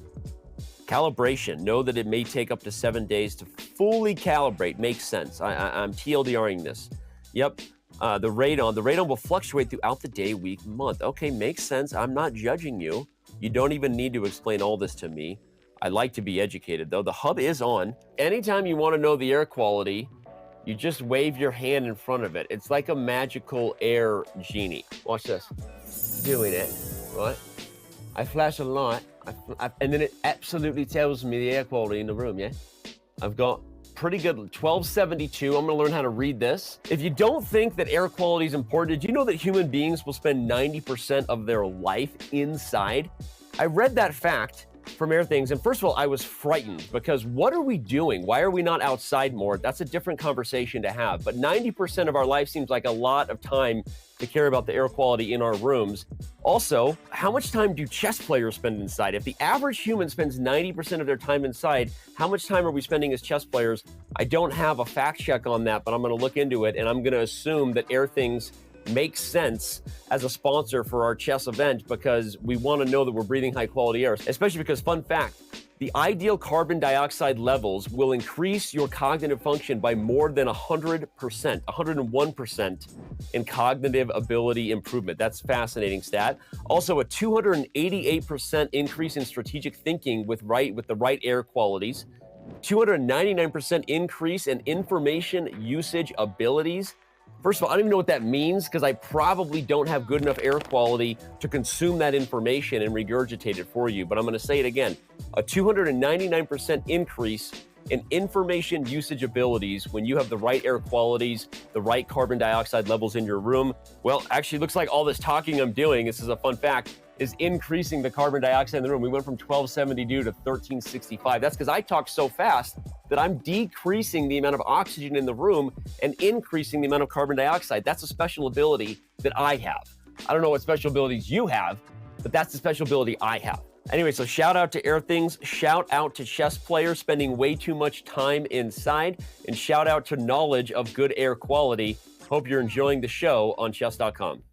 Calibration. Know that it may take up to 7 days to fully calibrate. Makes sense. I'm TLDRing this. Yep. The radon will fluctuate throughout the day, week, month. Okay, makes sense. I'm not judging you. You don't even need to explain all this to me. I like to be educated, though. The hub is on. Anytime you want to know the air quality, you just wave your hand in front of it. It's like a magical air genie. Watch this. Doing it, right? I flash a light, and then it absolutely tells me the air quality in the room, yeah? I've got pretty good. 1272. I'm going to learn how to read this. If you don't think that air quality is important, did you know that human beings will spend 90% of their life inside? I read that fact from Airthings, and first of all, I was frightened because what are we doing? Why are we not outside more? That's a different conversation to have. But 90% of our life seems like a lot of time to care about the air quality in our rooms. Also, how much time do chess players spend inside? If the average human spends 90% of their time inside, how much time are we spending as chess players? I don't have a fact check on that, but I'm going to look into it, and I'm going to assume that Airthings makes sense as a sponsor for our chess event because we want to know that we're breathing high quality air, especially because, fun fact, the ideal carbon dioxide levels will increase your cognitive function by more than 100%, 101% in cognitive ability improvement. That's a fascinating stat. Also, a 288% increase in strategic thinking with the right air qualities, 299% increase in information usage abilities. First of all, I don't even know what that means because I probably don't have good enough air quality to consume that information and regurgitate it for you. But I'm going to say it again. A 299% increase in information usage abilities when you have the right air qualities, the right carbon dioxide levels in your room. Well, actually, it looks like all this talking I'm doing, this is a fun fact, is increasing the carbon dioxide in the room. We went from 1272 to 1365. That's because I talk so fast that I'm decreasing the amount of oxygen in the room and increasing the amount of carbon dioxide. That's a special ability that I have. I don't know what special abilities you have, but that's the special ability I have. Anyway, so shout out to Airthings, shout out to chess players spending way too much time inside, and shout out to knowledge of good air quality. Hope you're enjoying the show on chess.com.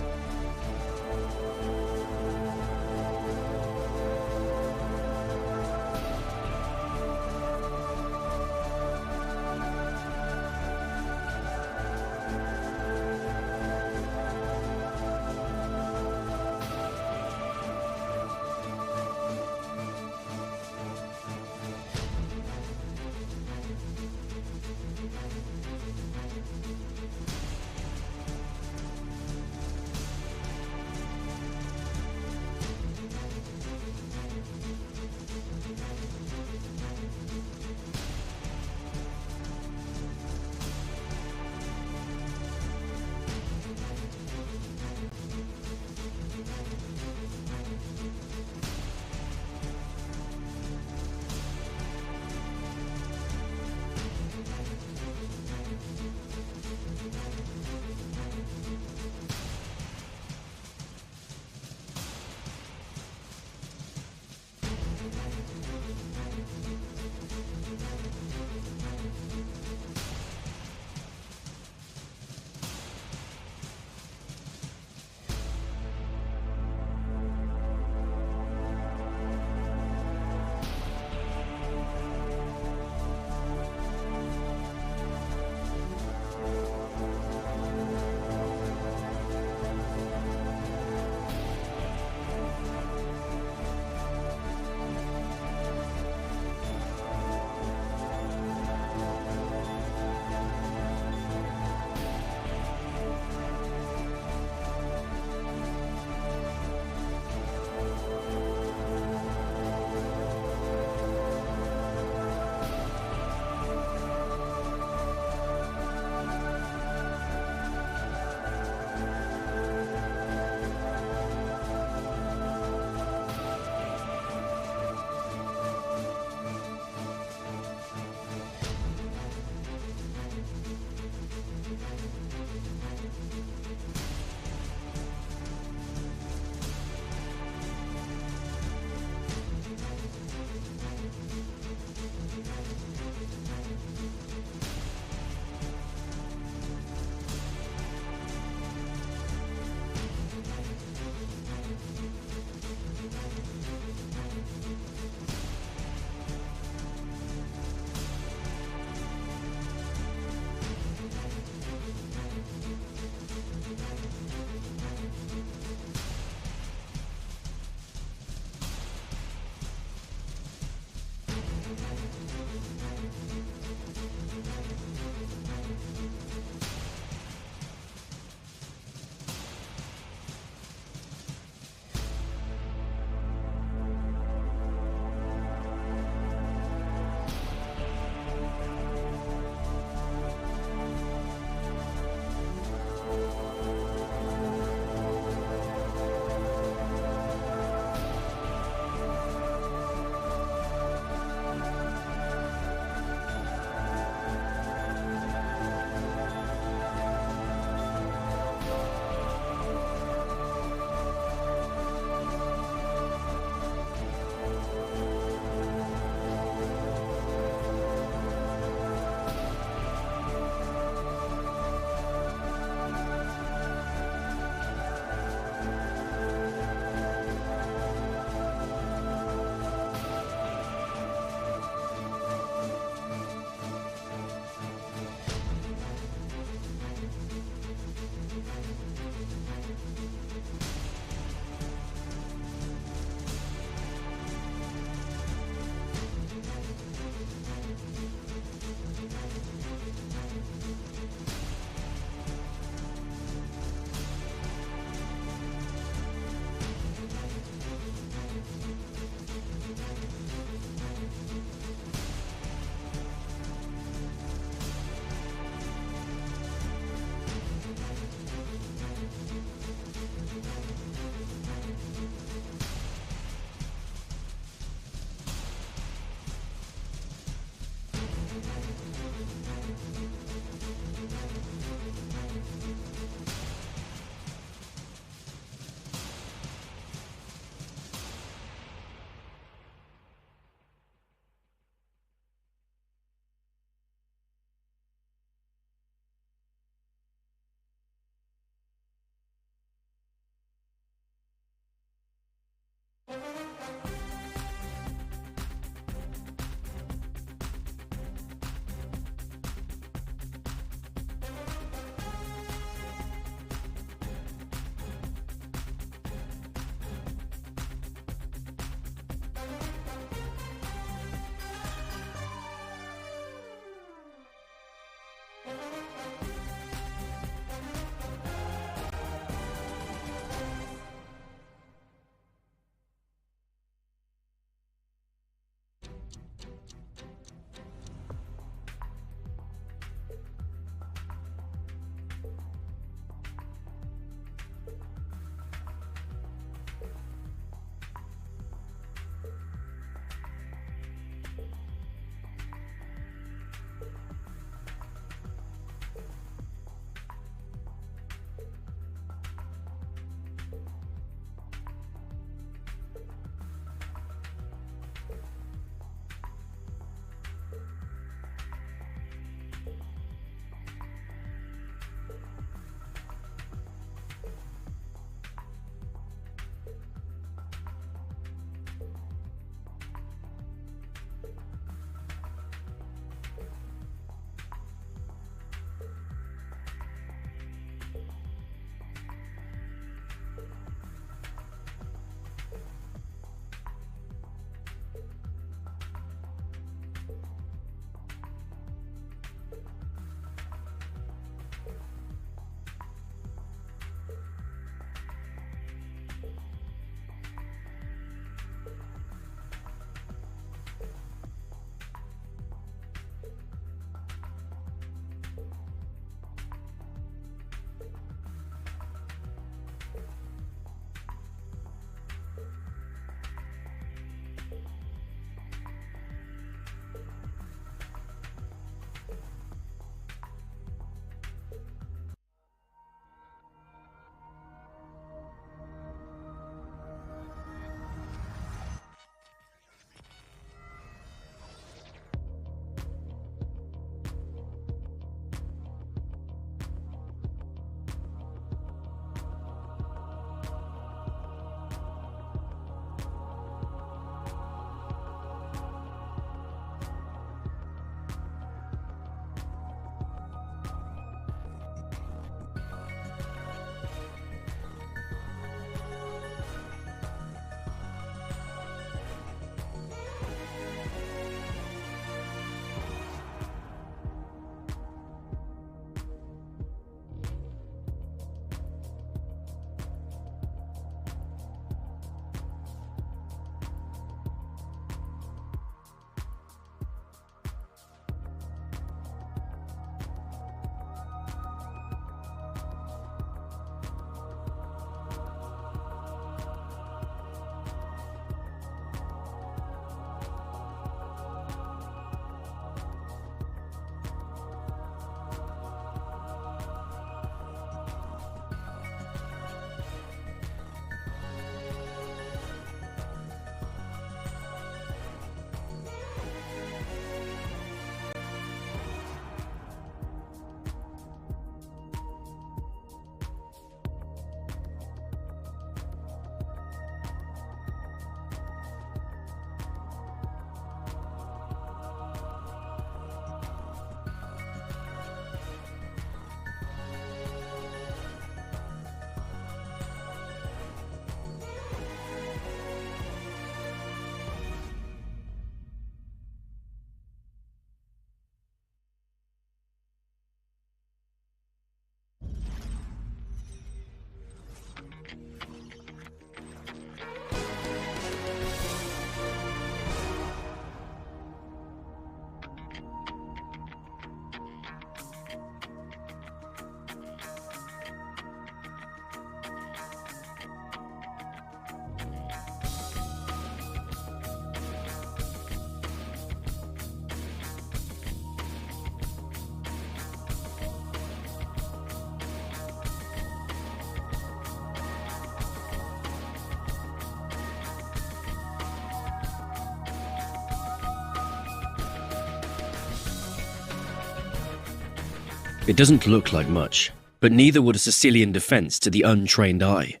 It doesn't look like much, but neither would a Sicilian defense to the untrained eye.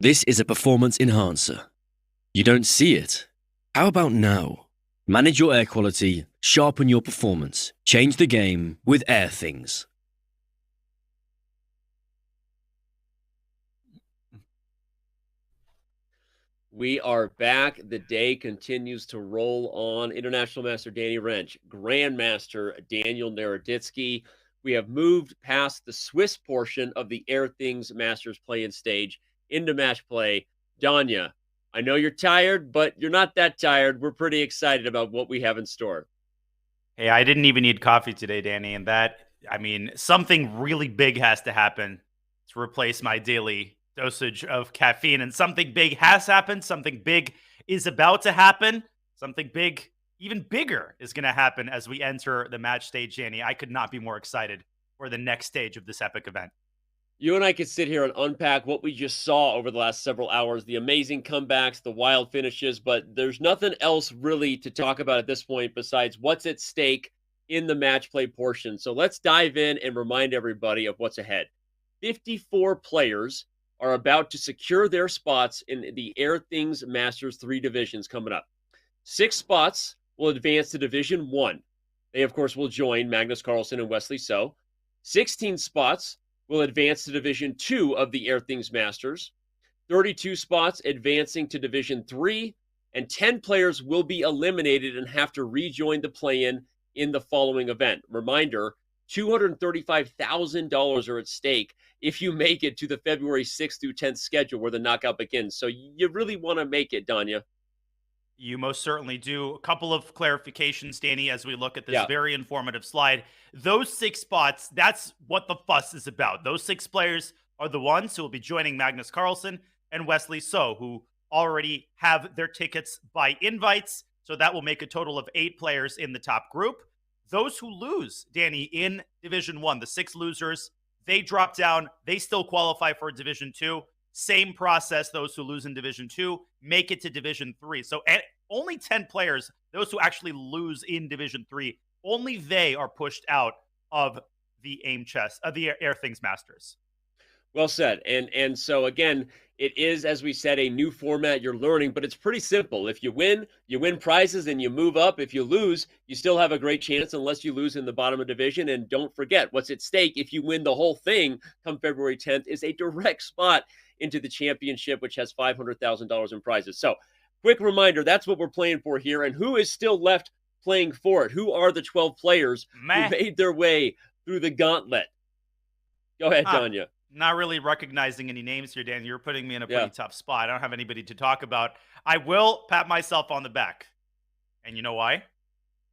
This is a performance enhancer. You don't see it? How about now? Manage your air quality, sharpen your performance, change the game with Airthings. We are back. The day continues to roll on. International Master Danny Wrench, Grandmaster Daniel Naroditsky. We have moved past the Swiss portion of the Airthings Masters play-in stage into match play. Danya, I know you're tired, but you're not that tired. We're pretty excited about what we have in store. Hey, I didn't even need coffee today, Danny, and something really big has to happen to replace my daily dosage of caffeine, and something big has happened. Something big is about to happen. Something big, even bigger, is going to happen as we enter the match stage, Danny. I could not be more excited for the next stage of this epic event. You and I could sit here and unpack what we just saw over the last several hours, the amazing comebacks, the wild finishes, but there's nothing else really to talk about at this point besides what's at stake in the match play portion. So let's dive in and remind everybody of what's ahead. 54 players are about to secure their spots in the Airthings Masters 3 divisions coming up. 6 spots will advance to Division 1. They, of course, will join Magnus Carlsen and Wesley So. 16 spots will advance to Division 2 of the Airthings Masters. 32 spots advancing to Division 3. And 10 players will be eliminated and have to rejoin the play-in in the following event. Reminder, $235,000 are at stake if you make it to the February 6th through 10th schedule where the knockout begins. So you really want to make it, Danya. You most certainly do. A couple of clarifications, Danny, as we look at this very informative slide. Those 6 spots, that's what the fuss is about. Those 6 players are the ones who will be joining Magnus Carlsen and Wesley So, who already have their tickets by invites. So that will make a total of 8 players in the top group. Those who lose, Danny, in Division 1, the 6 losers, they drop down. They still qualify for Division 2. Same process. Those who lose in Division 2 make it to Division 3. So only 10 players, those who actually lose in Division 3, only they are pushed out of the the Airthings Masters. Well said. And so again, it is, as we said, a new format you're learning, but it's pretty simple. If you win prizes and you move up. If you lose, you still have a great chance unless you lose in the bottom of division. And don't forget, what's at stake if you win the whole thing come February 10th is a direct spot into the championship, which has $500,000 in prizes. So quick reminder, that's what we're playing for here. And who is still left playing for it? Who are the 12 players who made their way through the gauntlet? Go ahead, Danya. Not really recognizing any names here, Dan. You're putting me in a pretty tough spot. I don't have anybody to talk about. I will pat myself on the back. And you know why?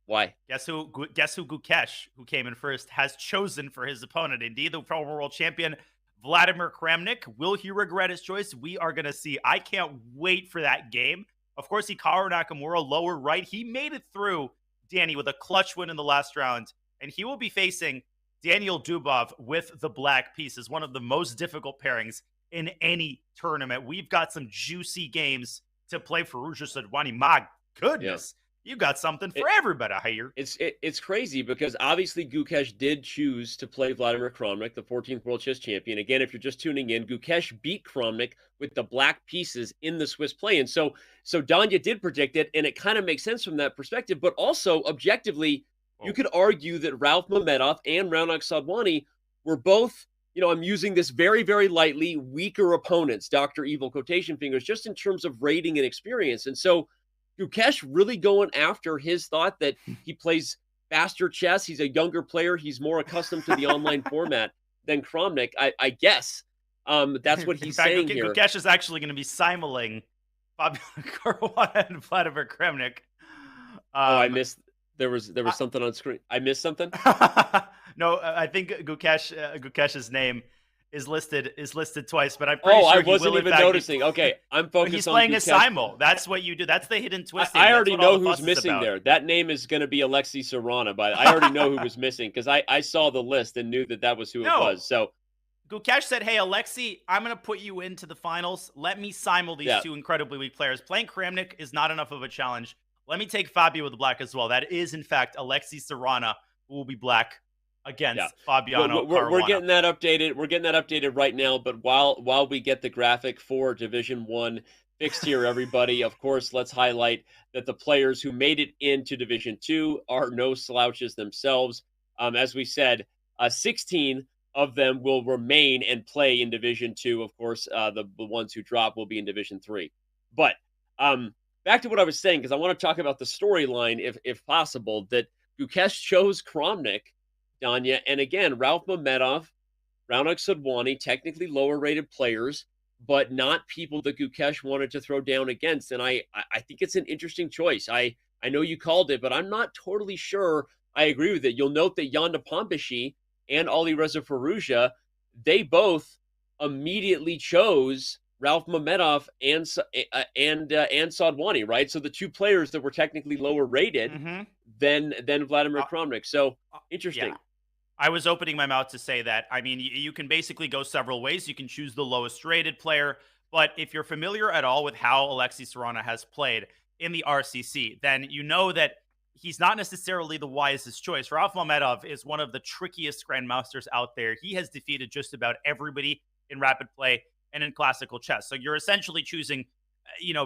Why? Guess who Gukesh, who came in first, has chosen for his opponent. Indeed, the former world champion, Vladimir Kramnik. Will he regret his choice? We are going to see. I can't wait for that game. Of course, Hikaru Nakamura, lower right. He made it through, Danny, with a clutch win in the last round. And he will be facing Daniel Dubov with the black pieces, one of the most difficult pairings in any tournament. We've got some juicy games to play for Richest. My goodness, you got something for everybody here. It's crazy because obviously Gukesh did choose to play Vladimir Kramnik, the 14th World Chess Champion. Again, if you're just tuning in, Gukesh beat Kramnik with the black pieces in the Swiss play. And so Danya did predict it, and it kind of makes sense from that perspective. But also, objectively, you could argue that Ralph Mamedov and Raunak Sadwani were both, I'm using this very, very lightly, weaker opponents, Dr. Evil quotation fingers, just in terms of rating and experience. And so Gukesh really going after his thought that he plays faster chess. He's a younger player. He's more accustomed to the online format than Kramnik, I guess. That's what he's saying here. Gukesh is actually going to be simuling Fabio Caruana and Vladimir Kramnik. I missed. There was something on screen. I missed something? No, I think Gukesh's name is listed twice, but I'm pretty sure I wasn't even noticing. Okay, I'm focused on he's playing Gukesh. a simul. That's what you do. That's the hidden twisting. I already know who's missing there. That name is going to be Alexei Serrana, but I already know who was missing because I saw the list and knew that was who it was. So Gukesh said, hey, Alexei, I'm going to put you into the finals. Let me simul these two incredibly weak players. Playing Kramnik is not enough of a challenge. Let me take Fabio with the black as well. That is, in fact, Alexei Serrana, who will be black against We're, Fabiano we're Caruana. getting that updated. We're getting that updated right now. But while we get the graphic for Division 1 fixed here, everybody, of course, let's highlight that the players who made it into Division 2 are no slouches themselves. As we said, 16 of them will remain and play in Division 2. Of course, the ones who drop will be in Division 3. But back to what I was saying, because I want to talk about the storyline, if possible, that Gukesh chose Kramnik, Danya, and again, Ralph Mamedov, Raunak Sudwani, technically lower-rated players, but not people that Gukesh wanted to throw down against. And I think it's an interesting choice. I know you called it, but I'm not totally sure I agree with it. You'll note that Jan Nepomniachtchi and Ali Reza Firouzja, they both immediately chose Ralph Mamedov and Sodwani, right? So the two players that were technically lower rated than Vladimir Kramnik. So interesting. Yeah. I was opening my mouth to say that. I mean, you can basically go several ways. You can choose the lowest rated player, but if you're familiar at all with how Alexei Serrano has played in the RCC, then you know that he's not necessarily the wisest choice. Ralph Mamedov is one of the trickiest grandmasters out there. He has defeated just about everybody in rapid play and in classical chess. So you're essentially choosing,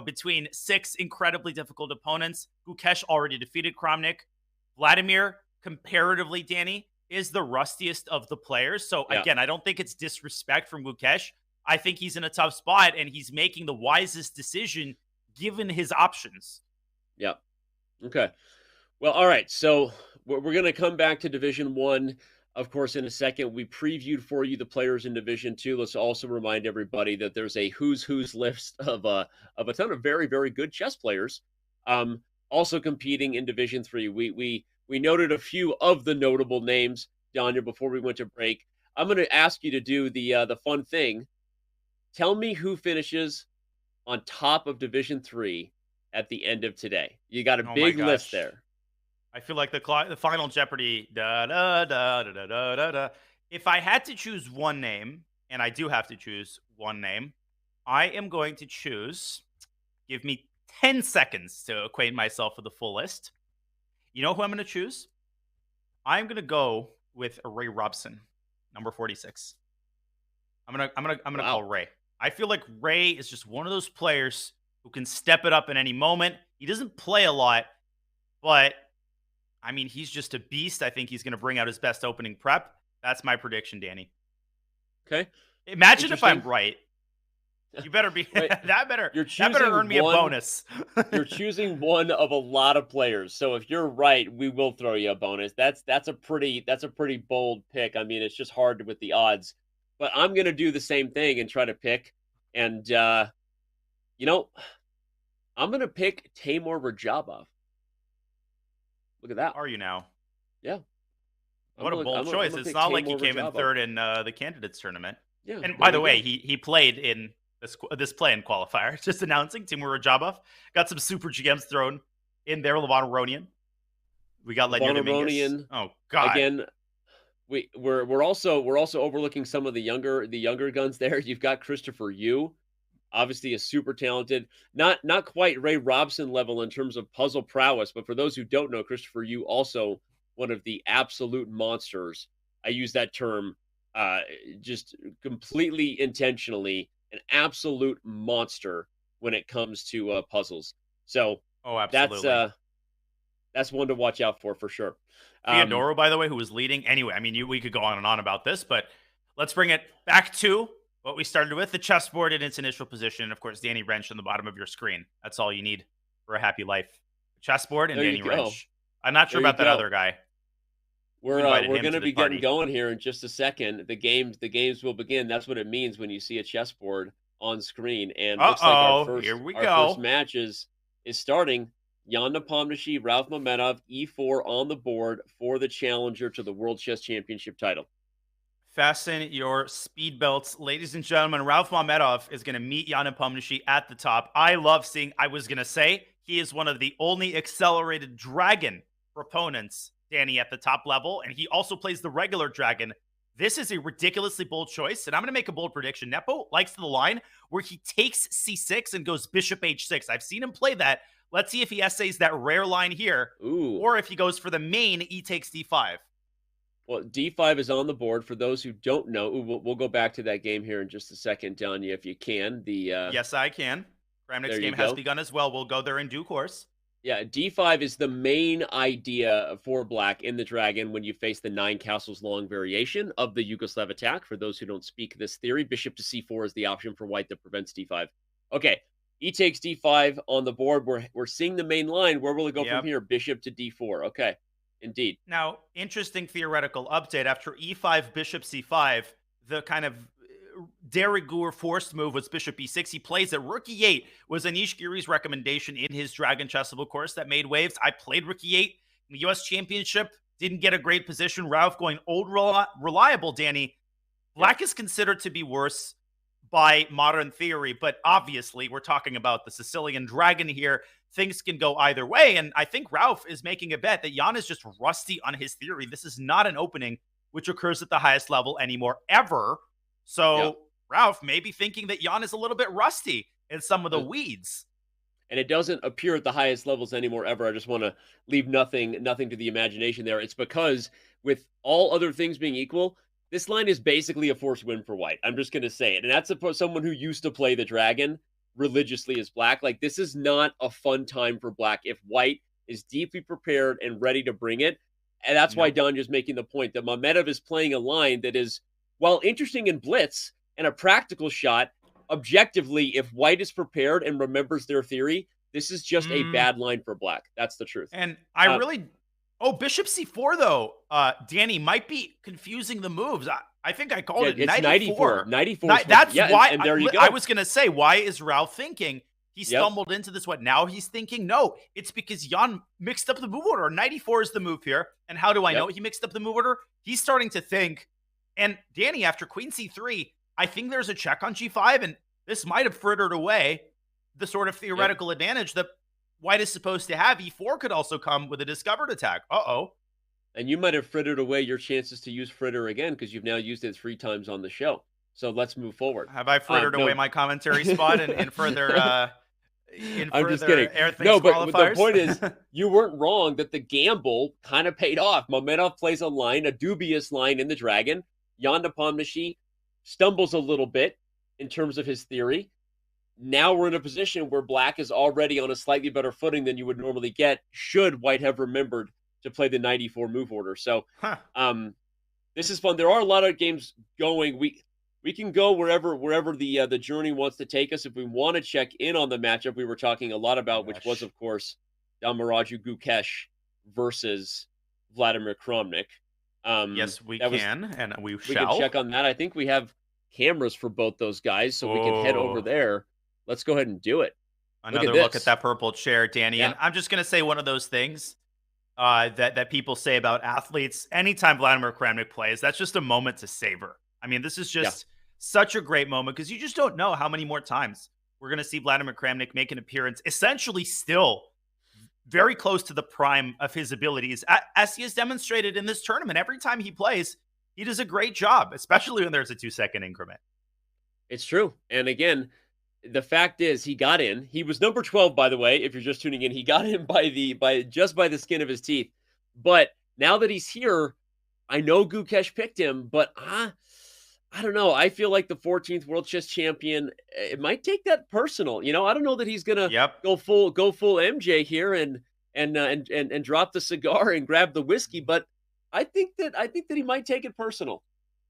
between 6 incredibly difficult opponents. Gukesh already defeated Kramnik. Vladimir, comparatively, Danny, is the rustiest of the players. So again, I don't think it's disrespect from Gukesh. I think he's in a tough spot, and he's making the wisest decision given his options. Yeah. Okay. Well, all right. So we're going to come back to Division 1, of course, in a second. We previewed for you the players in Division 2. Let's also remind everybody that there's a who's list of a ton of very, very good chess players also competing in Division 3. We noted a few of the notable names, Danya, before we went to break. I'm going to ask you to do the fun thing. Tell me who finishes on top of Division 3 at the end of today. You got a big list there. I feel like the Final Jeopardy. Da, da, da, da, da, da, da, da. If I had to choose one name, and I do have to choose one name, I am going to choose. Give me 10 seconds to acquaint myself with the full list. You know who I'm going to choose? I'm going to go with Ray Robson, number 46. I'm gonna call Ray. I feel like Ray is just one of those players who can step it up in any moment. He doesn't play a lot, but I mean, he's just a beast. I think he's going to bring out his best opening prep. That's my prediction, Danny. Okay. Imagine if I'm right. You better be right. that better earn me a bonus. You're choosing one of a lot of players. So if you're right, we will throw you a bonus. That's a pretty bold pick. I mean, it's just hard with the odds. But I'm going to do the same thing and try to pick. And I'm going to pick Timur Rajabov. Look at that. Are you now? Yeah. What a bold choice. It's not like he came in third in the candidates tournament. Yeah. And by the way, he played in this play-in qualifier. Just announcing, Timur Rajabov got some super GMs thrown in there. Levon Aronian. We got Ledger Dominguez. Oh God. Again, we're also overlooking some of the younger guns there. You've got Christopher Yu, obviously is super talented. Not quite Ray Robson level in terms of puzzle prowess, but for those who don't know, Christopher Yu also one of the absolute monsters. I use that term just completely intentionally. An absolute monster when it comes to puzzles. So absolutely. That's one to watch out for sure. Theodoro, by the way, who was leading. Anyway, I mean, we could go on and on about this, but let's bring it back to what we started with, the chessboard in its initial position. And of course, Danny Wrench on the bottom of your screen. That's all you need for a happy life. Chessboard and Danny Wrench. I'm not sure about that other guy. We're going to be getting going here in just a second. The games will begin. That's what it means when you see a chessboard on screen. And looks like our first match is starting. Jan Nepomniachtchi, Ralph Mamedov, E4 on the board for the challenger to the World Chess Championship title. Fasten your speed belts, ladies and gentlemen. Ralph Mamedov is going to meet Jan Nepomniachtchi at the top. I love seeing. I was going to say he is one of the only accelerated dragon proponents, Danny, at the top level, and he also plays the regular dragon. This is a ridiculously bold choice, and I'm going to make a bold prediction. Nepo likes the line where he takes c6 and goes bishop h6. I've seen him play that. Let's see if he essays that rare line here, or if he goes for the main e takes d5. Well, D5 is on the board. For those who don't know, we'll go back to that game here in just a second, Danya, if you can. Yes, I can. Kramnik's There you game has go. begun as well. We'll go there in due course. Yeah, D5 is the main idea for black in the dragon when you face the 9 castles long variation of the Yugoslav attack. For those who don't speak this theory, bishop to C4 is the option for white that prevents D5. Okay, E takes D5 on the board. We're seeing the main line. Where will it go from here? Bishop to D4. Okay, indeed. Now, interesting theoretical update. After E5, bishop C5, the kind of de rigueur forced move was bishop b6. He plays it. Rook e8 was Anish Giri's recommendation in his Dragon Chessable course that made waves. I played rook e8 in the U.S. Championship. Didn't get a great position. Ralph going old reliable, Danny. Black is considered to be worse by modern theory, but obviously we're talking about the Sicilian dragon here. Things can go either way, and I think Ralph is making a bet that Jan is just rusty on his theory. This is not an opening which occurs at the highest level anymore, ever. So Ralph may be thinking that Jan is a little bit rusty in some of the weeds. And it doesn't appear at the highest levels anymore ever. I just want to leave nothing to the imagination there. It's because with all other things being equal, this line is basically a forced win for white. I'm just going to say it. And that's someone who used to play the dragon religiously as black. Like, this is not a fun time for black if white is deeply prepared and ready to bring it. And that's why Danya's making the point that Mamedov is playing a line that is, while interesting in blitz and a practical shot, objectively, if white is prepared and remembers their theory, this is just a bad line for black. That's the truth. And I really... Oh, bishop c4, though, Danny, might be confusing the moves. I think I called it it's 94. 94. That's why. And there you go. I was going to say, why is Ralph thinking he stumbled into this? What, now he's thinking? No, it's because Jan mixed up the move order. 94 is the move here. And how do I know he mixed up the move order? He's starting to think. And Danny, after queen c3, I think there's a check on g5, and this might have frittered away the sort of theoretical advantage that white is supposed to have. E4 could also come with a discovered attack. And you might have frittered away your chances to use fritter again because you've now used it 3 times on the show. So let's move forward. Have I frittered away my commentary spot in further I'm just kidding. Airthings but the qualifiers? point is, you weren't wrong that the gamble kind of paid off. Mamedov plays a line, a dubious line in the dragon. Jan Nepomniachtchi stumbles a little bit in terms of his theory. Now we're in a position where black is already on a slightly better footing than you would normally get should white have remembered to play the 94 move order. So this is fun. There are a lot of games going. We can go wherever the journey wants to take us. If we want to check in on the matchup we were talking a lot about, which was, of course, Damaraju Gukesh versus Vladimir Kramnik. Yes, we can, and we shall. We can check on that. I think we have cameras for both those guys, so we can head over there. Let's go ahead and do it. Another look at that purple chair, Danny. And I'm just going to say one of those things that people say about athletes. Anytime Vladimir Kramnik plays, that's just a moment to savor. I mean, this is just such a great moment because you just don't know how many more times we're going to see Vladimir Kramnik make an appearance, essentially still very close to the prime of his abilities, as he has demonstrated in this tournament. Every time he plays, he does a great job, especially when there's a 2-second increment. It's true. And again, the fact is he got in. He was number 12, by the way, if you're just tuning in. He got in just by the skin of his teeth. But now that he's here, I know Gukesh picked him, but I don't know. I feel like the 14th World Chess Champion, it might take that personal. You know, I don't know that he's gonna go full MJ here and drop the cigar and grab the whiskey, but I think that he might take it personal.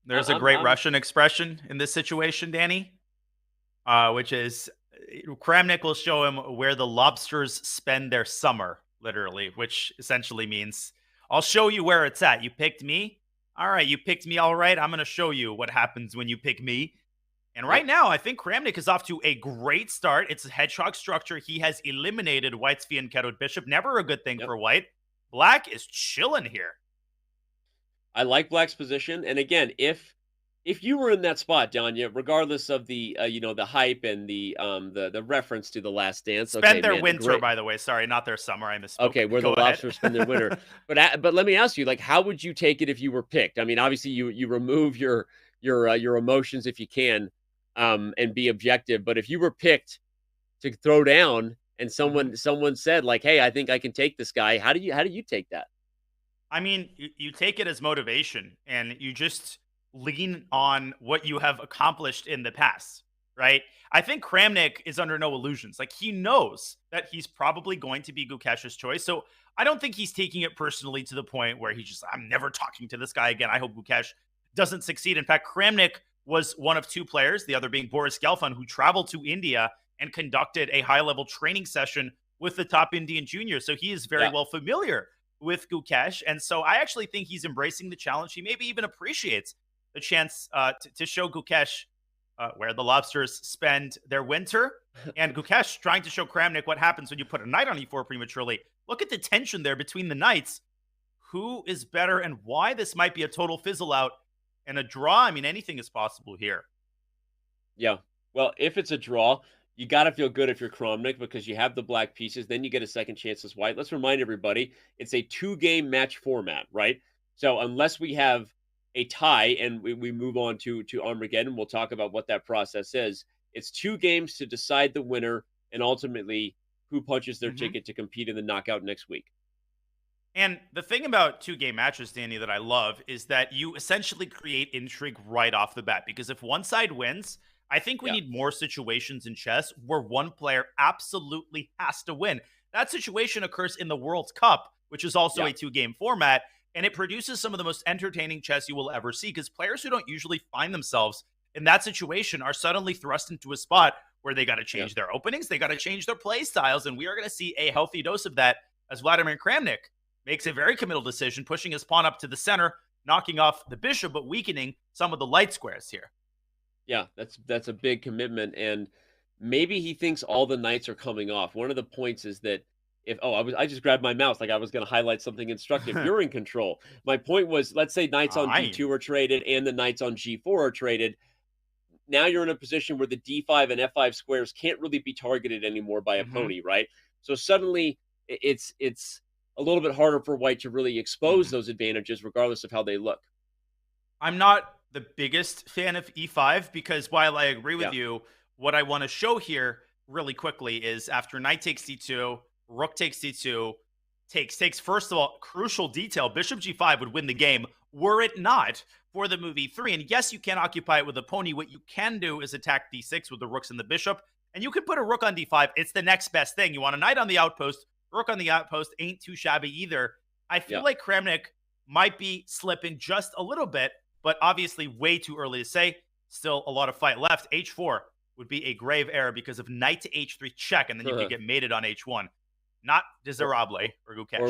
There's a great Russian expression in this situation, Danny, which is Kramnik will show him where the lobsters spend their summer, literally, which essentially means I'll show you where it's at. You picked me. All right, you picked me. All right, I'm going to show you what happens when you pick me. And right now, I think Kramnik is off to a great start. It's a hedgehog structure. He has eliminated white's Fianchettoed bishop. Never a good thing for white. Black is chilling here. I like black's position. And again, if you were in that spot, Danya, regardless of the the hype and the reference to The Last Dance, spend their winter, by the way. Sorry, not their summer. I misspoke. Okay, where the lobsters spend their winter. But let me ask you, like, how would you take it if you were picked? I mean, obviously you remove your emotions if you can, and be objective. But if you were picked to throw down and someone said like, "Hey, I think I can take this guy," how do you take that? I mean, you take it as motivation and you just lean on what you have accomplished in the past, right? I think Kramnik is under no illusions. Like he knows that he's probably going to be Gukesh's choice. So I don't think he's taking it personally to the point where he's just, I'm never talking to this guy again. I hope Gukesh doesn't succeed. In fact, Kramnik was one of two players, the other being Boris Gelfand, who traveled to India and conducted a high level training session with the top Indian juniors. So he is very well familiar with Gukesh. And so I actually think he's embracing the challenge. He maybe even appreciates the chance to show Gukesh where the lobsters spend their winter. And Gukesh trying to show Kramnik what happens when you put a knight on e4 prematurely. Look at the tension there between the knights. Who is better and why this might be a total fizzle out and a draw? I mean, anything is possible here. Yeah. Well, if it's a draw, you got to feel good if you're Kramnik because you have the black pieces. Then you get a second chance as white. Let's remind everybody, it's a 2-game match format, right? So unless we have a tie and we move on to Armageddon, we'll talk about what that process is. It's 2 games to decide the winner and ultimately who punches their ticket to compete in the knockout next week. And the thing about 2-game matches, Danny, that I love is that you essentially create intrigue right off the bat. Because if one side wins, I think we need more situations in chess where one player absolutely has to win. That situation occurs in the World Cup, which is also a 2-game format, and it produces some of the most entertaining chess you will ever see because players who don't usually find themselves in that situation are suddenly thrust into a spot where they got to change their openings, they got to change their play styles, and we are going to see a healthy dose of that as Vladimir Kramnik makes a very committal decision, pushing his pawn up to the center, knocking off the bishop, but weakening some of the light squares here. Yeah, that's a big commitment, and maybe he thinks all the knights are coming off. One of the points is that if I just grabbed my mouse like I was going to highlight something instructive. You're in control. My point was, let's say knights on d2 are traded and the knights on g4 are traded. Now you're in a position where the d5 and f5 squares can't really be targeted anymore by a pony, right? So suddenly it's a little bit harder for white to really expose those advantages regardless of how they look. I'm not the biggest fan of e5 because while I agree with you, what I want to show here really quickly is after knight takes d2, rook takes d2, takes first of all, crucial detail, bishop g5 would win the game were it not for the move e3. And yes, you can occupy it with a pony. What you can do is attack d6 with the rooks and the bishop, and you could put a rook on d5. It's the next best thing. You want a knight on the outpost, rook on the outpost ain't too shabby either. I feel like Kramnik might be slipping just a little bit, but obviously way too early to say. Still a lot of fight left. h4 would be a grave error because of knight to h3 check, and then you could get mated on h1. Not desirable for Gukesh.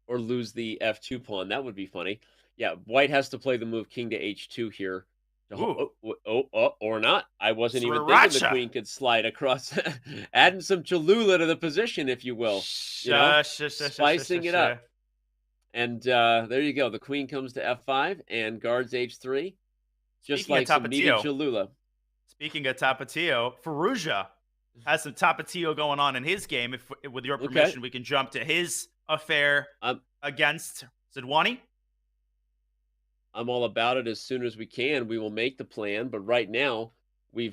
Or lose the f2 pawn. That would be funny. Yeah, white has to play the move king to h2 here. Or not. I wasn't even thinking the queen could slide across. Adding some Cholula to the position, if you will. Spicing it up. And there you go. The queen comes to f5 and guards h3. Just like some needed Cholula. Speaking of Tapatio, Firouzja has some Tapatio going on in his game. If with your permission, we can jump to his affair against Zidwani. I'm all about it. As soon as we can, we will make the plan. But right now, we'll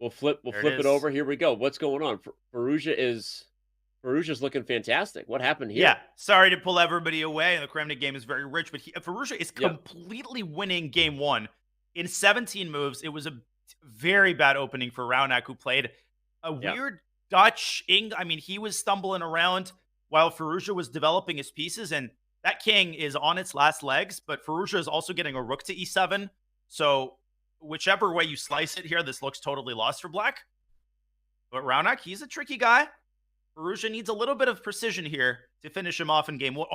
flip it over. Here we go. What's going on? Firouzja's looking fantastic. What happened here? Yeah, sorry to pull everybody away. The Kramnik game is very rich, but Firouzja is completely winning game one in 17 moves. It was a very bad opening for Raunak, who played a weird Dutch. I mean, he was stumbling around while Firouzja was developing his pieces, and that king is on its last legs, but Firouzja is also getting a rook to e7. So whichever way you slice it here, this looks totally lost for black. But Raunak, he's a tricky guy. Firouzja needs a little bit of precision here to finish him off in game one.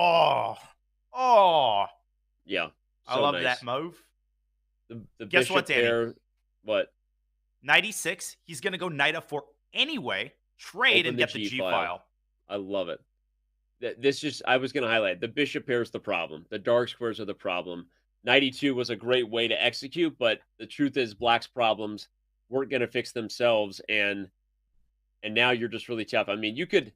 Yeah. I love that move. The Guess what, Danny? There, what? Knight e6. He's going to go knight f4 anyway, trade, and get the G file. I love it. I was going to highlight the bishop pair is the problem. The dark squares are the problem. Knight e2 was a great way to execute, but the truth is black's problems weren't going to fix themselves, and now you're just really tough. I mean, you could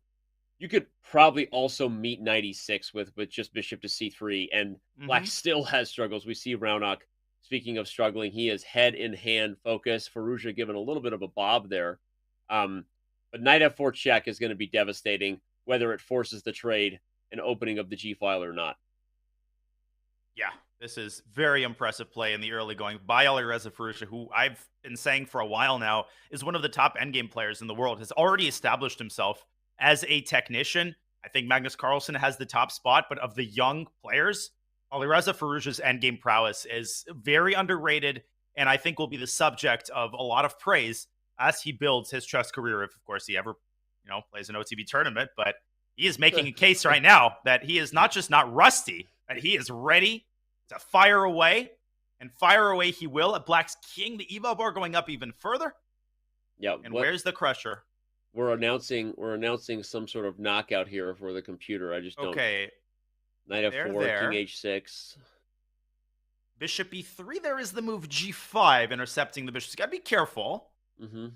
probably also meet knight e6 with just bishop to c3, and black still has struggles. We see Raunak, speaking of struggling, he is head in hand focus. Firouzja given a little bit of a bob there. But knight f4 check is going to be devastating, whether it forces the trade and opening of the G file or not. Yeah, this is very impressive play in the early going by Alireza Firouzja, who I've been saying for a while now is one of the top endgame players in the world, has already established himself as a technician. I think Magnus Carlsen has the top spot, but of the young players, Alireza Firouzja's endgame prowess is very underrated, and I think will be the subject of a lot of praise as he builds his chess career, if of course he ever, plays an OTB tournament. But he is making a case right now that he is not just not rusty, that he is ready to fire away, and fire away he will at Black's King. The eval bar going up even further. Yeah. And where's the crusher? We're announcing some sort of knockout here for the computer. I just don't. Okay. Knight F4, there. King H6. Bishop E3. There is the move G5, intercepting the bishop. You gotta be careful. Mm-hmm.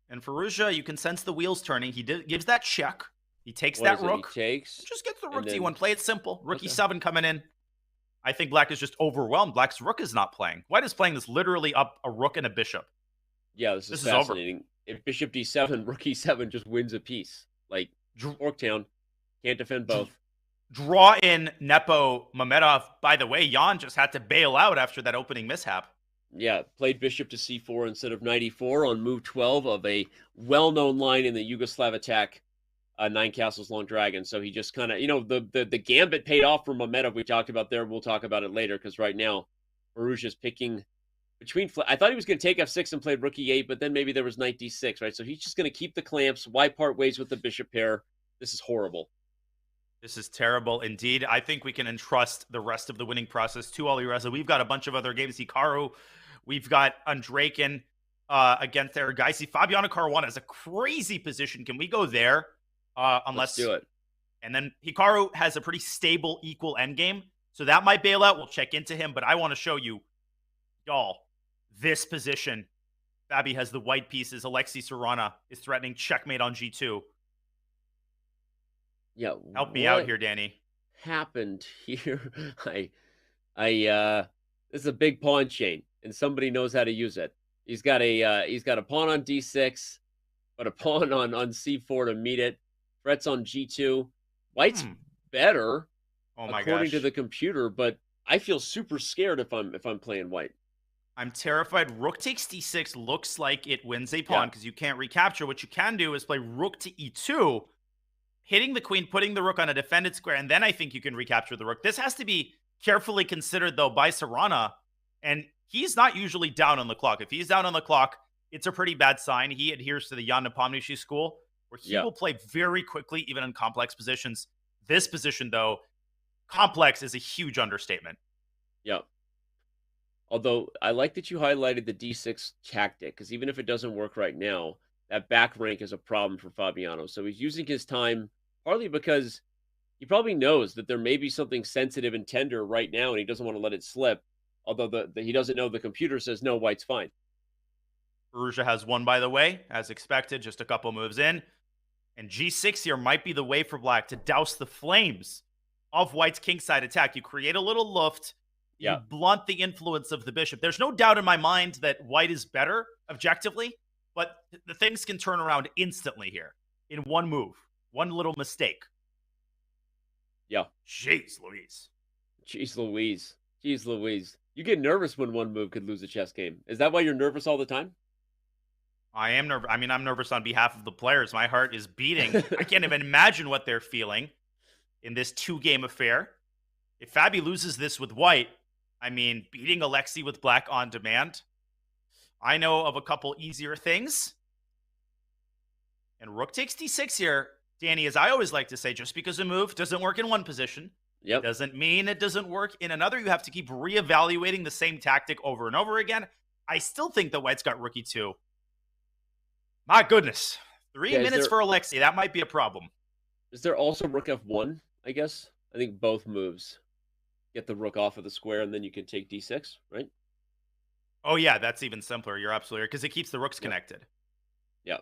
And Firouzja, you can sense the wheels turning. He gives that check. He takes What that is it? rook. He takes. Just gets the and rook then- D1. Play it simple. Rook Okay. E7 coming in. I think Black is just overwhelmed. Black's rook is not playing. White is playing this literally up a rook and a bishop. Yeah, this is This is over. fascinating. If Bishop D7, Rook E7 just wins a piece. Like, Orktown can't defend both. Draw in Nepo Mamedov. By the way, Jan just had to bail out after that opening mishap. Yeah, played Bishop to C4 instead of Knight E4 on move 12 of a well-known line in the Yugoslav attack, Nine Castles Long Dragon. So he just kind of, the gambit paid off for Mamedov we talked about there. We'll talk about it later because right now, Firouzja is picking between. I thought he was going to take F6 and play Rook E8, but then maybe there was Knight D6, right? So he's just going to keep the clamps. Why part ways with the bishop pair? This is horrible. This is terrible indeed. I think we can entrust the rest of the winning process to Alireza. We've got a bunch of other games. Hikaru, we've got Andraken against Aragaisi. Fabiano Caruana is a crazy position. Can we go there? Unless Let's do it. And then Hikaru has a pretty stable equal endgame. So that might bail out. We'll check into him. But I want to show you, y'all, this position. Fabi has the white pieces. Alexei Sarana is threatening checkmate on G2. Yeah, Help me out here, Danny. Happened here? This is a big pawn chain, and somebody knows how to use it. He's got a pawn on D6, but a pawn on C4 to meet it. Threats on G2. White's better, Oh my according gosh. to the computer, but I feel super scared if I'm playing White. I'm terrified. Rook takes D6 looks like it wins a pawn because you can't recapture. What you can do is play Rook to E2, hitting the queen, putting the rook on a defended square, and then I think you can recapture the rook. This has to be carefully considered, though, by Sarana, and he's not usually down on the clock. If he's down on the clock, it's a pretty bad sign. He adheres to the Jan Nepomniachtchi school, where he will play very quickly, even in complex positions. This position, though, complex is a huge understatement. Yeah. Although I like that you highlighted the D6 tactic, because even if it doesn't work right now, that back rank is a problem for Fabiano. So he's using his time partly because he probably knows that there may be something sensitive and tender right now, and he doesn't want to let it slip. Although he doesn't know, the computer says, no, White's fine. Firouzja has won, by the way, as expected, just a couple moves in. And G6 here might be the way for Black to douse the flames of White's kingside attack. You create a little luft. You blunt the influence of the bishop. There's no doubt in my mind that White is better objectively, but the things can turn around instantly here in one move, one little mistake. Yeah. Jeez Louise. Jeez Louise. Jeez Louise. You get nervous when one move could lose a chess game. Is that why you're nervous all the time? I am nervous. I mean, I'm nervous on behalf of the players. My heart is beating. I can't even imagine what they're feeling in this two-game affair. If Fabi loses this with White, I mean, beating Alexei with Black on demand. I know of a couple easier things. And Rook takes D6 here, Danny, as I always like to say, just because a move doesn't work in one position, doesn't mean it doesn't work in another. You have to keep reevaluating the same tactic over and over again. I still think that White's got Rook E2. My goodness. 3 minutes for Alexei. That might be a problem. Is there also Rook F1, I guess? I think both moves get the rook off of the square, and then you can take D6, right? Oh, yeah, that's even simpler. You're absolutely right, because it keeps the rooks connected. Yeah.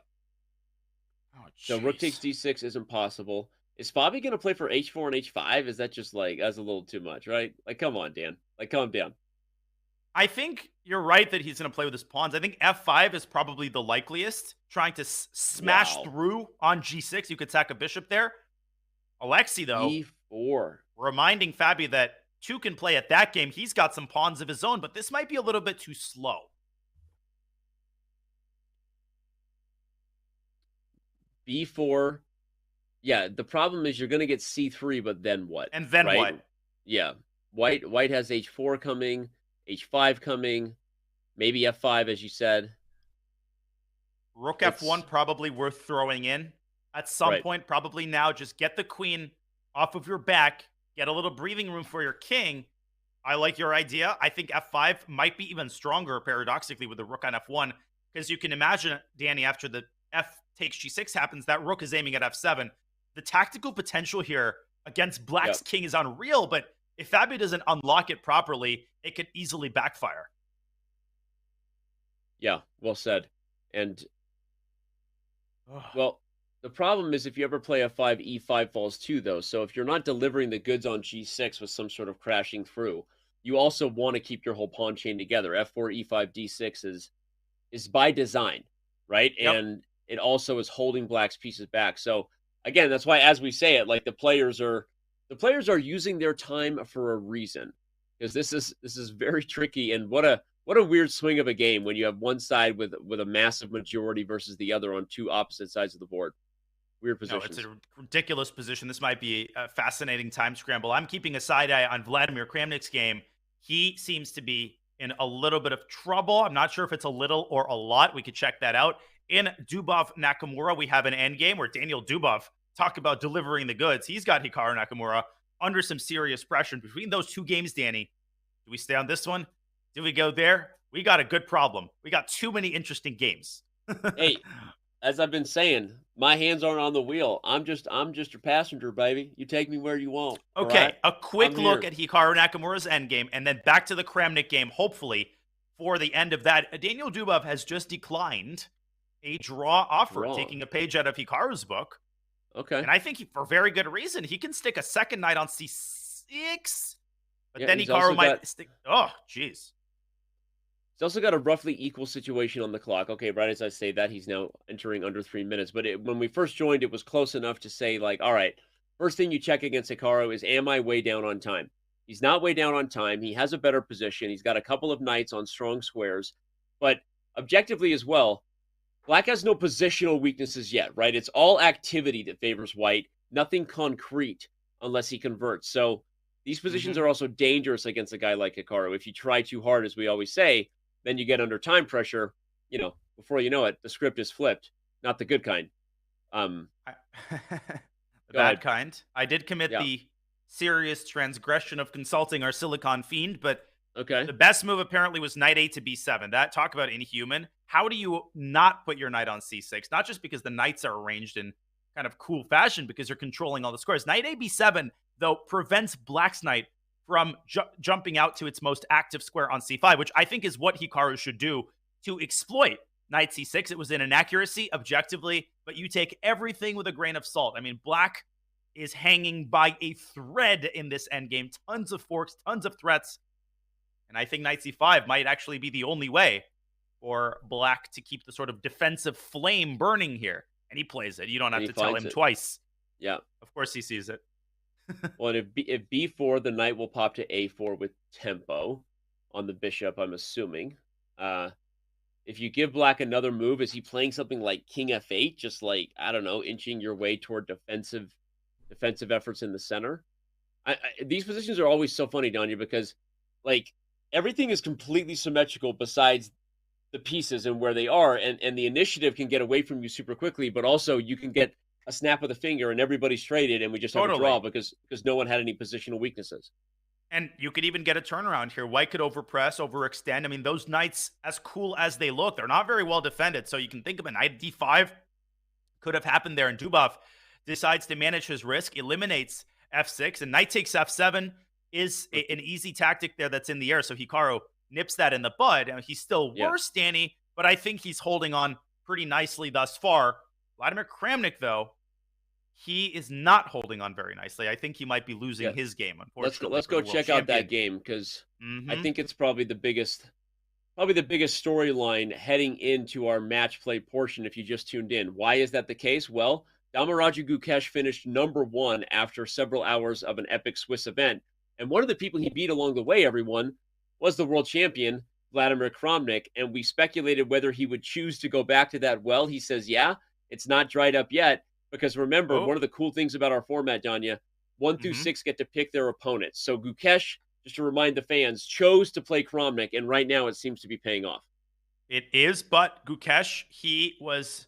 Oh, so Rook takes D6 isn't possible. Is Fabi going to play for H4 and H5? Is that just like, that's a little too much, right? Like, come on, Dan. Like, calm down. I think you're right that he's going to play with his pawns. I think F5 is probably the likeliest. Trying to smash through on G6. You could sack a bishop there. Alexei, though, E4. reminding Fabi that two can play at that game. He's got some pawns of his own, but this might be a little bit too slow. B4. Yeah, the problem is you're going to get C3, but then what? And then right? what? Yeah. White has H4 coming, H5 coming, maybe F5, as you said. Rook F1 probably worth throwing in at some point. Probably now. Just get the queen off of your back. Get a little breathing room for your king. I like your idea. I think F5 might be even stronger, paradoxically, with the rook on F1. Because you can imagine, Danny, after the F takes G6 happens, that rook is aiming at F7. The tactical potential here against Black's king is unreal, but if Fabio doesn't unlock it properly, it could easily backfire. Yeah, well said. And, well, the problem is if you ever play F5, E5 falls too, though. So if you're not delivering the goods on G6 with some sort of crashing through, you also want to keep your whole pawn chain together. F4, E5, D6 is by design, right? And it also is holding Black's pieces back. So again, that's why, as we say it, like the players are using their time for a reason, because this is very tricky. And what a weird swing of a game when you have one side with a massive majority versus the other on two opposite sides of the board. Weird position. No, it's a ridiculous position. This might be a fascinating time scramble. I'm keeping a side eye on Vladimir Kramnik's game. He seems to be in a little bit of trouble. I'm not sure if it's a little or a lot. We could check that out. In Dubov Nakamura, we have an endgame where Daniel Dubov, talk about delivering the goods. He's got Hikaru Nakamura under some serious pressure. Between those two games, Danny, do we stay on this one? Do we go there? We got a good problem. We got too many interesting games. Hey, as I've been saying, my hands aren't on the wheel. I'm just your passenger, baby. You take me where you want. Okay, right? a quick look at Hikaru Nakamura's endgame, and then back to the Kramnik game, hopefully, for the end of that. Daniel Dubov has just declined a draw offer, taking a page out of Hikaru's book. Okay. And I think for very good reason. He can stick a second knight on C6, but then he's Hikaru might stick. Oh, jeez. He's also got a roughly equal situation on the clock. Okay, right as I say that, he's now entering under 3 minutes. But when we first joined, it was close enough to say, like, all right, first thing you check against Hikaru is, am I way down on time? He's not way down on time. He has a better position. He's got a couple of knights on strong squares. But objectively as well, Black has no positional weaknesses yet, right? It's all activity that favors White, nothing concrete unless he converts. So these positions are also dangerous against a guy like Hikaru. If you try too hard, as we always say, then you get under time pressure. You know, before you know it, the script is flipped. Not the good kind. The bad kind. I did commit the serious transgression of consulting our Silicon Fiend, but the best move apparently was knight 8 to b7. That, talk about inhuman. How do you not put your knight on c6? Not just because the knights are arranged in kind of cool fashion, because you're controlling all the squares. Knight a b7, though, prevents Black's knight from jumping out to its most active square on c5, which I think is what Hikaru should do to exploit knight c6. It was an inaccuracy objectively, but you take everything with a grain of salt. I mean, Black is hanging by a thread in this endgame. Tons of forks, tons of threats. And I think knight c5 might actually be the only way for Black to keep the sort of defensive flame burning here. And he plays it. You don't have to tell him twice. Yeah. Of course he sees it. Well, and if b4, the knight will pop to a4 with tempo on the bishop, I'm assuming. If you give Black another move, is he playing something like king f8, just like, I don't know, inching your way toward defensive efforts in the center? These positions are always so funny, Danya, because, like, everything is completely symmetrical besides the pieces and where they are, and the initiative can get away from you super quickly, but also you can get a snap of the finger and everybody's traded and we just have a draw because no one had any positional weaknesses. And you could even get a turnaround here. White could overpress, overextend. I mean, those knights, as cool as they look, they're not very well defended. So you can think of a knight d5 could have happened there, and Dubov decides to manage his risk, eliminates f6, and knight takes f7 is an easy tactic there that's in the air. So Hikaru nips that in the bud. And he's still worse, Danny, but I think he's holding on pretty nicely thus far. Vladimir Kramnik, though, he is not holding on very nicely. I think he might be losing his game, unfortunately. Let's go check out that game, because I think it's probably the biggest storyline heading into our match play portion if you just tuned in. Why is that the case? Well, Damaraju Gukesh finished #1 after several hours of an epic Swiss event, And one of the people he beat along the way, everyone, was the world champion, Vladimir Kramnik. And we speculated whether he would choose to go back to that well. He says, yeah, it's not dried up yet. Because remember, one of the cool things about our format, Danya, 1 through 6 get to pick their opponents. So Gukesh, just to remind the fans, chose to play Kramnik, and right now it seems to be paying off. It is, but Gukesh, he was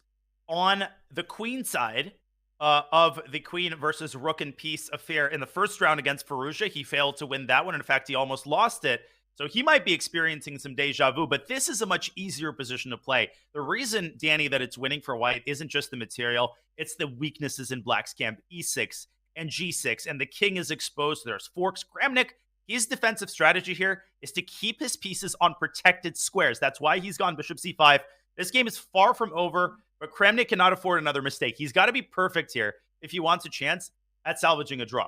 on the queen side of the queen versus rook and piece affair in the first round against Fallujah. He failed to win that one. In fact, he almost lost it. So he might be experiencing some deja vu, but this is a much easier position to play. The reason, Danny, that it's winning for white isn't just the material. It's the weaknesses in black's camp, e6 and g6, and the king is exposed. There's forks. Kramnik, his defensive strategy here is to keep his pieces on protected squares. That's why he's gone bishop c5. This game is far from over, but Kramnik cannot afford another mistake. He's got to be perfect here if he wants a chance at salvaging a draw.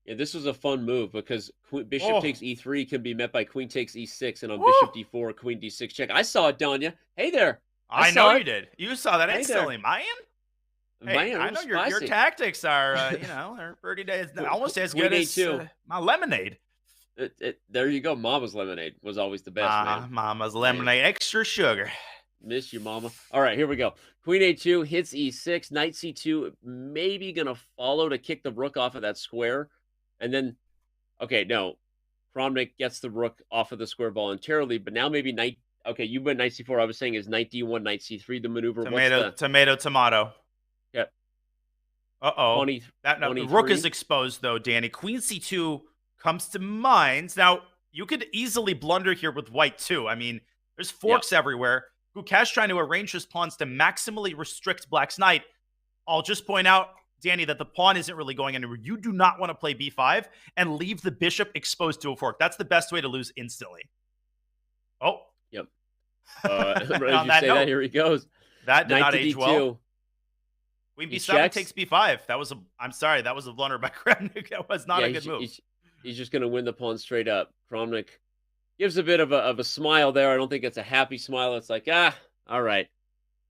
Yeah, this was a fun move because bishop takes e3 can be met by queen takes e6, and on bishop d4, queen d6 check. I saw it, Danya. Hey there. I know you did. You saw that instantly, Mayan. Hey, Man, I know your tactics are, they're pretty days, almost as good as my lemonade. There you go. Mama's lemonade was always the best, man. Mama's lemonade, extra sugar. Miss you, mama. All right, here we go. Queen a2 hits e6, knight c2, maybe going to follow to kick the rook off of that square. And then, okay, no. Kramnik gets the rook off of the square voluntarily, but now maybe knight. Okay, you went knight c4. I was saying is knight d1, knight c3 the maneuver. Tomato. Yep. Uh-oh. The rook is exposed, though, Danny. Queen c2 comes to mind. Now, you could easily blunder here with white, too. I mean, there's forks everywhere. Gukesh trying to arrange his pawns to maximally restrict black's knight. I'll just point out, Danny, that the pawn isn't really going anywhere. You do not want to play b5 and leave the bishop exposed to a fork. That's the best way to lose instantly. Oh. Yep. That, here he goes. That did not age well. Queen b7 takes b5. That was a blunder by Kramnik. That was not a good move. He's just going to win the pawn straight up. Kramnik gives a bit of a smile there. I don't think it's a happy smile. It's like, all right.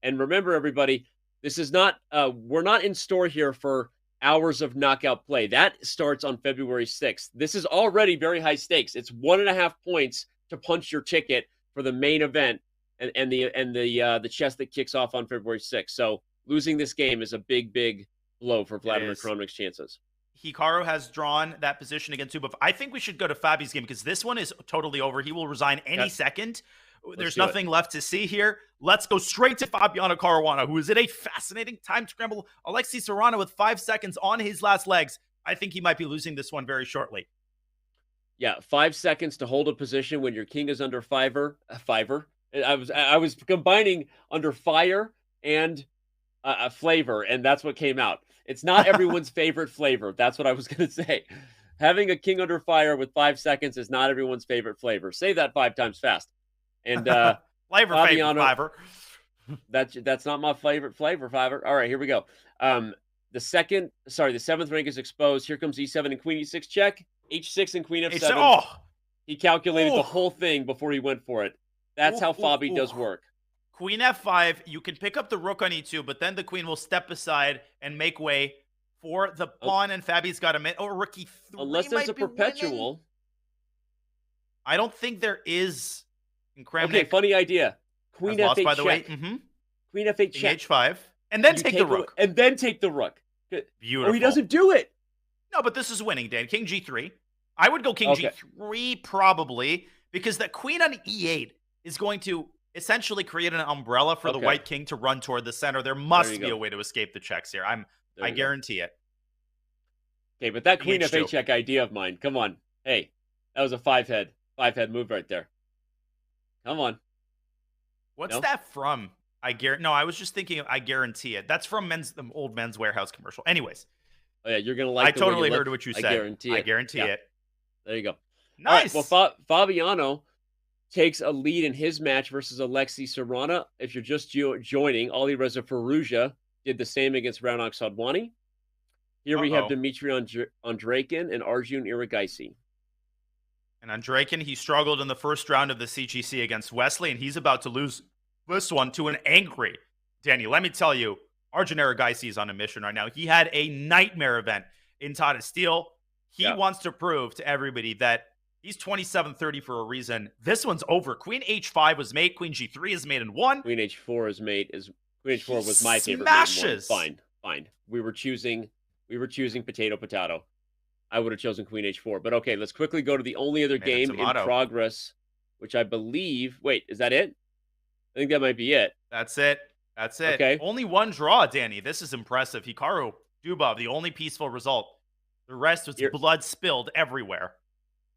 And remember, everybody, this is not, we're not in store here for hours of knockout play. That starts on February 6th. This is already very high stakes. It's 1.5 points to punch your ticket for the main event and the chess that kicks off on February 6th. So losing this game is a big, big blow for Vladimir Kramnik's chances. Hikaru has drawn that position against Zubov. I think we should go to Fabi's game because this one is totally over. He will resign any second. There's nothing left to see here. Let's go straight to Fabiano Caruana, who is in a fascinating time scramble. Alexei Serrano with 5 seconds on his last legs. I think he might be losing this one very shortly. Yeah, 5 seconds to hold a position when your king is under fiver. I was combining under fire and a flavor, and that's what came out. It's not everyone's favorite flavor. That's what I was going to say. Having a king under fire with 5 seconds is not everyone's favorite flavor. Say that 5 times fast. And Fabiano, that's not my favorite flavor, Fiverr. All right, here we go. The 7th rank is exposed. Here comes e7 and queen e6 check. h6 and queen f7. He calculated the whole thing before he went for it. That's how Fabi does work. Queen f5, you can pick up the rook on e2, but then the queen will step aside and make way for the pawn, and Fabi's got a minute. Oh, rook e3 unless there's a perpetual. Winning. I don't think there is. Okay, funny idea. Queen f8 by the check. way. Queen f8 check. h5, and then take the rook. And then take the rook. Beautiful. Oh, he doesn't do it. No, but this is winning, Dan. King g3. I would go king g3 probably, because that queen on e8 is going to essentially create an umbrella for the white king to run toward the center. There must be a way to escape the checks here. I guarantee it. Okay, but that queen f8 check idea of mine, come on. Hey, that was a five head move right there. Come on. What's that from? I was just thinking I guarantee it. That's from the old Men's Warehouse commercial. Anyways. Oh yeah, you're going to like I totally heard what you said. I guarantee it. There you go. Nice. All right, well, Fabiano takes a lead in his match versus Alexei Serrano. If you're just joining, Ali Reza Fallujah did the same against Raunak Sadwani. Here we have Dmitry Andreikin and Arjun Iragaisi. And Andreikin, he struggled in the first round of the CGC against Wesley, and he's about to lose this one to an angry Danny. Let me tell you, Arjun Iragaisi is on a mission right now. He had a nightmare event in Tata Steel. He wants to prove to everybody that he's 27-30 for a reason. This one's over. Queen h5 was mate. Queen g3 is mate in 1. Queen h4 is mate. Queen h4 was my favorite smashes. mate in 1. Fine. We were choosing potato. I would have chosen Queen h4. But okay, let's quickly go to the only other game in progress, which I believe. Wait, is that it? I think that might be it. That's it. Okay. Only one draw, Danny. This is impressive. Hikaru Dubov, the only peaceful result. The rest was blood spilled everywhere.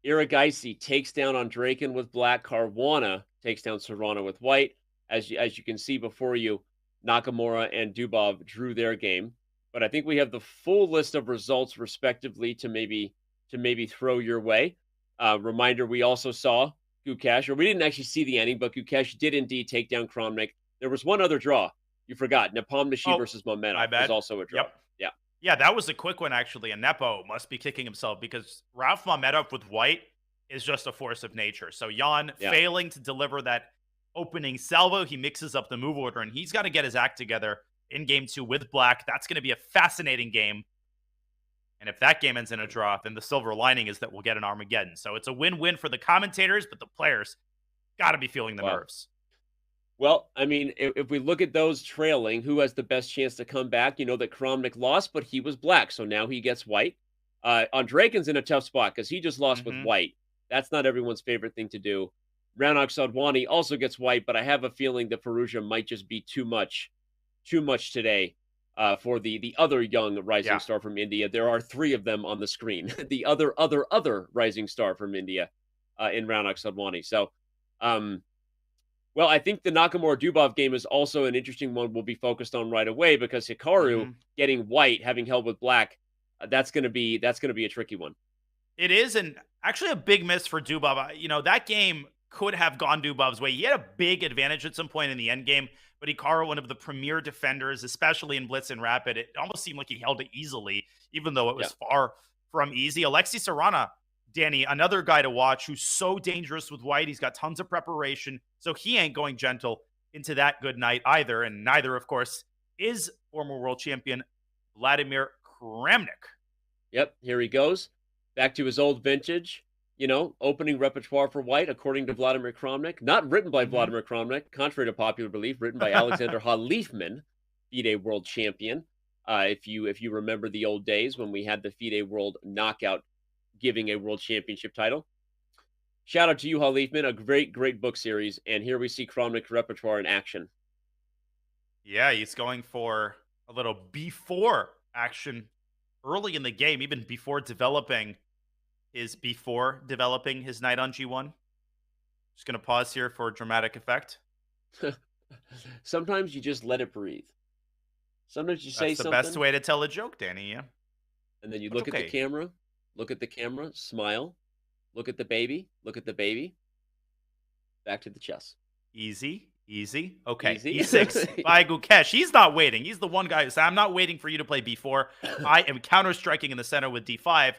Iragaisi takes down Andraken with black. Caruana takes down Serrano with white. As you can see before you, Nakamura and Dubov drew their game. But I think we have the full list of results respectively to maybe throw your way. Reminder, we also saw Gukesh, or we didn't actually see the ending, but Gukesh did indeed take down Kramnik. There was one other draw. You forgot. Nepomniachtchi versus Momenov was also a draw. Yep. Yeah, that was a quick one, actually. And Nepo must be kicking himself because Ralph Mamedov with white is just a force of nature. So Jan failing to deliver that opening salvo, he mixes up the move order, and he's got to get his act together in game 2 with black. That's going to be a fascinating game. And if that game ends in a draw, then the silver lining is that we'll get an Armageddon. So it's a win-win for the commentators, but the players got to be feeling the nerves. Well, I mean, if we look at those trailing, who has the best chance to come back? You know that Kramnik lost, but he was black, so now he gets white. Andreken's in a tough spot because he just lost with white. That's not everyone's favorite thing to do. Ranak Sadwani also gets white, but I have a feeling that Firouzja might just be too much today for the other young rising star from India. There are 3 of them on the screen. The other rising star from India in Ranak Sadwani. So, well, I think the Nakamura-Dubov game is also an interesting one we'll be focused on right away because Hikaru getting white, having held with black, that's going to be a tricky one. It is, and actually a big miss for Dubov. You know, that game could have gone Dubov's way. He had a big advantage at some point in the end game, but Hikaru, one of the premier defenders, especially in Blitz and Rapid, it almost seemed like he held it easily, even though it was far from easy. Alexi Serrana, Danny, another guy to watch who's so dangerous with white. He's got tons of preparation, so he ain't going gentle into that good night either. And neither, of course, is former world champion Vladimir Kramnik. Yep, here he goes. Back to his old vintage, you know, opening repertoire for white, according to Vladimir Kramnik. Not written by Vladimir Kramnik, contrary to popular belief, written by Alexander Halifman, FIDE world champion. If you remember the old days when we had the FIDE world knockout giving a world championship title. Shout out to you, Halifman, a great book series. And here we see Kramnik's repertoire in action. Yeah, he's going for a little B4 action early in the game, even before developing his knight on G1. Just going to pause here for dramatic effect. Sometimes you just let it breathe. Sometimes you say something. That's the best way to tell a joke, Danny, yeah. And then you look at the camera. Look at the camera, smile, look at the baby, back to the chess. Easy. Okay, Easy. E6 by Gukesh. He's not waiting. He's the one guy who said, I'm not waiting for you to play B4. I am counter-striking in the center with D5.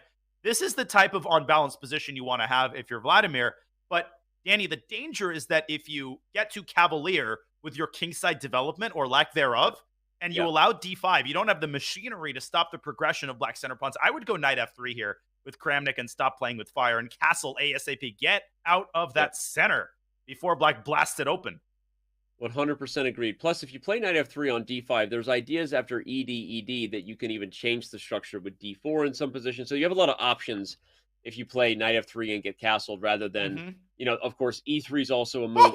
This is the type of unbalanced position you want to have if you're Vladimir. But, Danny, the danger is that if you get too cavalier with your kingside development or lack thereof, and you allow D5, you don't have the machinery to stop the progression of black center pawns. I would go knight F3 here with Kramnik and stop playing with fire and castle ASAP. Get out of that center before black blasts it open. 100% agreed. Plus, if you play knight F3 on D5, there's ideas after ED that you can even change the structure with D4 in some positions. So you have a lot of options if you play knight F3 and get castled rather than, you know, of course, E3 is also a move.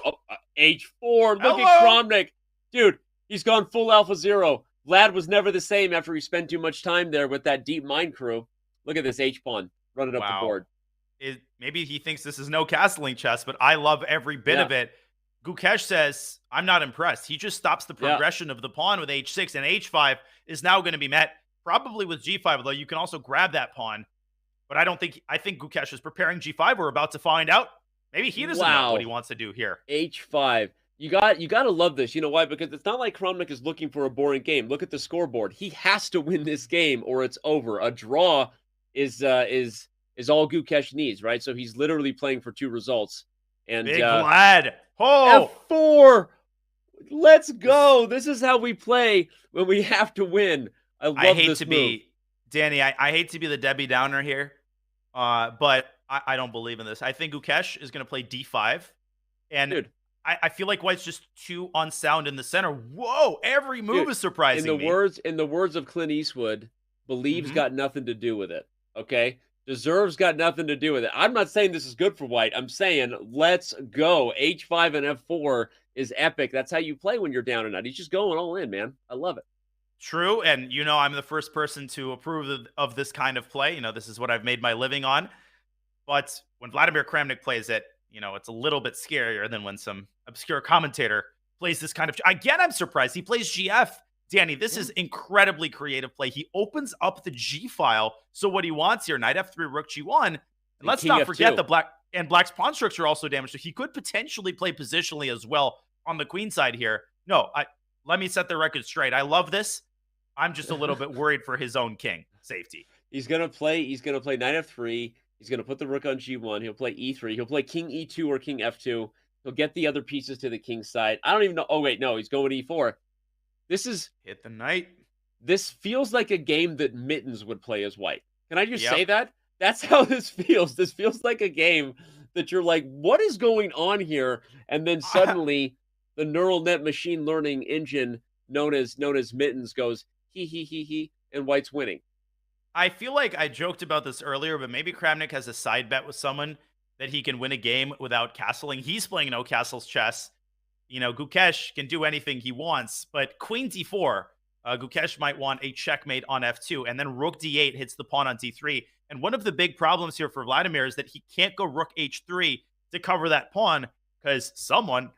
H4, look at Kramnik. Dude, he's gone full Alpha Zero. Vlad was never the same after he spent too much time there with that deep mine crew. Look at this H-pawn running up the board. Maybe he thinks this is no castling chess, but I love every bit of it. Gukesh says, I'm not impressed. He just stops the progression of the pawn with H6, and H5 is now going to be met probably with G5, although you can also grab that pawn. But I think Gukesh is preparing G5. We're about to find out. Maybe he doesn't know what he wants to do here. H5. You got to love this. You know why? Because it's not like Kramnik is looking for a boring game. Look at the scoreboard. He has to win this game or it's over. A draw is all Gukesh needs, right? So he's literally playing for 2 results. And Big Vlad. Oh, F4. Let's go. This is how we play when we have to win. I hate to be Danny. I hate to be the Debbie Downer here, But I don't believe in this. I think Gukesh is going to play d5. And Dude, I feel like White's just too unsound in the center. Whoa, every move dude, is surprising me. in the words of Clint Eastwood, believes Mhm. got nothing to do with it. Okay? Deserves got nothing to do with it. I'm not saying this is good for White. I'm saying let's go. H5 and F4 is epic. That's how you play when you're down and out. He's just going all in, man. I love it. True, and I'm the first person to approve of this kind of play. This is what I've made my living on. But when Vladimir Kramnik plays it, it's a little bit scarier than when some obscure commentator plays this kind of. Again, I'm surprised he plays GF. Danny, this is incredibly creative play. He opens up the G file. So what he wants here, Knight F3, Rook G1, and let's King not forget F2. Black's pawn structure also damaged. So he could potentially play positionally as well on the queen side here. No, let me set the record straight. I love this. I'm just a little bit worried for his own king safety. He's gonna play Knight F3. He's gonna put the rook on G1. He'll play E3. He'll play King E2 or King F2. He'll get the other pieces to the king side. I don't even know. Oh wait, no, he's going E4. Hit the knight. This feels like a game that Mittens would play as White. Can I just Yep. say that? That's how this feels. This feels like a game that you're like, what is going on here? And then suddenly the neural net machine learning engine known as Mittens goes, he, and White's winning. I feel like I joked about this earlier, but maybe Kramnik has a side bet with someone that he can win a game without castling. He's playing no castles chess. Gukesh can do anything he wants, but queen d4, Gukesh might want a checkmate on f2, and then rook d8 hits the pawn on d3. And one of the big problems here for Vladimir is that he can't go rook h3 to cover that pawn because someone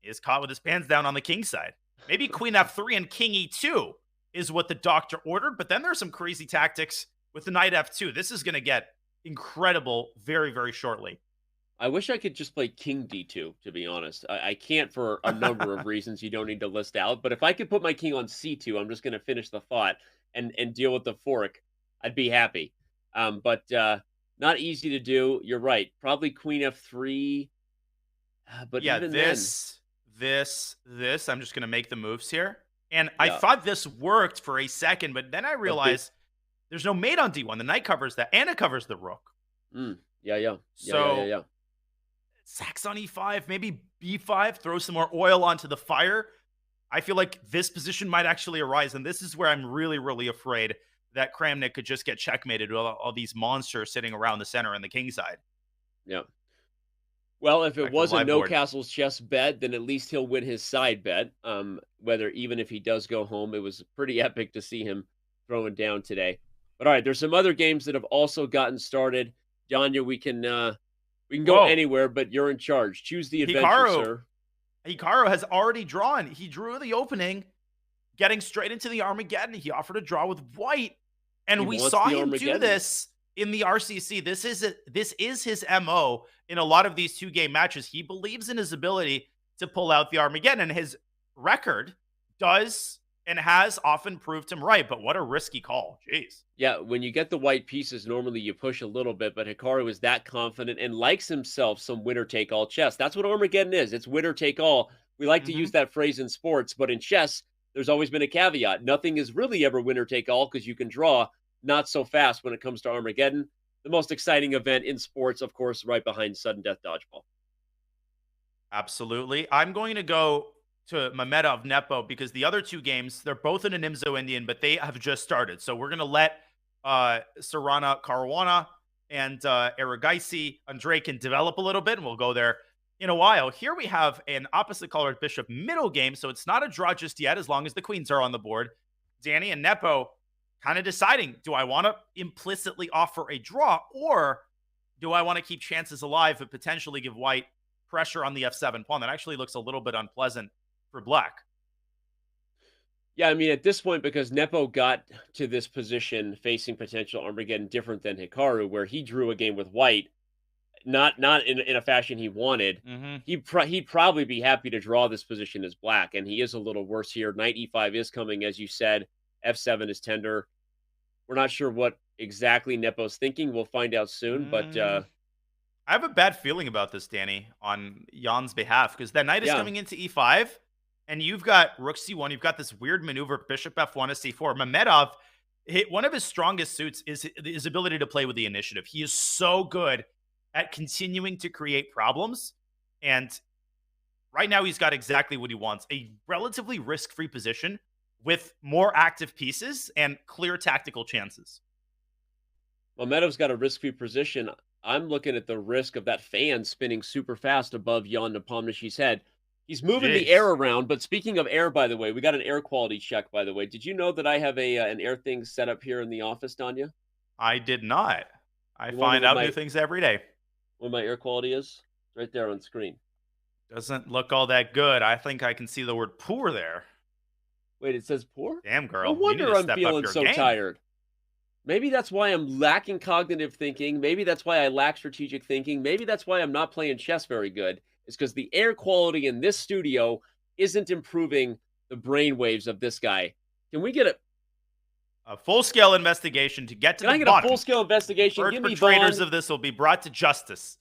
is caught with his pants down on the king side. Maybe queen f3 and king e2 is what the doctor ordered, but then there's some crazy tactics with the knight f2. This is going to get incredible very, very shortly. I wish I could just play King D2, to be honest. I can't for a number of reasons you don't need to list out. But if I could put my king on C2, I'm just going to finish the thought and deal with the fork. I'd be happy. But not easy to do. You're right. Probably Queen F3. But Yeah, even this. I'm just going to make the moves here. And I Yeah. thought this worked for a second, but then I realized there's no mate on D1. The knight covers that, and it covers the rook. Yeah. So sacks on E5, maybe B5, throw some more oil onto the fire. I feel like this position might actually arise, and this is where I'm really, really afraid that Kramnik could just get checkmated with all these monsters sitting around the center and the king side. Yeah. Well, if Back it to was the a live no board. castles chess bet, then at least he'll win his side bet. Whether even if he does go home, it was pretty epic to see him throwing down today. But all right, there's some other games that have also gotten started. Janya, we can go Whoa. anywhere, but you're in charge. Choose the adventure, Hikaru. sir. Hikaru has already drawn. He drew the opening, getting straight into the Armageddon. He offered a draw with white, and He we wants saw the him do Armageddon. this in the RCC. This is his MO in a lot of these 2-game matches. He believes in his ability to pull out the Armageddon, and his record does and has often proved him right. But what a risky call. Jeez. Yeah, when you get the white pieces, normally you push a little bit, but Hikaru is that confident and likes himself some winner-take-all chess. That's what Armageddon is. It's winner-take-all. We like to use that phrase in sports, but in chess, there's always been a caveat. Nothing is really ever winner-take-all because you can draw not so fast when it comes to Armageddon. The most exciting event in sports, of course, right behind sudden death dodgeball. Absolutely. I'm going to go to Mamedov Nepo because the other 2 games, they're both in an Nimzo Indian, but they have just started. So we're going to let Sarana Caruana and Erigaisi Andre can develop a little bit, and we'll go there in a while. Here we have an opposite colored bishop middle game, so it's not a draw just yet as long as the queens are on the board. Danny and Nepo kind of deciding, do I want to implicitly offer a draw, or do I want to keep chances alive but potentially give white pressure on the f7 pawn? That actually looks a little bit unpleasant for black. Yeah, I mean, at this point, because Nepo got to this position facing potential Armageddon different than Hikaru, where he drew a game with white, not in a fashion he wanted, he'd probably be happy to draw this position as black, and he is a little worse here. Knight e5 is coming, as you said. F7 is tender. We're not sure what exactly Nepo's thinking. We'll find out soon, but I have a bad feeling about this, Danny, on Jan's behalf, because that knight is coming into e5, and you've got rook c1. You've got this weird maneuver, bishop f1 to c4. Mamedov one of his strongest suits is his ability to play with the initiative. He is so good at continuing to create problems. And right now, he's got exactly what he wants, a relatively risk-free position with more active pieces and clear tactical chances. Well, Meadow's got a risk-free position. I'm looking at the risk of that fan spinning super fast above Jan Nepomniachtchi's head. He's moving the air around, but speaking of air, by the way, we got an air quality check, by the way. Did you know that I have an Airthings set up here in the office, Danya? I did not. I You find wonder out new things every day. What my air quality is? Right there on screen. Doesn't look all that good. I think I can see the word poor there. Wait, it says poor? Damn, girl. No wonder I'm feeling your so game. tired. Maybe that's why I'm lacking cognitive thinking. Maybe that's why I lack strategic thinking. Maybe that's why I'm not playing chess very good. It's because the air quality in this studio isn't improving the brain waves of this guy. Can we get a full-scale investigation to get to the bottom? Can I get a full-scale investigation? Give me perpetrators of this will be brought to justice.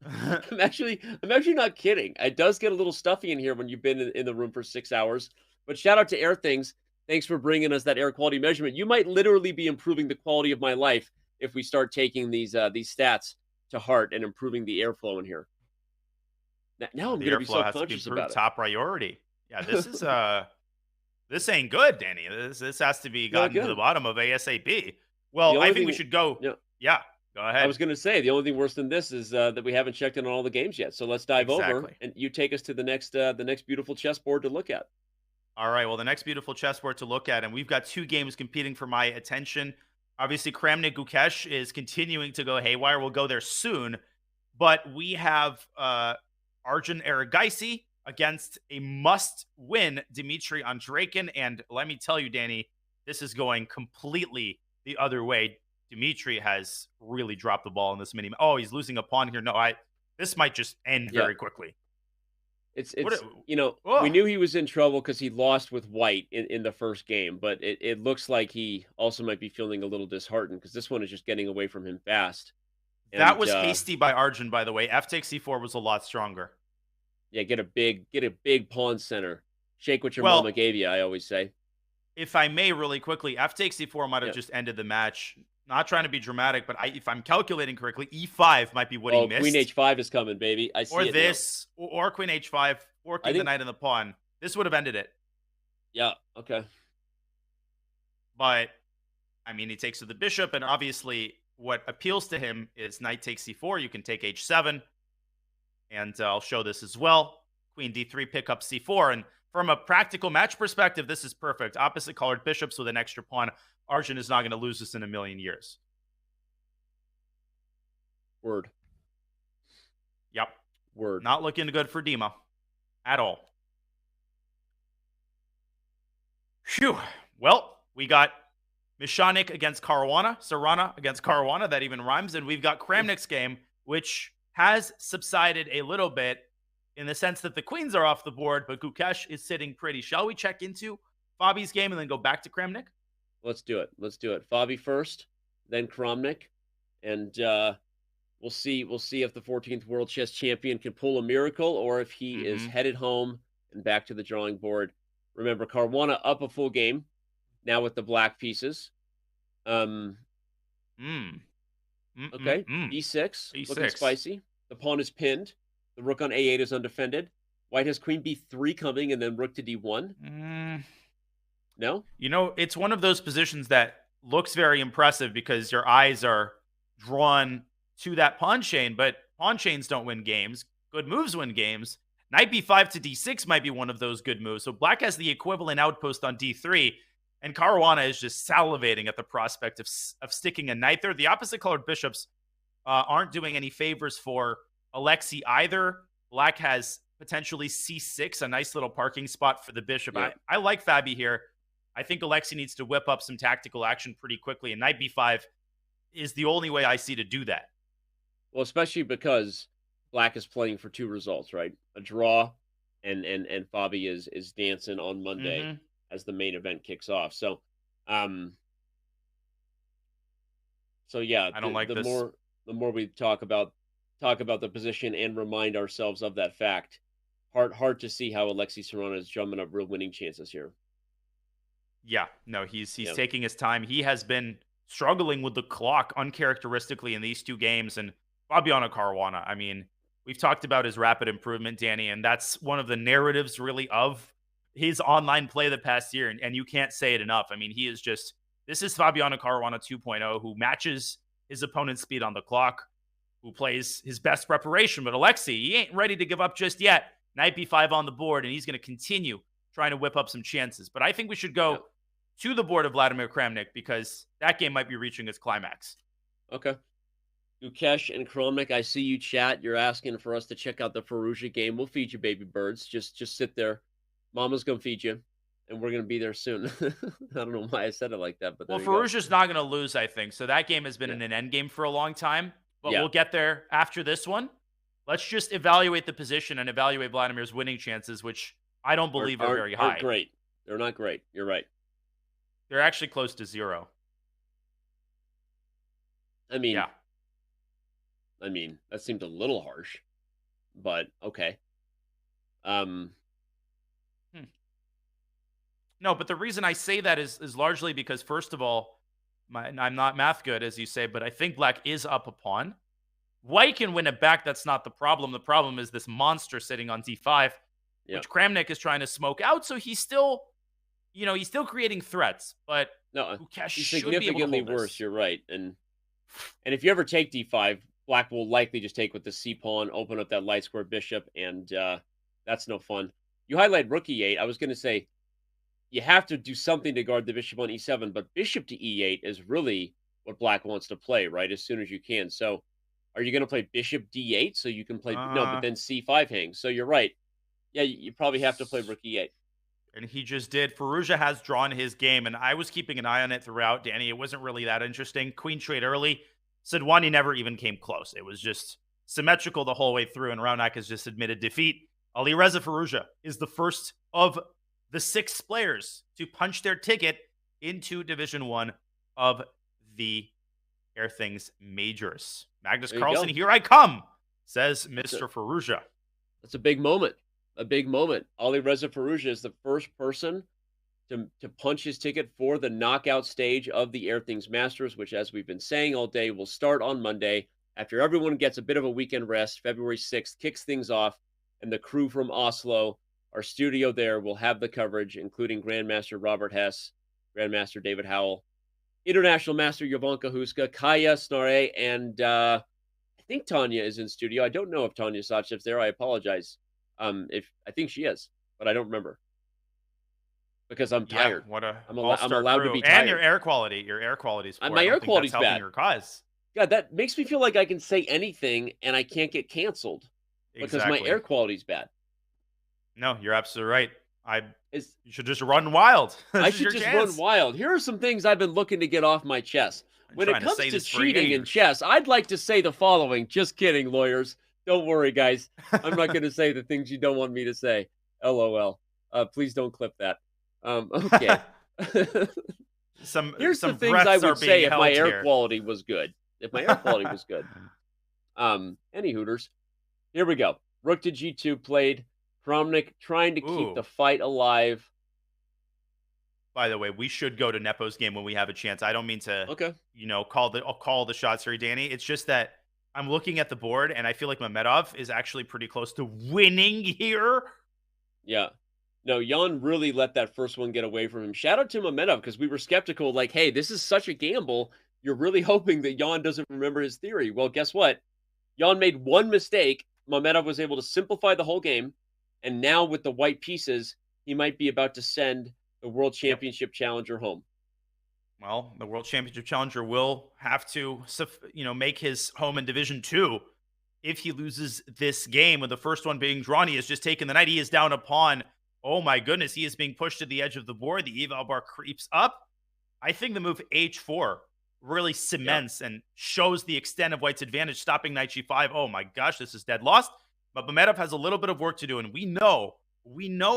I'm actually not kidding. It does get a little stuffy in here when you've been in the room for 6 hours. But shout out to Airthings. Thanks for bringing us that air quality measurement. You might literally be improving the quality of my life if we start taking these stats to heart and improving the airflow in here. Now I'm going to be self-conscious about it. Top priority. Yeah, this is this ain't good, Danny. This has to be gotten to the bottom of ASAP. Well, I think we should go. Yeah, go ahead. I was going to say the only thing worse than this is that we haven't checked in on all the games yet. So let's dive over and you take us to the next beautiful chessboard to look at. All right. Well, the next beautiful chessboard to look at, and we've got two games competing for my attention. Obviously, Kramnik Gukesh is continuing to go haywire. We'll go there soon. But we have Arjun Erigaisi against a must-win Dmitry Andreikin. And let me tell you, Danny, this is going completely the other way. Dmitry has really dropped the ball in this mini. Oh, he's losing a pawn here. No, this might just end very quickly. It's we knew he was in trouble because he lost with white in the first game, but it looks like he also might be feeling a little disheartened because this one is just getting away from him fast. That was hasty by Arjun, by the way. F takes c4 was a lot stronger. Yeah, get a big pawn center. Shake what your mama gave you, I always say. If I may, really quickly, F takes c4 might have just ended the match. Not trying to be dramatic, but if I'm calculating correctly, e5 might be what he missed. Queen h5 is coming, baby. I see it. Or this, or queen h5, forking the knight and the pawn. This would have ended it. Yeah, okay. But, I mean, he takes to the bishop, and obviously what appeals to him is knight takes c4. You can take h7, and I'll show this as well. Queen d3, pick up c4, and from a practical match perspective, this is perfect. Opposite colored bishops with an extra pawn. Arjun is not going to lose this in a million years. Word. Yep. Word. Not looking good for Dima at all. Phew. Well, we got Mishanik against Caruana, Sarana against Caruana. That even rhymes. And we've got Kramnik's game, which has subsided a little bit in the sense that the queens are off the board, but Gukesh is sitting pretty. Shall we check into Fabi's game and then go back to Kramnik? Let's do it. Fabi first, then Kramnik, and we'll see if the 14th World Chess Champion can pull a miracle or if he is headed home and back to the drawing board. Remember, Caruana up a full game now with the black pieces. Okay, e6, looking spicy. The pawn is pinned. The rook on a8 is undefended. White has queen b3 coming and then rook to d1. No? You know, it's one of those positions that looks very impressive because your eyes are drawn to that pawn chain, but pawn chains don't win games. Good moves win games. Knight b5 to d6 might be one of those good moves. So black has the equivalent outpost on d3, and Caruana is just salivating at the prospect of sticking a knight there. The opposite colored bishops aren't doing any favors for Alexei either. Black has potentially c6, a nice little parking spot for the bishop. Yeah. I like Fabi here. I think Alexei needs to whip up some tactical action pretty quickly, and knight b5 is the only way I see to do that. Well, especially because black is playing for two results, right? A draw, and Fabi is dancing on Monday as the main event kicks off. So, yeah, I don't like this. The more we talk about the position and remind ourselves of that fact, hard to see how Alexei Sarana is drumming up real winning chances here. Yeah, no, he's Yeah. taking his time. He has been struggling with the clock uncharacteristically in these two games. And Fabiano Caruana, I mean, we've talked about his rapid improvement, Danny, and that's one of the narratives really of his online play the past year. And you can't say it enough. I mean, he is just this is Fabiano Caruana 2.0 who matches his opponent's speed on the clock, who plays his best preparation. But Alexei, he ain't ready to give up just yet. Knight b5 on the board, and he's going to continue trying to whip up some chances. But I think we should go to the board of Vladimir Kramnik because that game might be reaching its climax. Okay. Ukesh and Kramnik, I see you chat. You're asking for us to check out the Firouzja game. We'll feed you, baby birds. Just sit there. Mama's going to feed you, and we're going to be there soon. I don't know why I said it like that, but well, Firouzja's not going to lose, I think. So that game has been in an end game for a long time, but we'll get there after this one. Let's just evaluate the position and evaluate Vladimir's winning chances, which I don't believe are very high. Aren't great. They're not great. You're right. They're actually close to 0. I mean, that seemed a little harsh, but okay. No, but the reason I say that is largely because, first of all, I'm not math good, as you say, but I think black is up a pawn. White can win it back. That's not the problem. The problem is this monster sitting on d5, which Kramnik is trying to smoke out. So he's still, he's still creating threats. But no, Ukesh he's should significantly be able to hold worse. this. You're right. And if you ever take d5, black will likely just take with the c pawn, open up that light square bishop, and that's no fun. You highlight rook e8. I was going to say you have to do something to guard the bishop on e7, but bishop to e8 is really what black wants to play, right? As soon as you can. So are you going to play bishop d8 so you can play no, but then c5 hangs. So you're right. Yeah, you probably have to play rook e8. And he just did. Firouzja has drawn his game, and I was keeping an eye on it throughout, Danny. It wasn't really that interesting. Queen trade early. Sidwani never even came close. It was just symmetrical the whole way through, and Raunak has just admitted defeat. Alireza Firouzja is the first of the 6 players to punch their ticket into Division 1 of the Airthings Majors. Magnus Carlsen, here I come, says Mr. Firouzja. That's a big moment. A big moment. Alireza Firouzja is the first person to punch his ticket for the knockout stage of the Airthings Masters, which, as we've been saying all day, will start on Monday after everyone gets a bit of a weekend rest. February 6th kicks things off, and the crew from Oslo, our studio there, will have the coverage, including Grandmaster Robert Hess, Grandmaster David Howell, International Master Jovanka Huska, Kaya Snare, and I think Tanya is in studio. I don't know if Tanya Sachev's there. I apologize. If I think she is, but I don't remember because I'm tired. I'm allowed to be tired. And your air quality is poor. My air quality's bad. Your cause. God, that makes me feel like I can say anything and I can't get canceled because my air quality's bad. No, you're absolutely right. You should just run wild. I should just run wild. Here are some things I've been looking to get off my chest. When it comes to cheating in chess, I'd like to say the following. Just kidding, lawyers. Don't worry, guys. I'm not going to say the things you don't want me to say. LOL. Please don't clip that. Okay. Here's some things I would say if my air quality was good. If my air quality was good. Any Hooters. Here we go. Rook to G2 played. Kramnik trying to keep the fight alive. By the way, we should go to Nepo's game when we have a chance. I don't mean to, call the shots here, Danny. It's just that I'm looking at the board, and I feel like Mamedov is actually pretty close to winning here. Yeah. No, Jan really let that first one get away from him. Shout out to Mamedov, because we were skeptical, like, hey, this is such a gamble. You're really hoping that Jan doesn't remember his theory. Well, guess what? Jan made one mistake. Mamedov was able to simplify the whole game. And now with the white pieces, he might be about to send the World Championship Challenger home. Well, the World Championship Challenger will have to, make his home in Division 2 if he loses this game, with the first one being drawn. He has just taken the knight. He is down a pawn. Oh, my goodness. He is being pushed to the edge of the board. The eval bar creeps up. I think the move H4 really cements and shows the extent of White's advantage, stopping knight G5. Oh, my gosh, this is dead lost. But Mamedov has a little bit of work to do, and we know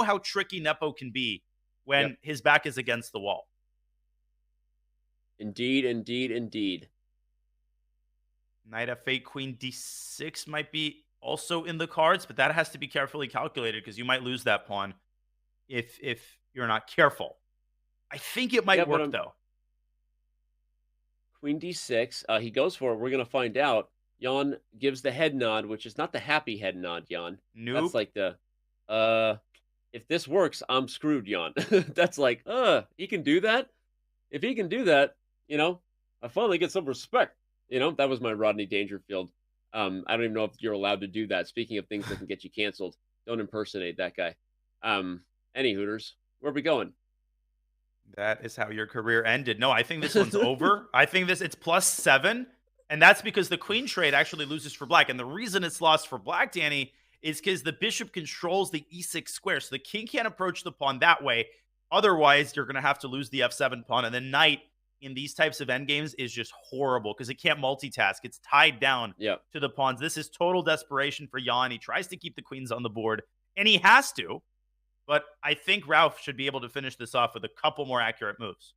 how tricky Nepo can be when his back is against the wall. Indeed, indeed, indeed. Knight F8, Queen D6 might be also in the cards, but that has to be carefully calculated because you might lose that pawn if you're not careful. I think it might work, though. Queen d6. He goes for it. We're going to find out. Jan gives the head nod, which is not the happy head nod, Jan. Nope. That's like the, if this works, I'm screwed, Jan. That's like, he can do that? If he can do that, I finally get some respect. That was my Rodney Dangerfield. I don't even know if you're allowed to do that. Speaking of things that can get you canceled, don't impersonate that guy. Any Hooters, where are we going? That is how your career ended. No, I think this one's over. I think it's +7. And that's because the queen trade actually loses for black. And the reason it's lost for black, Danny, is because the bishop controls the e6 square. So the king can't approach the pawn that way. Otherwise, you're going to have to lose the f7 pawn. And the knight in these types of endgames is just horrible because it can't multitask. It's tied down to the pawns. This is total desperation for Jan. He tries to keep the queens on the board, and he has to. But I think Ralph should be able to finish this off with a couple more accurate moves.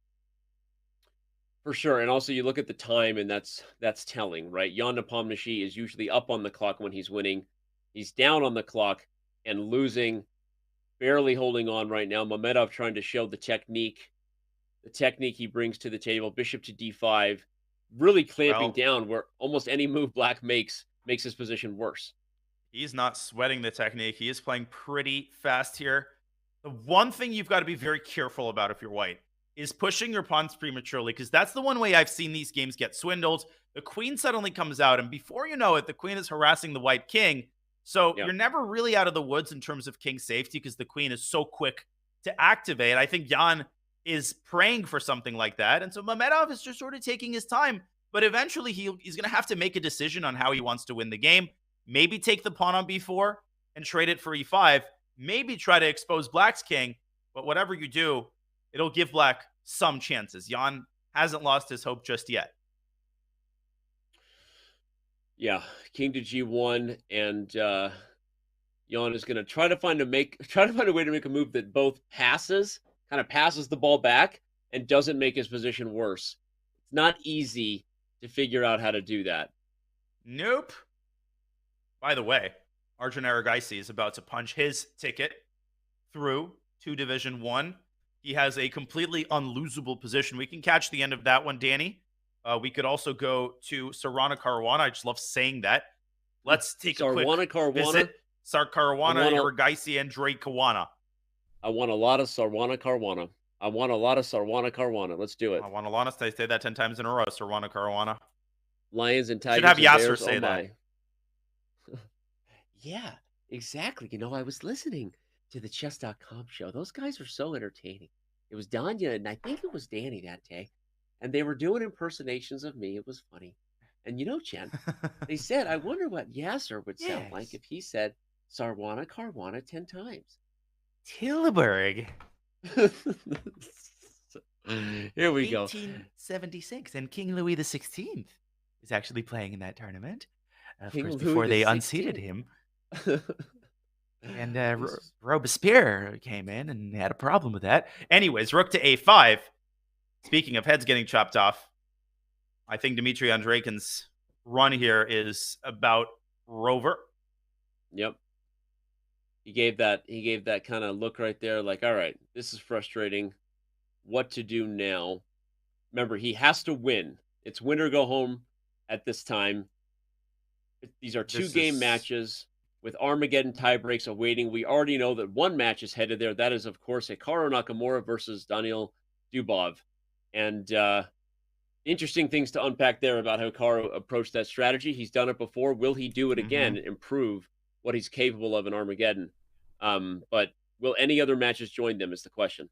For sure. And also you look at the time, and that's telling, right? Jan Nepomniachtchi is usually up on the clock when he's winning. He's down on the clock and losing, barely holding on right now. Mamedov trying to show the technique he brings to the table. Bishop to d5, really clamping down where almost any move black makes his position worse. He's not sweating the technique. He is playing pretty fast here. The one thing you've got to be very careful about if you're white is pushing your pawns prematurely, because that's the one way I've seen these games get swindled. The queen suddenly comes out, and before you know it, the queen is harassing the white king. So you're never really out of the woods in terms of king safety because the queen is so quick to activate. I think Jan is praying for something like that. And so Mamedov is just sort of taking his time, but eventually he's going to have to make a decision on how he wants to win the game. Maybe take the pawn on b4 and trade it for e5. Maybe try to expose black's king, but whatever you do, it'll give black some chances. Jan hasn't lost his hope just yet. Yeah, king to g1, and Jan is going to try to find a way to make a move that both passes the ball back and doesn't make his position worse. It's not easy to figure out how to do that. Nope. By the way, Arjun Aragaisi is about to punch his ticket through to Division 1. He has a completely unlosable position. We can catch the end of that one, Danny. We could also go to Sarwana Caruana. I just love saying that. Let's take a quick visit. Caruana, Aragaisi, and Drake Kawana. I want a lot of Sarwana Caruana. Let's do it. I want a lot of. I say that 10 times in a row. Sarwana Caruana. Lions and Tigers. Should have Yasser Bears, say that. Yeah, exactly. I was listening to the chess.com show. Those guys are so entertaining. It was Danya, and I think it was Danny that day. And they were doing impersonations of me. It was funny. And Chen, they said, I wonder what Yasser would sound like if he said Sarwana Caruana 10 times. Tilburg. Here we go. 1876, and King Louis XVI is actually playing in that tournament. Of King course, Louis before they XVI. unseated him. And Robespierre came in and had a problem with that. Anyways, rook to a5. Speaking of heads getting chopped off, I think Dmitry Andreikin's run here is about Rover. Yep. He gave that kind of look right there, like, all right, this is frustrating. What to do now? Remember, he has to win. It's win or go home at this time. These are two-game matches with Armageddon tiebreaks awaiting. We already know that one match is headed there. That is, of course, Hikaru Nakamura versus Daniil Dubov. And interesting things to unpack there about how Hikaru approached that strategy. He's done it before. Will he do it again and improve what he's capable of in Armageddon? But will any other matches join them is the question.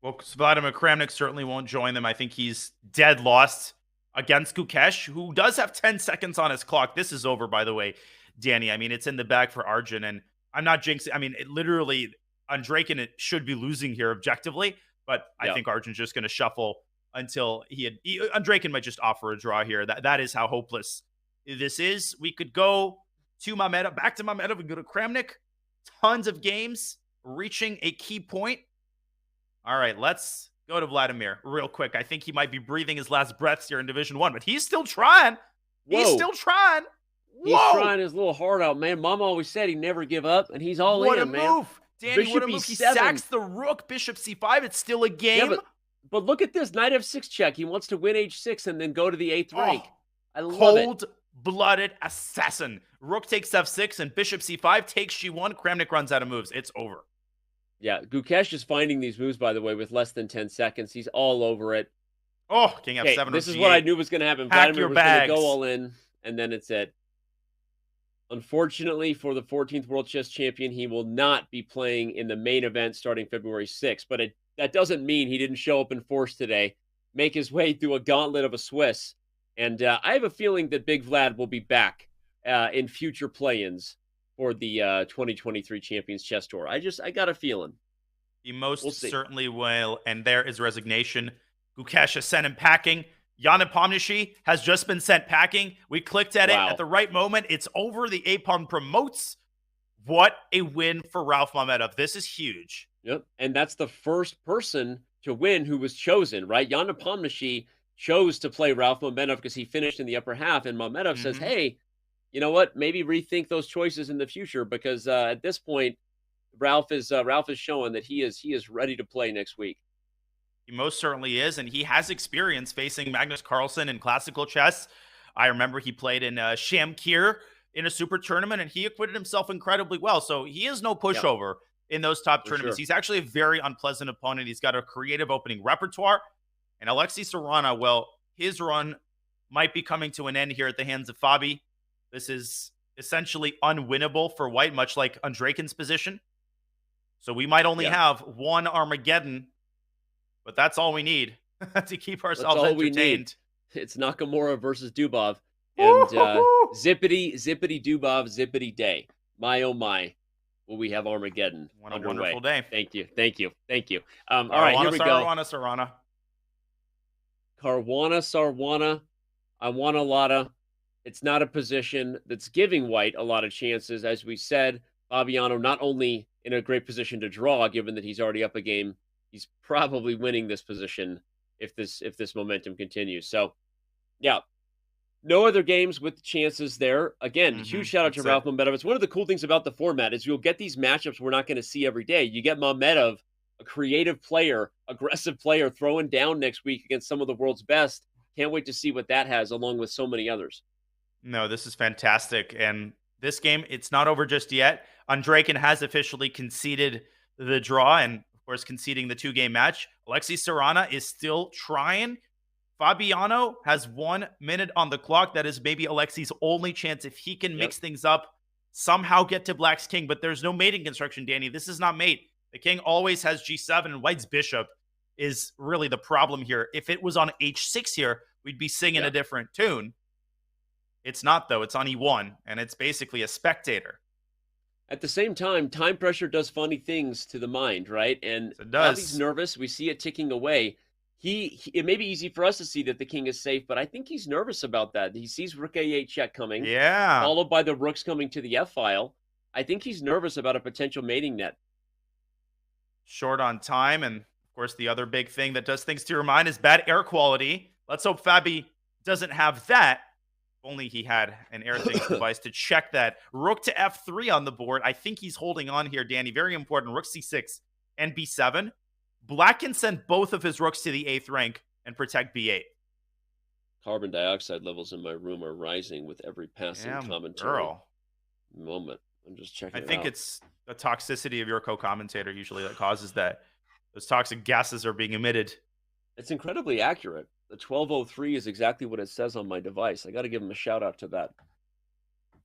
Well, Vladimir Kramnik certainly won't join them. I think he's dead lost against Gukesh, who does have 10 seconds on his clock. This is over, by the way, Danny. I mean, it's in the bag for Arjun, and I'm not jinxing. I mean, it literally, Andreikin should be losing here objectively, but I think Arjun's just going to shuffle until Andreikin might just offer a draw here. That is how hopeless this is. We could go to Mamedov, back to Mamedov, and go to Kramnik. Tons of games reaching a key point. All right, let's go to Vladimir real quick. I think he might be breathing his last breaths here in Division 1, but he's still trying. He's still trying. He's trying his little heart out, man. Mom always said he'd never give up, and he's all in, man. What a move. Danny, Bishop what a move. He E7. sacks the rook. Bishop C5. It's still a game. Yeah, but look at this. Knight F6 check. He wants to win H6 and then go to the 8th rank. I love it. Cold-blooded assassin. Rook takes F6 and Bishop C5 takes G1. Kramnik runs out of moves. It's over. Yeah, Gukesh is finding these moves, by the way, with less than 10 seconds. He's all over it. Oh, King F7. This is what I knew was going to happen. Pack Vladimir your was going to bags. go all in, and then it's it. Unfortunately for the 14th World Chess Champion, he will not be playing in the main event starting February 6th. But that doesn't mean he didn't show up in force today, make his way through a gauntlet of a Swiss. And I have a feeling that Big Vlad will be back in future play-ins for the 2023 Champions Chess Tour. I got a feeling. He most certainly will, and there is resignation. Gukesh is sent him packing. Yana Pomnishi has just been sent packing. We clicked at it at the right moment. It's over. The APOM promotes. What a win for Ralph Mamedov. This is huge. Yep, and that's the first person to win who was chosen, right? Yana Pomnishi chose to play Ralph Mamedov because he finished in the upper half, and Mamedov says, hey, you know what? Maybe rethink those choices in the future because at this point, Ralph is showing that he is ready to play next week. He most certainly is, and he has experience facing Magnus Carlsen in classical chess. I remember he played in Shamkir in a super tournament, and he acquitted himself incredibly well. So he is no pushover in those top tournaments. He's actually a very unpleasant opponent. He's got a creative opening repertoire. And Alexei Sarana, well, his run might be coming to an end here at the hands of Fabi. This is essentially unwinnable for White, much like Andrekin's position. So we might only have one Armageddon, but that's all we need to keep ourselves entertained. It's Nakamura versus Dubov. And zippity Dubov, zippity day. My, oh my, will we have Armageddon What a underway. wonderful day. Thank you. All right, here we go. Sarwana. Sarwana. I want a lotta. It's not a position that's giving White a lot of chances. As we said, Fabiano not only in a great position to draw, given that he's already up a game, he's probably winning this position if this momentum continues. So, yeah, no other games with chances there. Again, huge shout out to Ralph Mamedov. It's one of the cool things about the format is you'll get these matchups we're not going to see every day. You get Mamedov, a creative player, aggressive player, throwing down next week against some of the world's best. Can't wait to see what that has, along with so many others. No, this is fantastic. And this game, it's not over just yet. Andrekin has officially conceded the draw and, of course, conceding the two-game match. Alexei Sarana is still trying. Fabiano has 1 minute on the clock. That is maybe Alexei's only chance if he can mix things up, somehow get to Black's king. But there's no mating construction, Danny. This is not mate. The king always has G7, and White's bishop is really the problem here. If it was on H6 here, we'd be singing a different tune. It's not, though. It's on E1, and it's basically a spectator. At the same time, time pressure does funny things to the mind, right? And it does. He's nervous. We see it ticking away. It may be easy for us to see that the king is safe, but I think he's nervous about that. He sees rook A8 check coming, followed by the rooks coming to the F file. I think he's nervous about a potential mating net. Short on time, and of course, the other big thing that does things to your mind is bad air quality. Let's hope Fabi doesn't have that. If only he had an Airthings device to check that. Rook to F3 on the board. I think he's holding on here, Danny. Very important. Rook C6 and B7. Black can send both of his rooks to the 8th rank and protect B8. Carbon dioxide levels in my room are rising with every passing commentary moment. I'm just checking it out. I think it's the toxicity of your co-commentator usually that causes that. Those toxic gases are being emitted. It's incredibly accurate. The 1203 is exactly what it says on my device. I got to give him a shout out to that.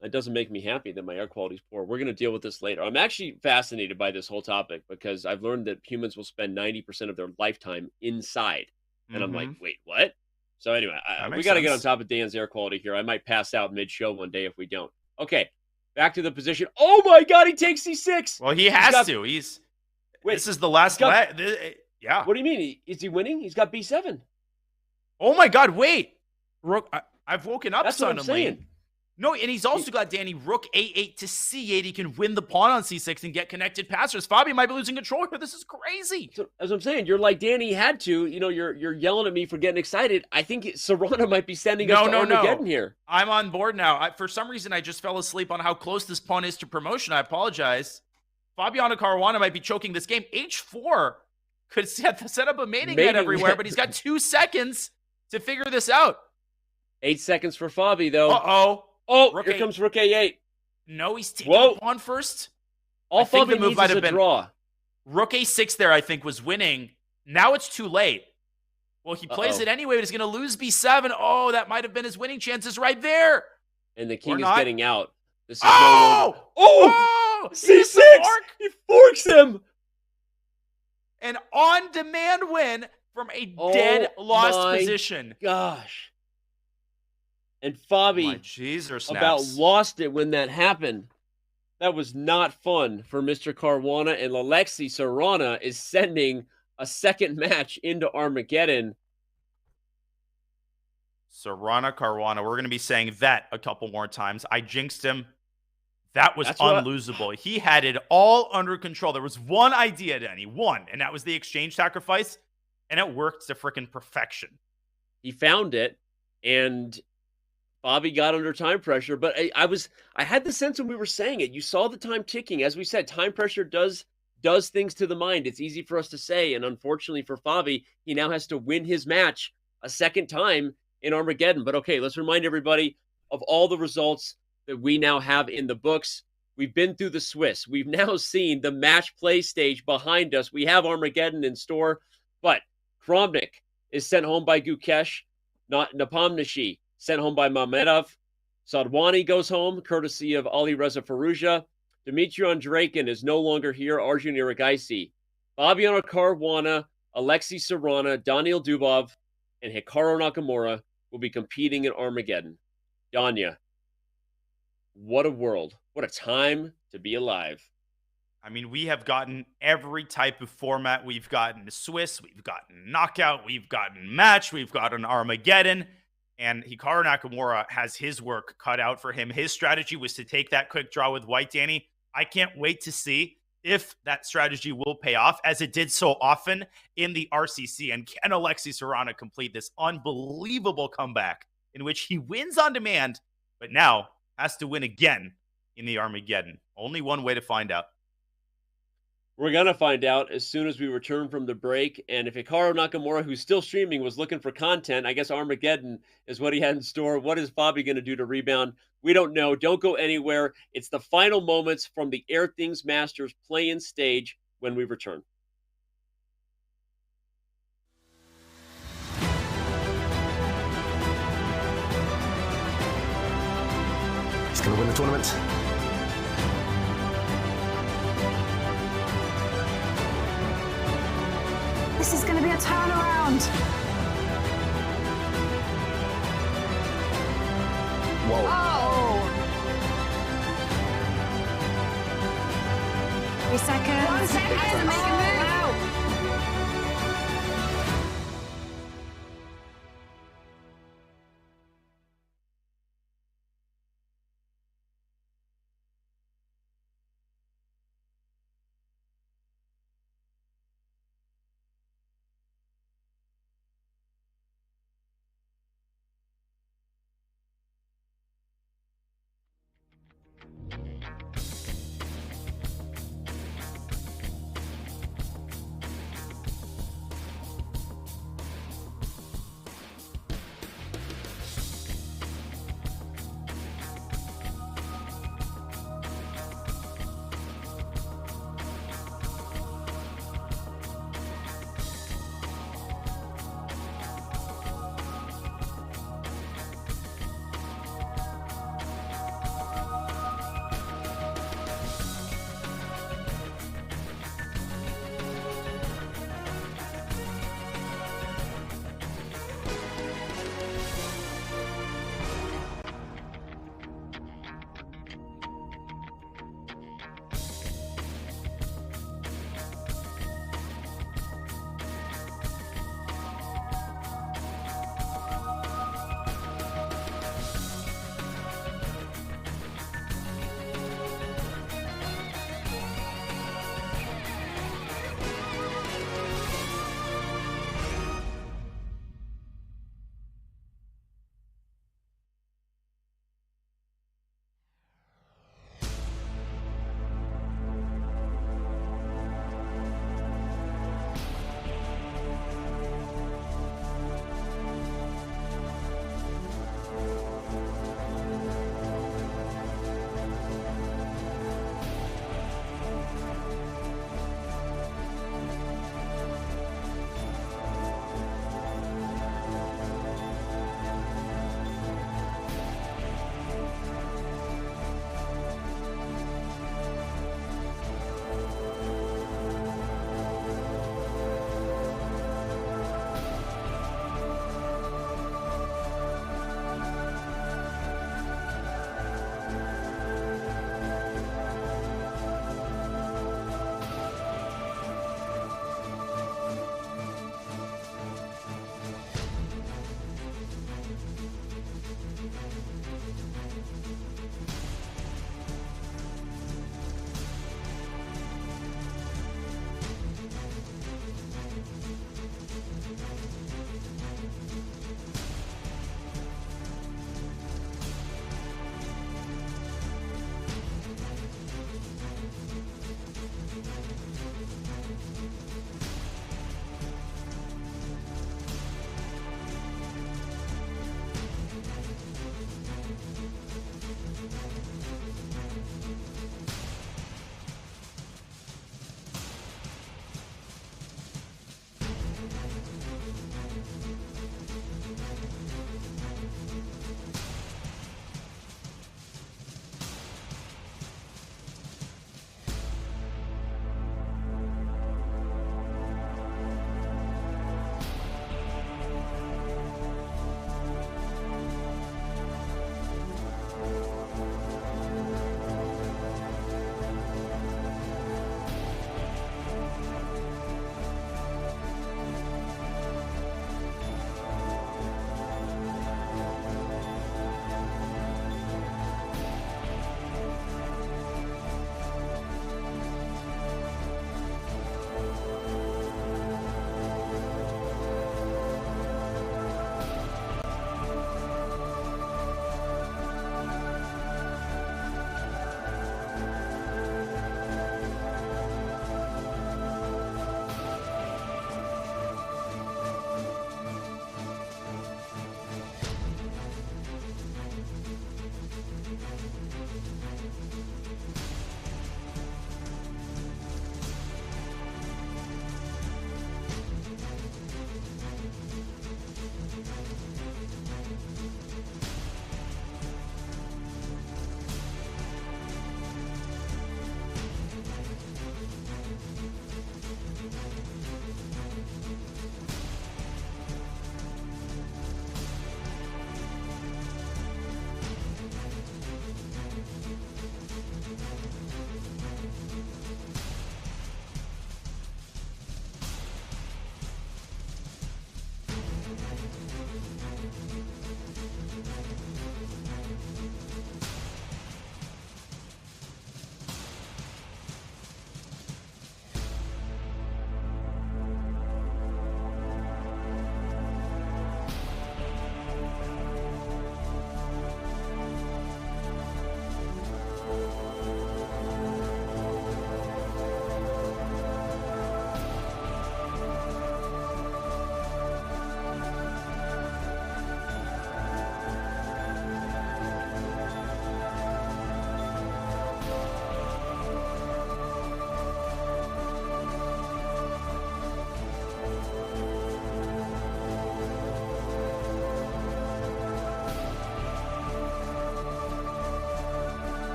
It doesn't make me happy that my air quality is poor. We're going to deal with this later. I'm actually fascinated by this whole topic because I've learned that humans will spend 90% of their lifetime inside. And I'm like, wait, what? So anyway, we got to get on top of Dan's air quality here. I might pass out mid-show one day if we don't. Okay, back to the position. Oh my God, he takes C6. Well, he has to. This is the last. Yeah. What do you mean? Is he winning? He's got B7. Oh my God! Wait, Rook. I've woken up That's suddenly. What I'm saying. No, and he's also got Danny Rook A8 to C8. He can win the pawn on C6 and get connected passers. Fabi might be losing control here. This is crazy. So, as I'm saying, you're like Danny had to. You know, you're yelling at me for getting excited. I think Serrano might be sending us to Armageddon here. I'm on board now. For some reason, I just fell asleep on how close this pawn is to promotion. I apologize. Fabiano Caruana might be choking this game. H4 could set up a mating net everywhere, but he's got 2 seconds to figure this out. 8 seconds for Fabi, though. Uh-oh. Oh, here comes Rook A8. No, he's taking the pawn first. All Fabi needs is a draw. Rook A6 there, I think, was winning. Now it's too late. Well, he plays it anyway, but he's going to lose B7. Oh, that might have been his winning chances right there. And the king is getting out. This is no longer... C6! He forks him! An on-demand win from a dead lost position. Gosh. And Fabi about lost it when that happened. That was not fun for Mr. Caruana, and Alexi Serrana is sending a second match into Armageddon. Serrana Caruana, we're going to be saying that a couple more times. I jinxed him. That was unlosable. He had it all under control. There was one idea, Danny, one, and that was the exchange sacrifice, and it worked to freaking perfection. He found it, and Fabi got under time pressure, but I had the sense when we were saying it, you saw the time ticking. As we said, time pressure does things to the mind. It's easy for us to say, and unfortunately for Fabi, he now has to win his match a second time in Armageddon. But okay, let's remind everybody of all the results that we now have in the books. We've been through the Swiss. We've now seen the match play stage behind us. We have Armageddon in store, but Kramnik is sent home by Gukesh, not Napomniachtchi sent home by Mamedov. Sadwani goes home, courtesy of Ali Reza Faruja. Dmitry Andreikin is no longer here, Arjun Iragaisi. Fabiano Caruana, Alexi Serrana, Daniil Dubov, and Hikaru Nakamura will be competing in Armageddon. Danya, what a world. What a time to be alive. I mean, we have gotten every type of format. We've gotten Swiss, we've gotten knockout, we've gotten match, we've gotten Armageddon. And Hikaru Nakamura has his work cut out for him. His strategy was to take that quick draw with white, Danny. I can't wait to see if that strategy will pay off, as it did so often in the RCC. And can Alexi Serrana complete this unbelievable comeback in which he wins on demand, but now has to win again in the Armageddon? Only one way to find out. We're going to find out as soon as we return from the break. And if Hikaru Nakamura, who's still streaming, was looking for content, I guess Armageddon is what he had in store. What is Fabi going to do to rebound? We don't know. Don't go anywhere. It's the final moments from the Airthings Masters play-in stage when we return. He's going to win the tournament. This is going to be a turnaround. Whoa. Oh. 3 seconds. 1 second. Make a move. Wow.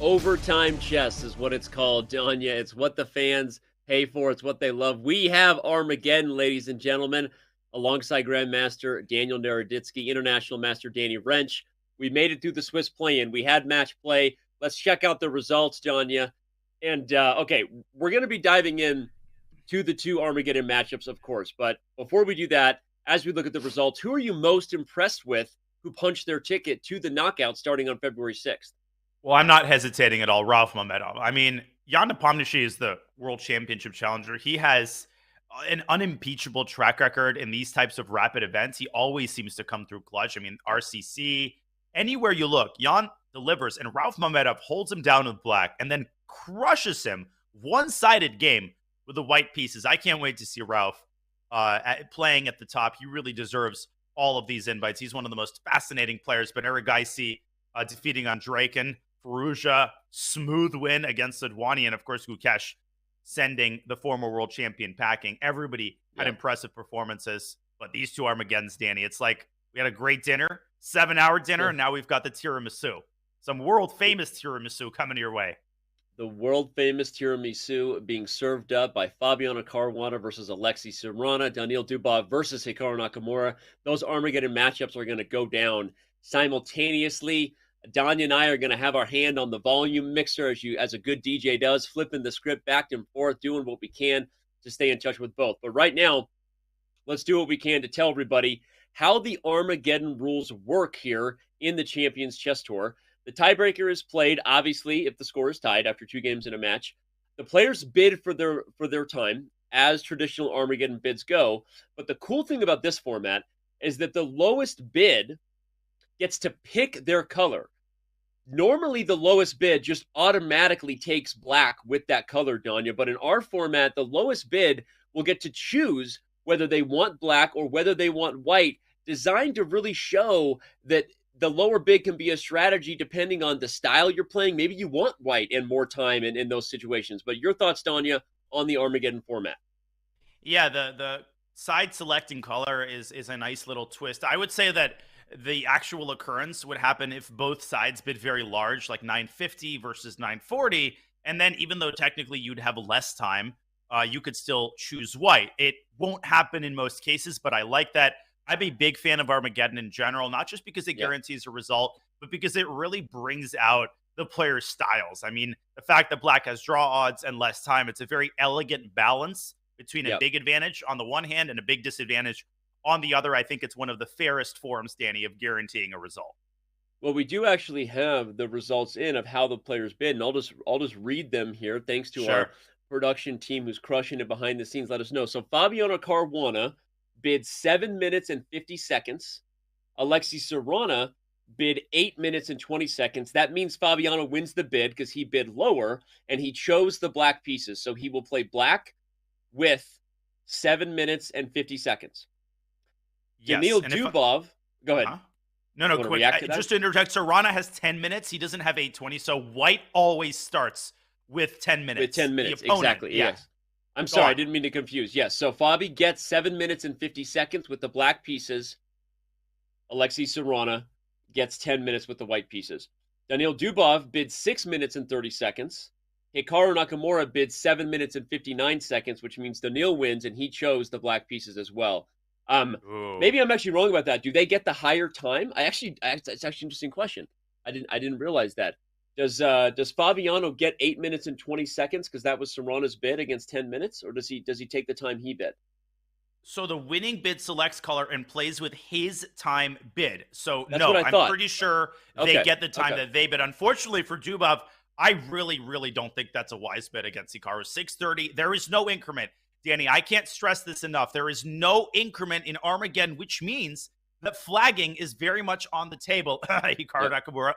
Overtime chess is what it's called, Danya. It's what the fans pay for. It's what they love. We have Armageddon, ladies and gentlemen, alongside Grandmaster Daniel Naroditsky, International Master Danny Wrench. We made it through the Swiss play-in. We had match play. Let's check out the results, Danya. And, okay, we're going to be diving in to the two Armageddon matchups, of course. But before we do that, as we look at the results, who are you most impressed with who punched their ticket to the knockout starting on February 6th? Well, I'm not hesitating at all. Ralph Mamedov. I mean, Jan Nepomniachtchi is the world championship challenger. He has an unimpeachable track record in these types of rapid events. He always seems to come through clutch. I mean, RCC, anywhere you look, Jan delivers, and Ralph Mamedov holds him down with black and then crushes him. One-sided game with the white pieces. I can't wait to see Ralph playing at the top. He really deserves all of these invites. He's one of the most fascinating players. But Erigaisi defeating Andreikin. Faruja, smooth win against Adwani, and of course Gukesh sending the former world champion packing. Everybody had impressive performances, but these two Armageddons, Danny, it's like we had a great dinner, 7-hour dinner, and now we've got the tiramisu. Some world-famous tiramisu coming your way. The world-famous tiramisu being served up by Fabiano Caruana versus Alexei Serrana, Daniil Dubov versus Hikaru Nakamura. Those Armageddon matchups are going to go down simultaneously. Danya and I are going to have our hand on the volume mixer as a good DJ does, flipping the script back and forth, doing what we can to stay in touch with both. But right now, let's do what we can to tell everybody how the Armageddon rules work here in the Champions Chess Tour. The tiebreaker is played, obviously, if the score is tied after 2 games in a match. The players bid for their time, as traditional Armageddon bids go. But the cool thing about this format is that the lowest bid gets to pick their color. Normally, the lowest bid just automatically takes black with that color, Danya. But in our format, the lowest bid will get to choose whether they want black or whether they want white, designed to really show that the lower bid can be a strategy depending on the style you're playing. Maybe you want white and more time in those situations. But your thoughts, Danya, on the Armageddon format? Yeah, the side selecting color is a nice little twist. I would say that the actual occurrence would happen if both sides bid very large, like 950 versus 940. And then even though technically you'd have less time, you could still choose white. It won't happen in most cases, but I like that. I'm a big fan of Armageddon in general, not just because it guarantees a result, but because it really brings out the players' styles. I mean, the fact that black has draw odds and less time, it's a very elegant balance between a big advantage on the one hand and a big disadvantage on the other. I think it's one of the fairest forms, Danny, of guaranteeing a result. Well, we do actually have the results in of how the players bid, and I'll just read them here. Thanks to our production team who's crushing it behind the scenes. Let us know. So Fabiano Caruana bid 7 minutes and 50 seconds. Alexei Serrana bid 8 minutes and 20 seconds. That means Fabiano wins the bid because he bid lower and he chose the black pieces. So he will play black with 7 minutes and 50 seconds. Yes. Daniil Dubov, go ahead. No, quick. Just to interject, Serrana has 10 minutes. He doesn't have 8:20, so white always starts with 10 minutes. With 10 minutes, exactly, yes. I'm sorry, I didn't mean to confuse. Yes, so Fabi gets 7 minutes and 50 seconds with the black pieces. Alexei Serrana gets 10 minutes with the white pieces. Daniil Dubov bid 6 minutes and 30 seconds. Hikaru Nakamura bid 7 minutes and 59 seconds, which means Daniil wins, and he chose the black pieces as well. Maybe I'm actually wrong about that. Do they get the higher time? It's actually an interesting question. I didn't realize that. Does Fabiano get 8 minutes and 20 seconds because that was Serrana's bid against 10 minutes, or does he take the time he bid? So the winning bid selects color and plays with his time bid. So That's no, what I I'm thought. pretty sure they get the time that they bid. Unfortunately for Dubov, I really don't think that's a wise bid against Hikaru. 630. There is no increment. Danny, I can't stress this enough. There is no increment in Armageddon, which means that flagging is very much on the table. Hikaru Nakamura,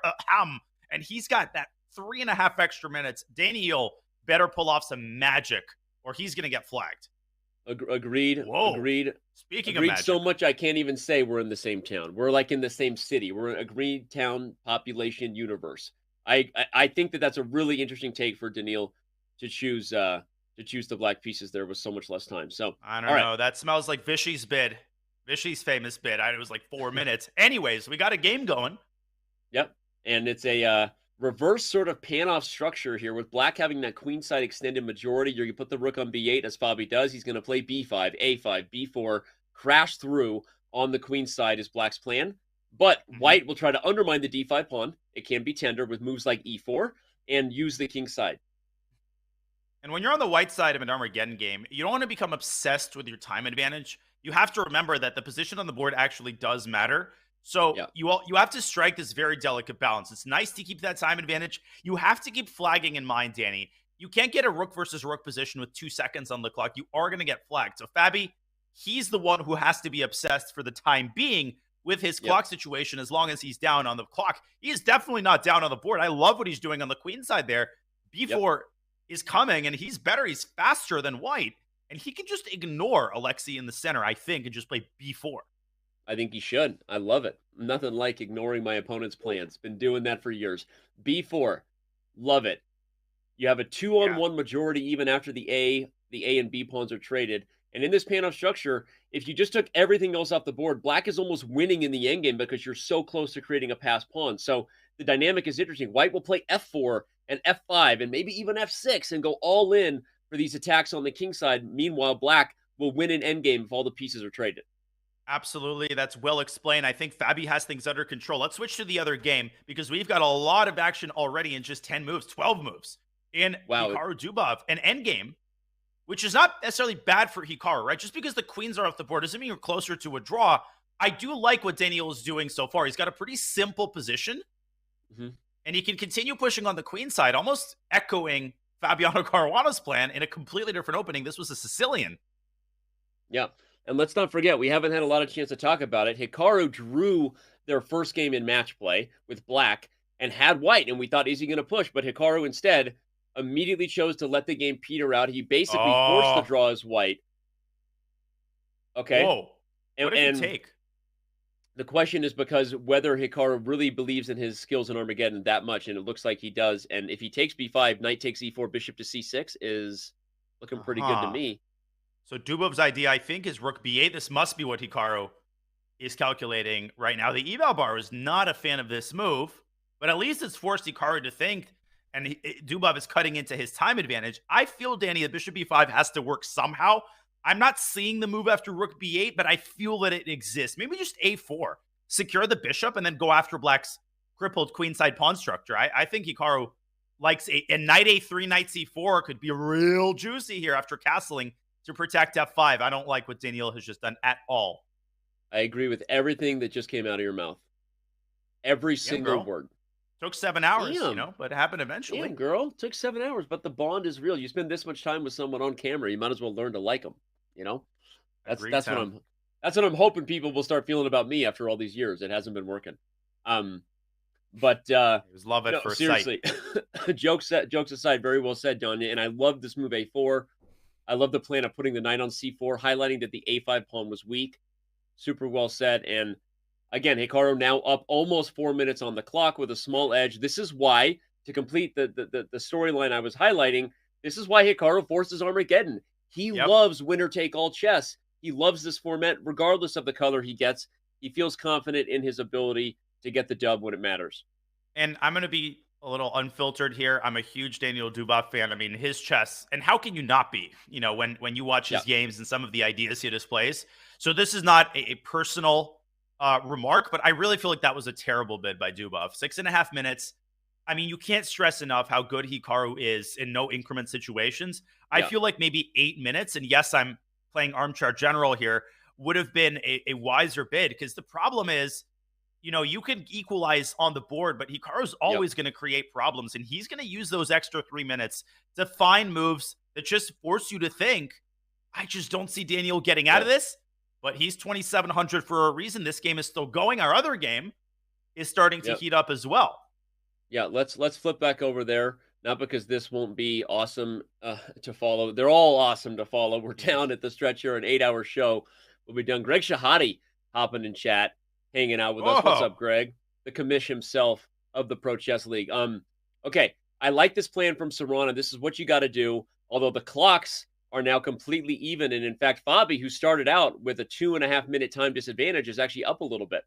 and he's got that 3.5 extra minutes. Daniil better pull off some magic, or he's going to get flagged. Agreed. Whoa. Agreed. Speaking of magic. So much I can't even say we're in the same town. We're like in the same city. We're an agreed town population universe. I think that's a really interesting take for Daniil to choose the black pieces there with so much less time. So I don't know. That smells like Vishy's bid. Vishy's famous bid. It was like 4 minutes. Anyways, we got a game going. Yep. And it's a reverse sort of pan-off structure here with black having that queenside extended majority. You're going to put the rook on b8 as Fabi does. He's going to play b5, a5, b4, crash through on the queenside is black's plan. But white will try to undermine the d5 pawn. It can be tender with moves like e4 and use the king side. And when you're on the white side of an Armageddon game, you don't want to become obsessed with your time advantage. You have to remember that the position on the board actually does matter. So you have to strike this very delicate balance. It's nice to keep that time advantage. You have to keep flagging in mind, Danny. You can't get a rook versus rook position with 2 seconds on the clock. You are going to get flagged. So Fabi, he's the one who has to be obsessed for the time being with his clock situation as long as he's down on the clock. He is definitely not down on the board. I love what he's doing on the queen side there. B4 is coming, and he's better. He's faster than white, and he can just ignore Alexei in the center, I think, and just play B4. I think he should. I love it. Nothing like ignoring my opponent's plans. Been doing that for years. B4, love it. You have a 2-on-1 majority even after the A and B pawns are traded. And in this pan-off structure, if you just took everything else off the board, black is almost winning in the endgame because you're so close to creating a passed pawn. So the dynamic is interesting. White will play F4 and F5 and maybe even F6 and go all in for these attacks on the king side. Meanwhile, black will win an endgame if all the pieces are traded. Absolutely. That's well explained. I think Fabi has things under control. Let's switch to the other game because we've got a lot of action already in just 10 moves, 12 moves in Hikaru Dubov. An endgame, which is not necessarily bad for Hikaru, right? Just because the queens are off the board doesn't mean you're closer to a draw. I do like what Daniel is doing so far. He's got a pretty simple position, and he can continue pushing on the queen side, almost echoing Fabiano Caruana's plan in a completely different opening. This was a Sicilian. Yeah. And let's not forget, we haven't had a lot of chance to talk about it. Hikaru drew their first game in match play with black and had white, and we thought, is he going to push? But Hikaru instead immediately chose to let the game peter out. He basically forced the draw as white. Okay. Whoa. What did he take? The question is because whether Hikaru really believes in his skills in Armageddon that much, and it looks like he does. And if he takes b5, knight takes e4, bishop to c6 is looking pretty good to me. So Dubov's idea, I think, is rook b8. This must be what Hikaru is calculating right now. The eval bar is not a fan of this move, but at least it's forced Hikaru to think, and Dubov is cutting into his time advantage. I feel, Danny, that bishop b5 has to work somehow. I'm not seeing the move after rook b8, but I feel that it exists. Maybe just a4. Secure the bishop and then go after black's crippled queenside pawn structure. I think Hikaru likes a knight a3, knight c4 could be real juicy here after castling to protect f5. I don't like what Daniel has just done at all. I agree with everything that just came out of your mouth. Every single word. Took 7 hours, but it happened eventually. Damn, girl. Took 7 hours, but the bond is real. You spend this much time with someone on camera, you might as well learn to like them. That's what I'm hoping people will start feeling about me after all these years. It hasn't been working. But love it for seriously. jokes aside, very well said, Donya. And I love this move a4. I love the plan of putting the knight on c4, highlighting that the a5 pawn was weak. Super well said. And again, Hikaru now up almost 4 minutes on the clock with a small edge. This is why, to complete the storyline I was highlighting, this is why Hikaru forces Armageddon. He loves winner-take-all chess. He loves this format regardless of the color he gets. He feels confident in his ability to get the dub when it matters. And I'm going to be a little unfiltered here. I'm a huge Daniel Dubov fan. I mean, his chess, and how can you not be, when you watch his games and some of the ideas he displays. So this is not a personal remark, but I really feel like that was a terrible bid by Dubov. 6.5 minutes. I mean, you can't stress enough how good Hikaru is in no increment situations. I feel like maybe 8 minutes, and yes, I'm playing armchair general here, would have been a wiser bid, because the problem is, you can equalize on the board, but Hikaru's always going to create problems, and he's going to use those extra 3 minutes to find moves that just force you to think, I just don't see Daniel getting out of this, but he's 2,700 for a reason. This game is still going. Our other game is starting to heat up as well. Yeah, let's flip back over there. Not because this won't be awesome to follow. They're all awesome to follow. We're down at the stretch here, an 8-hour show. We'll be done. Greg Shahadi hopping in chat, hanging out with us. What's up, Greg? The commish himself of the Pro Chess League. Okay, I like this plan from Serrana. This is what you got to do. Although the clocks are now completely even, and in fact, Fabi, who started out with a 2.5 minute time disadvantage, is actually up a little bit.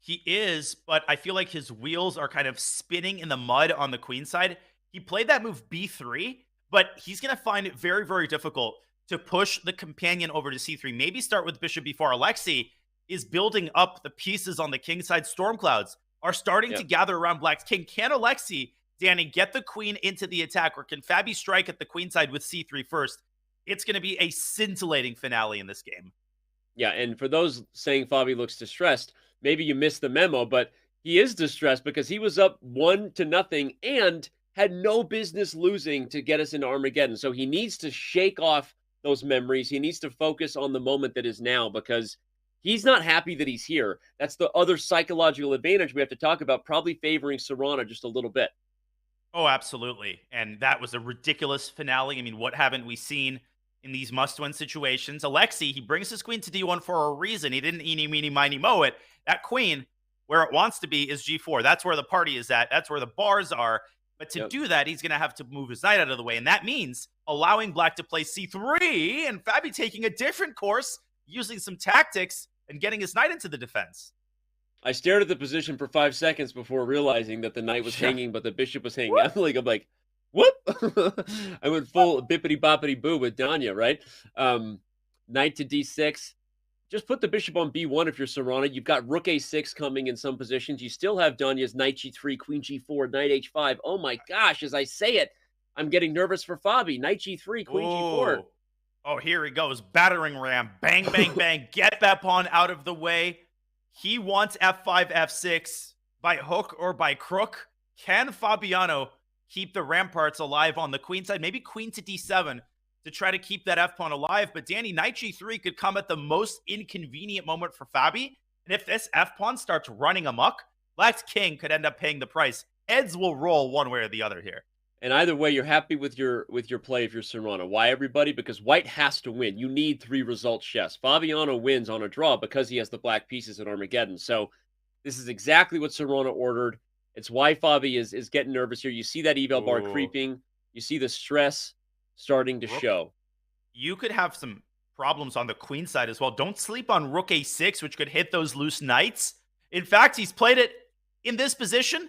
He is, but I feel like his wheels are kind of spinning in the mud on the queen side. He played that move b3, but he's going to find it very, very difficult to push the companion over to c3. Maybe start with bishop b4. Alexi is building up the pieces on the king side. Storm clouds are starting to gather around black's king. Can Alexi, Danny, get the queen into the attack, or can Fabi strike at the queen side with c3 first? It's going to be a scintillating finale in this game. Yeah, and for those saying Fabi looks distressed, maybe you missed the memo, but he is distressed because he was up 1-0 and had no business losing to get us into Armageddon. So he needs to shake off those memories. He needs to focus on the moment that is now, because he's not happy that he's here. That's the other psychological advantage we have to talk about, probably favoring Serrano just a little bit. Oh, absolutely. And that was a ridiculous finale. I mean, what haven't we seen in these must-win situations? Alexi, he brings his queen to d1 for a reason. He didn't eeny, meeny, miny, moe it. That queen, where it wants to be, is g4. That's where the party is at. That's where the bars are. But to do that, he's going to have to move his knight out of the way. And that means allowing black to play c3 and Fabi taking a different course, using some tactics and getting his knight into the defense. I stared at the position for 5 seconds before realizing that the knight was hanging, but the bishop was hanging. I'm like, whoop! I went full bippity boppity boo with Danya, right? Knight to d6. Just put the bishop on b1 if you're Serrano. You've got rook a6 coming in some positions. You still have Danya's knight g3, queen g4, knight h5. Oh my gosh, as I say it, I'm getting nervous for Fabi. Knight g3, queen g4. Oh, here he goes. Battering ram. Bang, bang, bang. Get that pawn out of the way. He wants f5, f6 by hook or by crook. Can Fabiano keep the ramparts alive on the queen side? Maybe queen to d7 to try to keep that f-pawn alive. But Danny, knight g3 could come at the most inconvenient moment for Fabi. And if this f-pawn starts running amok, black's king could end up paying the price. Heads will roll one way or the other here. And either way, you're happy with your play if you're Serrano. Why, everybody? Because white has to win. You need 3 results chess. Fabiano wins on a draw because he has the black pieces at Armageddon. So this is exactly what Serrano ordered. It's why Fabi is getting nervous here. You see that eval bar creeping. You see the stress starting to show. You could have some problems on the queen side as well. Don't sleep on rook a6, which could hit those loose knights. In fact, he's played it in this position,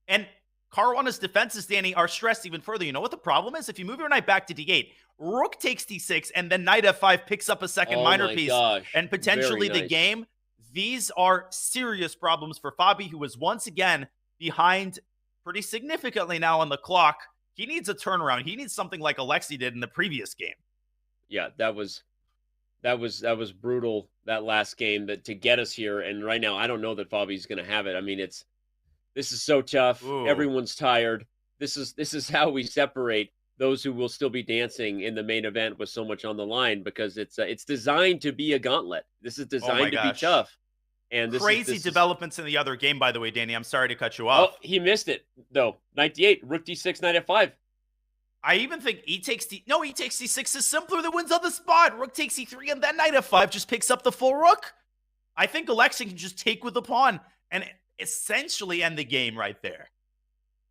and Caruana's defenses, Danny, are stressed even further. You know what the problem is? If you move your knight back to d8, rook takes d6, and then knight f5 picks up a second minor piece, and potentially the game. These are serious problems for Fabi, who is once again behind pretty significantly now on the clock. He needs a turnaround. He needs something like Alexi did in the previous game. Yeah, that was brutal, that last game, that to get us here. And right now, I don't know that Fabi's going to have it. I mean, this is so tough. Everyone's tired. This is how we separate those who will still be dancing in the main event with so much on the line, because it's designed to be a gauntlet. This is designed to be tough. And crazy developments in the other game, by the way, Danny. I'm sorry to cut you off. Oh, he missed it though. Knight d8, rook d6, knight f5. I even think e takes d6 is simpler than wins on the spot. Rook takes e3, and then knight f5 just picks up the full rook. I think Alexi can just take with the pawn and essentially end the game right there.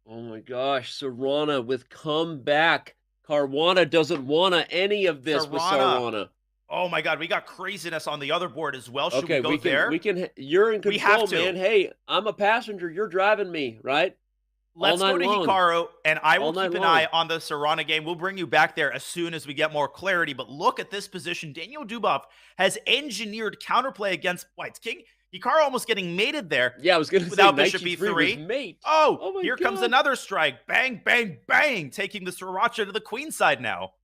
Oh my gosh, Serrano with comeback. Caruana doesn't want any of this with Serrano. Oh my God, we got craziness on the other board as well. Should we go there? We can. You're in control, man. Hey, I'm a passenger. You're driving me, right? Let's go to Hikaru, and I will keep an eye on the Serrano game. We'll bring you back there as soon as we get more clarity. But look at this position. Daniel Dubov has engineered counterplay against white's king. Hikaru almost getting mated there. Yeah, I was going to say without bishop e3. Mate. Oh here comes another strike. Bang, bang, bang, taking the Sriracha to the queen side now.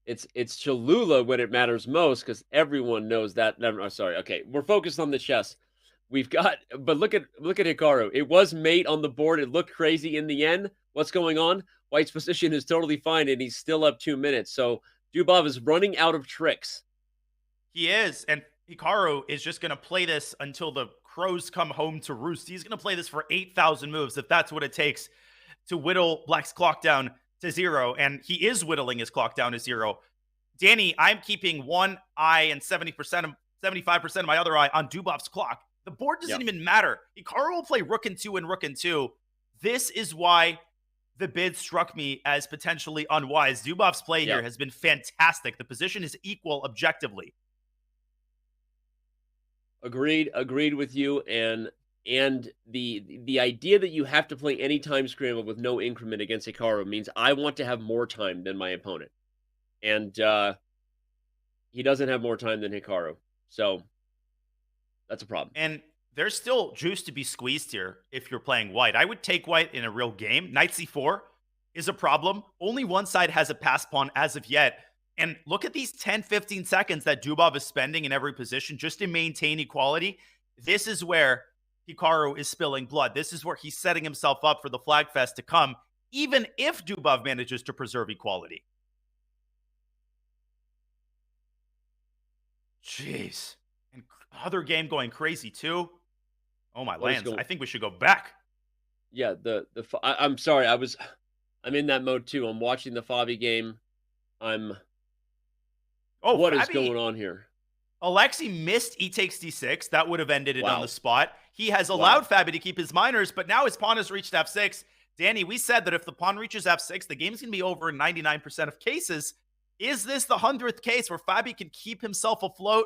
It's Cholula when it matters most, because everyone knows that. Sorry. Okay, we're focused on the chess. But look at Hikaru. It was mate on the board. It looked crazy in the end. What's going on? White's position is totally fine, and he's still up 2 minutes. So Dubov is running out of tricks. He is, and Hikaru is just going to play this until the crows come home to roost. He's going to play this for 8,000 moves, if that's what it takes to whittle Black's clock down to 0. And he is whittling his clock down to 0. Danny, I'm keeping one eye and 75% of my other eye on Dubov's clock. The board doesn't even matter. Hikaru will play rook and 2 and rook and 2. This is why the bid struck me as potentially unwise. Dubov's play here has been fantastic. The position is equal objectively. Agreed with you. And the idea that you have to play any time scramble with no increment against Hikaru means I want to have more time than my opponent. And he doesn't have more time than Hikaru. So that's a problem. And there's still juice to be squeezed here if you're playing white. I would take white in a real game. Knight c4 is a problem. Only one side has a pass pawn as of yet. And look at these 10, 15 seconds that Dubov is spending in every position just to maintain equality. This is where Hikaru is spilling blood. This is where he's setting himself up for the flag fest to come, even if Dubov manages to preserve equality. Jeez. And other game going crazy too. Oh my lands. I think we should go back. Yeah, I'm sorry. I'm in that mode too. I'm watching the Fabi game. What is going on here? Alexei missed e takes d6. That would have ended it on the spot. He has allowed Fabi to keep his minors, but now his pawn has reached f6. Danny, we said that if the pawn reaches f6, the game's going to be over in 99% of cases. Is this the 100th case where Fabi can keep himself afloat?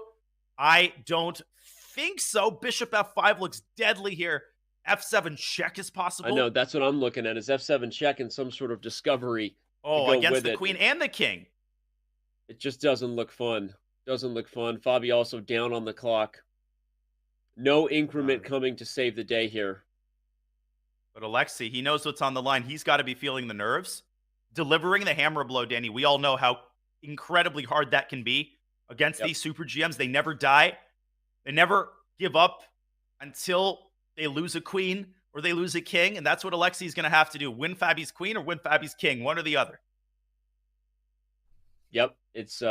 I don't think so. Bishop f5 looks deadly here. f7 check is possible. I know, that's what I'm looking at, is f7 check and some sort of discovery. Oh, against the queen and the king. It just doesn't look fun. Doesn't look fun. Fabi also down on the clock. No increment coming to save the day here. But Alexei, he knows what's on the line. He's got to be feeling the nerves. Delivering the hammer blow, Danny, we all know how incredibly hard that can be against these super GMs. They never die. They never give up until they lose a queen or they lose a king. And that's what Alexei's going to have to do. Win Fabi's queen or win Fabi's king. One or the other. Yep. It's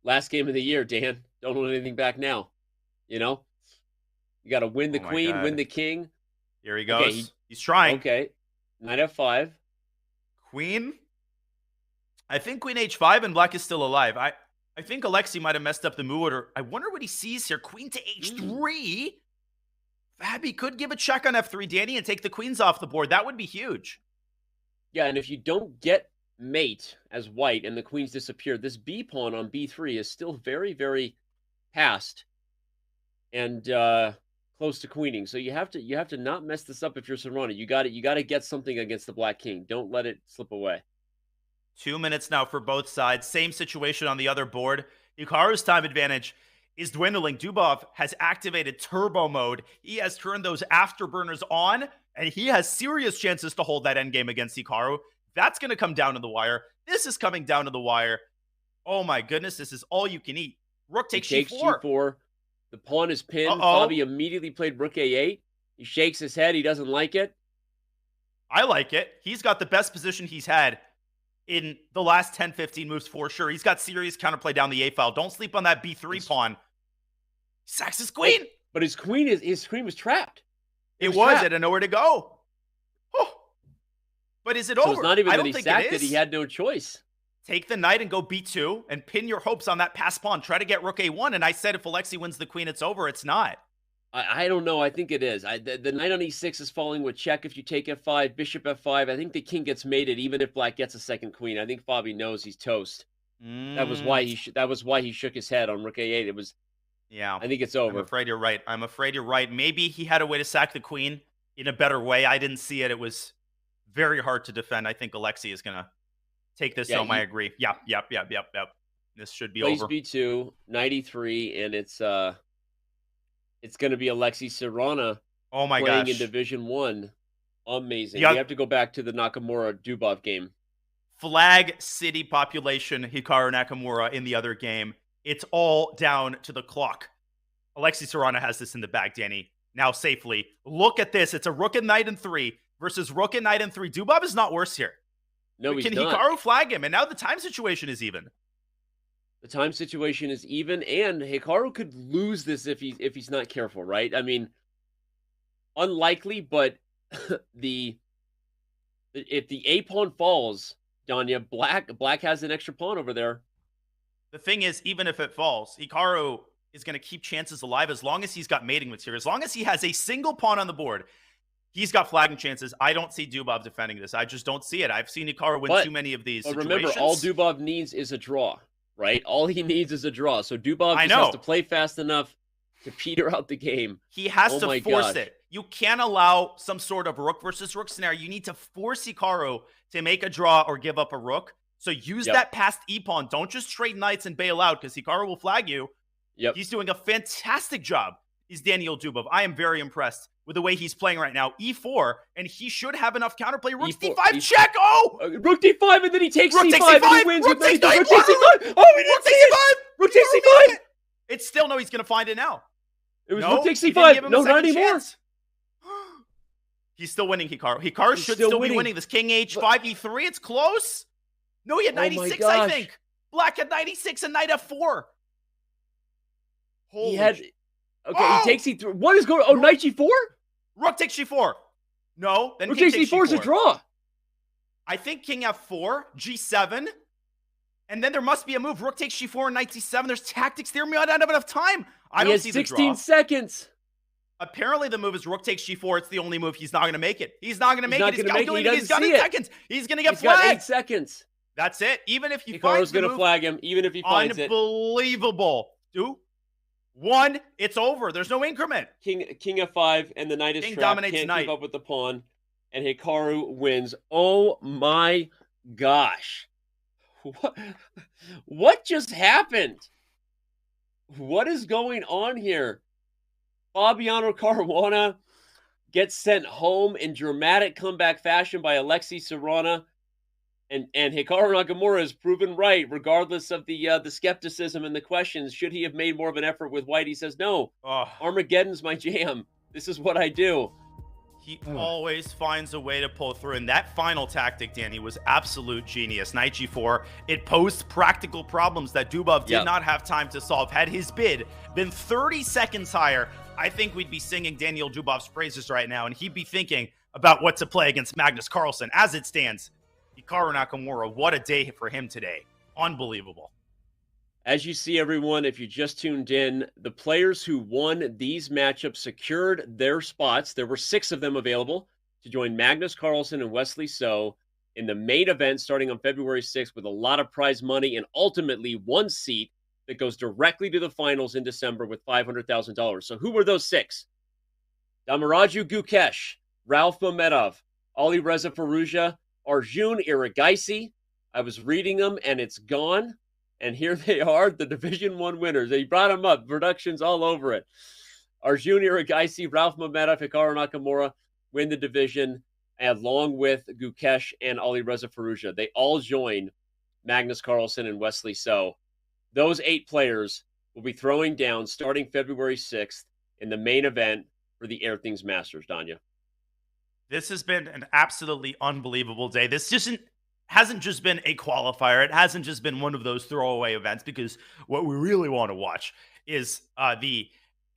last game of the year, Dan. Don't hold anything back now. You know? You got to win the queen, win the king. Here he goes. Okay, he's trying. Okay. Knight f5. Queen. I think queen h5 and black is still alive. I think Alexei might have messed up the move order. I wonder what he sees here. Queen to h3. Fabi could give a check on f3, Danny, and take the queens off the board. That would be huge. Yeah, and if you don't get mate as white and the queens disappear, this b pawn on b3 is still very, very passed and close to queening. So you have to not mess this up if you're Serrano. You got to get something against the black king. Don't let it slip away. 2 minutes now for both sides. Same situation on the other board. Hikaru's time advantage is dwindling. Dubov has activated turbo mode. He has turned those afterburners on, and he has serious chances to hold that endgame against Hikaru. That's going to come down to the wire. This is coming down to the wire. Oh my goodness, this is all you can eat. Rook takes g4. The pawn is pinned. Fabi immediately played rook a8. He shakes his head. He doesn't like it. I like it. He's got the best position he's had in the last 10, 15 moves for sure. He's got serious counterplay down the A file. Don't sleep on that B3 pawn. He sacks his queen. Oh, but his queen was trapped. It was. It had nowhere to go. Oh. But is it over? It's not even that he sacked it. He had no choice. Take the knight and go b2 and pin your hopes on that pass pawn. Try to get rook a1. And I said if Alexei wins the queen, it's over. It's not. I don't know. I think it is. The knight on e6 is falling with check if you take f5, bishop f5. I think the king gets mated even if black gets a second queen. I think Fabi knows he's toast. That was why he shook his head on rook a8. It was. Yeah. I think it's over. I'm afraid you're right. Maybe he had a way to sack the queen in a better way. I didn't see it. It was very hard to defend. I think Alexei is going to take this home. I agree. Yep. This should be over. Plays b2, knight e3, and it's going to be Alexei Serrano playing in Division 1. Amazing. We have to go back to the Nakamura-Dubov game. Flag city population, Hikaru Nakamura in the other game. It's all down to the clock. Alexei Serrano has this in the bag, Danny. Now safely. Look at this. It's a rook and knight in 3 versus rook and knight in 3. Dubov is not worse here. No, he's not. Can Hikaru flag him? And now the time situation is even. The time situation is even, and Hikaru could lose this if he's not careful, right? I mean, unlikely, but if the A pawn falls, Danya, black has an extra pawn over there. The thing is, even if it falls, Hikaru is going to keep chances alive as long as he's got mating material. As long as he has a single pawn on the board, he's got flagging chances. I don't see Dubov defending this. I just don't see it. I've seen Hikaru win too many of these situations. Remember, all Dubov needs is a draw. Right? All he needs is a draw. So Dubov just has to play fast enough to peter out the game. He has Oh to my force gosh. it. You can't allow some sort of rook versus rook scenario. You need to force Hikaru to make a draw or give up a rook. So use Yep. that past e-pawn. Don't just trade knights and bail out because Hikaru will flag you. Yep. He's doing a fantastic job. He's Daniel Dubov. I am very impressed with the way he's playing right now. E4, and he should have enough counterplay. Rook E4, D5 check. Oh! Rook D5, and then he takes Rook C5, takes and he C5. wins Rook with takes Rook C5. takes C5. Oh, we didn't Rook see takes it. C5. Rook takes C5. It's still no, he's going to find it now. It was No, Rook takes he didn't give C5. him No, a not second anymore. chance. He's still winning, Hikaru. Hikaru He's should still still be winning. winning this. King H5, E3. It's close. No, he had Oh my 96, I gosh. think. Black had 96 and knight F4. Holy He had. sh- Okay, Oh! he takes C3. What is going? Oh, knight G4. Rook takes G4. No, then Rook king takes takes C4 is a G4. draw. I think king F4, G7. And then there must be a move. Rook takes G4 and knight C7. There's tactics there. We might not have enough time. I He don't has see the 16 draw. seconds. Apparently, the move is Rook takes G4. It's the only move. He's not going to make it. He's not going to He's make not it. He's gonna make it. He calculating. He's got doesn't 8 see it. seconds. He's going to get He's got 8 flagged. seconds. That's it. Even if he Hikaru's finds the going to move, flag him, even if he finds it. unbelievable. 2, 1, it's over. There's no increment. King F5, and the knight is King trapped. dominates Can't knight. keep up with the pawn, and Hikaru wins. Oh my gosh! What just happened? What is going on here? Fabiano Caruana gets sent home in dramatic comeback fashion by Alexei Serrana. And Hikaru Nakamura is proven right, regardless of the skepticism and the questions. Should he have made more of an effort with white? He says, no, Oh, Armageddon's my jam. This is what I do. he always finds a way to pull through. And that final tactic, Danny, was absolute genius. Knight G4. It posed practical problems that Dubov did Yep. not have time to solve. Had his bid been 30 seconds higher, I think we'd be singing Daniel Dubov's praises right now, and he'd be thinking about what to play against Magnus Carlsen. As it stands, Hikaru Nakamura, what a day for him today. Unbelievable. As you see, everyone, if you just tuned in, the players who won these matchups secured their spots. There were 6 of them available to join Magnus Carlsen and Wesley So in the main event starting on February 6th with a lot of prize money and ultimately 1 seat that goes directly to the finals in December with $500,000. So who were those 6? Damaraju Gukesh, Ralph Mamedov, Ali Reza Faruja, Arjun Iragaisi. I was reading them and it's gone. And here they are, the Division 1 winners. They brought them up. Production's all over it. Arjun Iragaisi, Ralph Mamedov, Hikaru Nakamura win the division, along with Gukesh and Ali Reza Faruja. They all join Magnus Carlsen and Wesley So. Those 8 players will be throwing down starting February 6th in the main event for the Airthings Masters, Danya. This has been an absolutely unbelievable day. This hasn't just been a qualifier. It hasn't just been one of those throwaway events, because what we really want to watch is the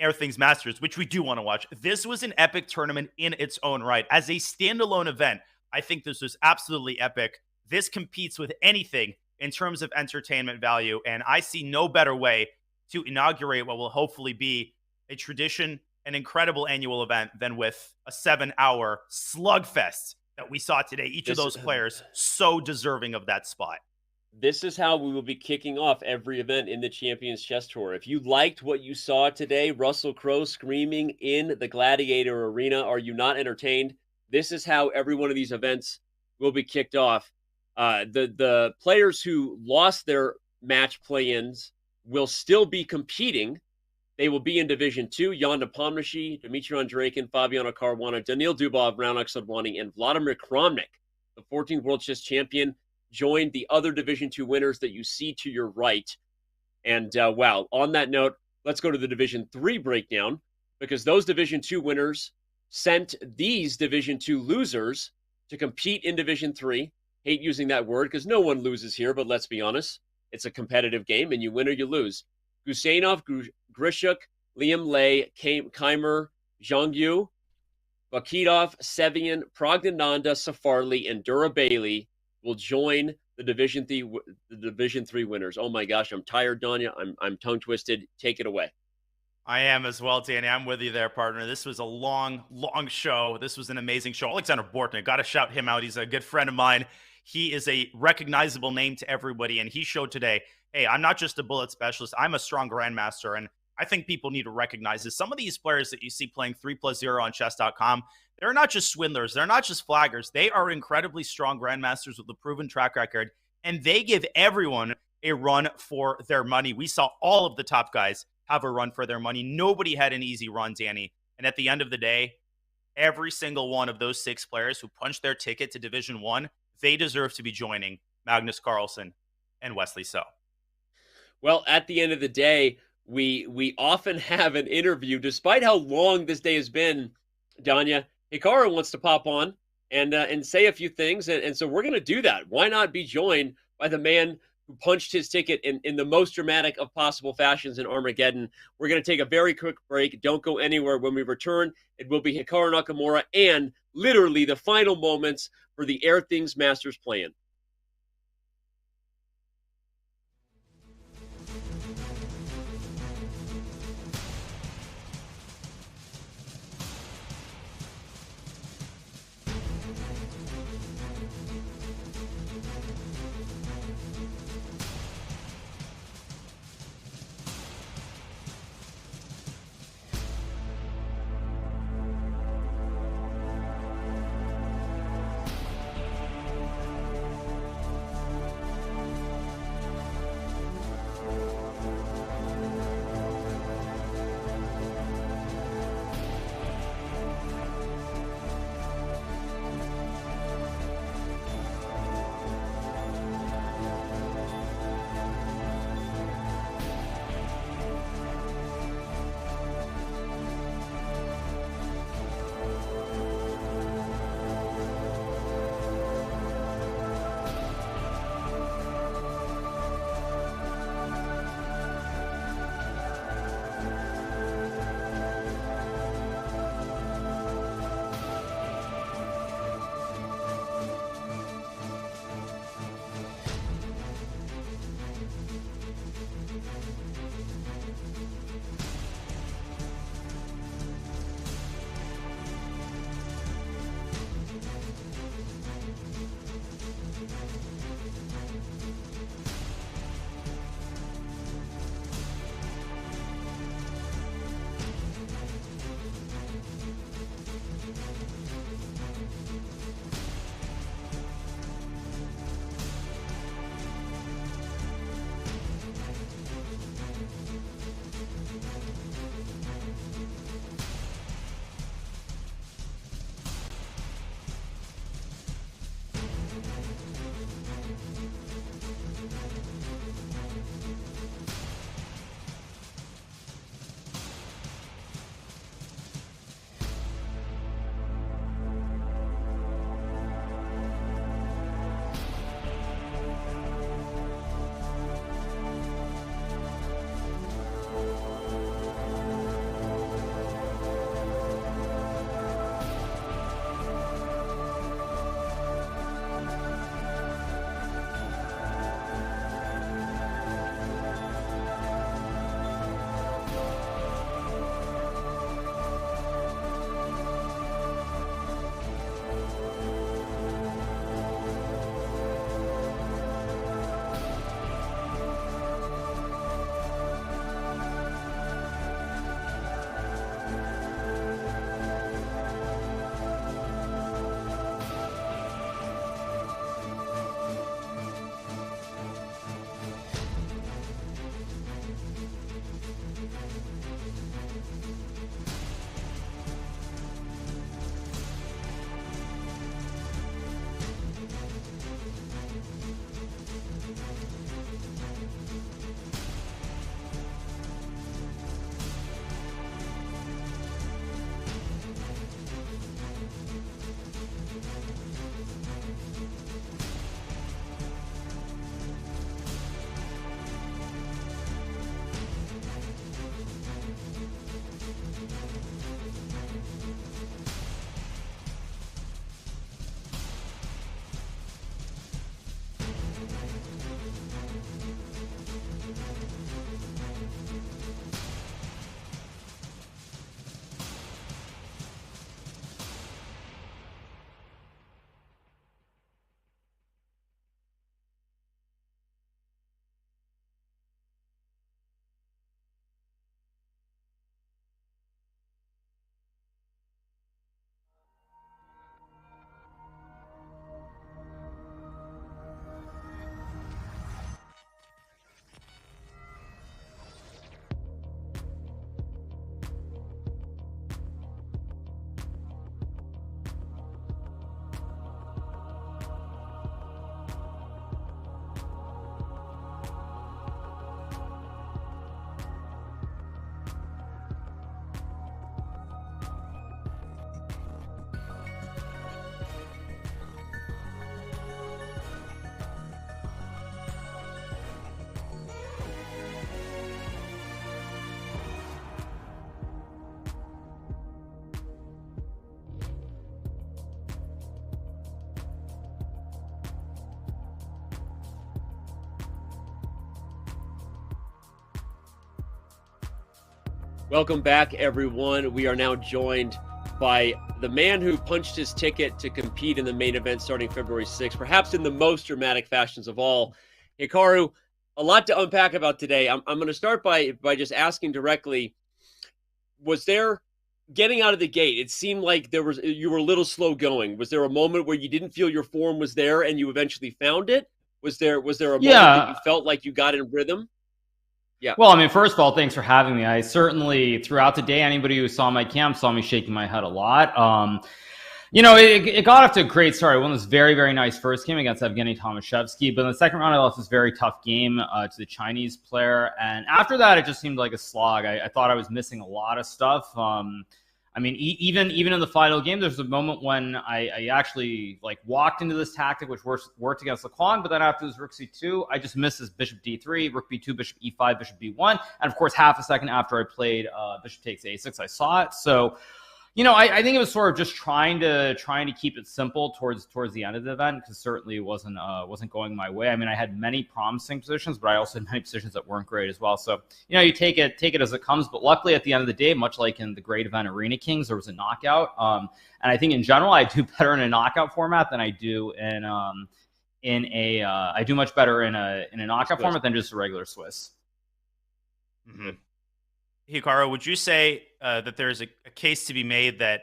Airthings Masters, which we do want to watch. This was an epic tournament in its own right. As a standalone event, I think this was absolutely epic. This competes with anything in terms of entertainment value, and I see no better way to inaugurate what will hopefully be a tradition, an incredible annual event, than with a 7-hour slugfest that we saw today. Each of those players so deserving of that spot. This is how we will be kicking off every event in the Champions Chess Tour. If you liked what you saw today, Russell Crowe screaming in the Gladiator Arena, are you not entertained? This is how every one of these events will be kicked off. The players who lost their match play-ins will still be competing. They will be in Division 2. Jan Nepomniachtchi, Dmitry Andreikin, Fabiano Caruana, Daniil Dubov, Raunak Sodwani, and Vladimir Kramnik, the 14th World Chess Champion, joined the other Division 2 winners that you see to your right. And wow, on that note, let's go to the Division 3 breakdown, because those Division 2 winners sent these Division 2 losers to compete in Division 3. Hate using that word because no one loses here, but let's be honest. It's a competitive game, and you win or you lose. Gusainov, Grishuk, Liam Lay, Keimer, Zhangyu, Vakitov, Sevian, Progdananda, Safarli, and Dura Bailey will join the Division 3 winners. Oh my gosh, I'm tired, Danya. I'm tongue twisted. Take it away. I am as well, Danny. I'm with you there, partner. This was a long show. This was an amazing show. Alexander Bortnik, got to shout him out. He's a good friend of mine. He is a recognizable name to everybody, and he showed today, hey, I'm not just a bullet specialist. I'm a strong grandmaster, and I think people need to recognize is some of these players that you see playing 3+0 on chess.com, they're not just swindlers. They're not just flaggers. They are incredibly strong grandmasters with a proven track record, and they give everyone a run for their money. We saw all of the top guys have a run for their money. Nobody had an easy run, Danny. And at the end of the day, every single one of those 6 players who punched their ticket to Division 1, they deserve to be joining Magnus Carlsen and Wesley So. Well, at the end of the day, we often have an interview, despite how long this day has been. Danya, Hikaru wants to pop on and say a few things, and so we're going to do that. Why not be joined by the man who punched his ticket in the most dramatic of possible fashions in Armageddon? We're going to take a very quick break. Don't go anywhere. When we return, it will be Hikaru Nakamura and literally the final moments for the Airthings Masters plan. Welcome back, everyone. We are now joined by the man who punched his ticket to compete in the main event starting February 6th, perhaps in the most dramatic fashions of all. Hikaru, a lot to unpack about today. I'm going to start by just asking directly, was there, getting out of the gate, it seemed like you were a little slow going. Was there a moment where you didn't feel your form was there and you eventually found it? Was there a moment that you felt like you got in rhythm? Yeah. Well, I mean, first of all, thanks for having me. I certainly, throughout the day, anybody who saw my camp saw me shaking my head a lot. It got off to a great start. I won this very, very nice first game against Evgeny Tomaszewski, but in the second round, I lost this very tough game to the Chinese player. And after that, it just seemed like a slog. I thought I was missing a lot of stuff. Even in the final game, there's a moment when I actually walked into this tactic, which worked against Laquan, but then after this rook c2, I just missed this bishop d3, rook b2, bishop e5, bishop b1, and of course half a second after I played bishop takes a6, I saw it. So, I think it was sort of just trying to keep it simple towards the end of the event, because certainly it wasn't going my way. I mean, I had many promising positions, but I also had many positions that weren't great as well. So, you take it as it comes. But luckily, at the end of the day, much like in the great event Arena Kings, there was a knockout. And I think in general, I do better in a knockout format than I do I do much better in a knockout format than just a regular Swiss. Mm-hmm. Hikaru, would you say that there's a case to be made that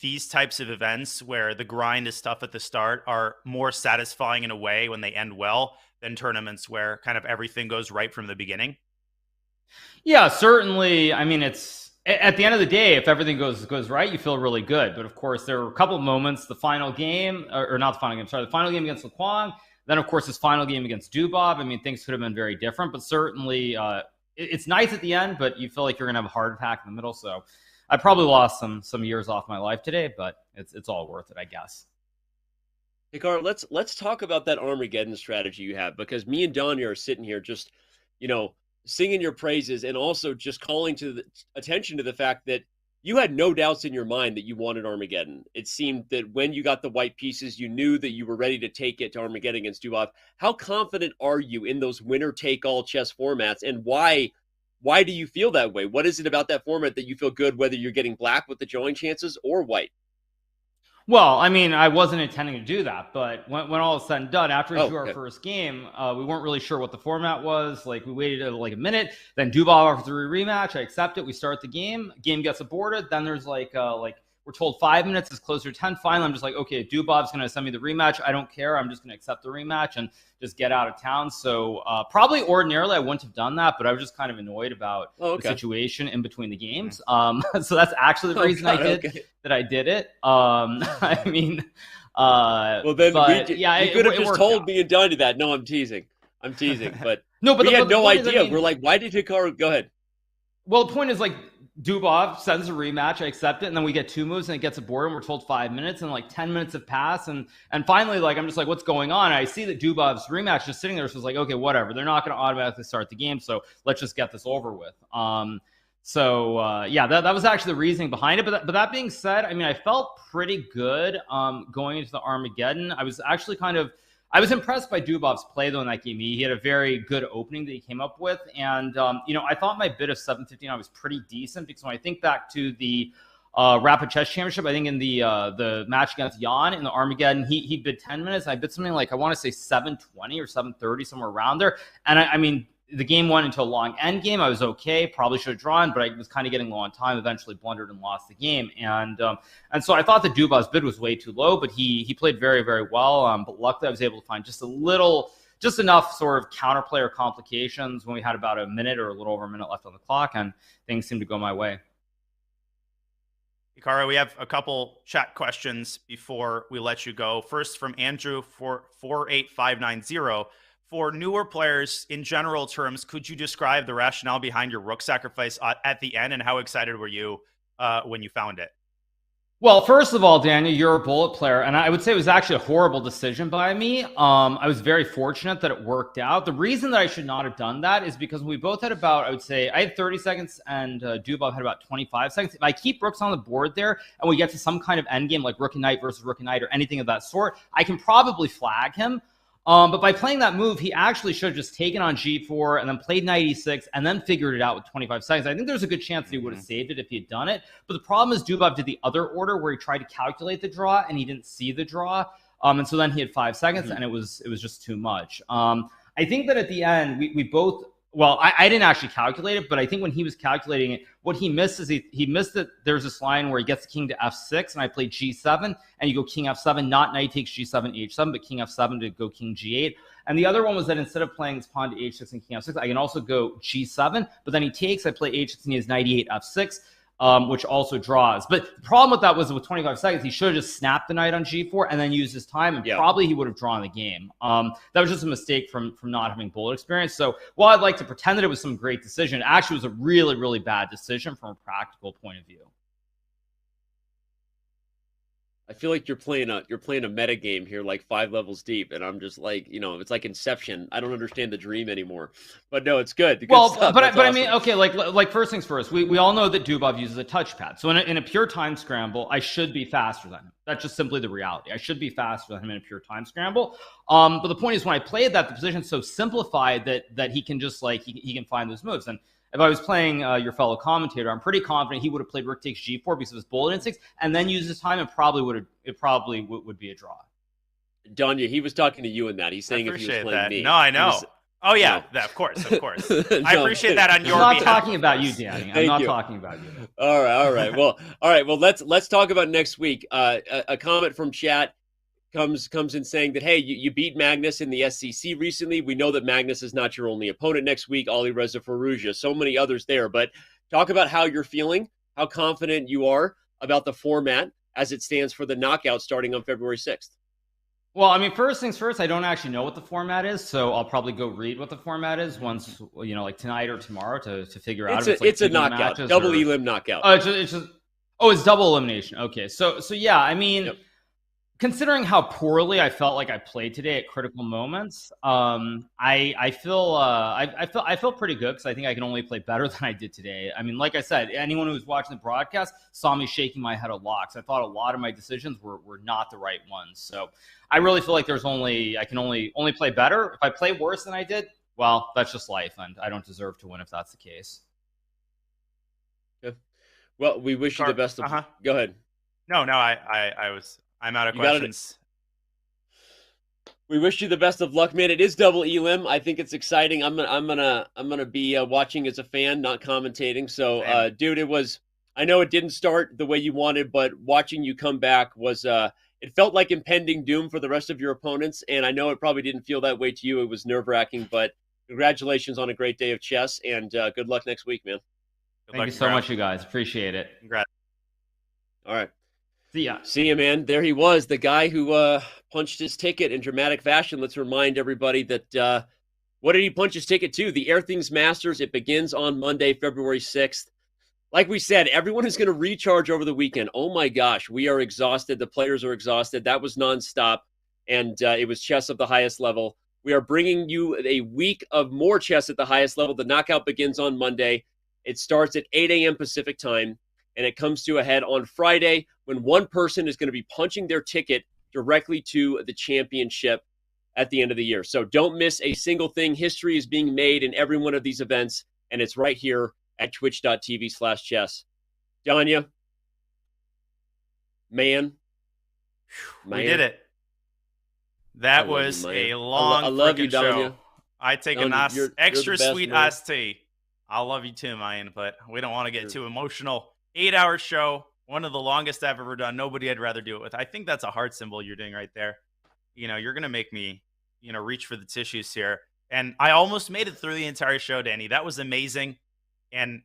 these types of events where the grind is tough at the start are more satisfying in a way when they end well than tournaments where kind of everything goes right from the beginning? Yeah, certainly. I mean, it's at the end of the day, if everything goes right, you feel really good. But of course, there were a couple of moments, the final game, or not the final game, sorry, the final game against Laquan, then of course his final game against Dubov. I mean, things could have been very different, but certainly it's nice at the end, but you feel like you're going to have a heart attack in the middle. So I probably lost some years off my life today, but it's all worth it, I guess. Hikaru, let's talk about that Armageddon strategy you have, because me and Danya are sitting here just, singing your praises and also just calling attention to the fact that you had no doubts in your mind that you wanted Armageddon. It seemed that when you got the white pieces, you knew that you were ready to take it to Armageddon against Dubov. How confident are you in those winner-take-all chess formats, and why do you feel that way? What is it about that format that you feel good, whether you're getting black with the drawing chances or white? Well, I mean, I wasn't intending to do that, but when all is said and done, after we drew our first game, we weren't really sure what the format was. We waited a minute, then Dubov offers a rematch. I accept it. We start the game. Game gets aborted. Then there's we're told 5 minutes is closer to 10. Finally, I'm just like, okay, Dubov's going to send me the rematch. I don't care. I'm just going to accept the rematch and just get out of town. So probably ordinarily I wouldn't have done that, but I was just kind of annoyed about the situation in between the games. So that's actually the reason I did it. I mean, well, then you could have just told out. Me and Donnie that. No, I'm teasing, but no, but we had no idea. I mean, we're like, why did Hikaru go ahead? Well, the point is Dubov sends a rematch, I accept it, and then we get two moves and it gets aborted, and we're told 5 minutes, and 10 minutes have passed, and finally, I'm just like, what's going on? And I see that Dubov's rematch just sitting there, so it's like, okay, whatever. They're not going to automatically start the game, so let's just get this over with. That was actually the reasoning behind it. But that being said, I mean, I felt pretty good going into the Armageddon. I was actually I was impressed by Dubov's play, though, in that game. He had a very good opening that he came up with. And, I thought my bid of 7:59 was pretty decent, because when I think back to the Rapid Chess Championship, I think in the match against Jan in the Armageddon, he bid 10 minutes. I bid something I want to say 7:20 or 7:30, somewhere around there. And I mean, the game went into a long end game. I was okay. Probably should have drawn, but I was kind of getting low on time. Eventually blundered and lost the game. And so I thought that Dubov's bid was way too low, but he played very, very well. But luckily I was able to find just enough sort of counterplay or complications when we had about a minute or a little over a minute left on the clock, and things seemed to go my way. Hikaru, we have a couple chat questions before we let you go. First from Andrew for 48590. For newer players, in general terms, could you describe the rationale behind your rook sacrifice at the end, and how excited were you when you found it? Well, first of all, Daniel, you're a bullet player, and I would say it was actually a horrible decision by me. I was very fortunate that it worked out. The reason that I should not have done that is because we both had about, I would say, I had 30 seconds and Dubov had about 25 seconds. If I keep rooks on the board there and we get to some kind of endgame like rook and knight versus rook and knight or anything of that sort, I can probably flag him. But by playing that move, he actually should have just taken on G4 and then played knight e6 and then figured it out with 25 seconds. I think there's a good chance that he would have saved it if he had done it. But the problem is Dubov did the other order where he tried to calculate the draw and he didn't see the draw. And so then he had 5 seconds and it was just too much. I think that at the end, we both, well, I didn't actually calculate it, but I think when he was calculating it, what he missed is he missed that there's this line where he gets the king to f6, and I played g7, and you go king f7, not knight takes g7, h7, but king f7 to go king g8. And the other one was that instead of playing his pawn to h6 and king f6, I can also go g7, but then he takes, I play h6, and he has knight e8, f6, which also draws. But the problem with that was with 25 seconds, he should have just snapped the knight on g4 and then used his time, and probably he would have drawn the game. That was just a mistake from not having bullet experience. So while I'd like to pretend that it was some great decision, it actually was a really, really bad decision from a practical point of view. I feel like you're playing a meta game here, like 5 levels deep, and I'm just like, it's like Inception. I don't understand the dream anymore. But no, it's good. Well, but awesome. I mean, okay, like first things first, we all know that Dubov uses a touchpad. So in a pure time scramble, I should be faster than him. That's just simply the reality. I should be faster than him in a pure time scramble. But the point is, when I played that, the position's so simplified that he can just he can find those moves. And if I was playing your fellow commentator, I'm pretty confident he would have played rook takes g4 because of his bullet instincts, and then used his time, and probably would be a draw. Danya, he was talking to you in that. He's saying if he was playing me. No, I know. Oh yeah, of course. I appreciate that on your behalf. I'm not talking about you, Danny. I'm not talking about you. All right. Well, let's talk about next week. A comment from chat comes in saying that, hey, you beat Magnus in the SCC recently. We know that Magnus is not your only opponent next week. Ali Reza Farouja, so many others there. But talk about how you're feeling, how confident you are about the format as it stands for the knockout starting on February 6th. Well, I mean, first things first, I don't actually know what the format is, so I'll probably go read what the format is once, like tonight or tomorrow to figure out. It's a knockout, double elim knockout. It's double elimination. Okay, so yeah, I mean. Yep. Considering how poorly I felt like I played today at critical moments, I feel pretty good because I think I can only play better than I did today. I mean, like I said, anyone who was watching the broadcast saw me shaking my head a lot because I thought a lot of my decisions were not the right ones. So I really feel like I can only play better. If I play worse than I did, well, that's just life, and I don't deserve to win if that's the case. Yeah. Well, we wish you the best of. Go ahead. No, I'm out of questions. We wish you the best of luck, man. It is double elim. I think it's exciting. I'm gonna be watching as a fan, not commentating. So, dude, I know it didn't start the way you wanted, but watching you come back was it felt like impending doom for the rest of your opponents. And I know it probably didn't feel that way to you. It was nerve-wracking, but congratulations on a great day of chess, and good luck next week, man. Thank you so much, you guys. Appreciate it. Congrats. All right. See ya, man. There he was, the guy who punched his ticket in dramatic fashion. Let's remind everybody that what did he punch his ticket to? The Airthings Masters. It begins on Monday, February 6th. Like we said, everyone is going to recharge over the weekend. Oh my gosh, we are exhausted. The players are exhausted. That was nonstop, and it was chess of the highest level. We are bringing you a week of more chess at the highest level. The knockout begins on Monday. It starts at 8 a.m. Pacific time. And it comes to a head on Friday when one person is going to be punching their ticket directly to the championship at the end of the year. So don't miss a single thing. History is being made in every one of these events, and it's right here at twitch.tv/chess. Danya, man. We did it. That was a long show. I take a nice extra sweet iced tea. I love you too, Mayan, but we don't want to get too emotional. 8-hour show, one of the longest I've ever done. Nobody I'd rather do it with. I think that's a heart symbol you're doing right there. You're going to make me, reach for the tissues here. And I almost made it through the entire show, Danny. That was amazing. And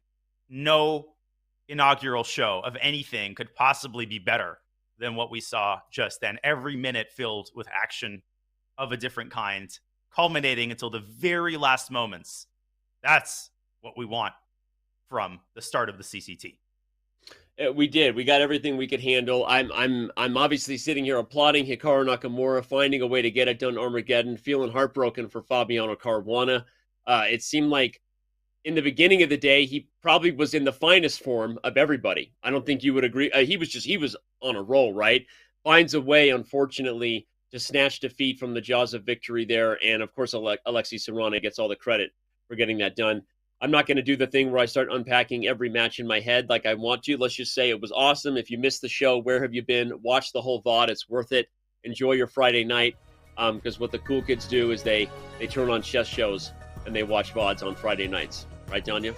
no inaugural show of anything could possibly be better than what we saw just then. Every minute filled with action of a different kind, culminating until the very last moments. That's what we want from the start of the CCT. We did. We got everything we could handle. I'm obviously sitting here applauding Hikaru Nakamura, finding a way to get it done Armageddon, feeling heartbroken for Fabiano Caruana. It seemed like in the beginning of the day, he probably was in the finest form of everybody. I don't think you would agree. He was on a roll, right? Finds a way, unfortunately, snatch defeat from the jaws of victory there. And of course, Alexei Serrano gets all the credit for getting that done. I'm not going to do the thing where I start unpacking every match in my head like I want to. Let's just say it was awesome. If you missed the show, where have you been? Watch the whole VOD. It's worth it. Enjoy your Friday night. Because what the cool kids do is they turn on chess shows and they watch VODs on Friday nights. Right, Danya?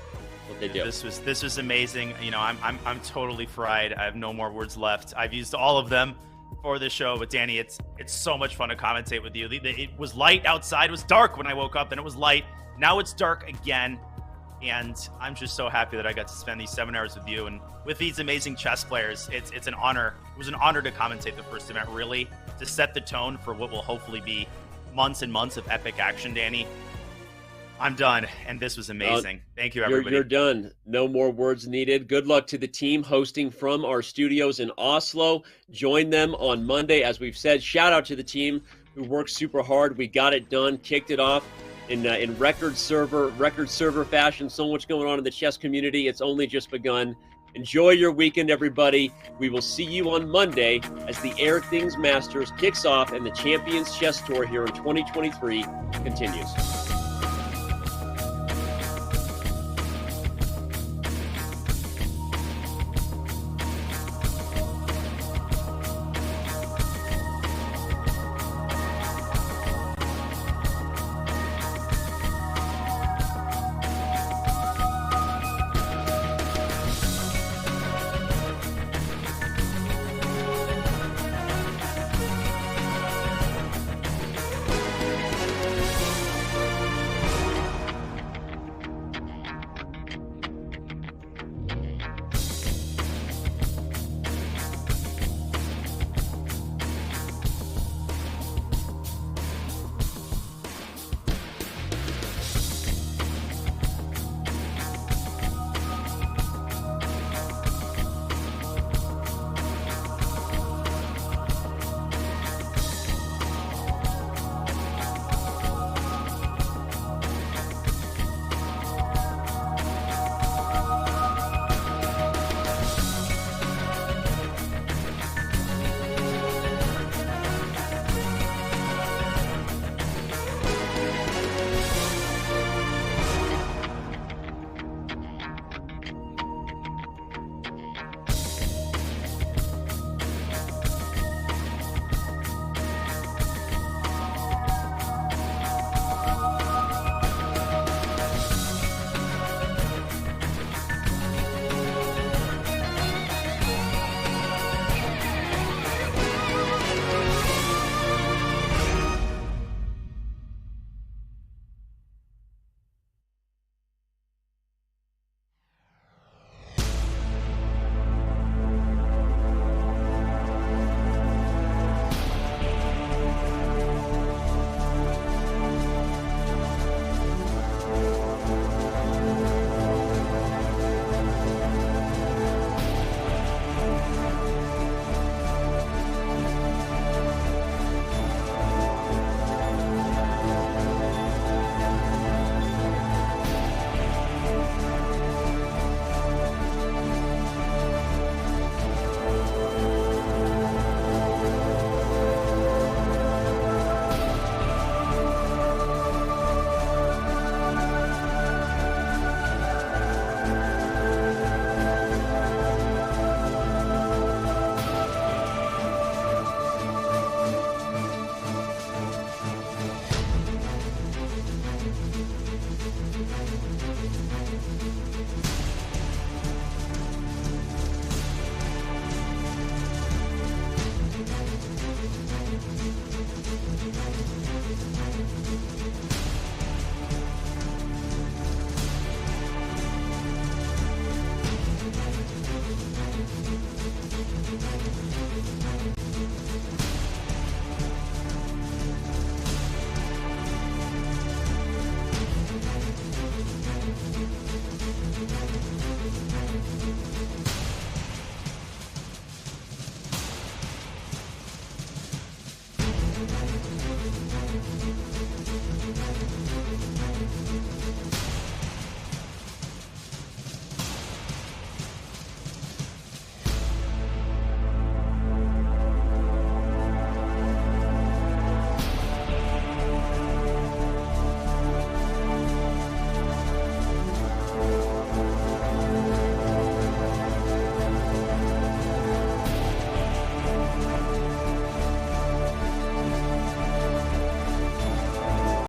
What they do. This was amazing. You know, I'm totally fried. I have no more words left. I've used all of them for this show, but Danny, it's so much fun to commentate with you. It was light outside. It was dark when I woke up, then it was light. Now it's dark again. And I'm just so happy that I got to spend these 7 hours with you and with these amazing chess players. It's an honor. It was an honor to commentate the first event, really, to set the tone for what will hopefully be months and months of epic action, Danny. I'm done, and this was amazing. Thank you, everybody. You're done. No more words needed. Good luck to the team hosting from our studios in Oslo. Join them on Monday, as we've said. Shout out to the team who worked super hard. We got it done, kicked it off in record server fashion. So much going on in the chess community. It's only just begun. Enjoy your weekend, everybody. We will see you on Monday as the Airthings Masters kicks off and the Champions Chess Tour here in 2023 continues.